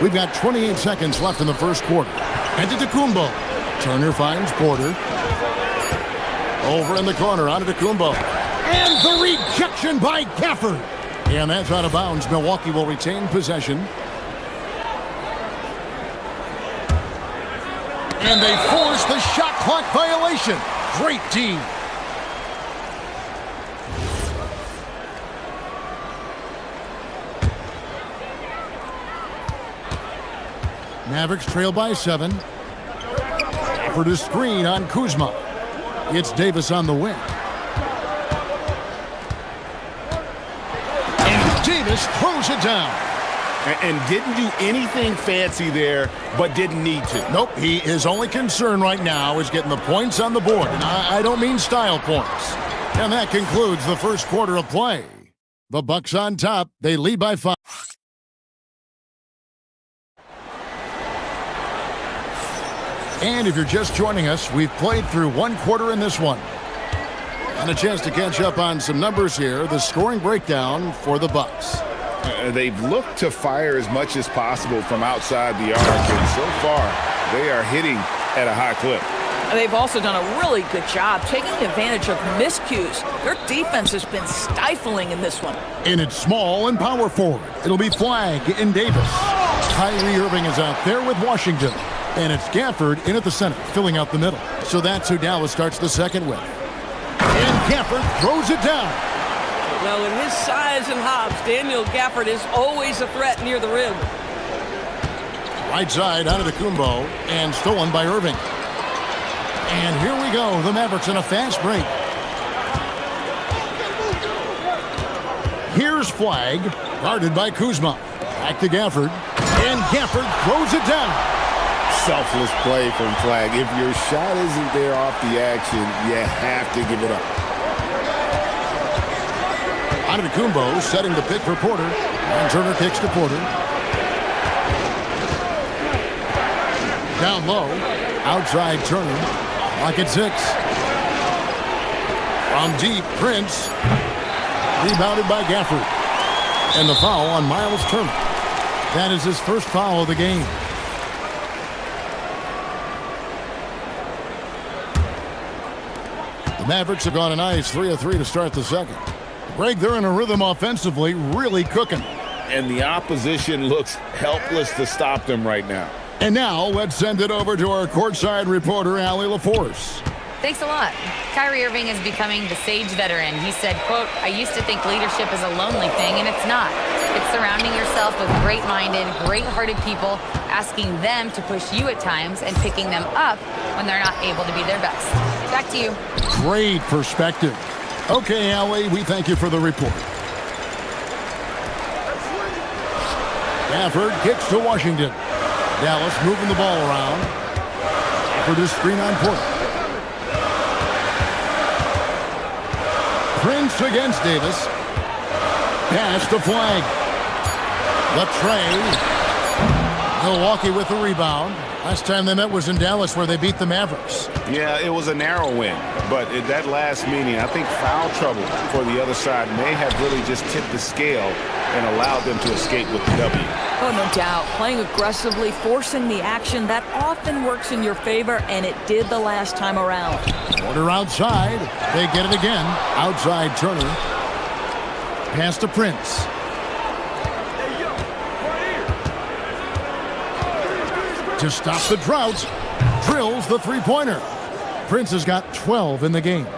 We've got 28 seconds left in the first quarter. Antetokounmpo. Turner finds Porter. Over in the corner, Antetokounmpo. And the rejection by Gafford. And that's out of bounds. Milwaukee will retain possession. And they force the shot clock violation. Great D. Mavericks trail by 7. For the screen on Kuzma. It's Davis on the wing. And Davis throws it down. And didn't do anything fancy there, but didn't need to. Nope, his only concern right now is getting the points on the board. And I don't mean style points. And that concludes the first quarter of play. The Bucks on top. They lead by 5. And if you're just joining us, we've played through one quarter in this one. And a chance to catch up on some numbers here. The scoring breakdown for the Bucks. They've looked to fire as much as possible from outside the arc, and so far they are hitting at a high clip. They've also done a really good job taking advantage of miscues. Their defense has been stifling in this one. And it's small and power forward. It'll be Flag and Davis. Kyrie Irving is out there with Washington. And it's Gafford in at the center, filling out the middle. So that's who Dallas starts the second with. And Gafford throws it down. Well, with his size and hops, Daniel Gafford is always a threat near the rim. Right side, Antetokounmpo, and stolen by Irving. And here we go, the Mavericks in a fast break. Here's Flag, guarded by Kuzma. Back to Gafford, and Gafford throws it down. Selfless play from Flag. If your shot isn't there off the action, you have to give it up. Antetokounmpo setting the pick for Porter. And Turner kicks to Porter. Down low. Outside Turner. Lock at 6. From deep, Prince. Rebounded by Gafford. And the foul on Miles Turner. That is his first foul of the game. The Mavericks have gone a nice 3 of 3 to start the second. Greg, they're in a rhythm offensively, really cooking. And the opposition looks helpless to stop them right now. And now, let's send it over to our courtside reporter, Allie LaForce. Thanks a lot. Kyrie Irving is becoming the sage veteran. He said, quote, "I used to think leadership is a lonely thing, and it's not. It's surrounding yourself with great-minded, great-hearted people, asking them to push you at times and picking them up when they're not able to be their best." Back to you. Great perspective. Okay, Allie, we thank you for the report. Gafford kicks to Washington. Dallas moving the ball around. For this screen on Porter. Prince against Davis. Pass to Flag. The tray. Milwaukee with the rebound. Last time they met was in Dallas where they beat the Mavericks. Yeah, it was a narrow win, but at that last meeting, I think foul trouble for the other side may have really just tipped the scale and allowed them to escape with the W. Oh, no doubt. Playing aggressively, forcing the action, that often works in your favor, and it did the last time around. Porter outside. They get it again. Outside Turner. Pass to Prince. To stop the drought, drills the three-pointer. Prince has got 12 in the game.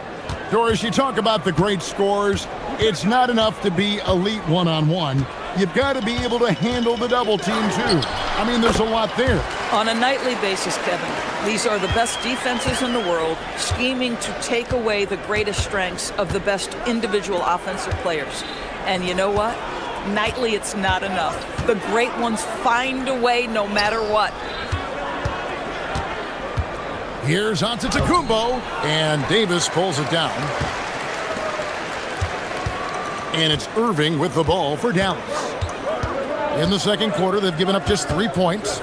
Doris, you talk about the great scores. It's not enough to be elite one-on-one. You've got to be able to handle the double team, too. I mean, there's a lot there. On a nightly basis, Kevin, these are the best defenses in the world, scheming to take away the greatest strengths of the best individual offensive players. And you know what? Nightly, it's not enough. The great ones find a way no matter what. Here's Antetokounmpo, and Davis pulls it down. And it's Irving with the ball for Dallas. In the second quarter, they've given up just 3 points.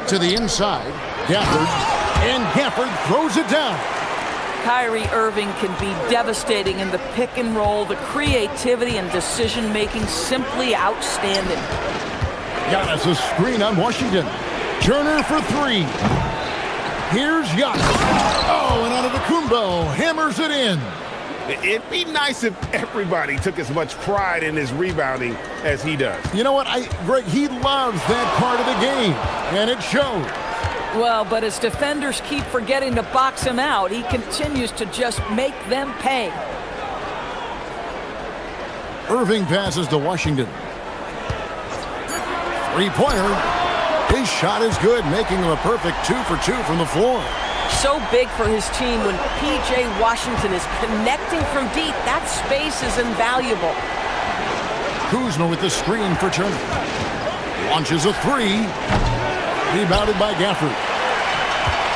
To the inside, Gafford, and Gafford throws it down. Kyrie Irving can be devastating in the pick and roll. The creativity and decision-making simply outstanding. Giannis a screen on Washington. Turner for 3. Here's Giannis. Oh, and Antetokounmpo hammers it in. It'd be nice if everybody took as much pride in his rebounding as he does. You know what, Greg, he loves that part of the game, and it shows. Well, but as defenders keep forgetting to box him out, he continues to just make them pay. Irving passes to Washington. Three-pointer. His shot is good, making him a perfect 2 for 2 from the floor. So big for his team when P.J. Washington is connecting from deep. That space is invaluable. Kuzma with the screen for Turner. Launches a 3. Rebounded by Gafford.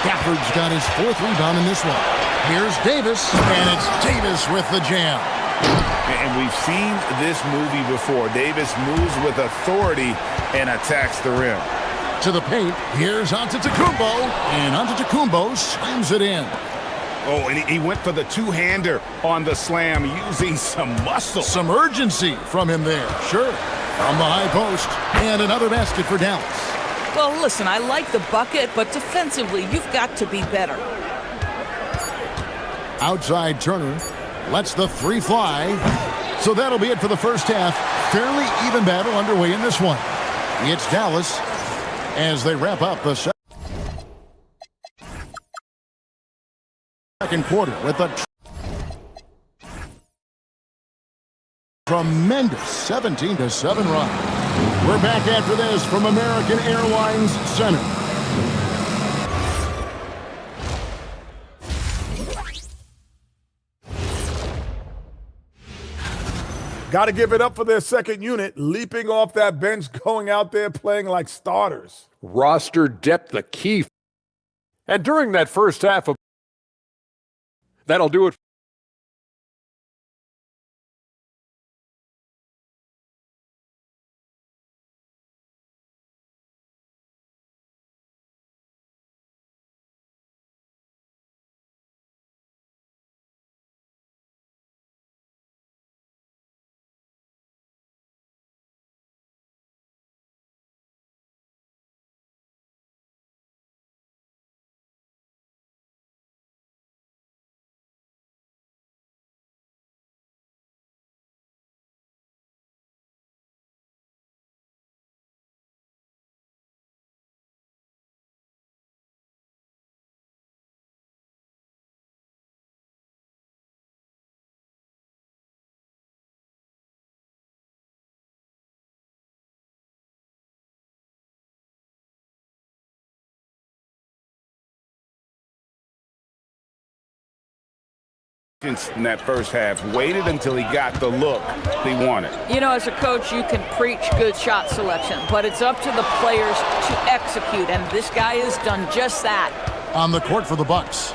Gafford's got his 4th rebound in this one. Here's Davis, and it's Davis with the jam. And we've seen this movie before. Davis moves with authority and attacks the rim. To the paint, here's Antetokounmpo, and Antetokounmpo slams it in. Oh, and he went for the two-hander on the slam, using some muscle. Some urgency from him there, sure. From the high post, and another basket for Dallas. Well, listen, I like the bucket, but defensively, you've got to be better. Outside Turner lets the 3 fly. So that'll be it for the first half. Fairly even battle underway in this one. It's Dallas as they wrap up the second quarter with a tremendous 17-7 run. We're back after this from American Airlines Center. Got to give it up for their second unit, leaping off that bench, going out there playing like starters. Roster depth the key. And during that first half of that'll do it. In that first half, waited until he got the look he wanted. You know, as a coach, you can preach good shot selection, but it's up to the players to execute, and this guy has done just that. On the court for the Bucks,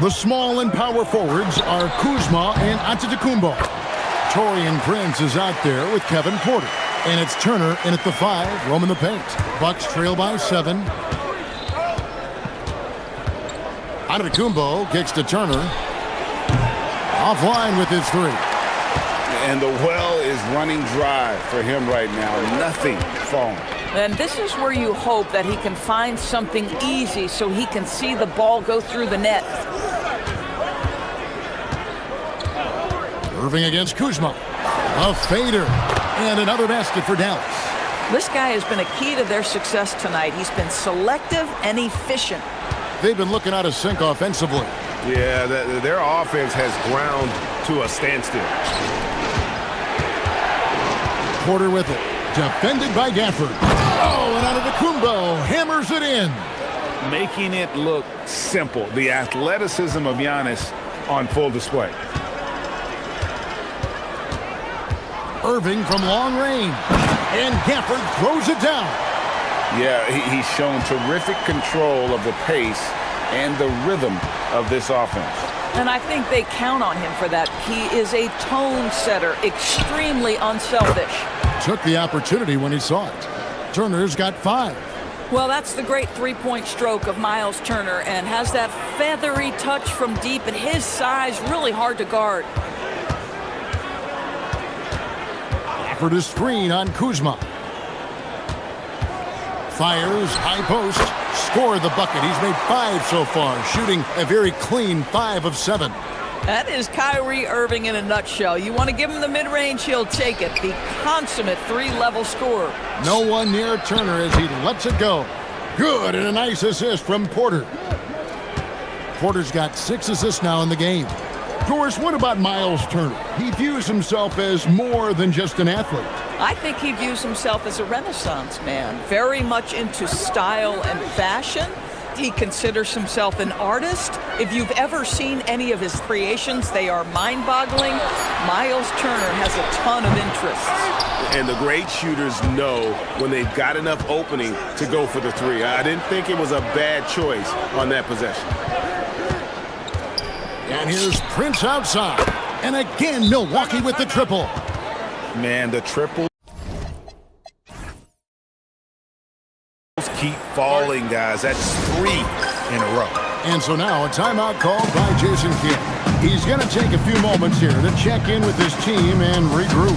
the small and power forwards are Kuzma and Antetokounmpo. Taurean Prince is out there with Kevin Porter, and it's Turner in at the 5, roaming the paint. Bucks trail by 7. Antetokounmpo kicks to Turner. Offline with his 3. And the well is running dry for him right now. Nothing falling. And this is where you hope that he can find something easy so he can see the ball go through the net. Irving against Kuzma. A fader. And another basket for Dallas. This guy has been a key to their success tonight. He's been selective and efficient. they've been looking out of sync offensively. Yeah, their offense has ground to a standstill. Porter with it. Defended by Gafford. Oh, and Antetokounmpo hammers it in. Making it look simple. The athleticism of Giannis on full display. Irving from long range. And Gafford throws it down. Yeah, he's shown terrific control of the pace and the rhythm of this offense. And I think they count on him for that. He is a tone setter, extremely unselfish. Took the opportunity when he saw it. Turner's got 5. Well, that's the great three-point stroke of Miles Turner, and has that feathery touch from deep. At his size, really hard to guard. Offered a screen on Kuzma. Fires, high post, score the bucket. He's made 5 so far, shooting a very clean 5 of 7. That is Kyrie Irving in a nutshell. You want to give him the mid-range, he'll take it. The consummate 3-level scorer. No one near Turner as he lets it go. Good, and a nice assist from Porter. Porter's got 6 assists now in the game. Doris, what about Miles Turner? He views himself as more than just an athlete. I think he views himself as a Renaissance man, very much into style and fashion. He considers himself an artist. If you've ever seen any of his creations, they are mind-boggling. Miles Turner has a ton of interests. And the great shooters know when they've got enough opening to go for the 3. I didn't think it was a bad choice on that possession. And here's Prince outside. And again, Milwaukee with the triple. Man, the triple keep falling, guys. That's 3 in a row. And so now a timeout called by Jason Kidd. He's going to take a few moments here to check in with his team and regroup.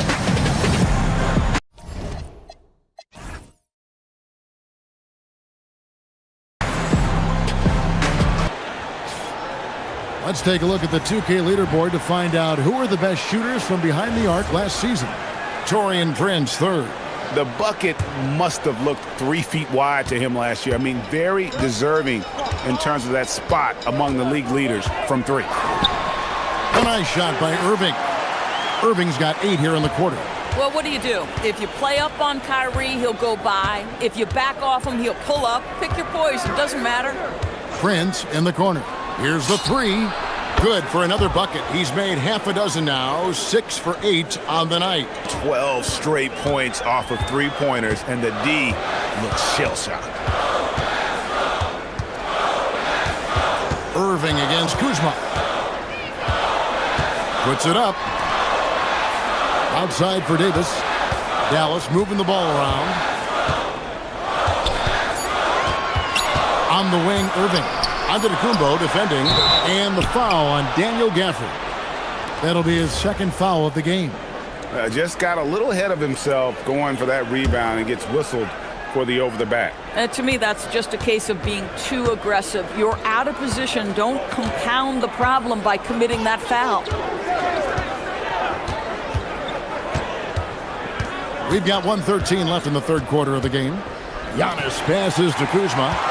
Let's take a look at the 2K leaderboard to find out who are the best shooters from behind the arc last season. Taurean Prince, 3rd. The bucket must have looked 3 feet wide to him last year. I mean, very deserving in terms of that spot among the league leaders from 3. A nice shot by Irving. Irving's got 8 here in the quarter. Well, what do? If you play up on Kyrie, he'll go by. If you back off him, he'll pull up. Pick your poison, doesn't matter. Prince in the corner. Here's the 3. Good for another bucket. He's made half a dozen now, 6 for 8 on the night. 12 straight points off of 3-pointers, and the D looks shell-shocked. Irving against Kuzma. Puts it up. Outside for Davis. Dallas moving the ball around. On the wing, Irving. Antetokounmpo defending, and the foul on Daniel Gafford. That'll be his 2nd foul of the game. Just got a little ahead of himself going for that rebound and gets whistled for the over-the-back. To me, that's just a case of being too aggressive. You're out of position. Don't compound the problem by committing that foul. We've got 1:13 left in the 3rd quarter of the game. Giannis passes to Kuzma.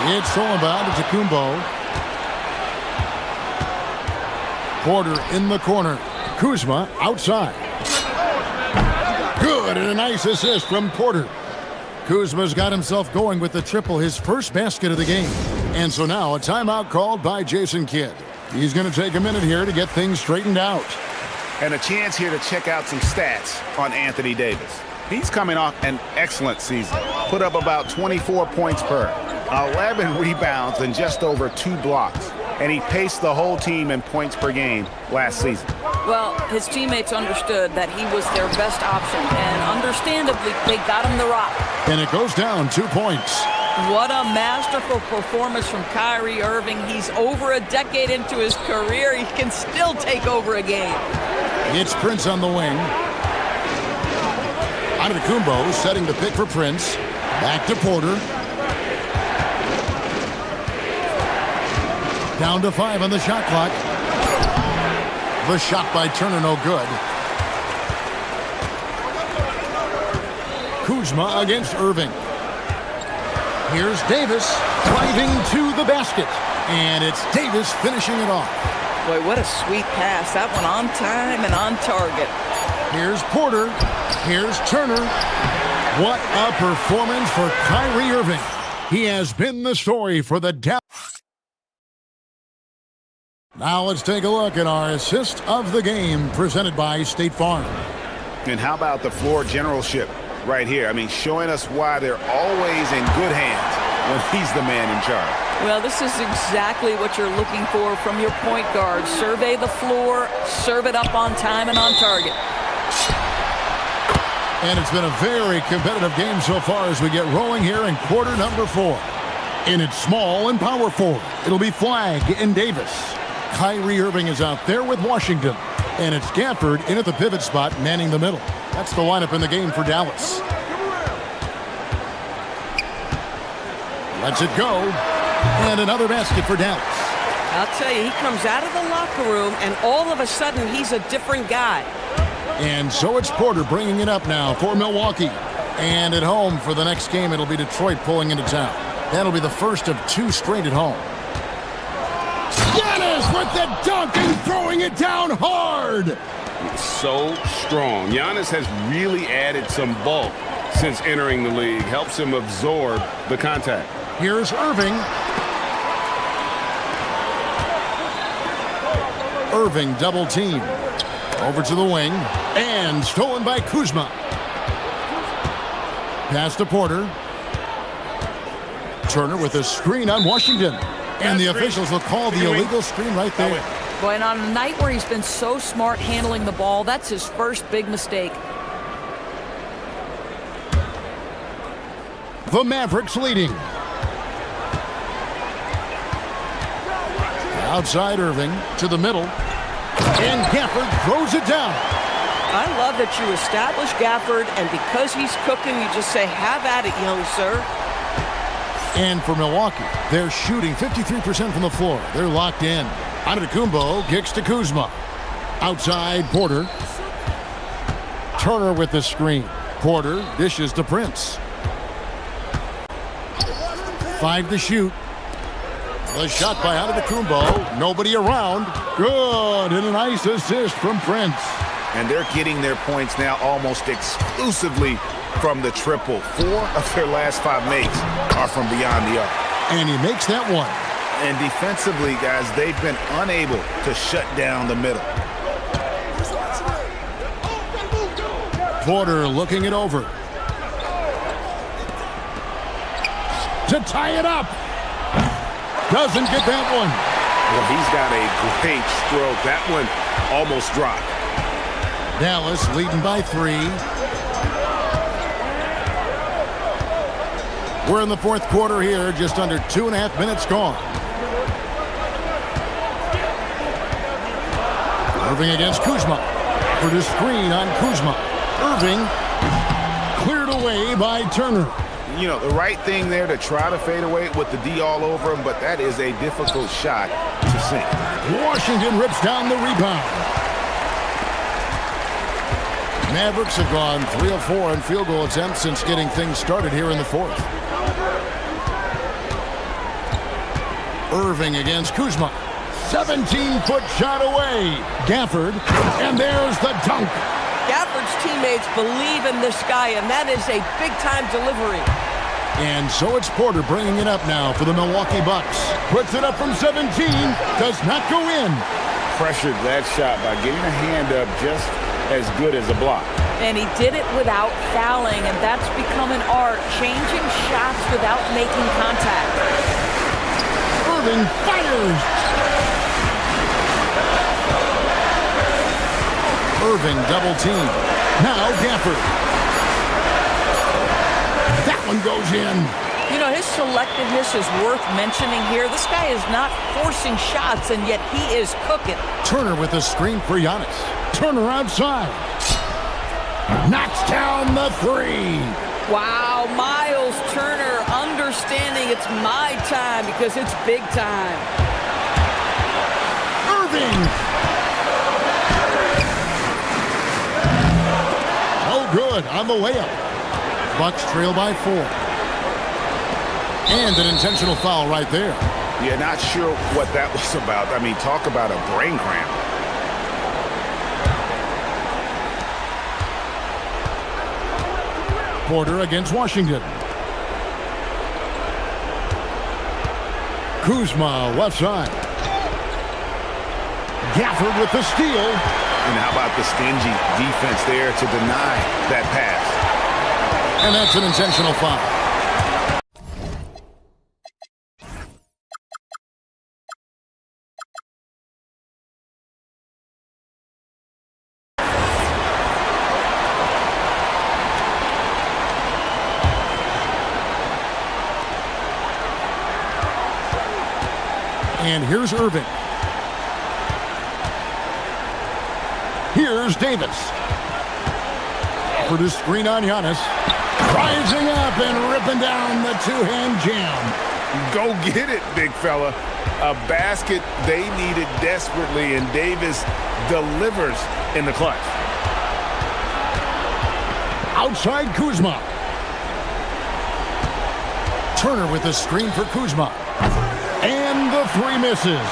It's stolen by Antetokounmpo. Porter in the corner. Kuzma outside. Good, and a nice assist from Porter. Kuzma's got himself going with the triple, his first basket of the game. And so now a timeout called by Jason Kidd. He's going to take a minute here to get things straightened out. And a chance here to check out some stats on Anthony Davis. He's coming off an excellent season. Put up about 24 points per, 11 rebounds, and just over 2 blocks. And he paced the whole team in points per game last season. Well, his teammates understood that he was their best option, and understandably, they got him the rock. And it goes down 2 points. What a masterful performance from Kyrie Irving. He's over a decade into his career. He can still take over a game. It's Prince on the wing. Antetokounmpo setting the pick for Prince. Back to Porter. Down to 5 on the shot clock. The shot by Turner no good. Kuzma against Irving. Here's Davis driving to the basket. And it's Davis finishing it off. Boy, what a sweet pass. That one on time and on target. Here's Porter. Here's Turner. What a performance for Kyrie Irving. He has been the story for the Dallas. Now let's take a look at our assist of the game presented by State Farm. And how about the floor generalship right here? I mean, showing us why they're always in good hands when he's the man in charge. Well, this is exactly what you're looking for from your point guard. Survey the floor, serve it up on time and on target. And it's been a very competitive game so far as we get rolling here in quarter number 4. In its small and power forward, it'll be Flagg and Davis. Kyrie Irving is out there with Washington. And it's Gafford in at the pivot spot, manning the middle. That's the lineup in the game for Dallas. Lets it go. And another basket for Dallas. I'll tell you, he comes out of the locker room, and all of a sudden, he's a different guy. And so it's Porter bringing it up now for Milwaukee. And at home for the next game, it'll be Detroit pulling into town. That'll be the first of 2 straight at home. Giannis with the dunk and throwing it down hard. So strong. Giannis has really added some bulk since entering the league. Helps him absorb the contact. Here's Irving. Irving double team. Over to the wing. And stolen by Kuzma. Pass to Porter. Turner with a screen on Washington. And the officials will call the illegal screen right there. Boy, and on a night where he's been so smart handling the ball, that's his first big mistake. The Mavericks leading. Outside Irving to the middle. And Gafford throws it down. I love that you establish Gafford, and because he's cooking, you just say, have at it, young sir. And for Milwaukee, they're shooting 53% from the floor. They're locked in. Antetokounmpo kicks to Kuzma. Outside Porter. Turner with the screen. Porter dishes to Prince. 5 to shoot. The shot by Antetokounmpo. Nobody around. Good. And a nice assist from Prince. And they're getting their points now almost exclusively from the triple. 4 of their last 5 makes are from beyond the arc. And he makes that one. And defensively, guys, they've been unable to shut down the middle. Porter looking it over. To tie it up. Doesn't get that one. Well, he's got a great stroke. That one almost dropped. Dallas leading by 3. We're in the 4th quarter here, just under 2.5 minutes gone. Irving against Kuzma. For the screen on Kuzma. Irving cleared away by Turner. You know, the right thing there to try to fade away with the D all over him, but that is a difficult shot to sink. Washington rips down the rebound. Mavericks have gone 3 of 4 in field goal attempts since getting things started here in the 4th. Irving against Kuzma. 17-foot shot away. Gafford, and there's the dunk. Gafford's teammates believe in this guy, and that is a big-time delivery. And so it's Porter bringing it up now for the Milwaukee Bucks. Puts it up from 17. Does not go in. Pressured that shot by getting a hand up just as good as a block. And he did it without fouling, and that's become an art, changing shots without making contact. Irving fires. Irving double team. Now Gafford. That one goes in. You know, his selectiveness is worth mentioning here. This guy is not forcing shots, and yet he is cooking. Turner with a screen for Giannis. Turner outside. Knocks down the 3. Wow, Miles Turner understanding it's my time because it's big time. Irving. Oh, good on the layup. Bucks trail by 4. And an intentional foul right there. Yeah, not sure what that was about. I mean, talk about a brain cramp. Porter against Washington. Kuzma, left side. Gafford with the steal. And how about the stingy defense there to deny that pass? And that's an intentional foul. And here's Irving. Here's Davis. For the screen on Giannis. Rising up and ripping down the two-hand jam. Go get it, big fella. A basket they needed desperately, and Davis delivers in the clutch. Outside Kuzma. Turner with the screen for Kuzma. And the three misses.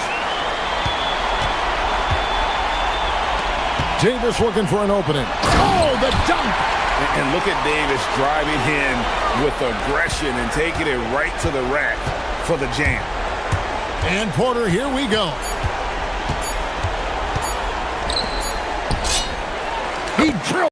Davis looking for an opening. Oh, the dunk! And look at Davis driving in with aggression and taking it right to the rack for the jam. And Porter, here we go. He drilled.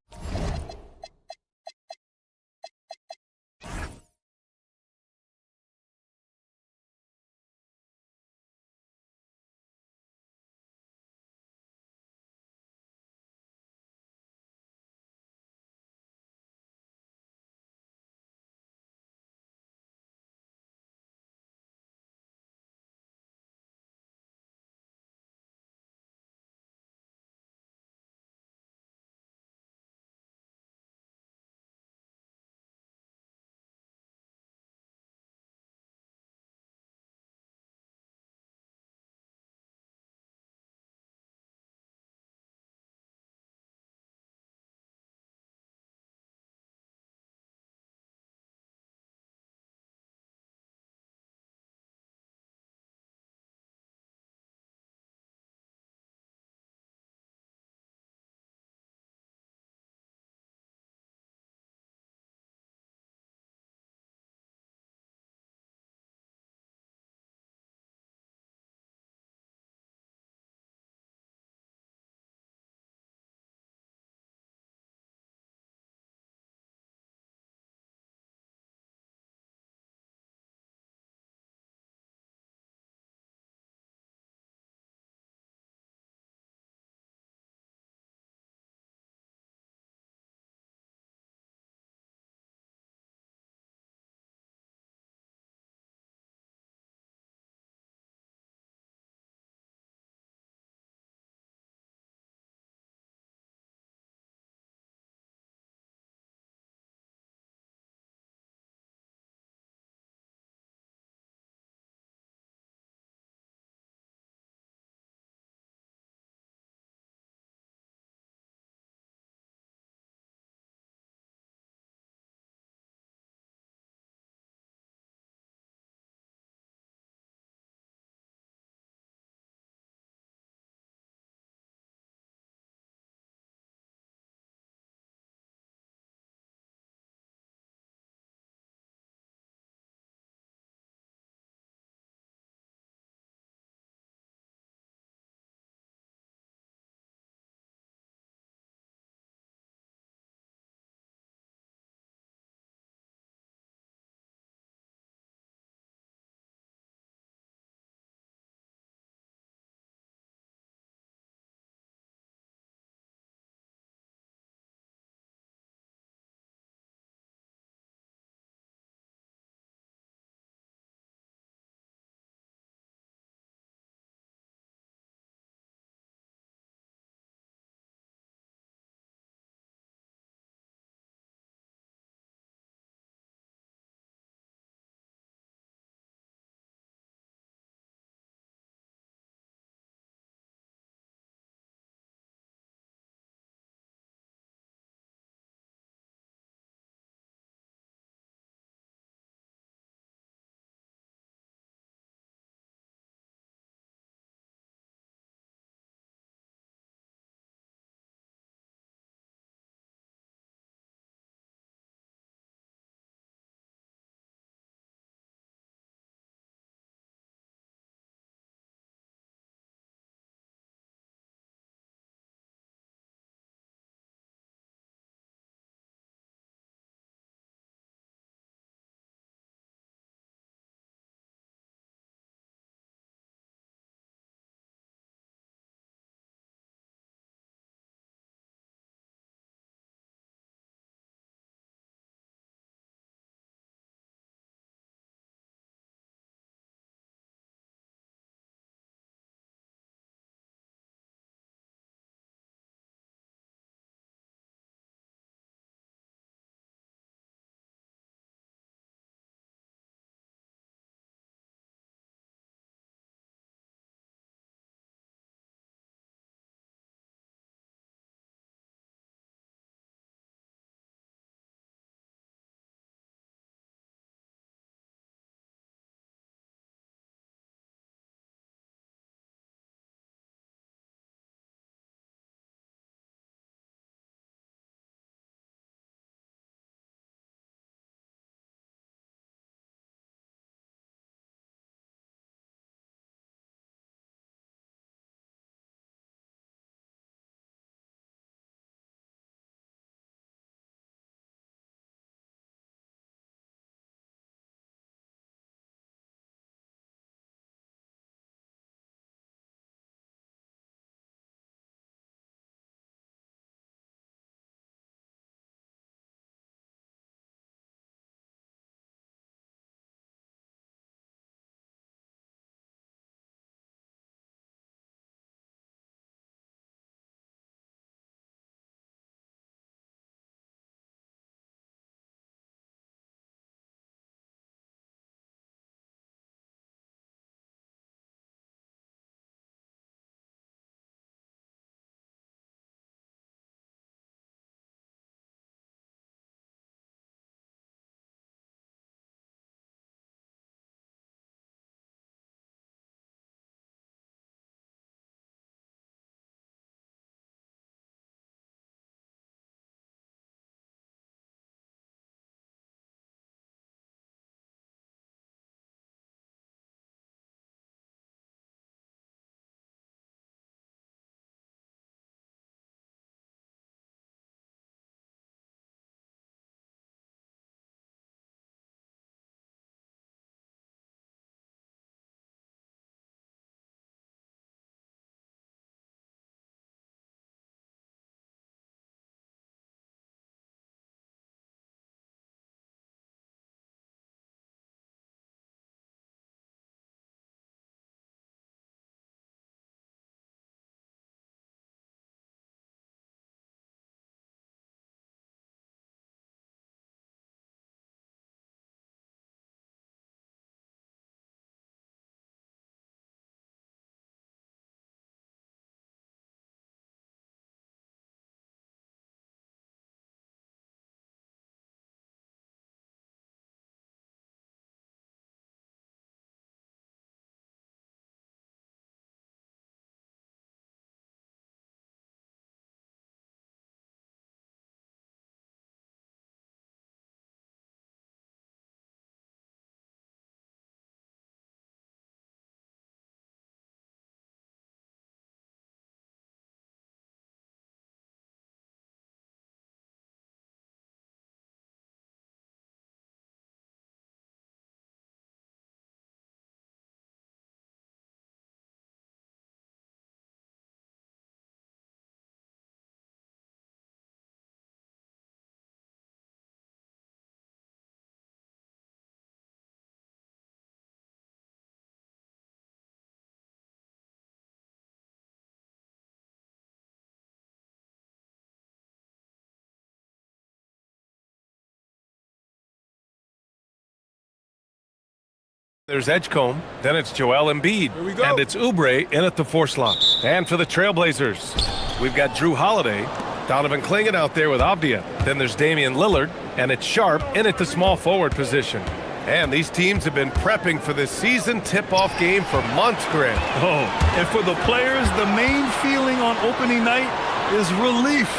There's Edgecombe, then it's Joel Embiid, and it's Oubre in at the 4 slot. And for the Trailblazers, we've got Drew Holiday, Donovan Clingan out there with Avdia. Then there's Damian Lillard, and it's Sharp in at the small forward position. And these teams have been prepping for this season tip-off game for months, Grant. Oh, and for the players, the main feeling on opening night is relief.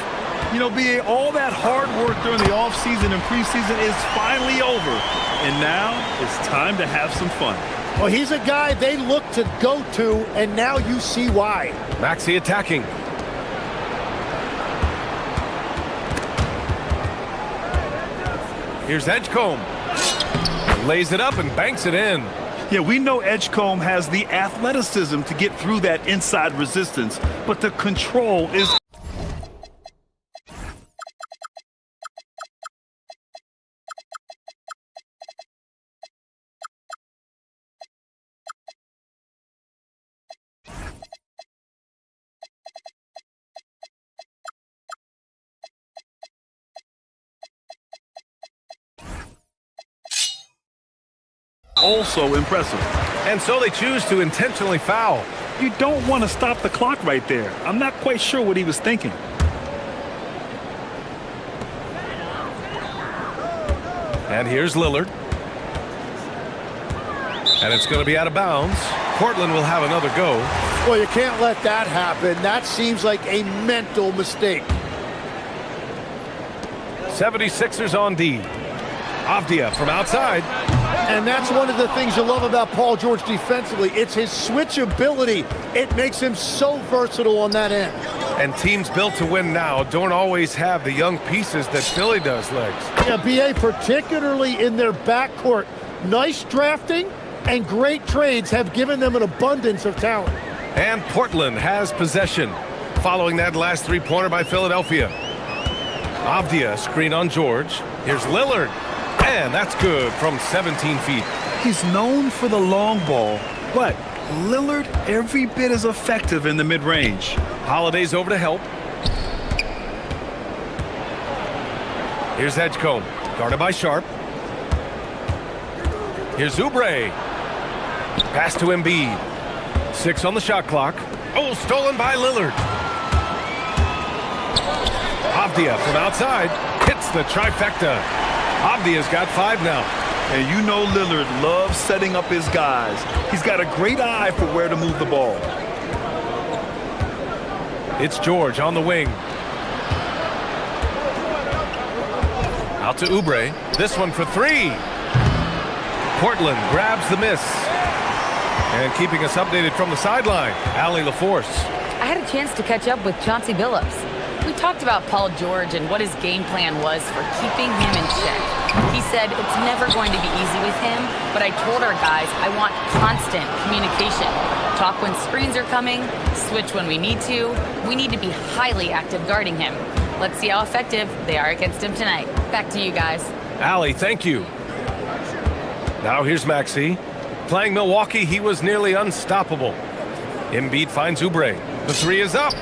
You know, BA, all that hard work during the offseason and preseason is finally over. And now it's time to have some fun. Well, he's a guy they look to go to, and now you see why. Maxey attacking. Here's Edgecombe. Lays it up and banks it in. Yeah, we know Edgecombe has the athleticism to get through that inside resistance, but the control is... also impressive. And so they choose to intentionally foul. You don't want to stop the clock right there. I'm not quite sure what he was thinking. And here's Lillard. And it's going to be out of bounds. Portland will have another go. Well, you can't let that happen. That seems like a mental mistake. 76ers on D. Avdia from outside. And that's one of the things you love about Paul George defensively. It's his switchability. It makes him so versatile on that end. And teams built to win now don't always have the young pieces that Philly does, Legs. Yeah, BA, particularly in their backcourt. Nice drafting and great trades have given them an abundance of talent. And Portland has possession following that last three-pointer by Philadelphia. Avdia screen on George. Here's Lillard. And that's good from 17 feet. He's known for the long ball, but Lillard every bit as effective in the mid-range. Holiday's over to help. Here's Edgecombe, guarded by Sharp. Here's Oubre. Pass to Embiid. 6 on the shot clock. Oh, stolen by Lillard. Avdia from outside hits the trifecta. Avdia's got 5 now. And you know Lillard loves setting up his guys. He's got a great eye for where to move the ball. It's George on the wing. Out to Oubre. This one for 3. Portland grabs the miss. And keeping us updated from the sideline, Allie LaForce. I had a chance to catch up with Chauncey Billups. We talked about Paul George and what his game plan was for keeping him in check. He said it's never going to be easy with him, but I told our guys I want constant communication. Talk when screens are coming, switch when we need to. We need to be highly active guarding him. Let's see how effective they are against him tonight. Back to you guys. Allie, thank you. Now here's Maxey. Playing Milwaukee, he was nearly unstoppable. Embiid finds Oubre. The 3 is up.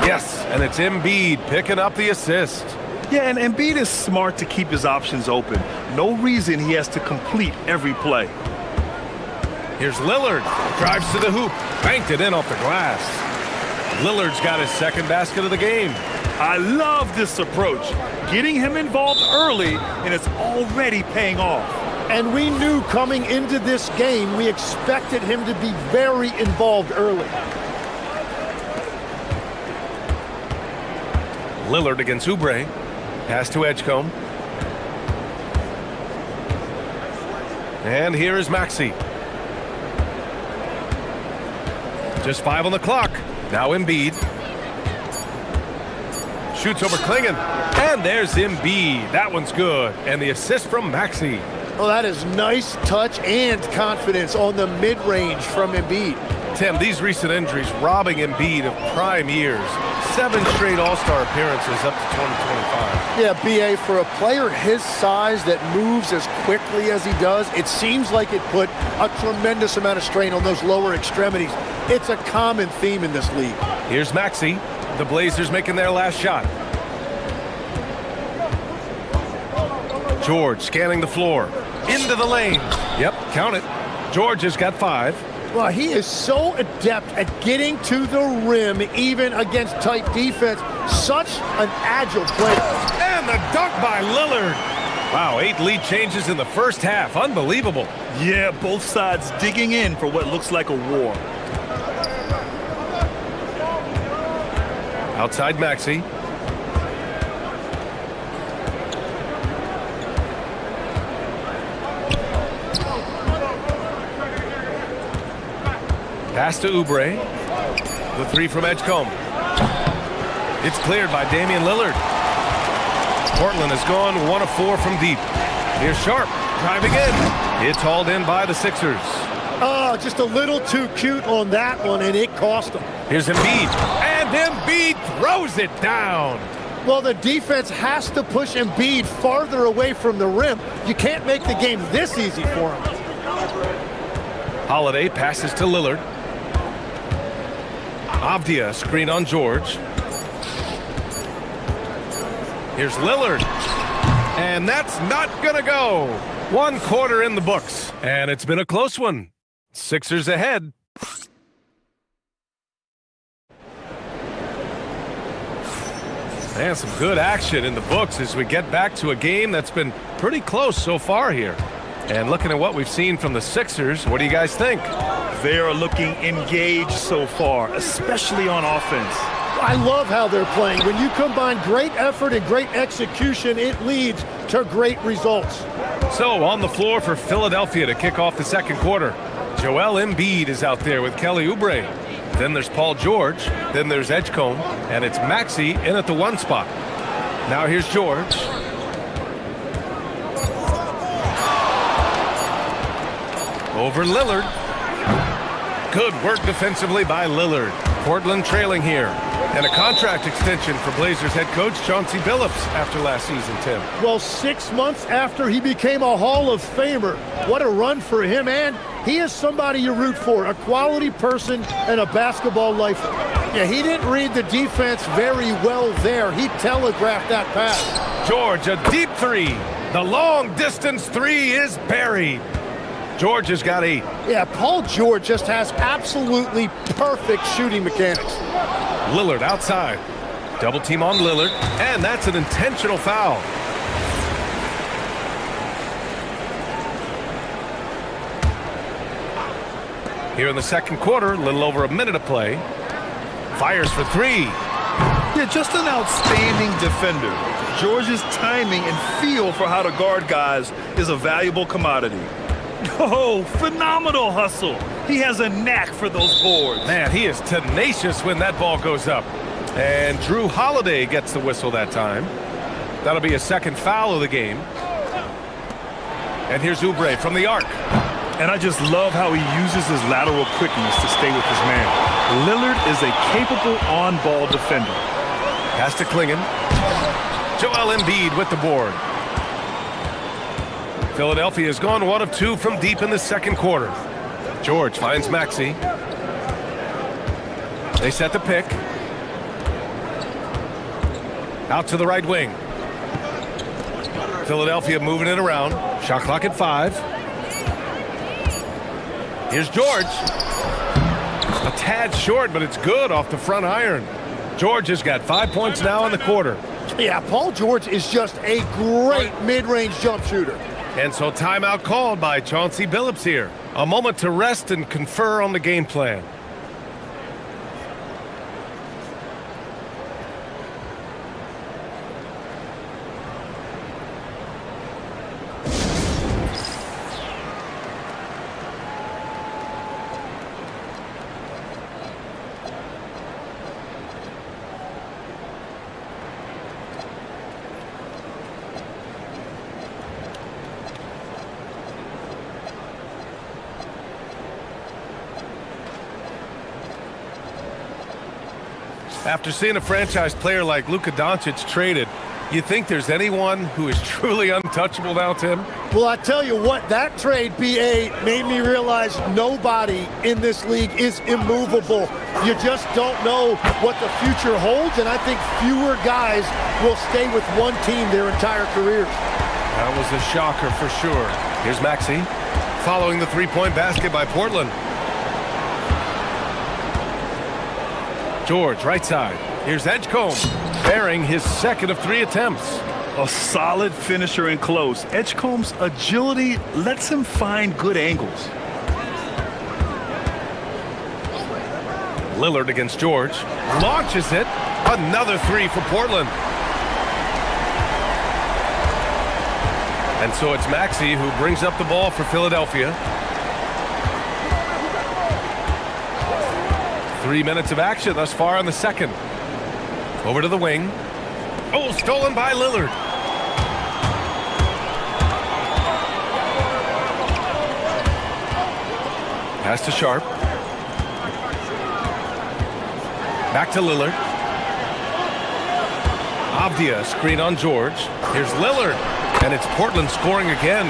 Yes, and it's Embiid picking up the assist. Yeah, and Embiid is smart to keep his options open. No reason he has to complete every play. Here's Lillard. Drives to the hoop. Banked it in off the glass. Lillard's got his second basket of the game. I love this approach. Getting him involved early, and it's already paying off. And we knew coming into this game, we expected him to be very involved early. Lillard against Oubre. Pass to Edgecombe. And here is Maxey. Just 5 on the clock. Now Embiid. Shoots over Clingan. And there's Embiid. That one's good. And the assist from Maxey. Well, that is nice touch and confidence on the mid-range from Embiid. Tim, these recent injuries robbing Embiid of prime years. 7 straight All-Star appearances up to 2025. Yeah, BA, for a player his size that moves as quickly as he does, it seems like it put a tremendous amount of strain on those lower extremities. It's a common theme in this league. Here's Maxey. The Blazers making their last shot. George scanning the floor. Into the lane. Yep, count it. George has got 5. Well, he is so adept at getting to the rim, even against tight defense. Such an agile player. And the dunk by Lillard. Wow, 8 lead changes in the first half. Unbelievable. Yeah, both sides digging in for what looks like a war. Outside Maxey. Pass to Oubre. The 3 from Edgecombe. It's cleared by Damian Lillard. Portland has gone 1 of 4 from deep. Here's Sharp driving in. It's hauled in by the Sixers. Oh, just a little too cute on that one, and it cost them. Here's Embiid. And Embiid throws it down. Well, the defense has to push Embiid farther away from the rim. You can't make the game this easy for him. Holiday passes to Lillard. Avdia screen on George. Here's Lillard. And that's not gonna go. 1 quarter in the books. And it's been a close one. Sixers ahead. And some good action in the books as we get back to a game that's been pretty close so far here. And looking at what we've seen from the Sixers, what do you guys think? They are looking engaged so far, especially on offense. I love how they're playing. When you combine great effort and great execution, it leads to great results. So on the floor for Philadelphia to kick off the second quarter, Joel Embiid is out there with Kelly Oubre. Then there's Paul George. Then there's Edgecombe. And it's Maxey in at the 1 spot. Now here's George. Over Lillard. Good work defensively by Lillard. Portland trailing here. And a contract extension for Blazers head coach Chauncey Billups after last season, Tim. Well, 6 months after he became a Hall of Famer. What a run for him, and he is somebody you root for, a quality person and a basketball lifer. Yeah, he didn't read the defense very well there. He telegraphed that pass. George, a deep 3. The long distance 3 is buried. George has got 8. Yeah, Paul George just has absolutely perfect shooting mechanics. Lillard outside. Double team on Lillard, and that's an intentional foul. Here in the second quarter, a little over a minute of play. Fires for 3. Yeah, just an outstanding defender. George's timing and feel for how to guard guys is a valuable commodity. Oh, phenomenal hustle. He has a knack for those boards. Man, he is tenacious when that ball goes up. And Drew Holiday gets the whistle that time. That'll be a second foul of the game. And here's Oubre from the arc. And I just love how he uses his lateral quickness to stay with his man. Lillard is a capable on-ball defender. Pass to Klingon. Joel Embiid with the board. Philadelphia has gone 1 of 2 from deep in the second quarter. George finds Maxey. They set the pick. Out to the right wing. Philadelphia moving it around. Shot clock at 5. Here's George. A tad short, but it's good off the front iron. George has got 5 points now in the quarter. Yeah, Paul George is just a great mid-range jump shooter. And so timeout called by Chauncey Billups here. A moment to rest and confer on the game plan. After seeing a franchise player like Luka Doncic traded, you think there's anyone who is truly untouchable now, Tim? Well, I tell you what, that trade, BA, made me realize nobody in this league is immovable. You just don't know what the future holds, and I think fewer guys will stay with one team their entire careers. That was a shocker for sure. Here's Maxey. following the three-point basket by Portland. George, right side. Here's Edgecombe, bearing his second of 3 attempts. A solid finisher in close. Edgecombe's agility lets him find good angles. Lillard against George. Launches it. Another 3 for Portland. And so it's Maxey who brings up the ball for Philadelphia. 3 minutes of action thus far in the second. Over to the wing. Oh, stolen by Lillard. Pass to Sharp. Back to Lillard. Avdia, screen on George. Here's Lillard. And it's Portland scoring again.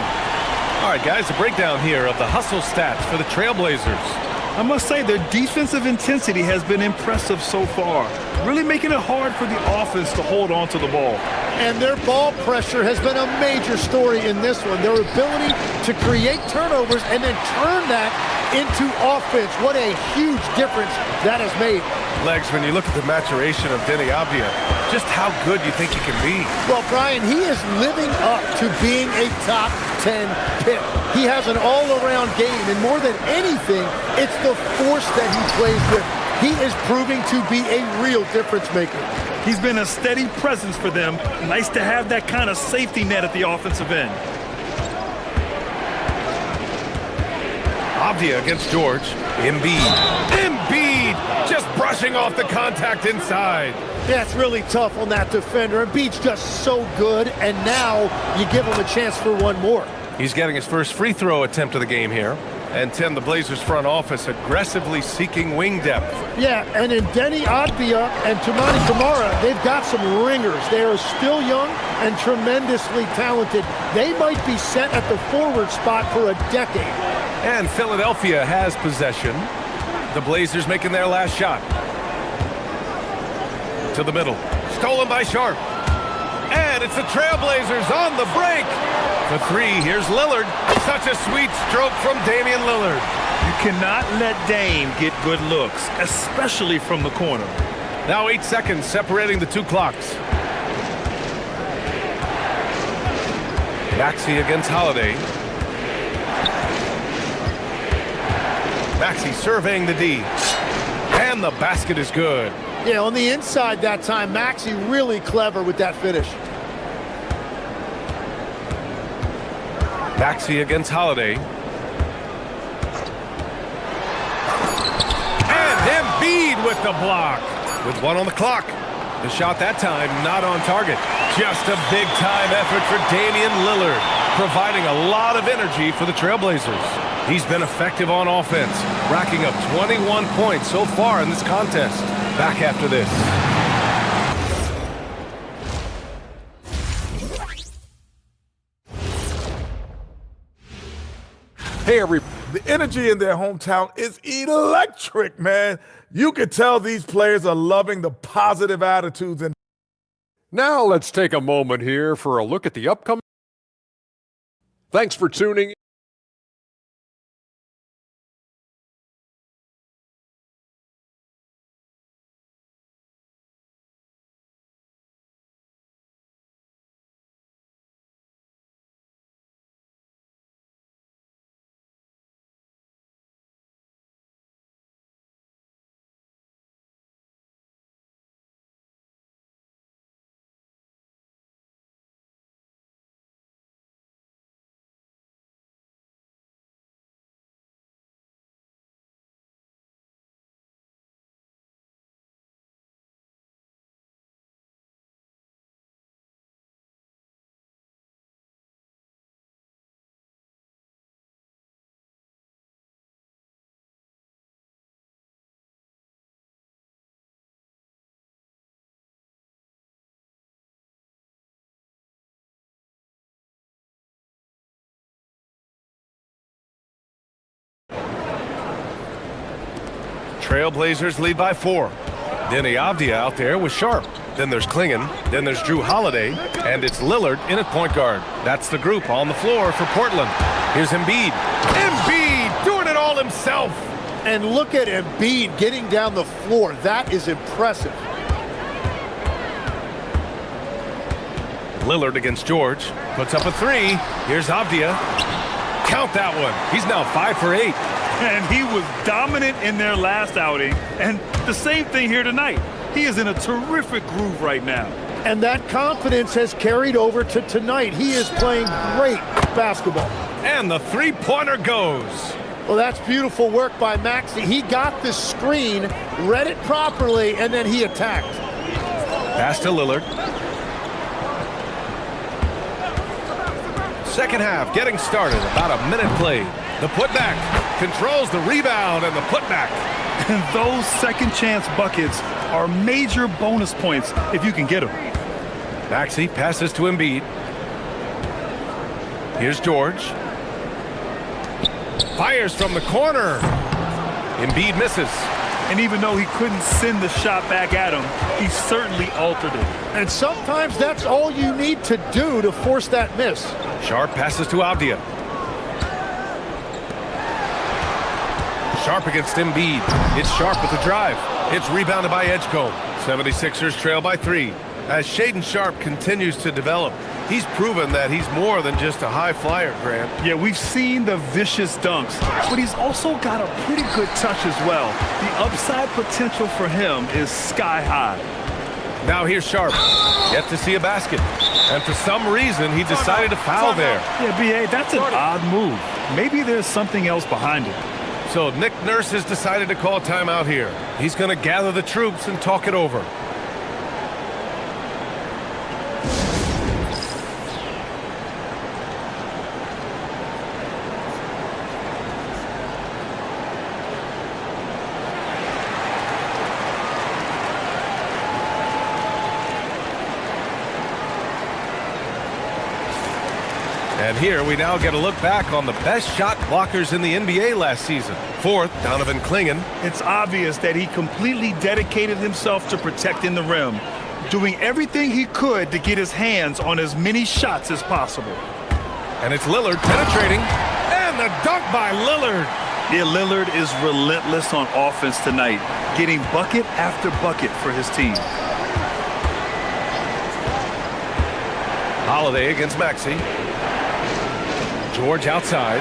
All right, guys, a breakdown here of the hustle stats for the Trailblazers. I must say their defensive intensity has been impressive so far, really making it hard for the offense to hold on to the ball. And their ball pressure has been a major story in this one. Their ability to create turnovers and then turn that into offense. What a huge difference that has made. Legs, when you look at the maturation of Denny Avdia, just how good you think he can be. Well, Brian, he is living up to being a top 10 pick. He has an all-around game, and more than anything, it's the force that he plays with. He is proving to be a real difference maker. He's been a steady presence for them. Nice to have that kind of safety net at the offensive end. Avdia against George. Embiid just brushing off the contact inside. Yeah, it's really tough on that defender. Embiid's just so good, and now you give him a chance for one more. He's getting his first free throw attempt of the game here. And Tim, the Blazers front office aggressively seeking wing depth. Yeah, and in Denny Avdia and Toumani Camara, they've got some ringers. They are still young and tremendously talented. They might be set at the forward spot for a decade. And Philadelphia has possession. The Blazers making their last shot. To the middle. Stolen by Sharp. And it's the Trailblazers on the break. For 3, here's Lillard. Such a sweet stroke from Damian Lillard. You cannot let Dame get good looks, especially from the corner. Now 8 seconds separating the 2 clocks. Maxey against Holiday. Maxey surveying the D. And the basket is good. Yeah, on the inside that time, Maxey really clever with that finish. Maxey against Holiday. And Embiid with the block. With 1 on the clock. The shot that time not on target. Just a big-time effort for Damian Lillard, providing a lot of energy for the Trailblazers. He's been effective on offense, racking up 21 points so far in this contest. Back after this. Hey, the energy in their hometown is electric, man. You can tell these players are loving the positive attitudes. And now let's take a moment here for a look at the upcoming. Thanks for tuning in. Trailblazers lead by 4. Denny Avdia out there with Sharp. Then there's Klingon. Then there's Drew Holiday. And it's Lillard in at point guard. That's the group on the floor for Portland. Here's Embiid. Embiid doing it all himself. And look at Embiid getting down the floor. That is impressive. Lillard against George. Puts up a three. Here's Avdia. Count that one. He's now 5 for 8. And he was dominant in their last outing. And the same thing here tonight. He is in a terrific groove right now. And that confidence has carried over to tonight. He is playing great basketball. And the three-pointer goes. Well, that's beautiful work by Maxey. He got the screen, read it properly, and then he attacked. Pass to Lillard. Second half getting started. About a minute played. The putback controls the rebound and the putback. And those second chance buckets are major bonus points if you can get them. Maxey passes to Embiid. Here's George. Fires from the corner. Embiid misses. And even though he couldn't send the shot back at him, he certainly altered it. And sometimes that's all you need to do to force that miss. Sharp passes to Avdia. Sharp against Embiid. It's Sharp with the drive. It's rebounded by Edgecombe. 76ers trail by 3. As Shaedon Sharp continues to develop, he's proven that he's more than just a high flyer, Grant. Yeah, we've seen the vicious dunks, but he's also got a pretty good touch as well. The upside potential for him is sky high. Now here's Sharp. Yet to see a basket. And for some reason, he decided to foul there. Yeah, B.A., that's an odd move. Maybe there's something else behind it. So Nick Nurse has decided to call timeout here. He's going to gather the troops and talk it over. And here we now get a look back on the best shot blockers in the NBA last season. Fourth, Donovan Clingan. It's obvious that he completely dedicated himself to protecting the rim, doing everything he could to get his hands on as many shots as possible. And it's Lillard penetrating. And the dunk by Lillard. Yeah, Lillard is relentless on offense tonight, getting bucket after bucket for his team. Holiday against Maxey. George outside.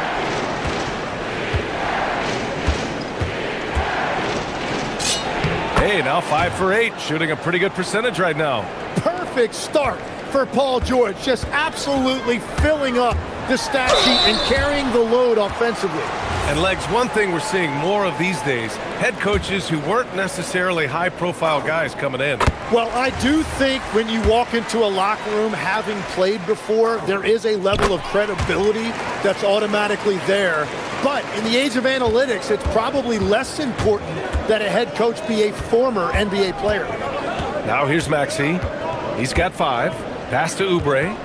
Hey, now 5 for 8, shooting a pretty good percentage right now. Perfect start for Paul George, just absolutely filling up the stat sheet and carrying the load offensively. And Legs, one thing we're seeing more of these days, head coaches who weren't necessarily high-profile guys coming in. Well, I do think when you walk into a locker room having played before, there is a level of credibility that's automatically there. But in the age of analytics, it's probably less important that a head coach be a former NBA player. Now here's Maxey. He's got 5. Pass to Oubre.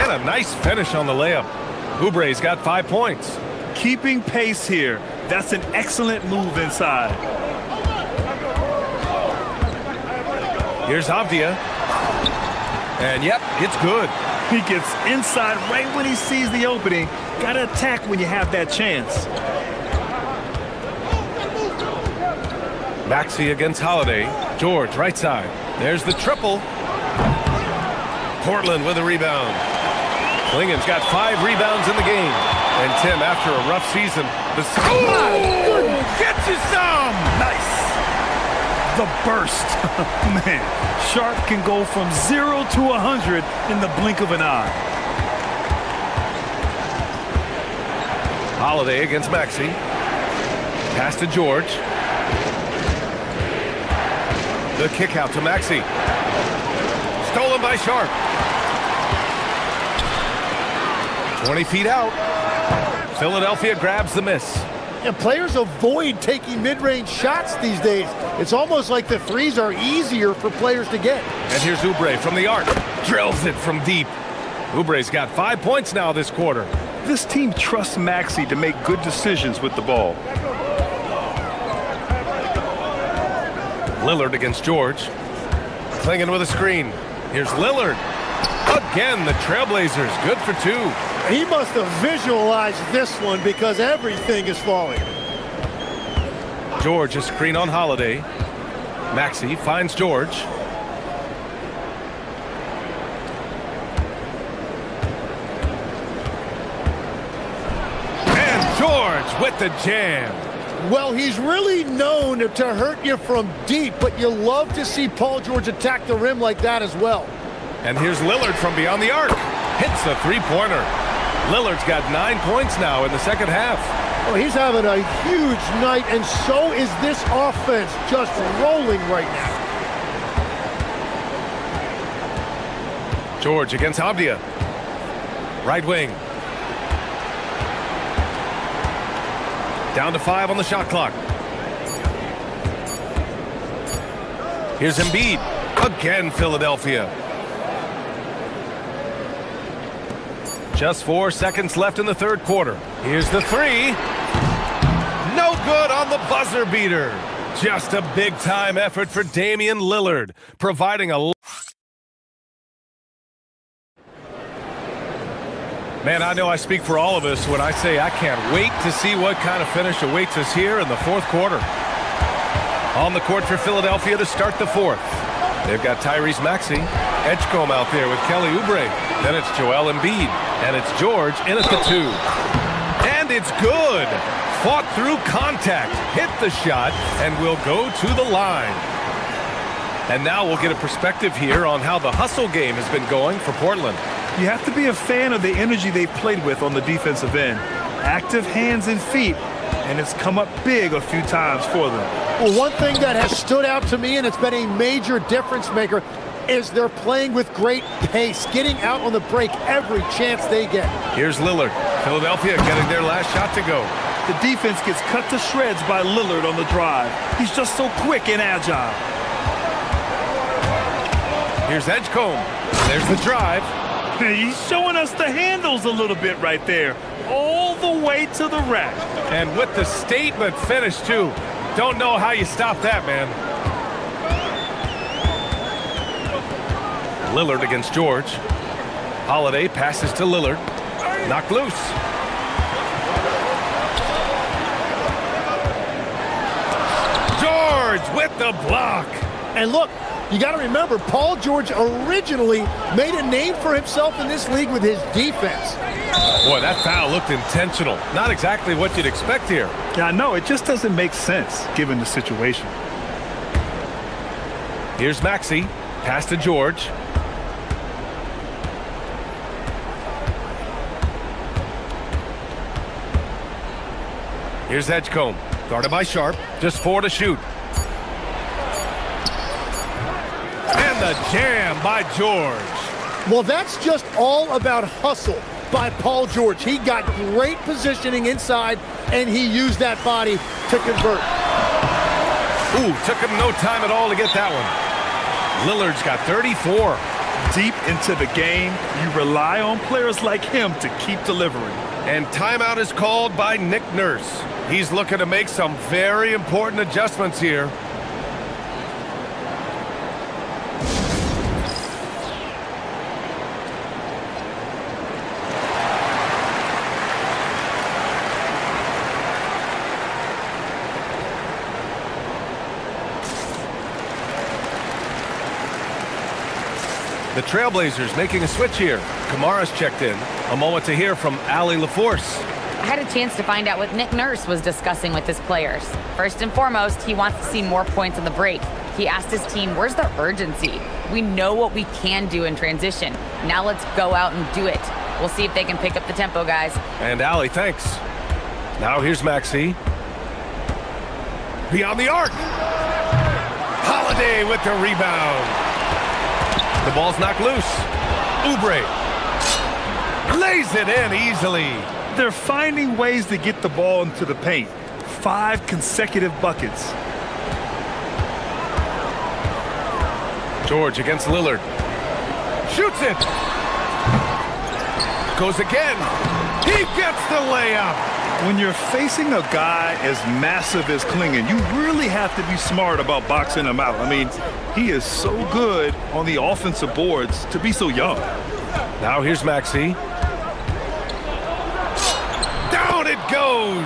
And a nice finish on the layup. Oubre's got 5 points. Keeping pace here. That's an excellent move inside. Here's Avdia. And yep, it's good. He gets inside right when he sees the opening. Got to attack when you have that chance. Maxey against Holiday. George, right side. There's the triple. Portland with a rebound. Clingan's got 5 rebounds in the game. And Tim, after a rough season, the gets you some! Nice. The burst. Man, Sharp can go from 0 to 100 in the blink of an eye. Holiday against Maxey. Pass to George. The kick out to Maxey. Stolen by Sharp. 20 feet out. Philadelphia grabs the miss. And players avoid taking mid-range shots these days. It's almost like the threes are easier for players to get. And here's Oubre from the arc. Drills it from deep. Oubre's got 5 points now this quarter. This team trusts Maxey to make good decisions with the ball. Lillard against George. Clingan with a screen. Here's Lillard. Again, the Trailblazers good for 2. He must have visualized this one because everything is falling. George, a screen on Holiday. Maxey finds George. And George with the jam. Well, he's really known to hurt you from deep, but you love to see Paul George attack the rim like that as well. And here's Lillard from beyond the arc. Hits a three-pointer. Lillard's got 9 points now in the second half. Well, he's having a huge night, and so is this offense, just rolling right now. George against Abdia. Right wing. Down to 5 on the shot clock. Here's Embiid. Again, Philadelphia. Just 4 seconds left in the third quarter. Here's the three. No good on the buzzer beater. Just a big-time effort for Damian Lillard, providing a... Man, I know I speak for all of us when I say I can't wait to see what kind of finish awaits us here in the fourth quarter. On the court for Philadelphia to start the fourth. They've got Tyrese Maxey, Edgecombe out there with Kelly Oubre. Then it's Joel Embiid, and it's George in at the 2. And it's good. Fought through contact, hit the shot, and will go to the line. And now we'll get a perspective here on how the hustle game has been going for Portland. You have to be a fan of the energy they've played with on the defensive end. Active hands and feet, and it's come up big a few times for them. Well, one thing that has stood out to me, and it's been a major difference maker, is they're playing with great pace, getting out on the break every chance they get. Here's Lillard. Philadelphia getting their last shot to go. The defense gets cut to shreds by Lillard on the drive. He's just so quick and agile. Here's Edgecombe. There's the drive. He's showing us the handles a little bit right there. All the way to the rack. And with the statement finish, too. Don't know how you stop that, man. Lillard against George. Holiday passes to Lillard. Knocked loose. George with the block. And look, you got to remember, Paul George originally made a name for himself in this league with his defense. Boy, that foul looked intentional. Not exactly what you'd expect here. Yeah, I know. It just doesn't make sense given the situation. Here's Maxey. Pass to George. Here's Edgecombe. Guarded by Sharp. Just 4 to shoot. And the jam by George. Well, that's just all about hustle by Paul George. He got great positioning inside, and he used that body to convert. Ooh, took him no time at all to get that one. Lillard's got 34. Deep into the game, you rely on players like him to keep delivering. And timeout is called by Nick Nurse. He's looking to make some very important adjustments here. The Trailblazers making a switch here. Kamara's checked in. A moment to hear from Allie LaForce. I had a chance to find out what Nick Nurse was discussing with his players. First and foremost, he wants to see more points on the break. He asked his team, where's the urgency? We know what we can do in transition. Now let's go out and do it. We'll see if they can pick up the tempo, guys. And Allie, thanks. Now here's Maxey. Beyond the arc. Holiday with the rebound. The ball's knocked loose. Oubre lays it in easily. They're finding ways to get the ball into the paint. 5 consecutive buckets. George against Lillard. Shoots it. Goes again. He gets the layup. When you're facing a guy as massive as Klingon, you really have to be smart about boxing him out. I mean, he is so good on the offensive boards to be so young. Now here's Maxey. Down it goes!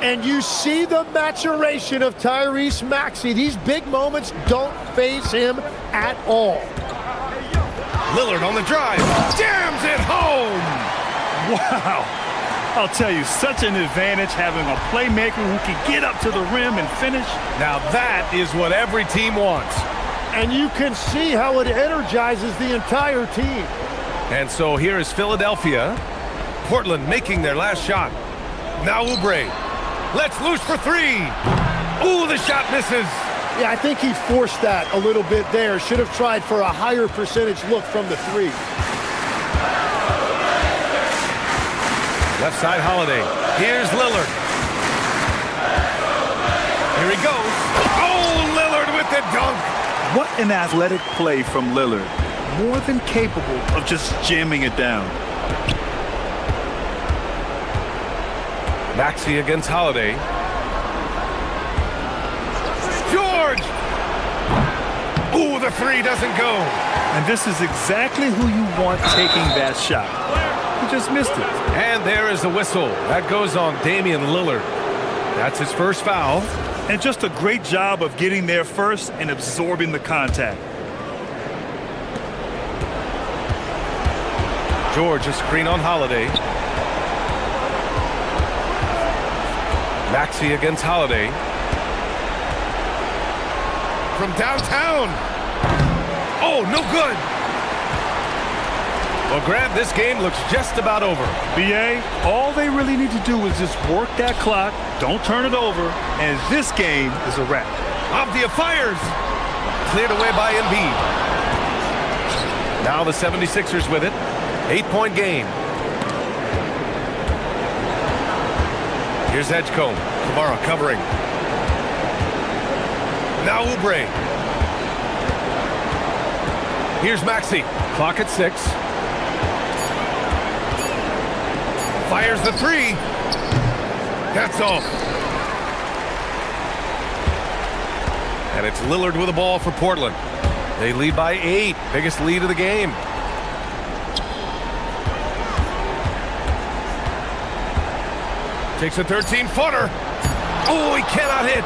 And you see the maturation of Tyrese Maxey. These big moments don't faze him at all. Lillard on the drive. Jams it home! Wow. I'll tell you, such an advantage having a playmaker who can get up to the rim and finish. Now that is what every team wants. And you can see how it energizes the entire team. And so here is Philadelphia. Portland making their last shot. Now Oubre. Let's loose for three. Ooh, the shot misses. Yeah, I think he forced that a little bit there. Should have tried for a higher percentage look from the three. Left side Holiday. Here's Lillard. Here he goes. Oh, Lillard with the dunk. What an athletic play from Lillard. More than capable of just jamming it down. Maxey against Holiday. George! Ooh, the three doesn't go. And this is exactly who you want taking that shot. He just missed it. And there is the whistle. That goes on Damian Lillard. That's his first foul. And just a great job of getting there first and absorbing the contact. George, a screen on Holiday. Maxey against Holiday. From downtown. Oh, no good. Well, Grant, this game looks just about over. BA, all they really need to do is just work that clock, don't turn it over, and this game is a wrap. Avdia fires. Cleared away by Embiid. Now the 76ers with it. 8-point game. Here's Edgecombe. Kamara covering. Now Oubre. Here's Maxey. Clock at 6. Fires the three. That's off. And it's Lillard with the ball for Portland. They lead by 8. Biggest lead of the game. Takes a 13-footer. Oh, he cannot hit.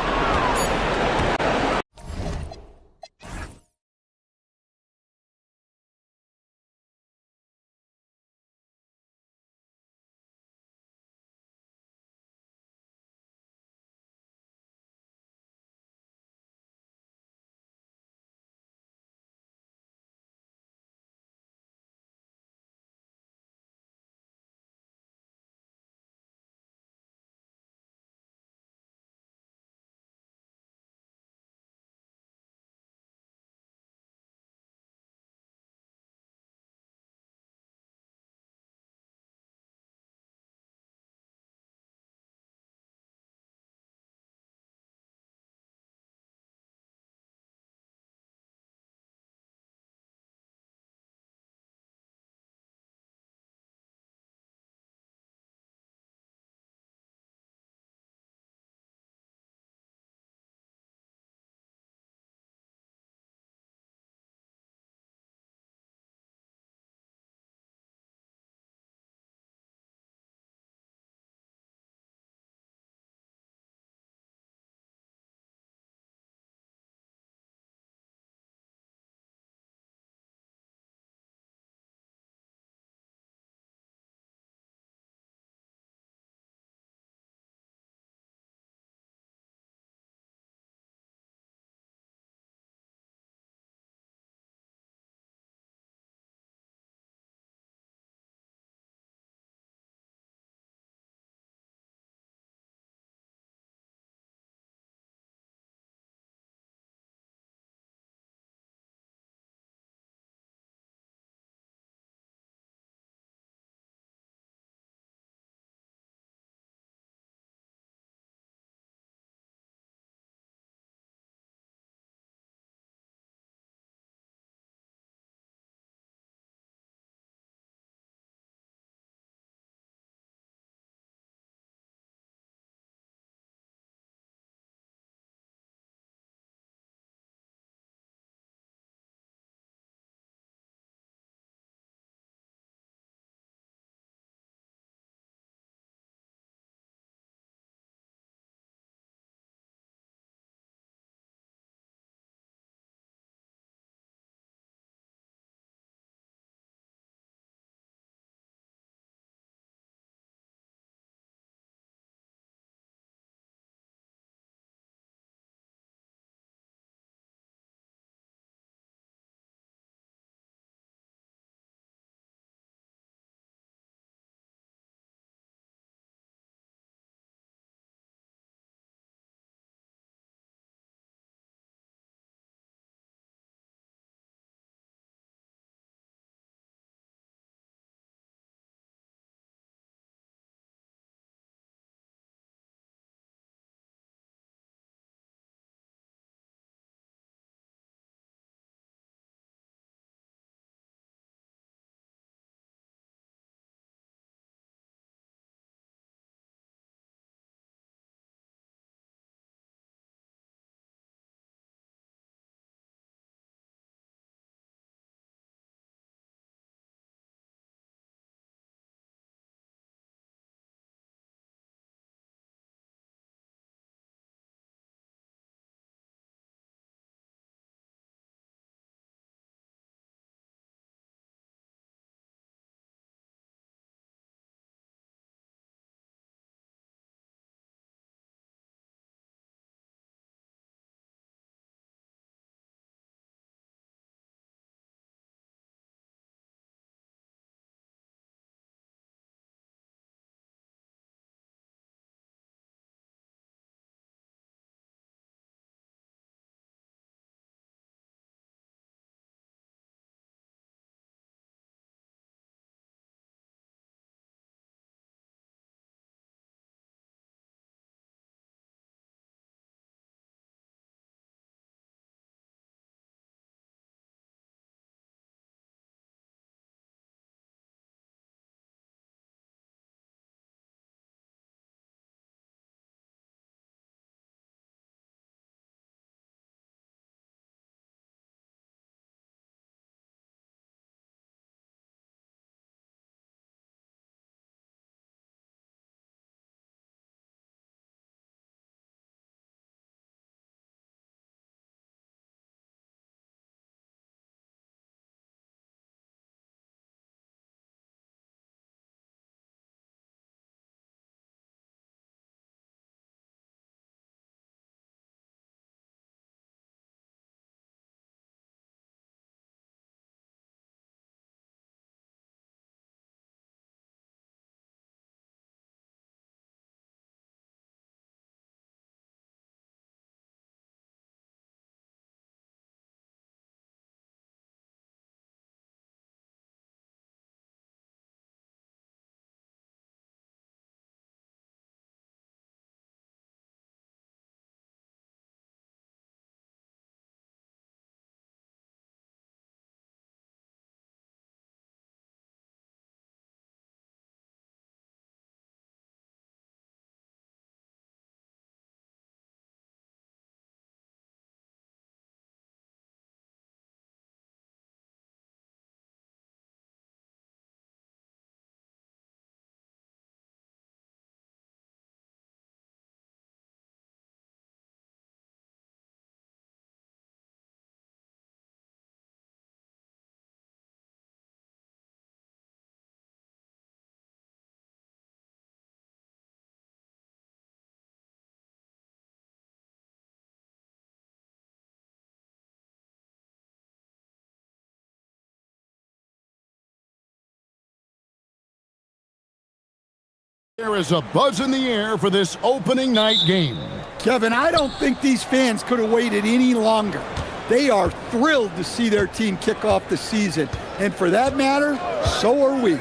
There is a buzz in the air for this opening night game. Kevin, I don't think these fans could have waited any longer. They are thrilled to see their team kick off the season. And for that matter, so are we.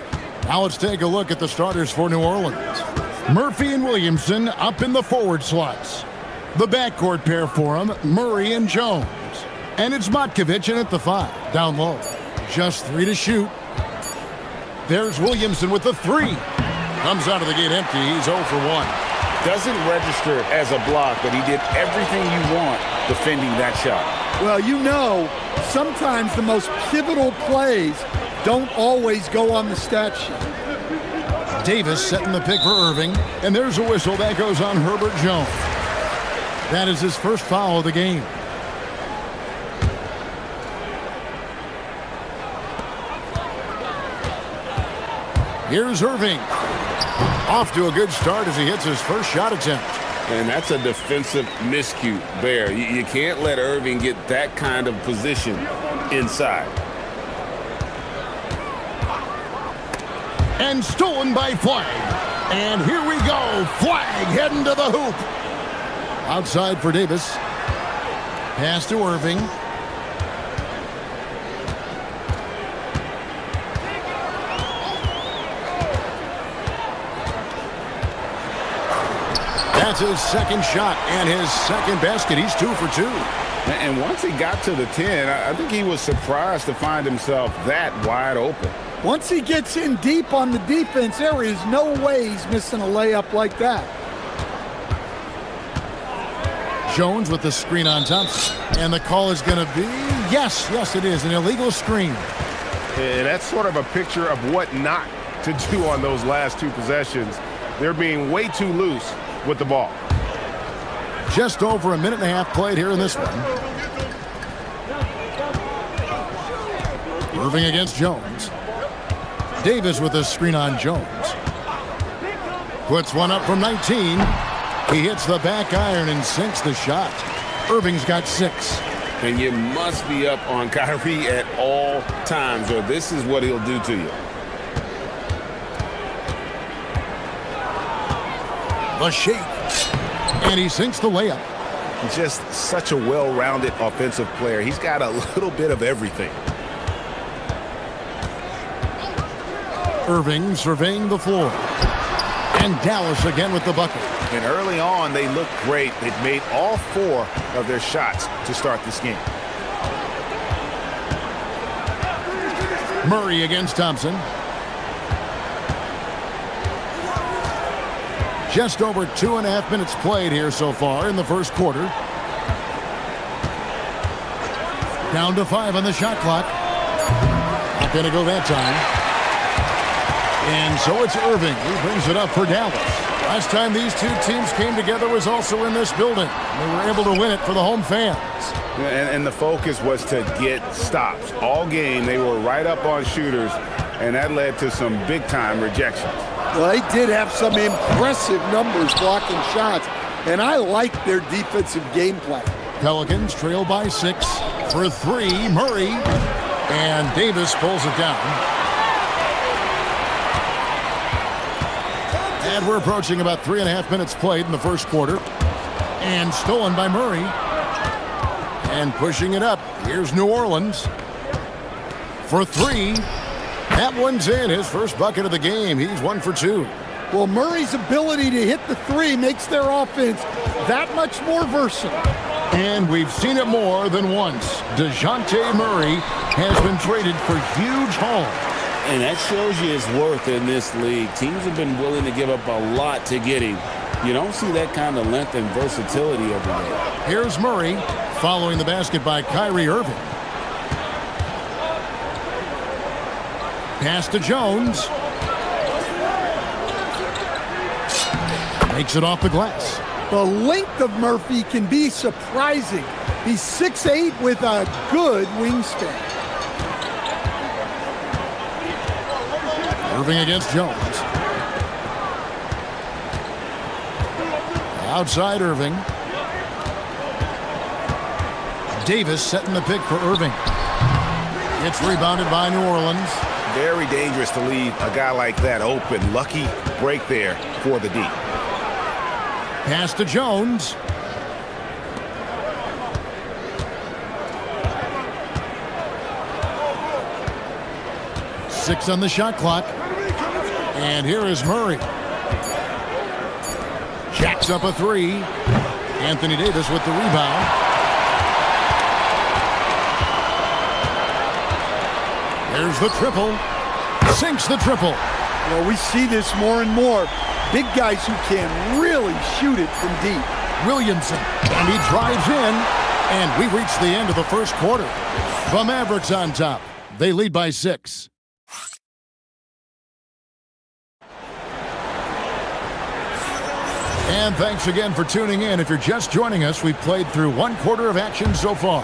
Now let's take a look at the starters for New Orleans. Murphy and Williamson up in the forward slots. The backcourt pair for them, Murray and Jones. And it's Matkovic in at the 5, down low. Just 3 to shoot. There's Williamson with the 3. Comes out of the gate empty. He's 0 for 1. Doesn't register as a block, but he did everything you want defending that shot. Well, you know, sometimes the most pivotal plays don't always go on the stat sheet. Davis setting the pick for Irving. And there's a whistle that goes on Herbert Jones. That is his first foul of the game. Here's Irving. Off to a good start as he hits his first shot attempt. And that's a defensive miscue, Bear. You can't let Irving get that kind of position inside. And stolen by Flag. And here we go. Flag heading to the hoop. Outside for Davis. Pass to Irving. That's his second shot and his second basket. He's 2 for 2. And once he got to the 10, I think he was surprised to find himself that wide open. Once he gets in deep on the defense, there is no way he's missing a layup like that. Jones with the screen on Thompson. And the call is going to be, yes, it is, an illegal screen. And that's sort of a picture of what not to do on those last 2 possessions. They're being way too loose with the ball. Just over a minute and a half played here in this one. Irving against Jones. Davis with a screen on Jones. Puts one up from 19. He hits the back iron and sinks the shot. Irving's got 6. And you must be up on Kyrie at all times, or this is what he'll do to you. The shake. And he sinks the layup. He's just such a well-rounded offensive player. He's got a little bit of everything. Irving surveying the floor. And Dallas again with the bucket. And early on, they looked great. They've made all 4 of their shots to start this game. Murray against Thompson. Just over 2.5 minutes played here so far in the first quarter. Down to 5 on the shot clock. Not going to go that time. And so it's Irving who brings it up for Dallas. Last time these 2 teams came together was also in this building. They were able to win it for the home fans. And the focus was to get stops. All game, they were right up on shooters, and that led to some big-time rejections. Well, they did have some impressive numbers blocking shots, and I like their defensive game plan. Pelicans trail by 6 for 3. Murray, and Davis pulls it down. And we're approaching about 3.5 minutes played in the first quarter. And stolen by Murray. And pushing it up. Here's New Orleans. For 3. That one's in. His first bucket of the game. He's 1 for 2. Well, Murray's ability to hit the 3 makes their offense that much more versatile. And we've seen it more than once. DeJounte Murray has been traded for huge hauls. And that shows you his worth in this league. Teams have been willing to give up a lot to get him. You don't see that kind of length and versatility every day. Here's Murray following the basket by Kyrie Irving. Pass to Jones. Makes it off the glass. The length of Murphy can be surprising. He's 6'8" with a good wingspan. Irving against Jones. Outside Irving. Davis setting the pick for Irving. It's rebounded by New Orleans. Very dangerous to leave a guy like that open. Lucky break there for the D. Pass to Jones. Six on the shot clock. And here is Murray. Jacks up a three. Anthony Davis with the rebound. There's the triple. Sinks the triple. Well, we see this more and more. Big guys who can really shoot it from deep. Williamson. And he drives in. And we reach the end of the first quarter. The Mavericks on top. They lead by 6. And thanks again for tuning in. If you're just joining us, we've played through one quarter of action so far.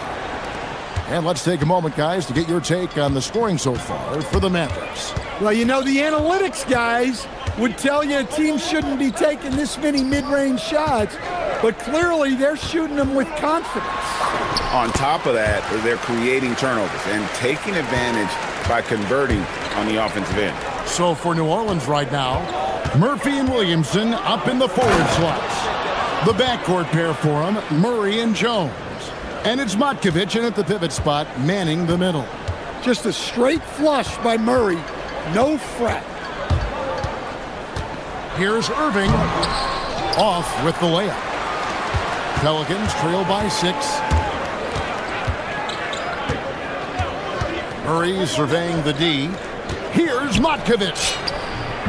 And let's take a moment, guys, to get your take on the scoring so far for the Mavericks. Well, you know, the analytics guys would tell you a team shouldn't be taking this many mid-range shots, but clearly they're shooting them with confidence. On top of that, they're creating turnovers and taking advantage by converting on the offensive end. So for New Orleans right now, Murphy and Williamson up in the forward slots. The backcourt pair for them, Murray and Jones. And it's Matkovic in at the pivot spot, manning the middle. Just a straight flush by Murray. No fret. Here's Irving. Off with the layup. Pelicans trail by 6. Murray surveying the D. Here's Matkovic.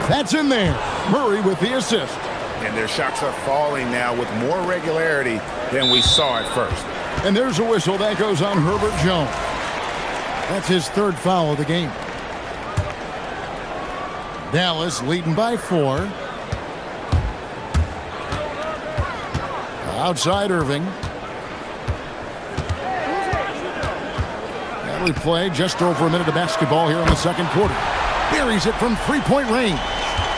That's in there. Murray with the assist. And their shots are falling now with more regularity than we saw at first. And there's a whistle that goes on Herbert Jones. That's his third foul of the game. Dallas leading by 4. Outside Irving. That replay, just over a minute of basketball here in the second quarter. Buries it from three-point range.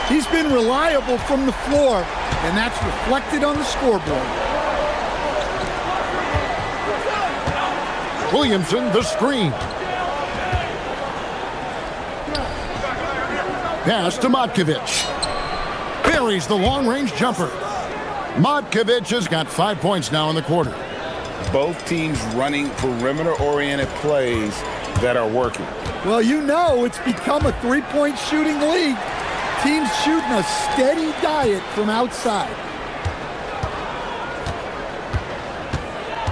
He's been reliable from the floor, and that's reflected on the scoreboard. Williamson, the screen. Pass to Matkovic. Buries the long-range jumper. Matkovic has got 5 points now in the quarter. Both teams running perimeter-oriented plays that are working. Well, you know it's become a three-point shooting league. Teams shooting a steady diet from outside.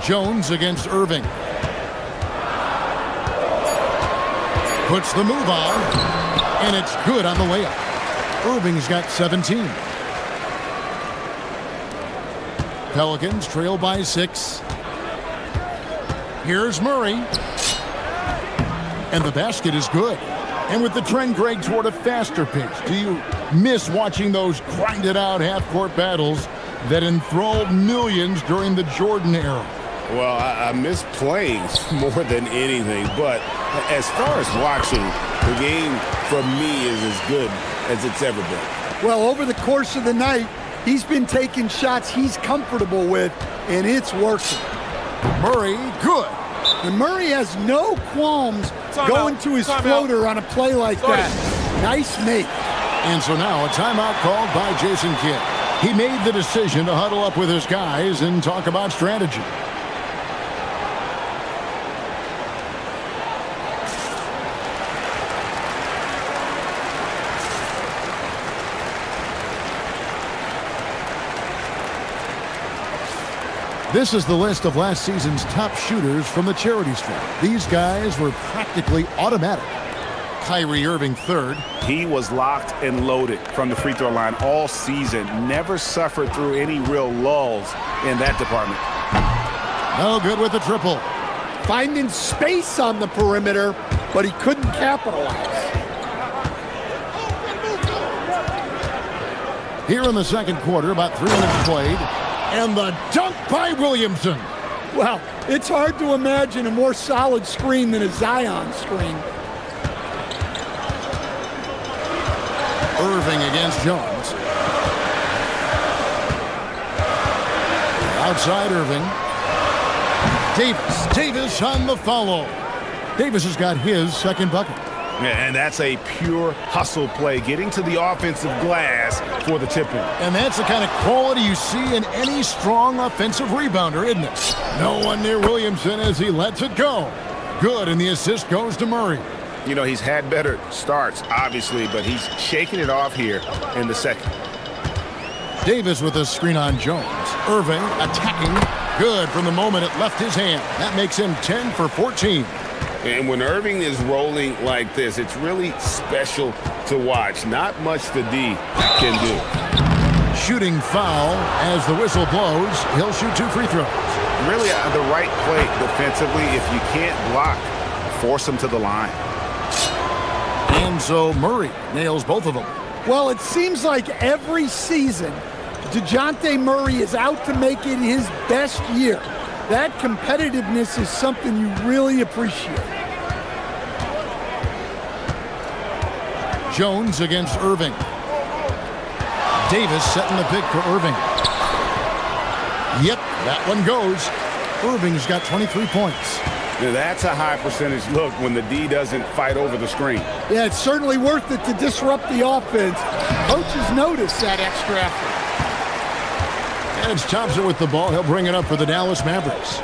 Jones against Irving. Puts the move on, and it's good on the layup. Irving's got 17. Pelicans trail by 6. Here's Murray. And the basket is good. And with the trend, Greg, toward a faster pace, do you miss watching those grinded-out half-court battles that enthralled millions during the Jordan era? Well, I miss playing more than anything, but as far as watching, the game for me is as good as it's ever been. Well, over the course of the night, he's been taking shots he's comfortable with, and it's working. Murray, good. And Murray has no qualms going to his floater on a play like that. Nice make. And so now a timeout called by Jason Kidd. He made the decision to huddle up with his guys and talk about strategy. This is the list of last season's top shooters from the charity stripe. These guys were practically automatic. Kyrie Irving third. He was locked and loaded from the free throw line all season. Never suffered through any real lulls in that department. No good with the triple. Finding space on the perimeter, but he couldn't capitalize. Here in the second quarter, about 3 minutes played. And the dunk by Williamson. Well, it's hard to imagine a more solid screen than a Zion screen. Irving against Jones. Outside Irving. Davis on the follow. Davis has got his second bucket. And that's a pure hustle play, getting to the offensive glass for the tip-in. And that's the kind of quality you see in any strong offensive rebounder, isn't it? No one near Williamson as he lets it go. Good, and the assist goes to Murray. You know, he's had better starts, obviously, but he's shaking it off here in the second. Davis with a screen on Jones. Irving attacking. Good from the moment it left his hand. That makes him 10 for 14. And when Irving is rolling like this, it's really special to watch. Not much the D can do. Shooting foul as the whistle blows. He'll shoot 2 free throws. Really the right play defensively. If you can't block, force him to the line. And so Murray nails both of them. Well, it seems like every season, DeJounte Murray is out to make it his best year. That competitiveness is something you really appreciate. Jones against Irving. Davis setting the pick for Irving. Yep, that one goes. Irving's got 23 points. Now that's a high percentage look when the D doesn't fight over the screen. Yeah, it's certainly worth it to disrupt the offense. Coaches notice that extra effort. And it's Thompson with the ball. He'll bring it up for the Dallas Mavericks.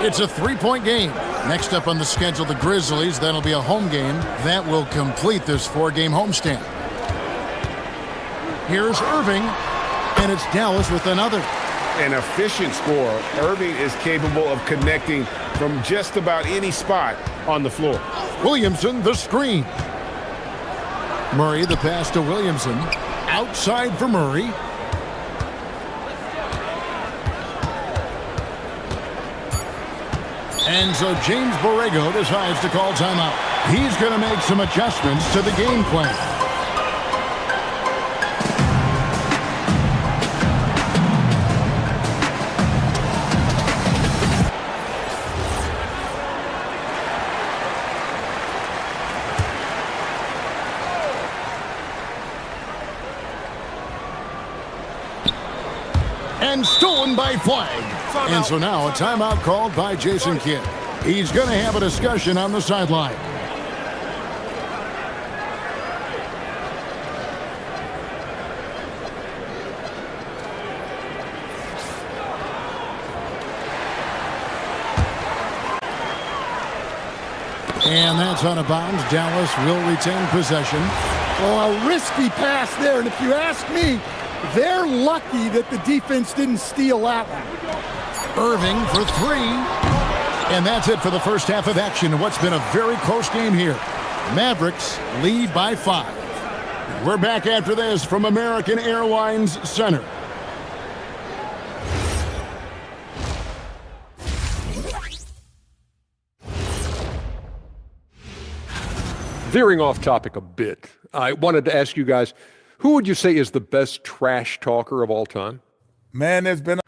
It's a 3-point game. Next up on the schedule, the Grizzlies. That'll be a home game. That will complete this 4-game homestand. Here's Irving, and it's Dallas with another. An efficient scorer. Irving is capable of connecting from just about any spot on the floor. Williamson, the screen. Murray, the pass to Williamson. Outside for Murray. And so James Borrego decides to call timeout. He's going to make some adjustments to the game plan. And stolen by Flag. And so now a timeout called by Jason Kidd. He's going to have a discussion on the sideline. And that's out of bounds. Dallas will retain possession. Well, a risky pass there, and if you ask me, they're lucky that the defense didn't steal that one. Irving for 3. And that's it for the first half of action. What's been a very close game here. Mavericks lead by 5. We're back after this from American Airlines Center. Veering off topic a bit, I wanted to ask you guys, who would you say is the best trash talker of all time? Man, there's been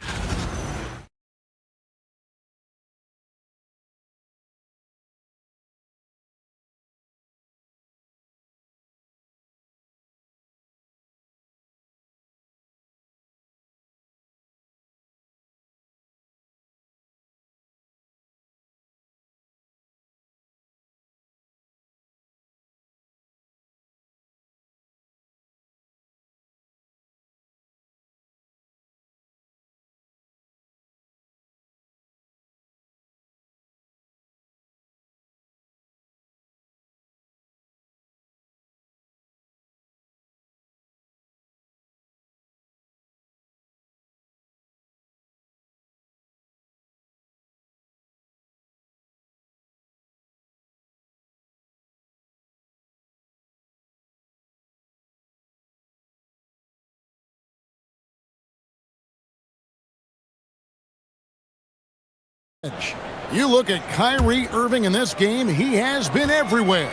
You look at Kyrie Irving in this game, he has been everywhere.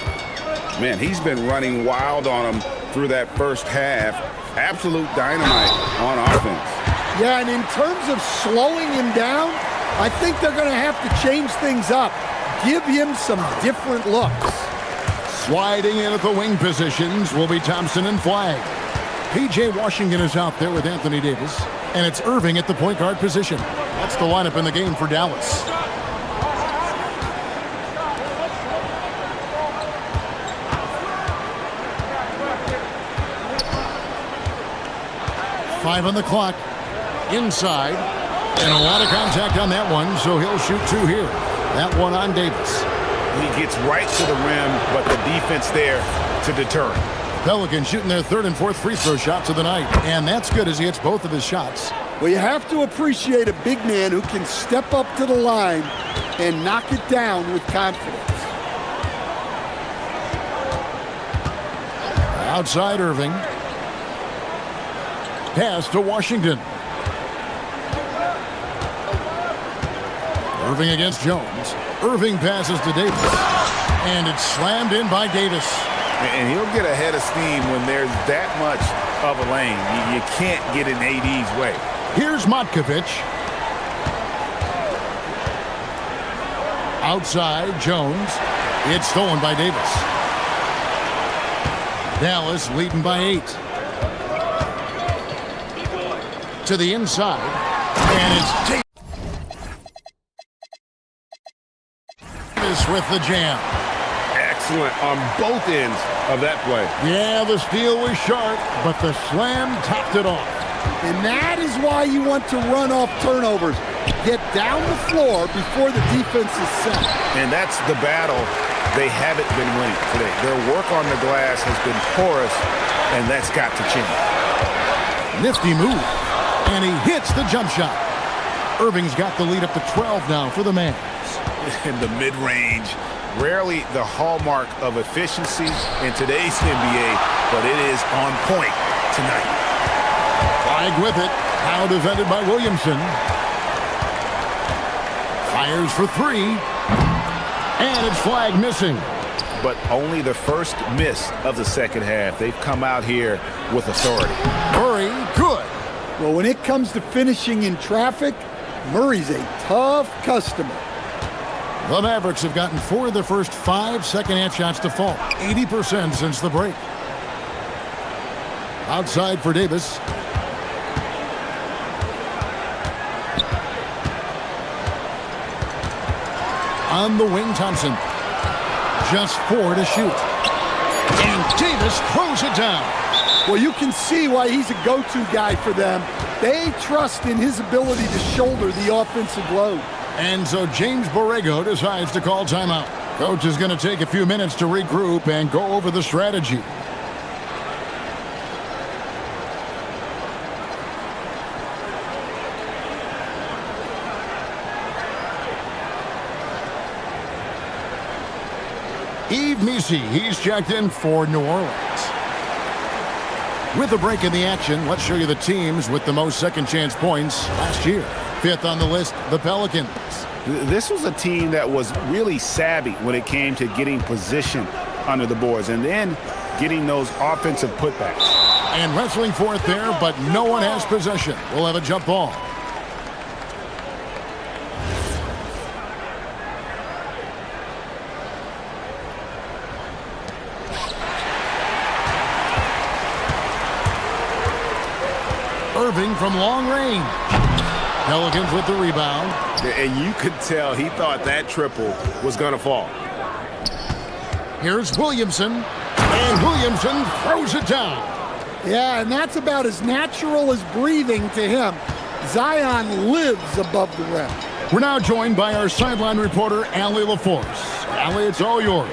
Man, he's been running wild on him through that first half. Absolute dynamite on offense. Yeah, and in terms of slowing him down, I think they're going to have to change things up. Give him some different looks. Sliding in at the wing positions will be Thompson and Flag. P.J. Washington is out there with Anthony Davis, and it's Irving at the point guard position. That's the lineup in the game for Dallas. 5 on the clock. Inside. And a lot of contact on that one, so he'll shoot 2 here. That one on Davis. He gets right to the rim, but the defense there to deter him. Pelicans shooting their 3rd and 4th free throw shots of the night. And that's good as he hits both of his shots. Well, you have to appreciate a big man who can step up to the line and knock it down with confidence. Outside Irving. Pass to Washington. Irving against Jones. Irving passes to Davis. And it's slammed in by Davis. And he'll get ahead of steam when there's that much of a lane. You can't get in AD's way. Here's Matkovic. Outside, Jones. It's stolen by Davis. Dallas leading by 8. To the inside. And it's Davis with the jam. Excellent on both ends of that play. Yeah, the steal was sharp, but the slam topped it off. And that is why you want to run off turnovers. Get down the floor before the defense is set. And that's the battle they haven't been winning today. Their work on the glass has been porous, and that's got to change. Nifty move, and he hits the jump shot. Irving's got the lead up to 12 now for the Mavs. In the mid-range, rarely the hallmark of efficiency in today's NBA, but it is on point tonight. Flag with it. Now defended by Williamson. Fires for 3. And it's flag missing. But only the first miss of the second half. They've come out here with authority. Murray, good. Well, when it comes to finishing in traffic, Murray's a tough customer. The Mavericks have gotten 4 of their first 5 second-half shots to fall. 80% since the break. Outside for Davis. On the wing, Thompson. Just 4 to shoot. And Davis throws it down. Well, you can see why he's a go-to guy for them. They trust in his ability to shoulder the offensive load. And so James Borrego decides to call timeout. Coach is going to take a few minutes to regroup and go over the strategy. Yves Missi, he's checked in for New Orleans. With a break in the action, let's show you the teams with the most second-chance points last year. 5th on the list, the Pelicans. This was a team that was really savvy when it came to getting position under the boards and then getting those offensive putbacks. And wrestling for it there, but no one has possession. We'll have a jump ball. Irving from long range. Pelicans with the rebound. And you could tell he thought that triple was going to fall. Here's Williamson. And Williamson throws it down. Yeah, and that's about as natural as breathing to him. Zion lives above the rim. We're now joined by our sideline reporter, Allie LaForce. Allie, it's all yours.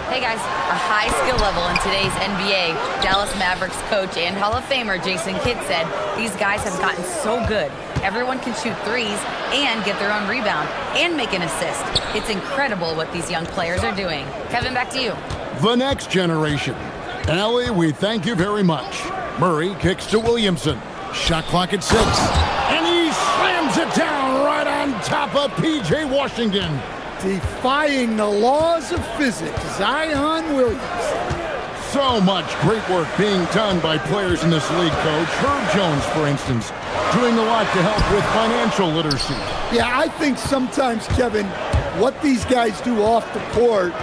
Hey guys, a high skill level in today's NBA. Dallas Mavericks coach and Hall of Famer Jason Kidd said these guys have gotten so good. Everyone can shoot threes and get their own rebound and make an assist. It's incredible what these young players are doing. Kevin, back to you. The next generation. Allie, we thank you very much. Murray kicks to Williamson. Shot clock at 6. And he slams it down right on top of P.J. Washington. Defying the laws of physics, Zion Williamson. So much great work being done by players in this league, Coach. Herb Jones, for instance, doing a lot to help with financial literacy. Yeah, I think sometimes, Kevin, what these guys do off the court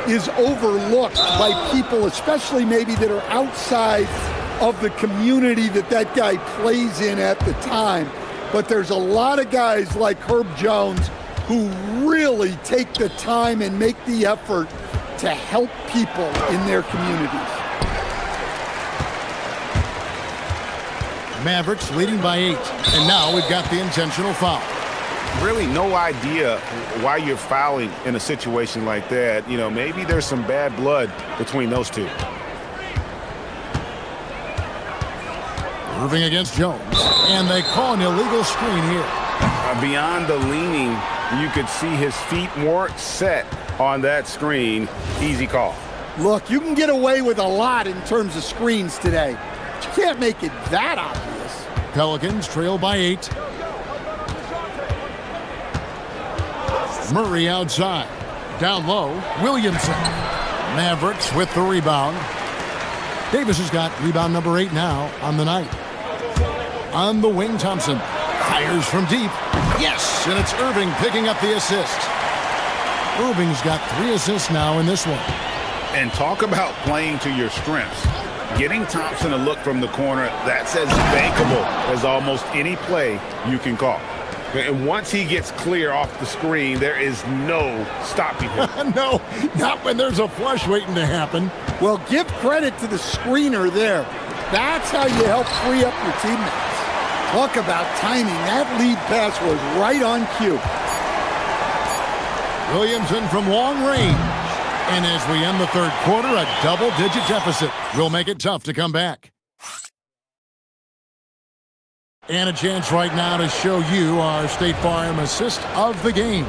is overlooked by people, especially maybe that are outside of the community that guy plays in at the time. But there's a lot of guys like Herb Jones who really take the time and make the effort to help people in their communities. Mavericks leading by 8. And now we've got the intentional foul. Really no idea why you're fouling in a situation like that. You know, maybe there's some bad blood between those two. Irving against Jones. And they call an illegal screen here. Beyond the leaning, you could see his feet weren't set on that screen. Easy call. Look, you can get away with a lot in terms of screens today. But you can't make it that obvious. Pelicans trail by 8. Murray outside. Down low, Williamson. Mavericks with the rebound. Davis has got rebound number 8 now on the night. On the wing, Thompson fires from deep. Yes, and it's Irving picking up the assist. Irving's got 3 assists now in this one. And talk about playing to your strengths. Getting Thompson a look from the corner, that's as bankable as almost any play you can call. And once he gets clear off the screen, there is no stopping him. No, not when there's a flush waiting to happen. Well, give credit to the screener there. That's how you help free up your teammates. Talk about timing. That lead pass was right on cue. Williamson from long range. And as we end the third quarter, a double-digit deficit will make it tough to come back. And a chance right now to show you our State Farm assist of the game.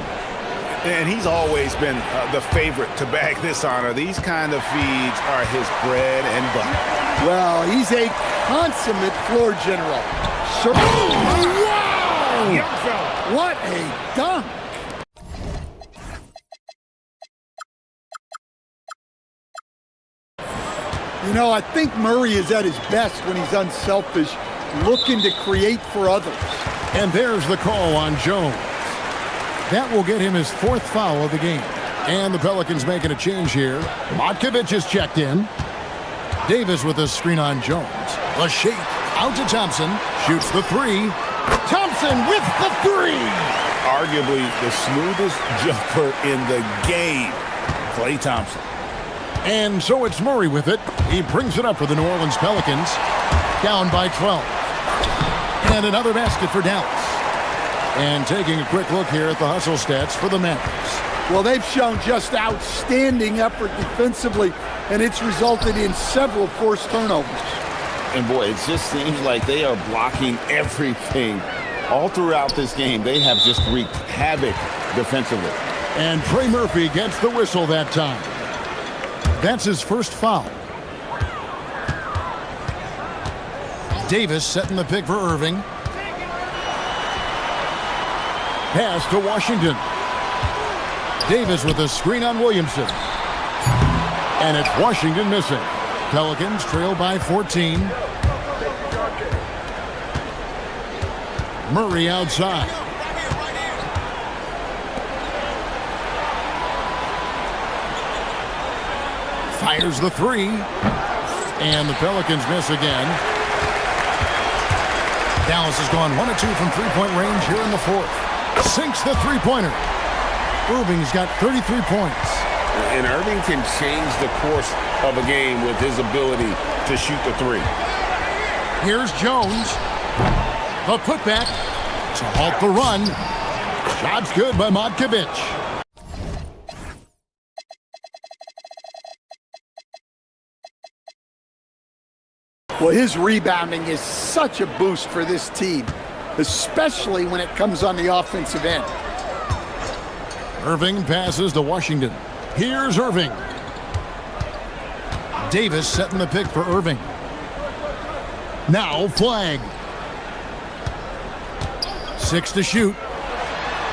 And he's always been the favorite to bag this honor. These kind of feeds are his bread and butter. Well, he's a consummate floor general. Sure. Oh, wow! Young fella. What a dunk! You know, I think Murray is at his best when he's unselfish, looking to create for others. And there's the call on Jones. That will get him his 4th foul of the game. And the Pelicans making a change here. Matkovic is checked in. Davis with a screen on Jones. The shape out to Thompson. Shoots the 3. Thompson with the 3. Arguably the smoothest jumper in the game. Klay Thompson. And so it's Murray with it. He brings it up for the New Orleans Pelicans. Down by 12. And another basket for Dallas. And taking a quick look here at the hustle stats for the Mavericks. Well, they've shown just outstanding effort defensively, and it's resulted in several forced turnovers. And boy, it just seems like they are blocking everything. All throughout this game, they have just wreaked havoc defensively. And Trey Murphy gets the whistle that time. That's his first foul. Davis setting the pick for Irving. Pass to Washington. Davis with a screen on Williamson. And it's Washington missing. Pelicans trail by 14. Murray outside. Fires the 3. And the Pelicans miss again. Dallas has gone 1 of 2 from three-point range here in the 4th. Sinks the three-pointer. Irving's got 33 points. And Irving can change the course of a game with his ability to shoot the 3. Here's Jones. The putback to halt the run. Shot's good by Matkovic. Well, his rebounding is such a boost for this team, especially when it comes on the offensive end. Irving passes to Washington. Here's Irving. Davis setting the pick for Irving. Now flag. 6 to shoot.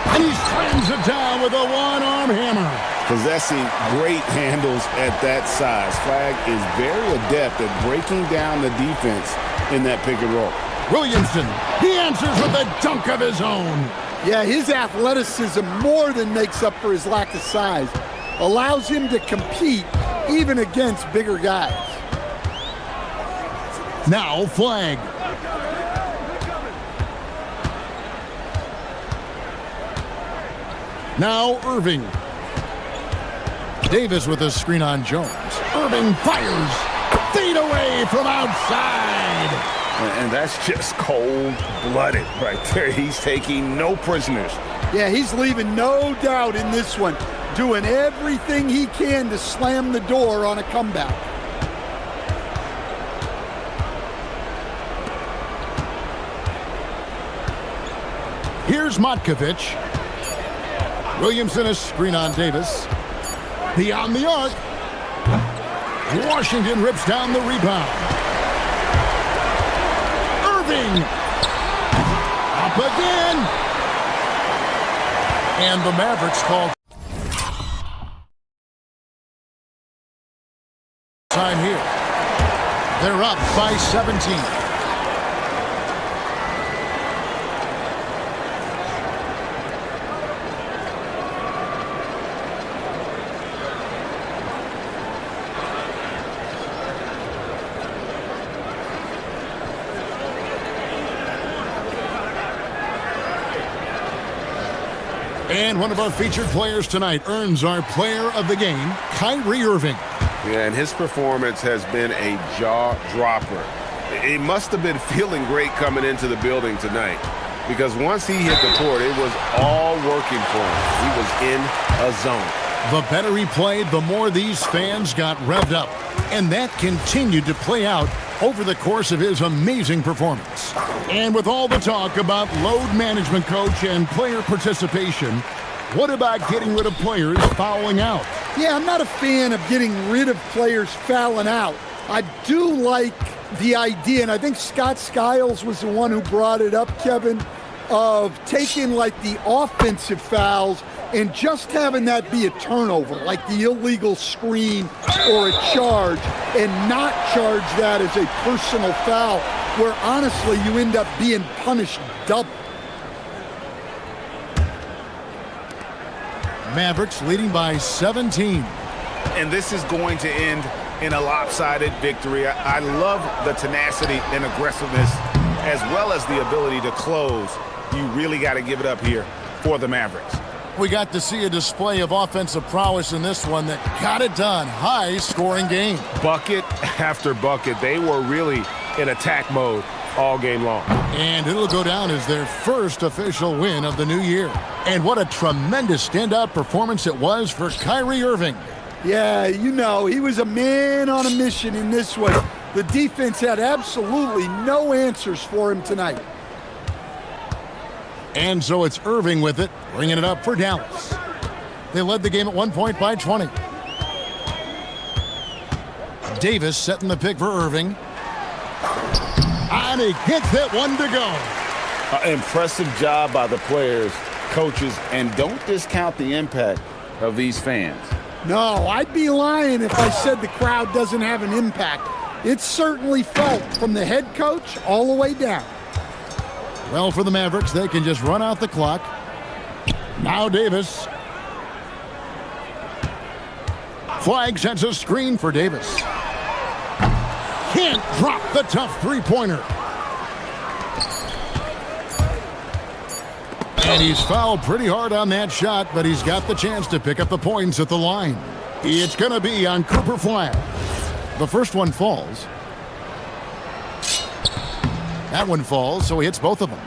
And he slams it down with a one-arm hammer. Possessing great handles at that size. Flag is very adept at breaking down the defense in that pick and roll. Williamson, he answers with a dunk of his own. Yeah, his athleticism more than makes up for his lack of size. Allows him to compete even against bigger guys. Now flag. Now Irving. Davis with a screen on Jones. Irving fires. Fade away from outside. And that's just cold-blooded right there. He's taking no prisoners. Yeah, he's leaving no doubt in this one, doing everything he can to slam the door on a comeback. Here's Matkovic. Williamson a screen on Davis. Beyond the arc. Washington rips down the rebound. Irving. Up again. And the Mavericks call time here. They're up by 17. And one of our featured players tonight earns our player of the game, Kyrie Irving. Yeah, and his performance has been a jaw-dropper. He must have been feeling great coming into the building tonight, because once he hit the court, it was all working for him. He was in a zone. The better he played, the more these fans got revved up. And that continued to play out over the course of his amazing performance. And with all the talk about load management, coach, and player participation, what about getting rid of players fouling out? Yeah, I'm not a fan of getting rid of players fouling out. I do like the idea, and I think Scott Skiles was the one who brought it up, Kevin, of taking like the offensive fouls and just having that be a turnover, like the illegal screen or a charge, and not charge that as a personal foul, where honestly you end up being punished double. Mavericks leading by 17. And this is going to end in a lopsided victory. I love the tenacity and aggressiveness, as well as the ability to close. You really got to give it up here for the Mavericks. We got to see a display of offensive prowess in this one that got it done. High-scoring game. Bucket after bucket. They were really in attack mode all game long. And it'll go down as their first official win of the new year. And what a tremendous standout performance it was for Kyrie Irving. Yeah, you know, he was a man on a mission in this one. The defense had absolutely no answers for him tonight. And so it's Irving with it, bringing it up for Dallas. They led the game at 1 point by 20. Davis setting the pick for Irving. And he gets that one to go. Impressive job by the players, coaches, and don't discount the impact of these fans. No, I'd be lying if I said the crowd doesn't have an impact. It's certainly felt from the head coach all the way down. Well, for the Mavericks, they can just run out the clock. Now Davis. Flag sends a screen for Davis. Can't drop the tough three-pointer. And he's fouled pretty hard on that shot, but he's got the chance to pick up the points at the line. It's going to be on Cooper Flag. The first one falls. That one falls, so he hits both of them.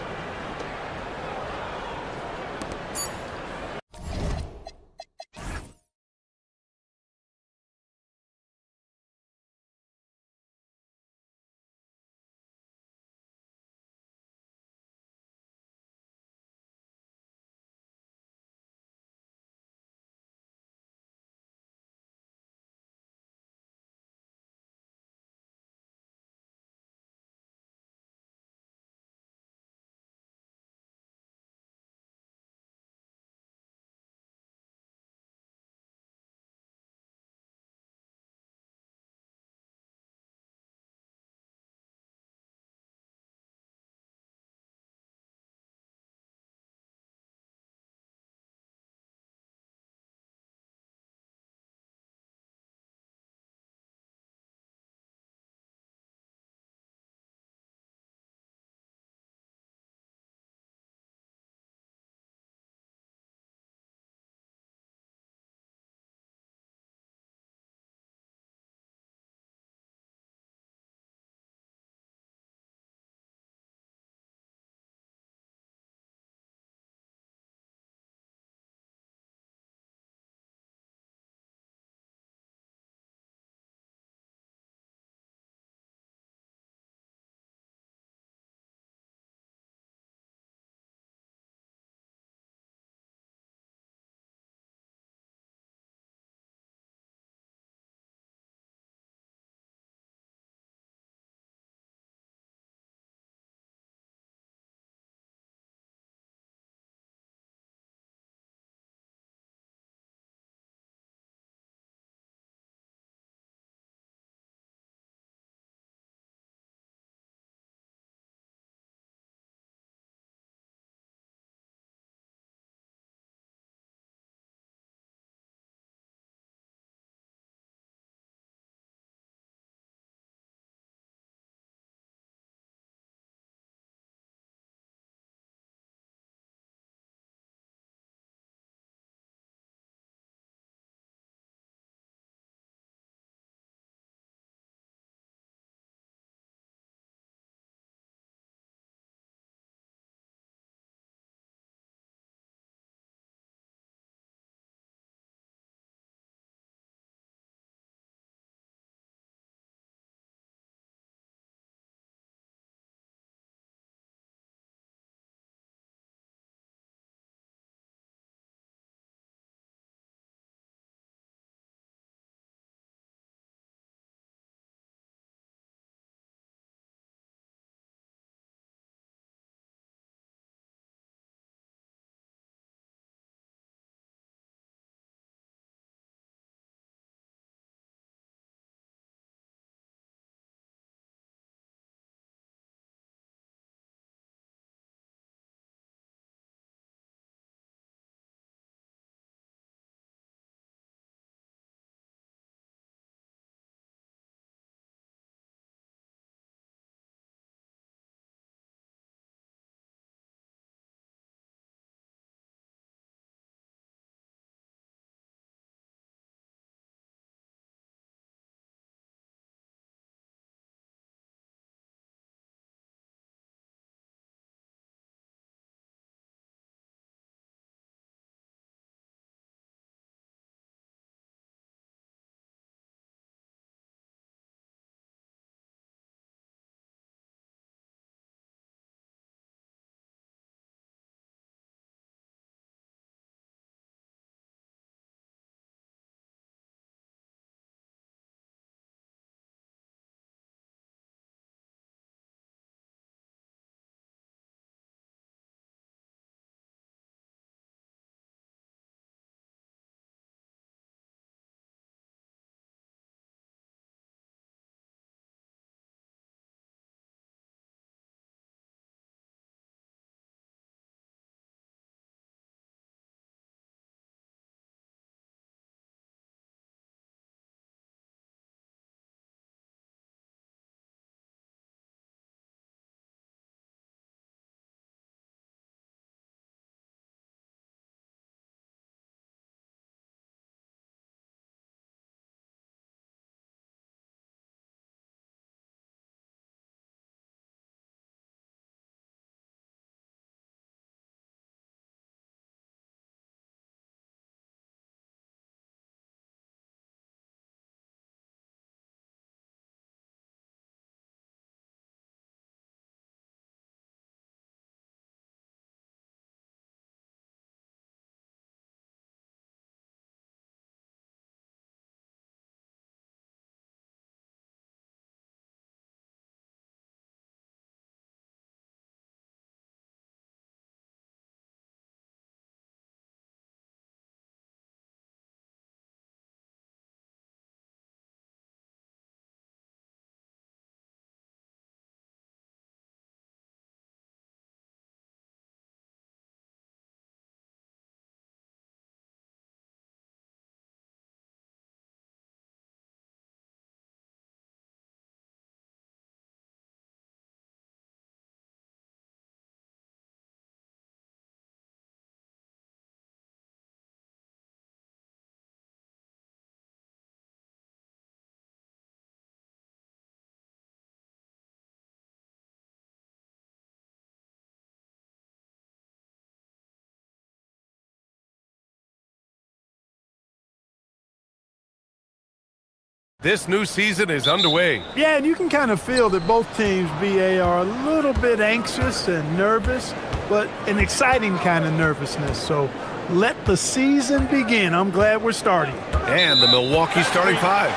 This new season is underway. Yeah, and you can kind of feel that both teams, BA, are a little bit anxious and nervous, but an exciting kind of nervousness. So let the season begin. I'm glad we're starting. And the Milwaukee starting five.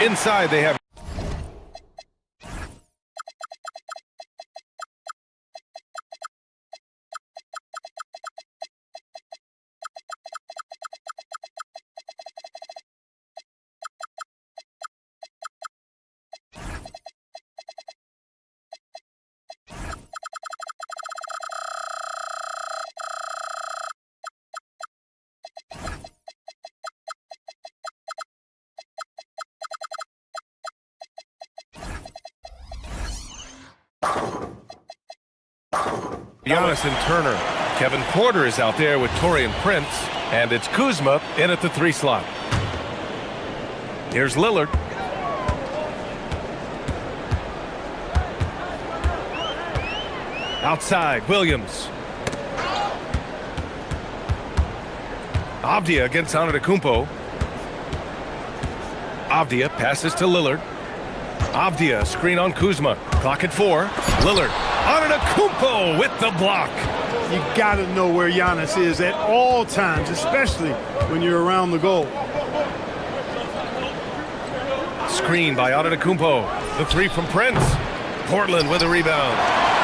Inside, they have Giannis and Turner. Kevin Porter is out there with Taurean Prince, and it's Kuzma in at the 3 slot. Here's Lillard. Outside, Williams. Avdia against Antetokounmpo. Avdia passes to Lillard. Avdia, screen on Kuzma. Clock at 4. Lillard. Antetokounmpo with the block. You got to know where Giannis is at all times, especially when you're around the goal. Screen by Antetokounmpo. The 3 from Prince. Portland with a rebound.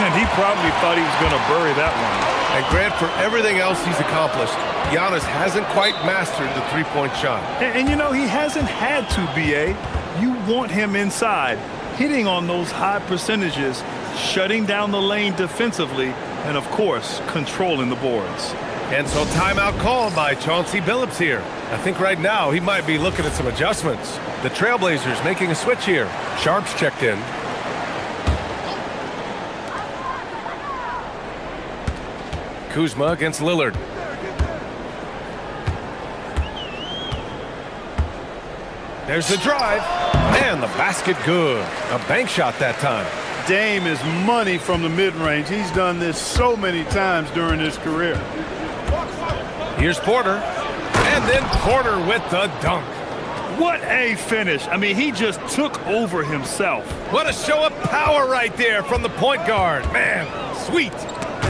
And he probably thought he was going to bury that one. And Grant, for everything else he's accomplished, Giannis hasn't quite mastered the three-point shot. And you know, he hasn't had to, BA. You want him inside, hitting on those high percentages, shutting down the lane defensively, and of course, controlling the boards. And so timeout called by Chauncey Billups here. I think right now he might be looking at some adjustments. The Trailblazers making a switch here. Sharp's checked in. Kuzma against Lillard. There's the drive, and the basket good. A bank shot that time. Dame is money from the mid-range. He's done this so many times during his career. Here's Porter, and then Porter with the dunk. What a finish. I mean, he just took over himself. What a show of power right there from the point guard. Man, sweet.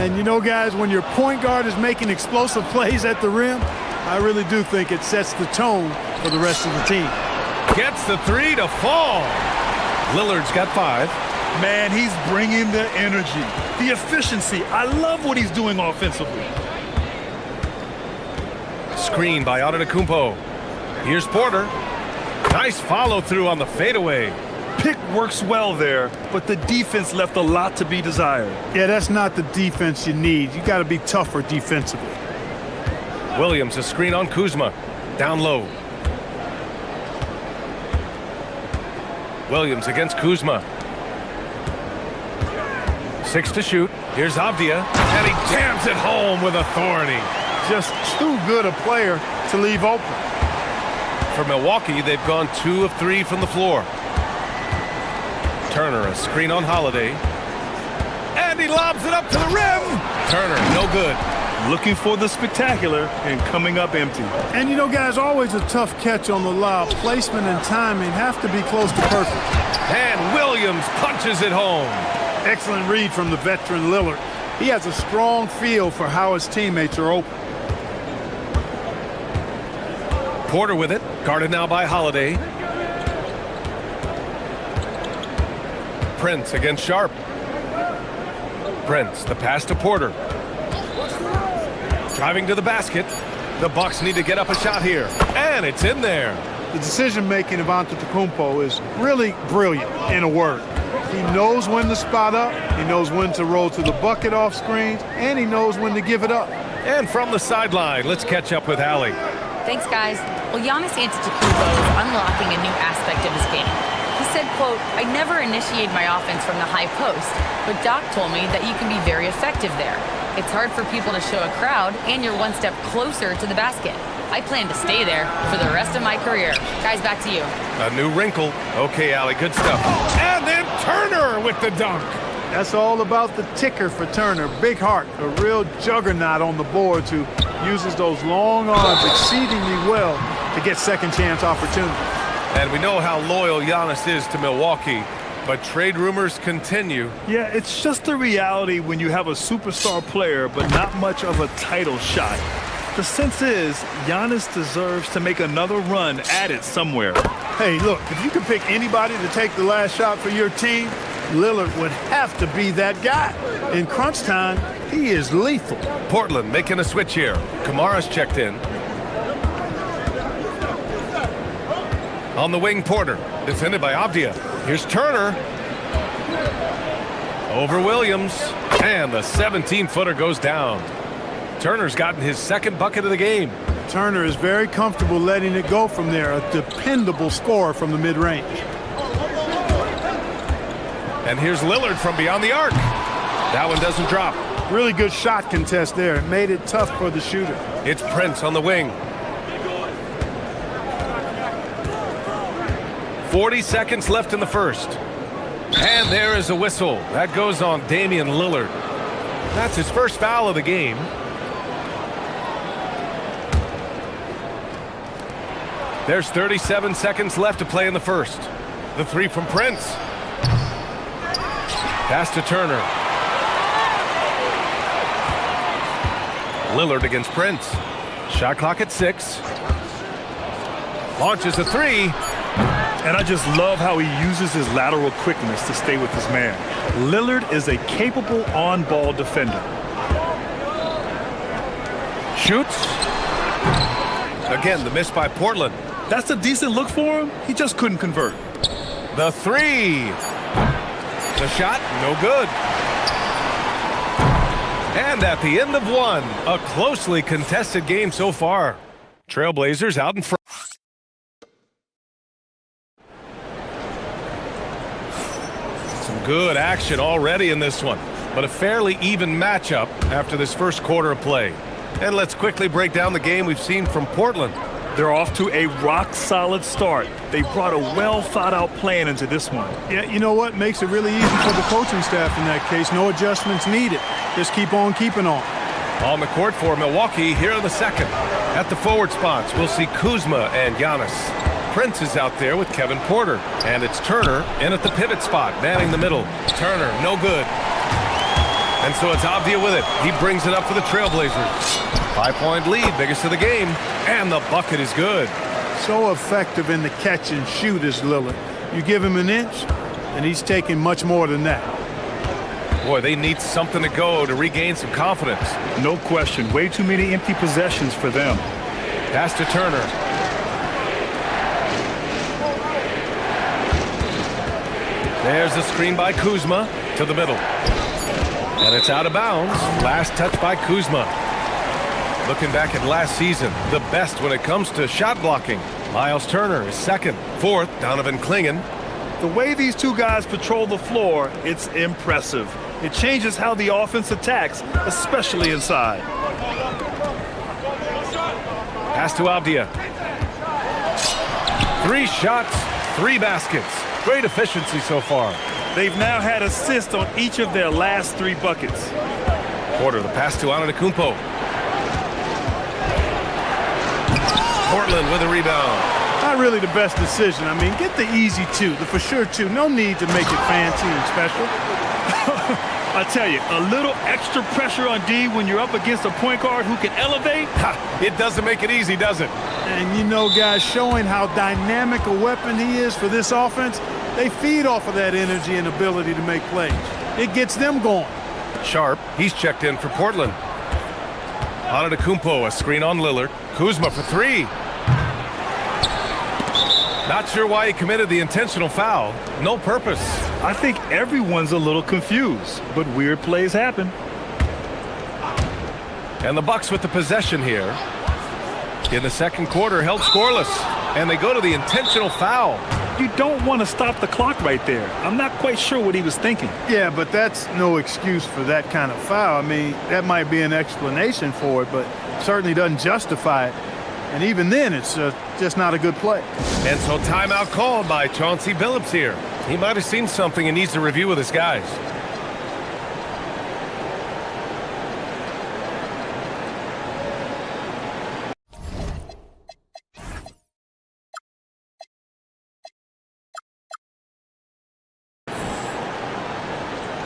And you know, guys, when your point guard is making explosive plays at the rim, I really do think it sets the tone for the rest of the team. Gets the 3 to fall. Lillard's got 5. Man, he's bringing the energy, the efficiency. I love what he's doing offensively. Screen by Antetokounmpo. Here's Porter. Nice follow-through on the fadeaway. Pick works well there, but the defense left a lot to be desired. Yeah, that's not the defense you need. You got to be tougher defensively. Williams, a screen on Kuzma. Down low. Williams against Kuzma. 6 to shoot. Here's Avdia, and he jams it home with authority. Just too good a player to leave open. For Milwaukee, they've gone 2 of 3 from the floor. Turner, a screen on Holiday. And he lobs it up to the rim. Turner, no good. Looking for the spectacular and coming up empty. And you know, guys, always a tough catch on the lob. Placement and timing have to be close to perfect. And Williams punches it home. Excellent read from the veteran Lillard. He has a strong feel for how his teammates are open. Porter with it, guarded now by Holiday. Prince against Sharp. Prince, the pass to Porter. Driving to the basket. The Bucks need to get up a shot here. And it's in there. The decision-making of Antetokounmpo is really brilliant, in a word. He knows when to spot up, he knows when to roll to the bucket off screens, and he knows when to give it up. And from the sideline, let's catch up with Allie. Thanks, guys. Well, Giannis Antetokounmpo is unlocking a new aspect of his game. He said, quote, "I never initiate my offense from the high post, but Doc told me that you can be very effective there. It's hard for people to show a crowd, and you're one step closer to the basket. I plan to stay there for the rest of my career." Guys, back to you. A new wrinkle. Okay, Allie, good stuff. And then Turner with the dunk. That's all about the ticker for Turner. Big heart, a real juggernaut on the boards who uses those long arms exceedingly well to get second chance opportunities. And we know how loyal Giannis is to Milwaukee, but trade rumors continue. Yeah, it's just the reality when you have a superstar player, but not much of a title shot. The sense is Giannis deserves to make another run at it somewhere. Hey, look, if you could pick anybody to take the last shot for your team, Lillard would have to be that guy. In crunch time, he is lethal. Portland making a switch here. Kamara's checked in. On the wing, Porter, defended by Avdia. Here's Turner. Over Williams, and the 17-footer goes down. Turner's gotten his second bucket of the game. Turner is very comfortable letting it go from there, a dependable scorer from the mid-range. And here's Lillard from beyond the arc. That one doesn't drop. Really good shot contest there. It made it tough for the shooter. It's Prince on the wing. 40 seconds left in the first. And there is a whistle. That goes on Damian Lillard. That's his first foul of the game. There's 37 seconds left to play in the first. The three from Prince. Pass to Turner. Lillard against Prince. Shot clock at 6. Launches a three. And I just love how he uses his lateral quickness to stay with his man. Lillard is a capable on-ball defender. Shoots. Again, the miss by Portland. That's a decent look for him. He just couldn't convert. The three. The shot, no good. And at the end of one, a closely contested game so far. Trailblazers out in front. Some good action already in this one, but a fairly even matchup after this first quarter of play. And let's quickly break down the game we've seen from Portland. They're off to a rock-solid start. They brought a well-thought-out plan into this one. Yeah, you know what? Makes it really easy for the coaching staff in that case. No adjustments needed. Just keep on keeping on. On the court for Milwaukee here in the second. At the forward spots, we'll see Kuzma and Giannis. Prince is out there with Kevin Porter. And it's Turner in at the pivot spot, manning the middle. Turner, no good. And so it's Avdia with it. He brings it up for the Trailblazers. 5-point lead, biggest of the game. And the bucket is good. So effective in the catch and shoot is Lillard. You give him an inch, and he's taking much more than that. Boy, they need something to go to regain some confidence. No question. Way too many empty possessions for them. Pass to Turner. There's the screen by Kuzma to the middle. And it's out of bounds. Last touch by Kuzma. Looking back at last season, the best when it comes to shot blocking. Miles Turner is second. Fourth, Donovan Clingan. The way these two guys patrol the floor, it's impressive. It changes how the offense attacks, especially inside. Pass to Avdia. 3 shots, 3 baskets. Great efficiency so far. They've now had assists on each of their last 3 buckets. Porter, the pass to Antetokounmpo. Portland with a rebound. Not really the best decision. I mean, get the easy 2, the for sure 2. No need to make it fancy and special. I tell you, a little extra pressure on D when you're up against a point guard who can elevate. It doesn't make it easy, does it? And you know, guys, showing how dynamic a weapon he is for this offense, they feed off of that energy and ability to make plays. It gets them going. Sharp, he's checked in for Portland. Antetokounmpo, a screen on Lillard. Kuzma for 3. Not sure why he committed the intentional foul. No purpose. I think everyone's a little confused, but weird plays happen. And the Bucks with the possession here. In the second quarter, held scoreless. And they go to the intentional foul. You don't want to stop the clock right there. I'm not quite sure what he was thinking. Yeah, but that's no excuse for that kind of foul. I mean, that might be an explanation for it, but certainly doesn't justify it. And even then, it's just not a good play. And so timeout called by Chauncey Billups here. He might have seen something and needs to review with his guys.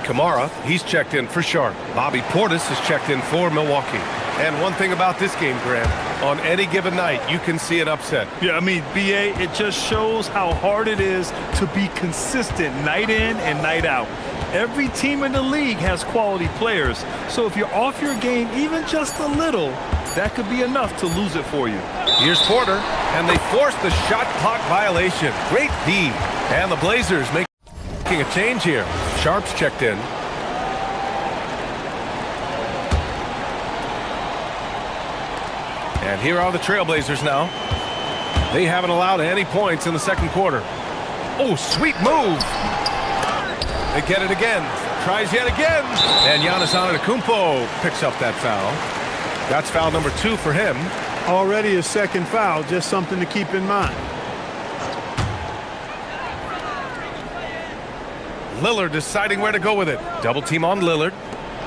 Kamara, he's checked in for Sharp. Bobby Portis is checked in for Milwaukee. And one thing about this game, Grant, on any given night, you can see an upset. Yeah, I mean, BA, it just shows how hard it is to be consistent night in and night out. Every team in the league has quality players, so if you're off your game even just a little, that could be enough to lose it for you. Here's Porter, and they forced the shot clock violation. Great D. And the Blazers making a change here. Sharp's checked in. And here are the Trailblazers now. They haven't allowed any points in the second quarter. Oh, sweet move. They get it again. Tries yet again. And Giannis Antetokounmpo picks up that foul. That's foul number 2 for him. Already his second foul, just something to keep in mind. Lillard deciding where to go with it. Double team on Lillard.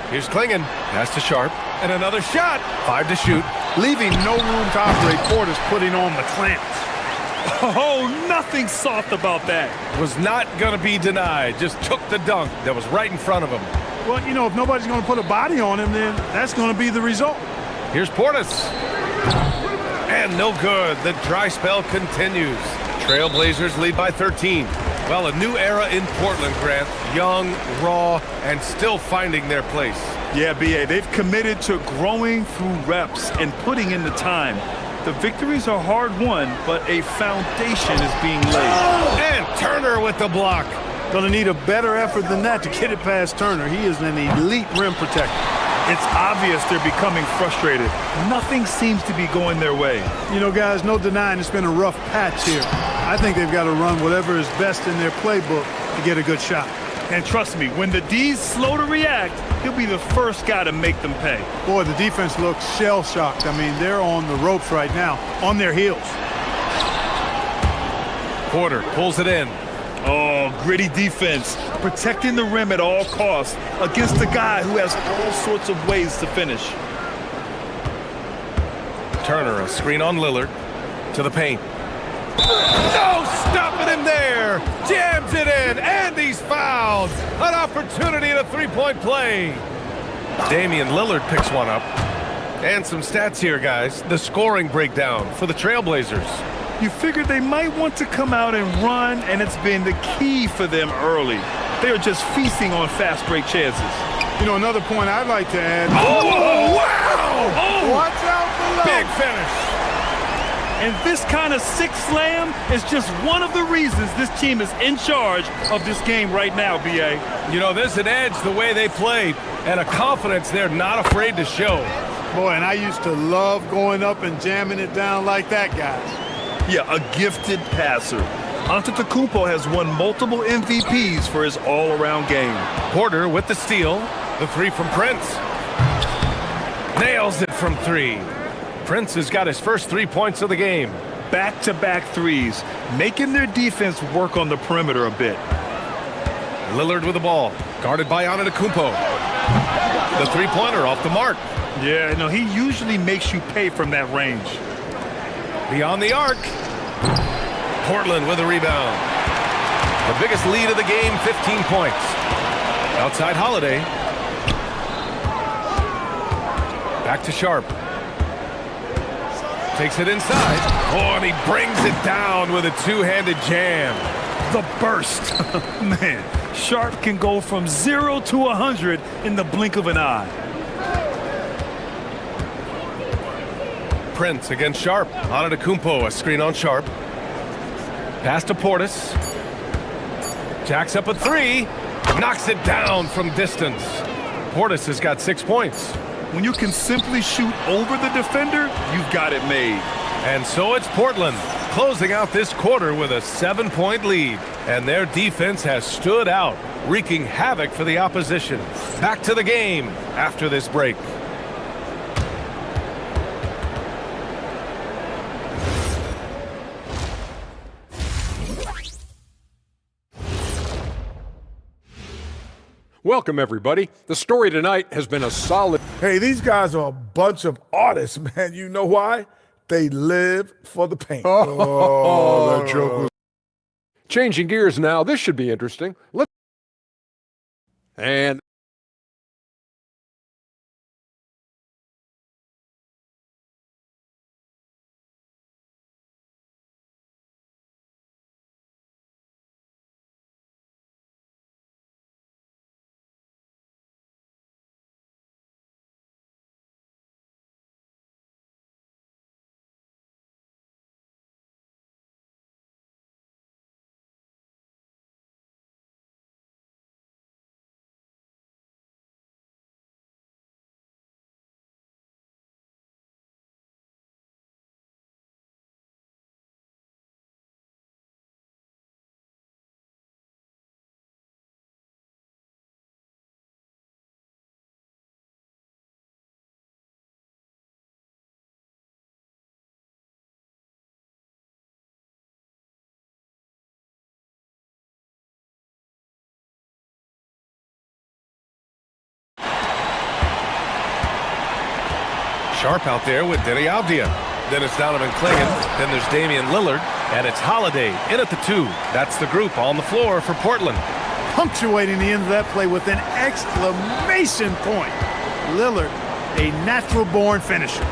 Here's Klingon. Pass to Sharp. And another shot. 5 to shoot. Leaving no room to operate. Porter's putting on the clamps. Oh, nothing soft about that. Was not going to be denied. Just took the dunk that was right in front of him. Well, you know, if nobody's going to put a body on him, then that's going to be the result. Here's Portis. And no good. The dry spell continues. Trailblazers lead by 13. Well, a new era in Portland, Grant. Young, raw, and still finding their place. Yeah, BA, they've committed to growing through reps and putting in the time. The victories are hard won, but a foundation is being laid. And Turner with the block. Going to need a better effort than that to get it past Turner. He is an elite rim protector. It's obvious they're becoming frustrated. Nothing seems to be going their way. You know, guys, no denying it's been a rough patch here. I think they've got to run whatever is best in their playbook to get a good shot. And trust me, when the D's slow to react, he'll be the first guy to make them pay. Boy, the defense looks shell-shocked. I mean, they're on the ropes right now, on their heels. Porter pulls it in. Oh, gritty defense, protecting the rim at all costs against a guy who has all sorts of ways to finish. Turner, a screen on Lillard, to the paint. No, stopping him there. Jams it in, and he's fouled. An opportunity at a three-point play. Damian Lillard picks one up. And some stats here, guys. The scoring breakdown for the Trailblazers. You figured they might want to come out and run, and it's been the key for them early. They are just feasting on fast break chances. You know, another point I'd like to add. Oh, wow! Oh, watch out below. Big finish. And this kind of sick slam is just one of the reasons this team is in charge of this game right now, BA. You know, there's an edge the way they play, and a confidence they're not afraid to show. Boy, and I used to love going up and jamming it down like that, guys. Yeah, a gifted passer. Antetokounmpo has won multiple MVPs for his all-around game. Porter with the steal. The three from Prince. Nails it from 3. Prince has got his first 3 points of the game. Back-to-back threes, making their defense work on the perimeter a bit. Lillard with the ball, guarded by Antetokounmpo. The three-pointer off the mark. Yeah, no, he usually makes you pay from that range. Beyond the arc. Portland with a rebound. The biggest lead of the game, 15 points. Outside Holiday. Back to Sharp. Takes it inside. Oh, and he brings it down with a two-handed jam. The burst. Man, Sharp can go from 0 to 100 in the blink of an eye. Prince against Sharp. Antetokounmpo, a screen on Sharp. Pass to Portis. Jacks up a 3. Knocks it down from distance. Portis has got 6 points. When you can simply shoot over the defender, you've got it made. And so it's Portland, closing out this quarter with a 7-point lead. And their defense has stood out, wreaking havoc for the opposition. Back to the game after this break. Welcome, everybody. The story tonight has been a solid... Hey, these guys are a bunch of artists, man. You know why? They live for the paint. Oh, that joke was... Changing gears now. This should be interesting. And Sharp out there with Denny Avdia. Then it's Donovan Clingan. Then there's Damian Lillard. And it's Holiday in at the 2. That's the group on the floor for Portland. Punctuating the end of that play with an exclamation point. Lillard, a natural-born finisher.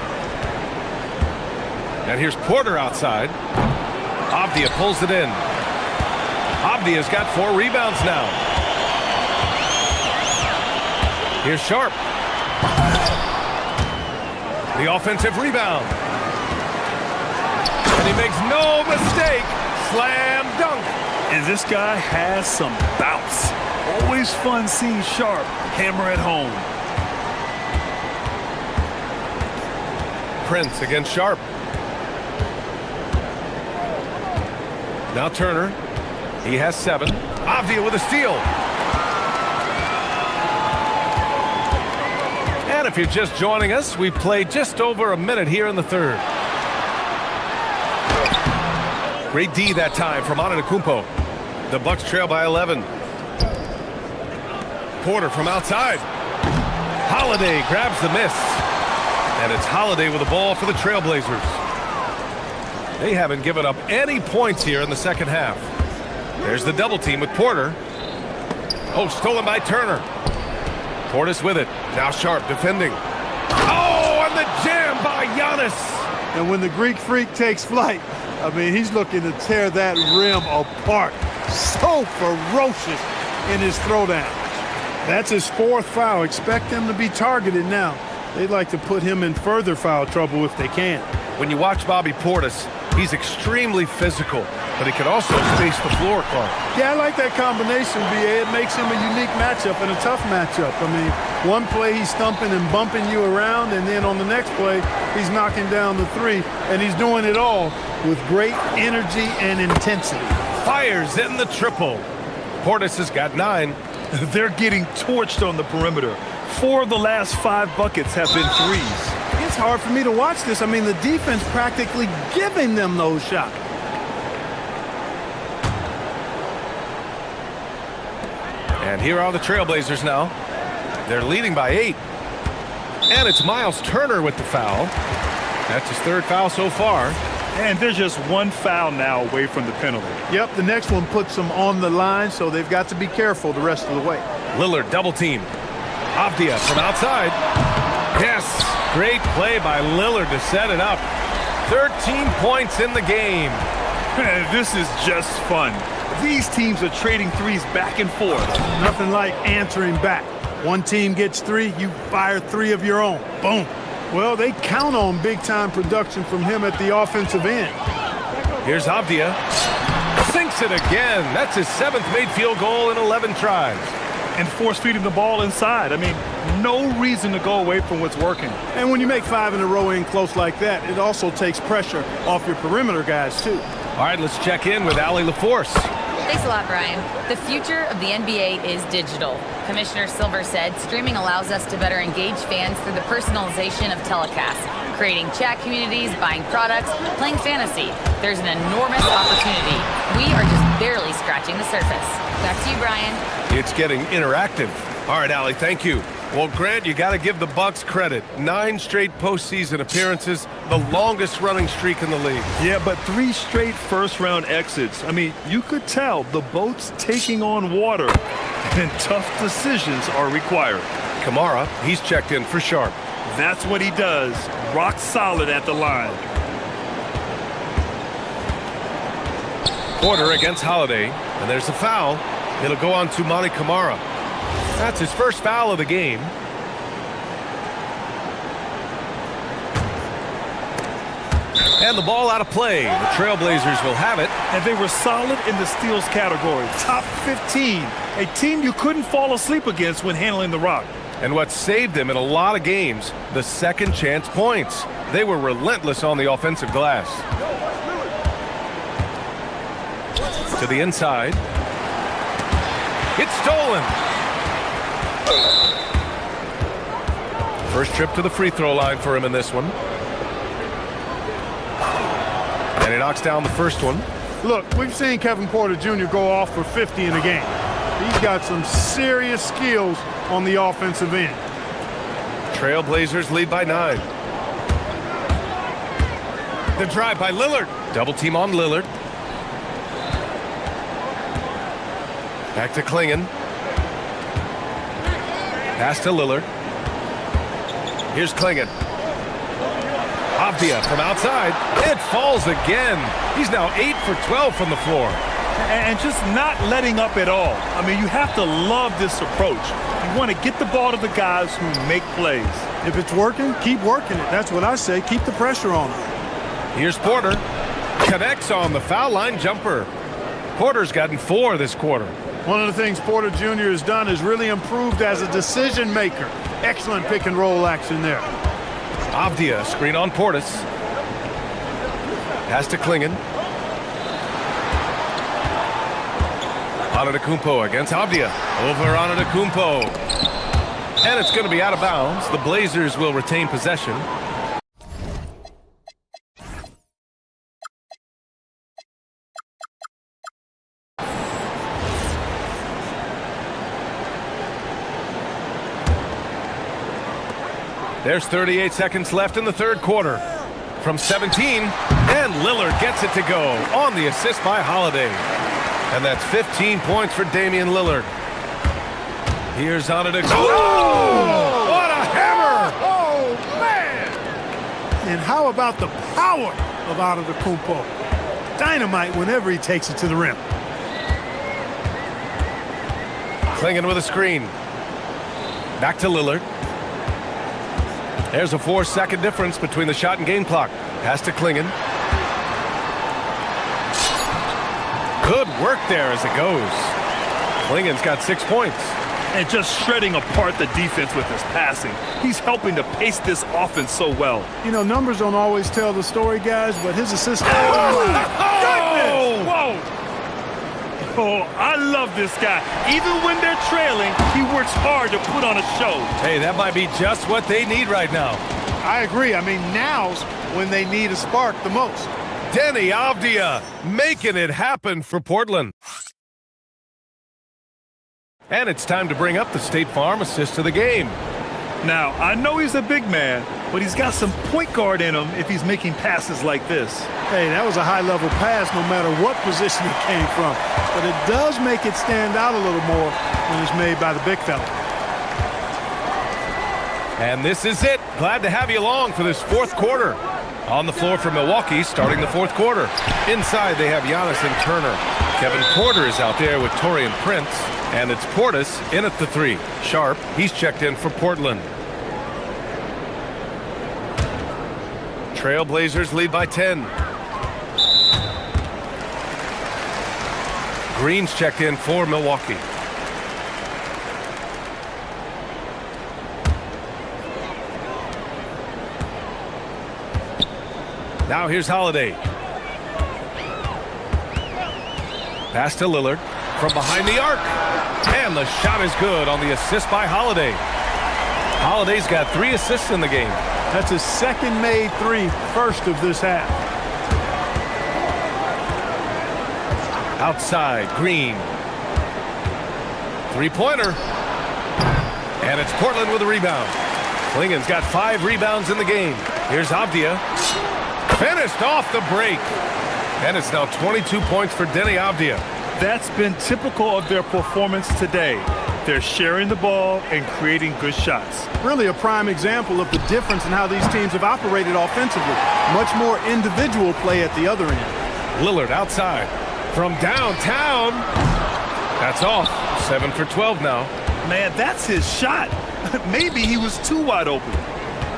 And here's Porter outside. Avdia pulls it in. Avdia's got 4 rebounds now. Here's Sharp. The offensive rebound. And he makes no mistake. Slam dunk. And this guy has some bounce. Always fun seeing Sharp hammer at home. Prince against Sharp. Now Turner. He has 7. Avdia with a steal. And if you're just joining us, we've played just over a minute here in the 3rd. Great D that time from Antetokounmpo. The Bucks trail by 11. Porter from outside. Holiday grabs the miss. And it's Holiday with the ball for the Trailblazers. They haven't given up any points here in the second half. There's the double team with Porter. Oh, stolen by Turner. Portis with it. Now Sharp defending. Oh, and the jam by Giannis. And when the Greek Freak takes flight, I mean, he's looking to tear that rim apart. So ferocious in his throwdown. That's his 4th foul. Expect him to be targeted now. They'd like to put him in further foul trouble if they can. When you watch Bobby Portis, he's extremely physical, but he can also space the floor, Clark. Yeah, I like that combination, B.A. It makes him a unique matchup and a tough matchup. I mean, one play he's stumping and bumping you around, and then on the next play, he's knocking down the 3, and he's doing it all with great energy and intensity. Fires in the triple. Portis has got 9. They're getting torched on the perimeter. 4 of the last 5 buckets have been threes. It's hard for me to watch this. I mean, the defense practically giving them those shots. And here are the Trailblazers now. They're leading by 8. And it's Miles Turner with the foul. That's his 3rd foul so far. And there's just 1 foul now away from the penalty. Yep, the next one puts them on the line, so they've got to be careful the rest of the way. Lillard double team. Avdia from outside. Yes, great play by Lillard to set it up. 13 points in the game. This is just fun. These teams are trading threes back and forth. Nothing like answering back. One team gets 3, you fire 3 of your own. Boom. Well, they count on big-time production from him at the offensive end. Here's Avdia. Sinks it again. That's his 7th made field goal in 11 tries. And force-feeding the ball inside. I mean, no reason to go away from what's working. And when you make 5 in a row in close like that, it also takes pressure off your perimeter guys, too. All right, let's check in with Allie LaForce. Thanks a lot, Brian. The future of the NBA is digital. Commissioner Silver said streaming allows us to better engage fans through the personalization of telecasts, creating chat communities, buying products, playing fantasy. There's an enormous opportunity. We are just barely scratching the surface. Back to you, Brian. It's getting interactive. All right, Allie, thank you. Well, Grant, you got to give the Bucks credit. 9 straight postseason appearances, the longest running streak in the league. Yeah, but 3 straight first-round exits. I mean, you could tell the boat's taking on water. And tough decisions are required. Kamara, he's checked in for Sharp. That's what he does. Rock solid at the line. Porter against Holiday, and there's a foul. It'll go on to Monty Kamara. That's his first foul of the game. And the ball out of play. The Trailblazers will have it. And they were solid in the steals category. Top 15. A team you couldn't fall asleep against when handling the rock. And what saved them in a lot of games, the second chance points. They were relentless on the offensive glass. To the inside. It's stolen. First trip to the free throw line for him in this one. And he knocks down the first one. Look, we've seen Kevin Porter Jr. go off for 50 in a game. He's got some serious skills on the offensive end. Trailblazers lead by 9. The drive by Lillard. Double team on Lillard. Back to Klingon. Pass to Lillard. Here's Klingon. Avdia from outside. It falls again. He's now 8 for 12 from the floor. And just not letting up at all. I mean, you have to love this approach. You want to get the ball to the guys who make plays. If it's working, keep working it. That's what I say. Keep the pressure on him. Here's Porter. Connects on the foul line jumper. Porter's gotten 4 this quarter. One of the things Porter Jr. has done is really improved as a decision maker. Excellent pick and roll action there. Avdia, screen on Portis. Pass to Klingon. Antetokounmpo against Avdia. Over Antetokounmpo. And it's going to be out of bounds. The Blazers will retain possession. There's 38 seconds left in the third quarter. From 17, and Lillard gets it to go on the assist by Holiday. And that's 15 points for Damian Lillard. Here's Antetokounmpo. Oh! What a hammer! Oh, man! And how about the power of Antetokounmpo? Dynamite whenever he takes it to the rim. Klingon with a screen. Back to Lillard. There's a 4-second difference between the shot and game clock. Pass to Klingon. Good work there as it goes. Klingon's got 6 points. And just shredding apart the defense with his passing. He's helping to pace this offense so well. You know, numbers don't always tell the story, guys, but his assist. Oh, my goodness! Whoa! Oh, I love this guy. Even when they're trailing, he works hard to put on a show. Hey, that might be just what they need right now. I agree. I mean, now's when they need a spark the most. Denny Avdia making it happen for Portland. And it's time to bring up the State Farm assist of the game. Now, I know he's a big man, but he's got some point guard in him if he's making passes like this. Hey, that was a high-level pass no matter what position it came from. But it does make it stand out a little more when it's made by the big fella. And this is it. Glad to have you along for this fourth quarter. On the floor for Milwaukee, starting the fourth quarter. Inside, they have Giannis and Turner. Kevin Porter is out there with Taurean Prince. And it's Portis in at the 3. Sharp, he's checked in for Portland. Trailblazers lead by 10. Green's checked in for Milwaukee. Now here's Holiday. Pass to Lillard from behind the arc. And the shot is good on the assist by Holiday. Holiday's got 3 assists in the game. That's his second made 3, first of this half. Outside, Green. 3-pointer. And it's Portland with a rebound. Klingon's got 5 rebounds in the game. Here's Avdia. Finished off the break. And it's now 22 points for Denny Avdia. That's been typical of their performance today. They're sharing the ball and creating good shots. Really a prime example of the difference in how these teams have operated offensively. Much more individual play at the other end. Lillard outside. From downtown. That's off. 7 for 12 now. Man, that's his shot. Maybe he was too wide open.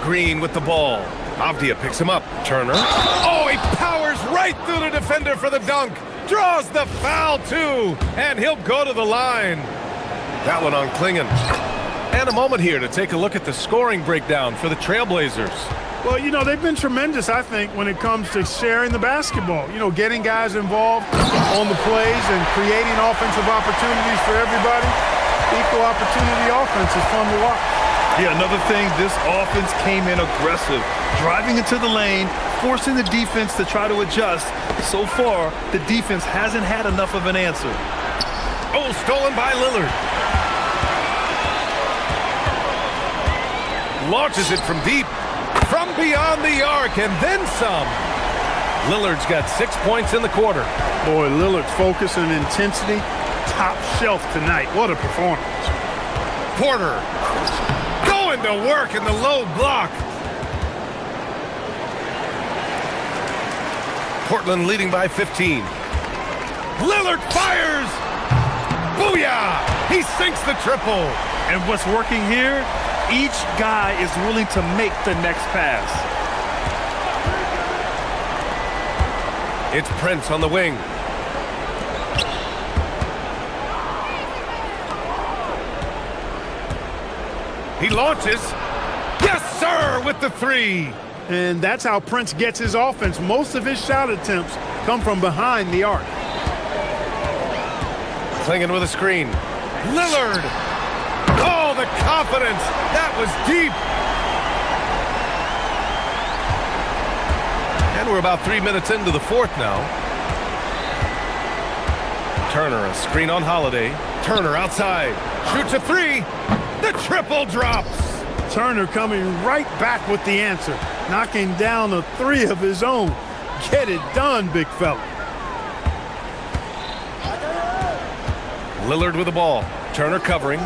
Green with the ball. Avdia picks him up. Turner. Oh, he powers right through the defender for the dunk. Draws the foul, too. And he'll go to the line. That one on Klingon. And a moment here to take a look at the scoring breakdown for the Trailblazers. Well, you know, they've been tremendous, I think, when it comes to sharing the basketball. You know, getting guys involved on the plays and creating offensive opportunities for everybody. Equal opportunity offense is fun to watch. Yeah, another thing, this offense came in aggressive, driving into the lane, forcing the defense to try to adjust. So far, the defense hasn't had enough of an answer. Oh, stolen by Lillard. Launches it from deep, from beyond the arc, and then some. Lillard's got 6 points in the quarter. Boy, Lillard's focus and intensity, top shelf tonight. What a performance. Porter going to work in the low block. Portland leading by 15. Lillard fires. Booyah! He sinks the triple. And what's working here? Each guy is willing to make the next pass. It's Prince on the wing. He launches. Yes, sir, with the three. And that's how Prince gets his offense. Most of his shot attempts come from behind the arc. Klingon with a screen. Lillard. Oh, the confidence. That was deep. And we're about 3 minutes into the fourth now. Turner, a screen on Holiday. Turner outside. Shoots a three. The triple drops. Turner coming right back with the answer. Knocking down a three of his own. Get it done, big fella. Lillard with the ball. Turner covering.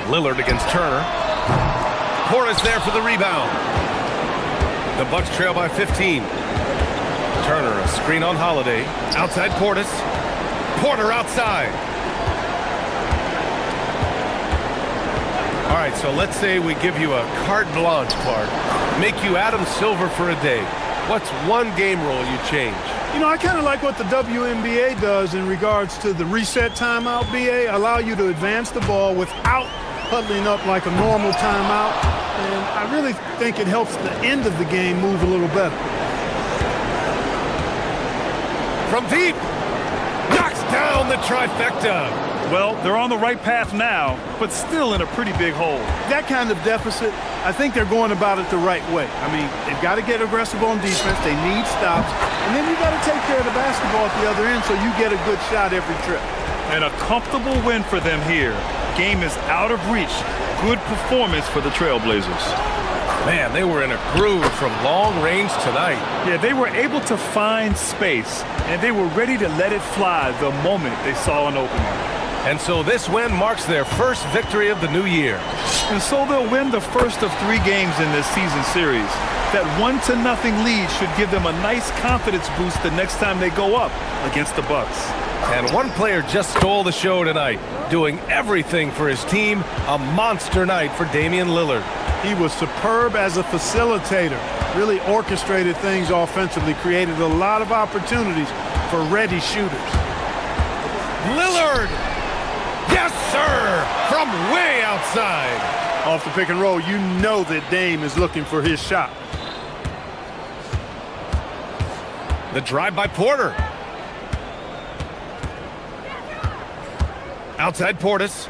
Lillard against Turner. Portis there for the rebound. The Bucks trail by 15. Turner, a screen on Holiday. Outside Portis. Porter outside. All right, so let's say we give you a carte blanche, Clark. Make you Adam Silver for a day. What's one game rule you change? You know, I kind of like what the WNBA does in regards to the reset timeout, BA. Allow you to advance the ball without huddling up like a normal timeout. And I really think it helps the end of the game move a little better. From deep. Knocks down the trifecta. Well, they're on the right path now, but still in a pretty big hole. That kind of deficit, I think they're going about it the right way. I mean, they've got to get aggressive on defense. They need stops. And then you got to take care of the basketball at the other end so you get a good shot every trip. And a comfortable win for them here. Game is out of reach. Good performance for the Trailblazers. Man, they were in a groove from long range tonight. Yeah, they were able to find space, and they were ready to let it fly the moment they saw an opening. And so this win marks their first victory of the new year. And so they'll win the first of 3 games in this season series. That 1-0 lead should give them a nice confidence boost the next time they go up against the Bucks. And one player just stole the show tonight, doing everything for his team. A monster night for Damian Lillard. He was superb as a facilitator. Really orchestrated things offensively, created a lot of opportunities for ready shooters. Lillard! Yes, sir! From way outside. Off the pick and roll, you know that Dame is looking for his shot. The drive by Porter. Outside Portis.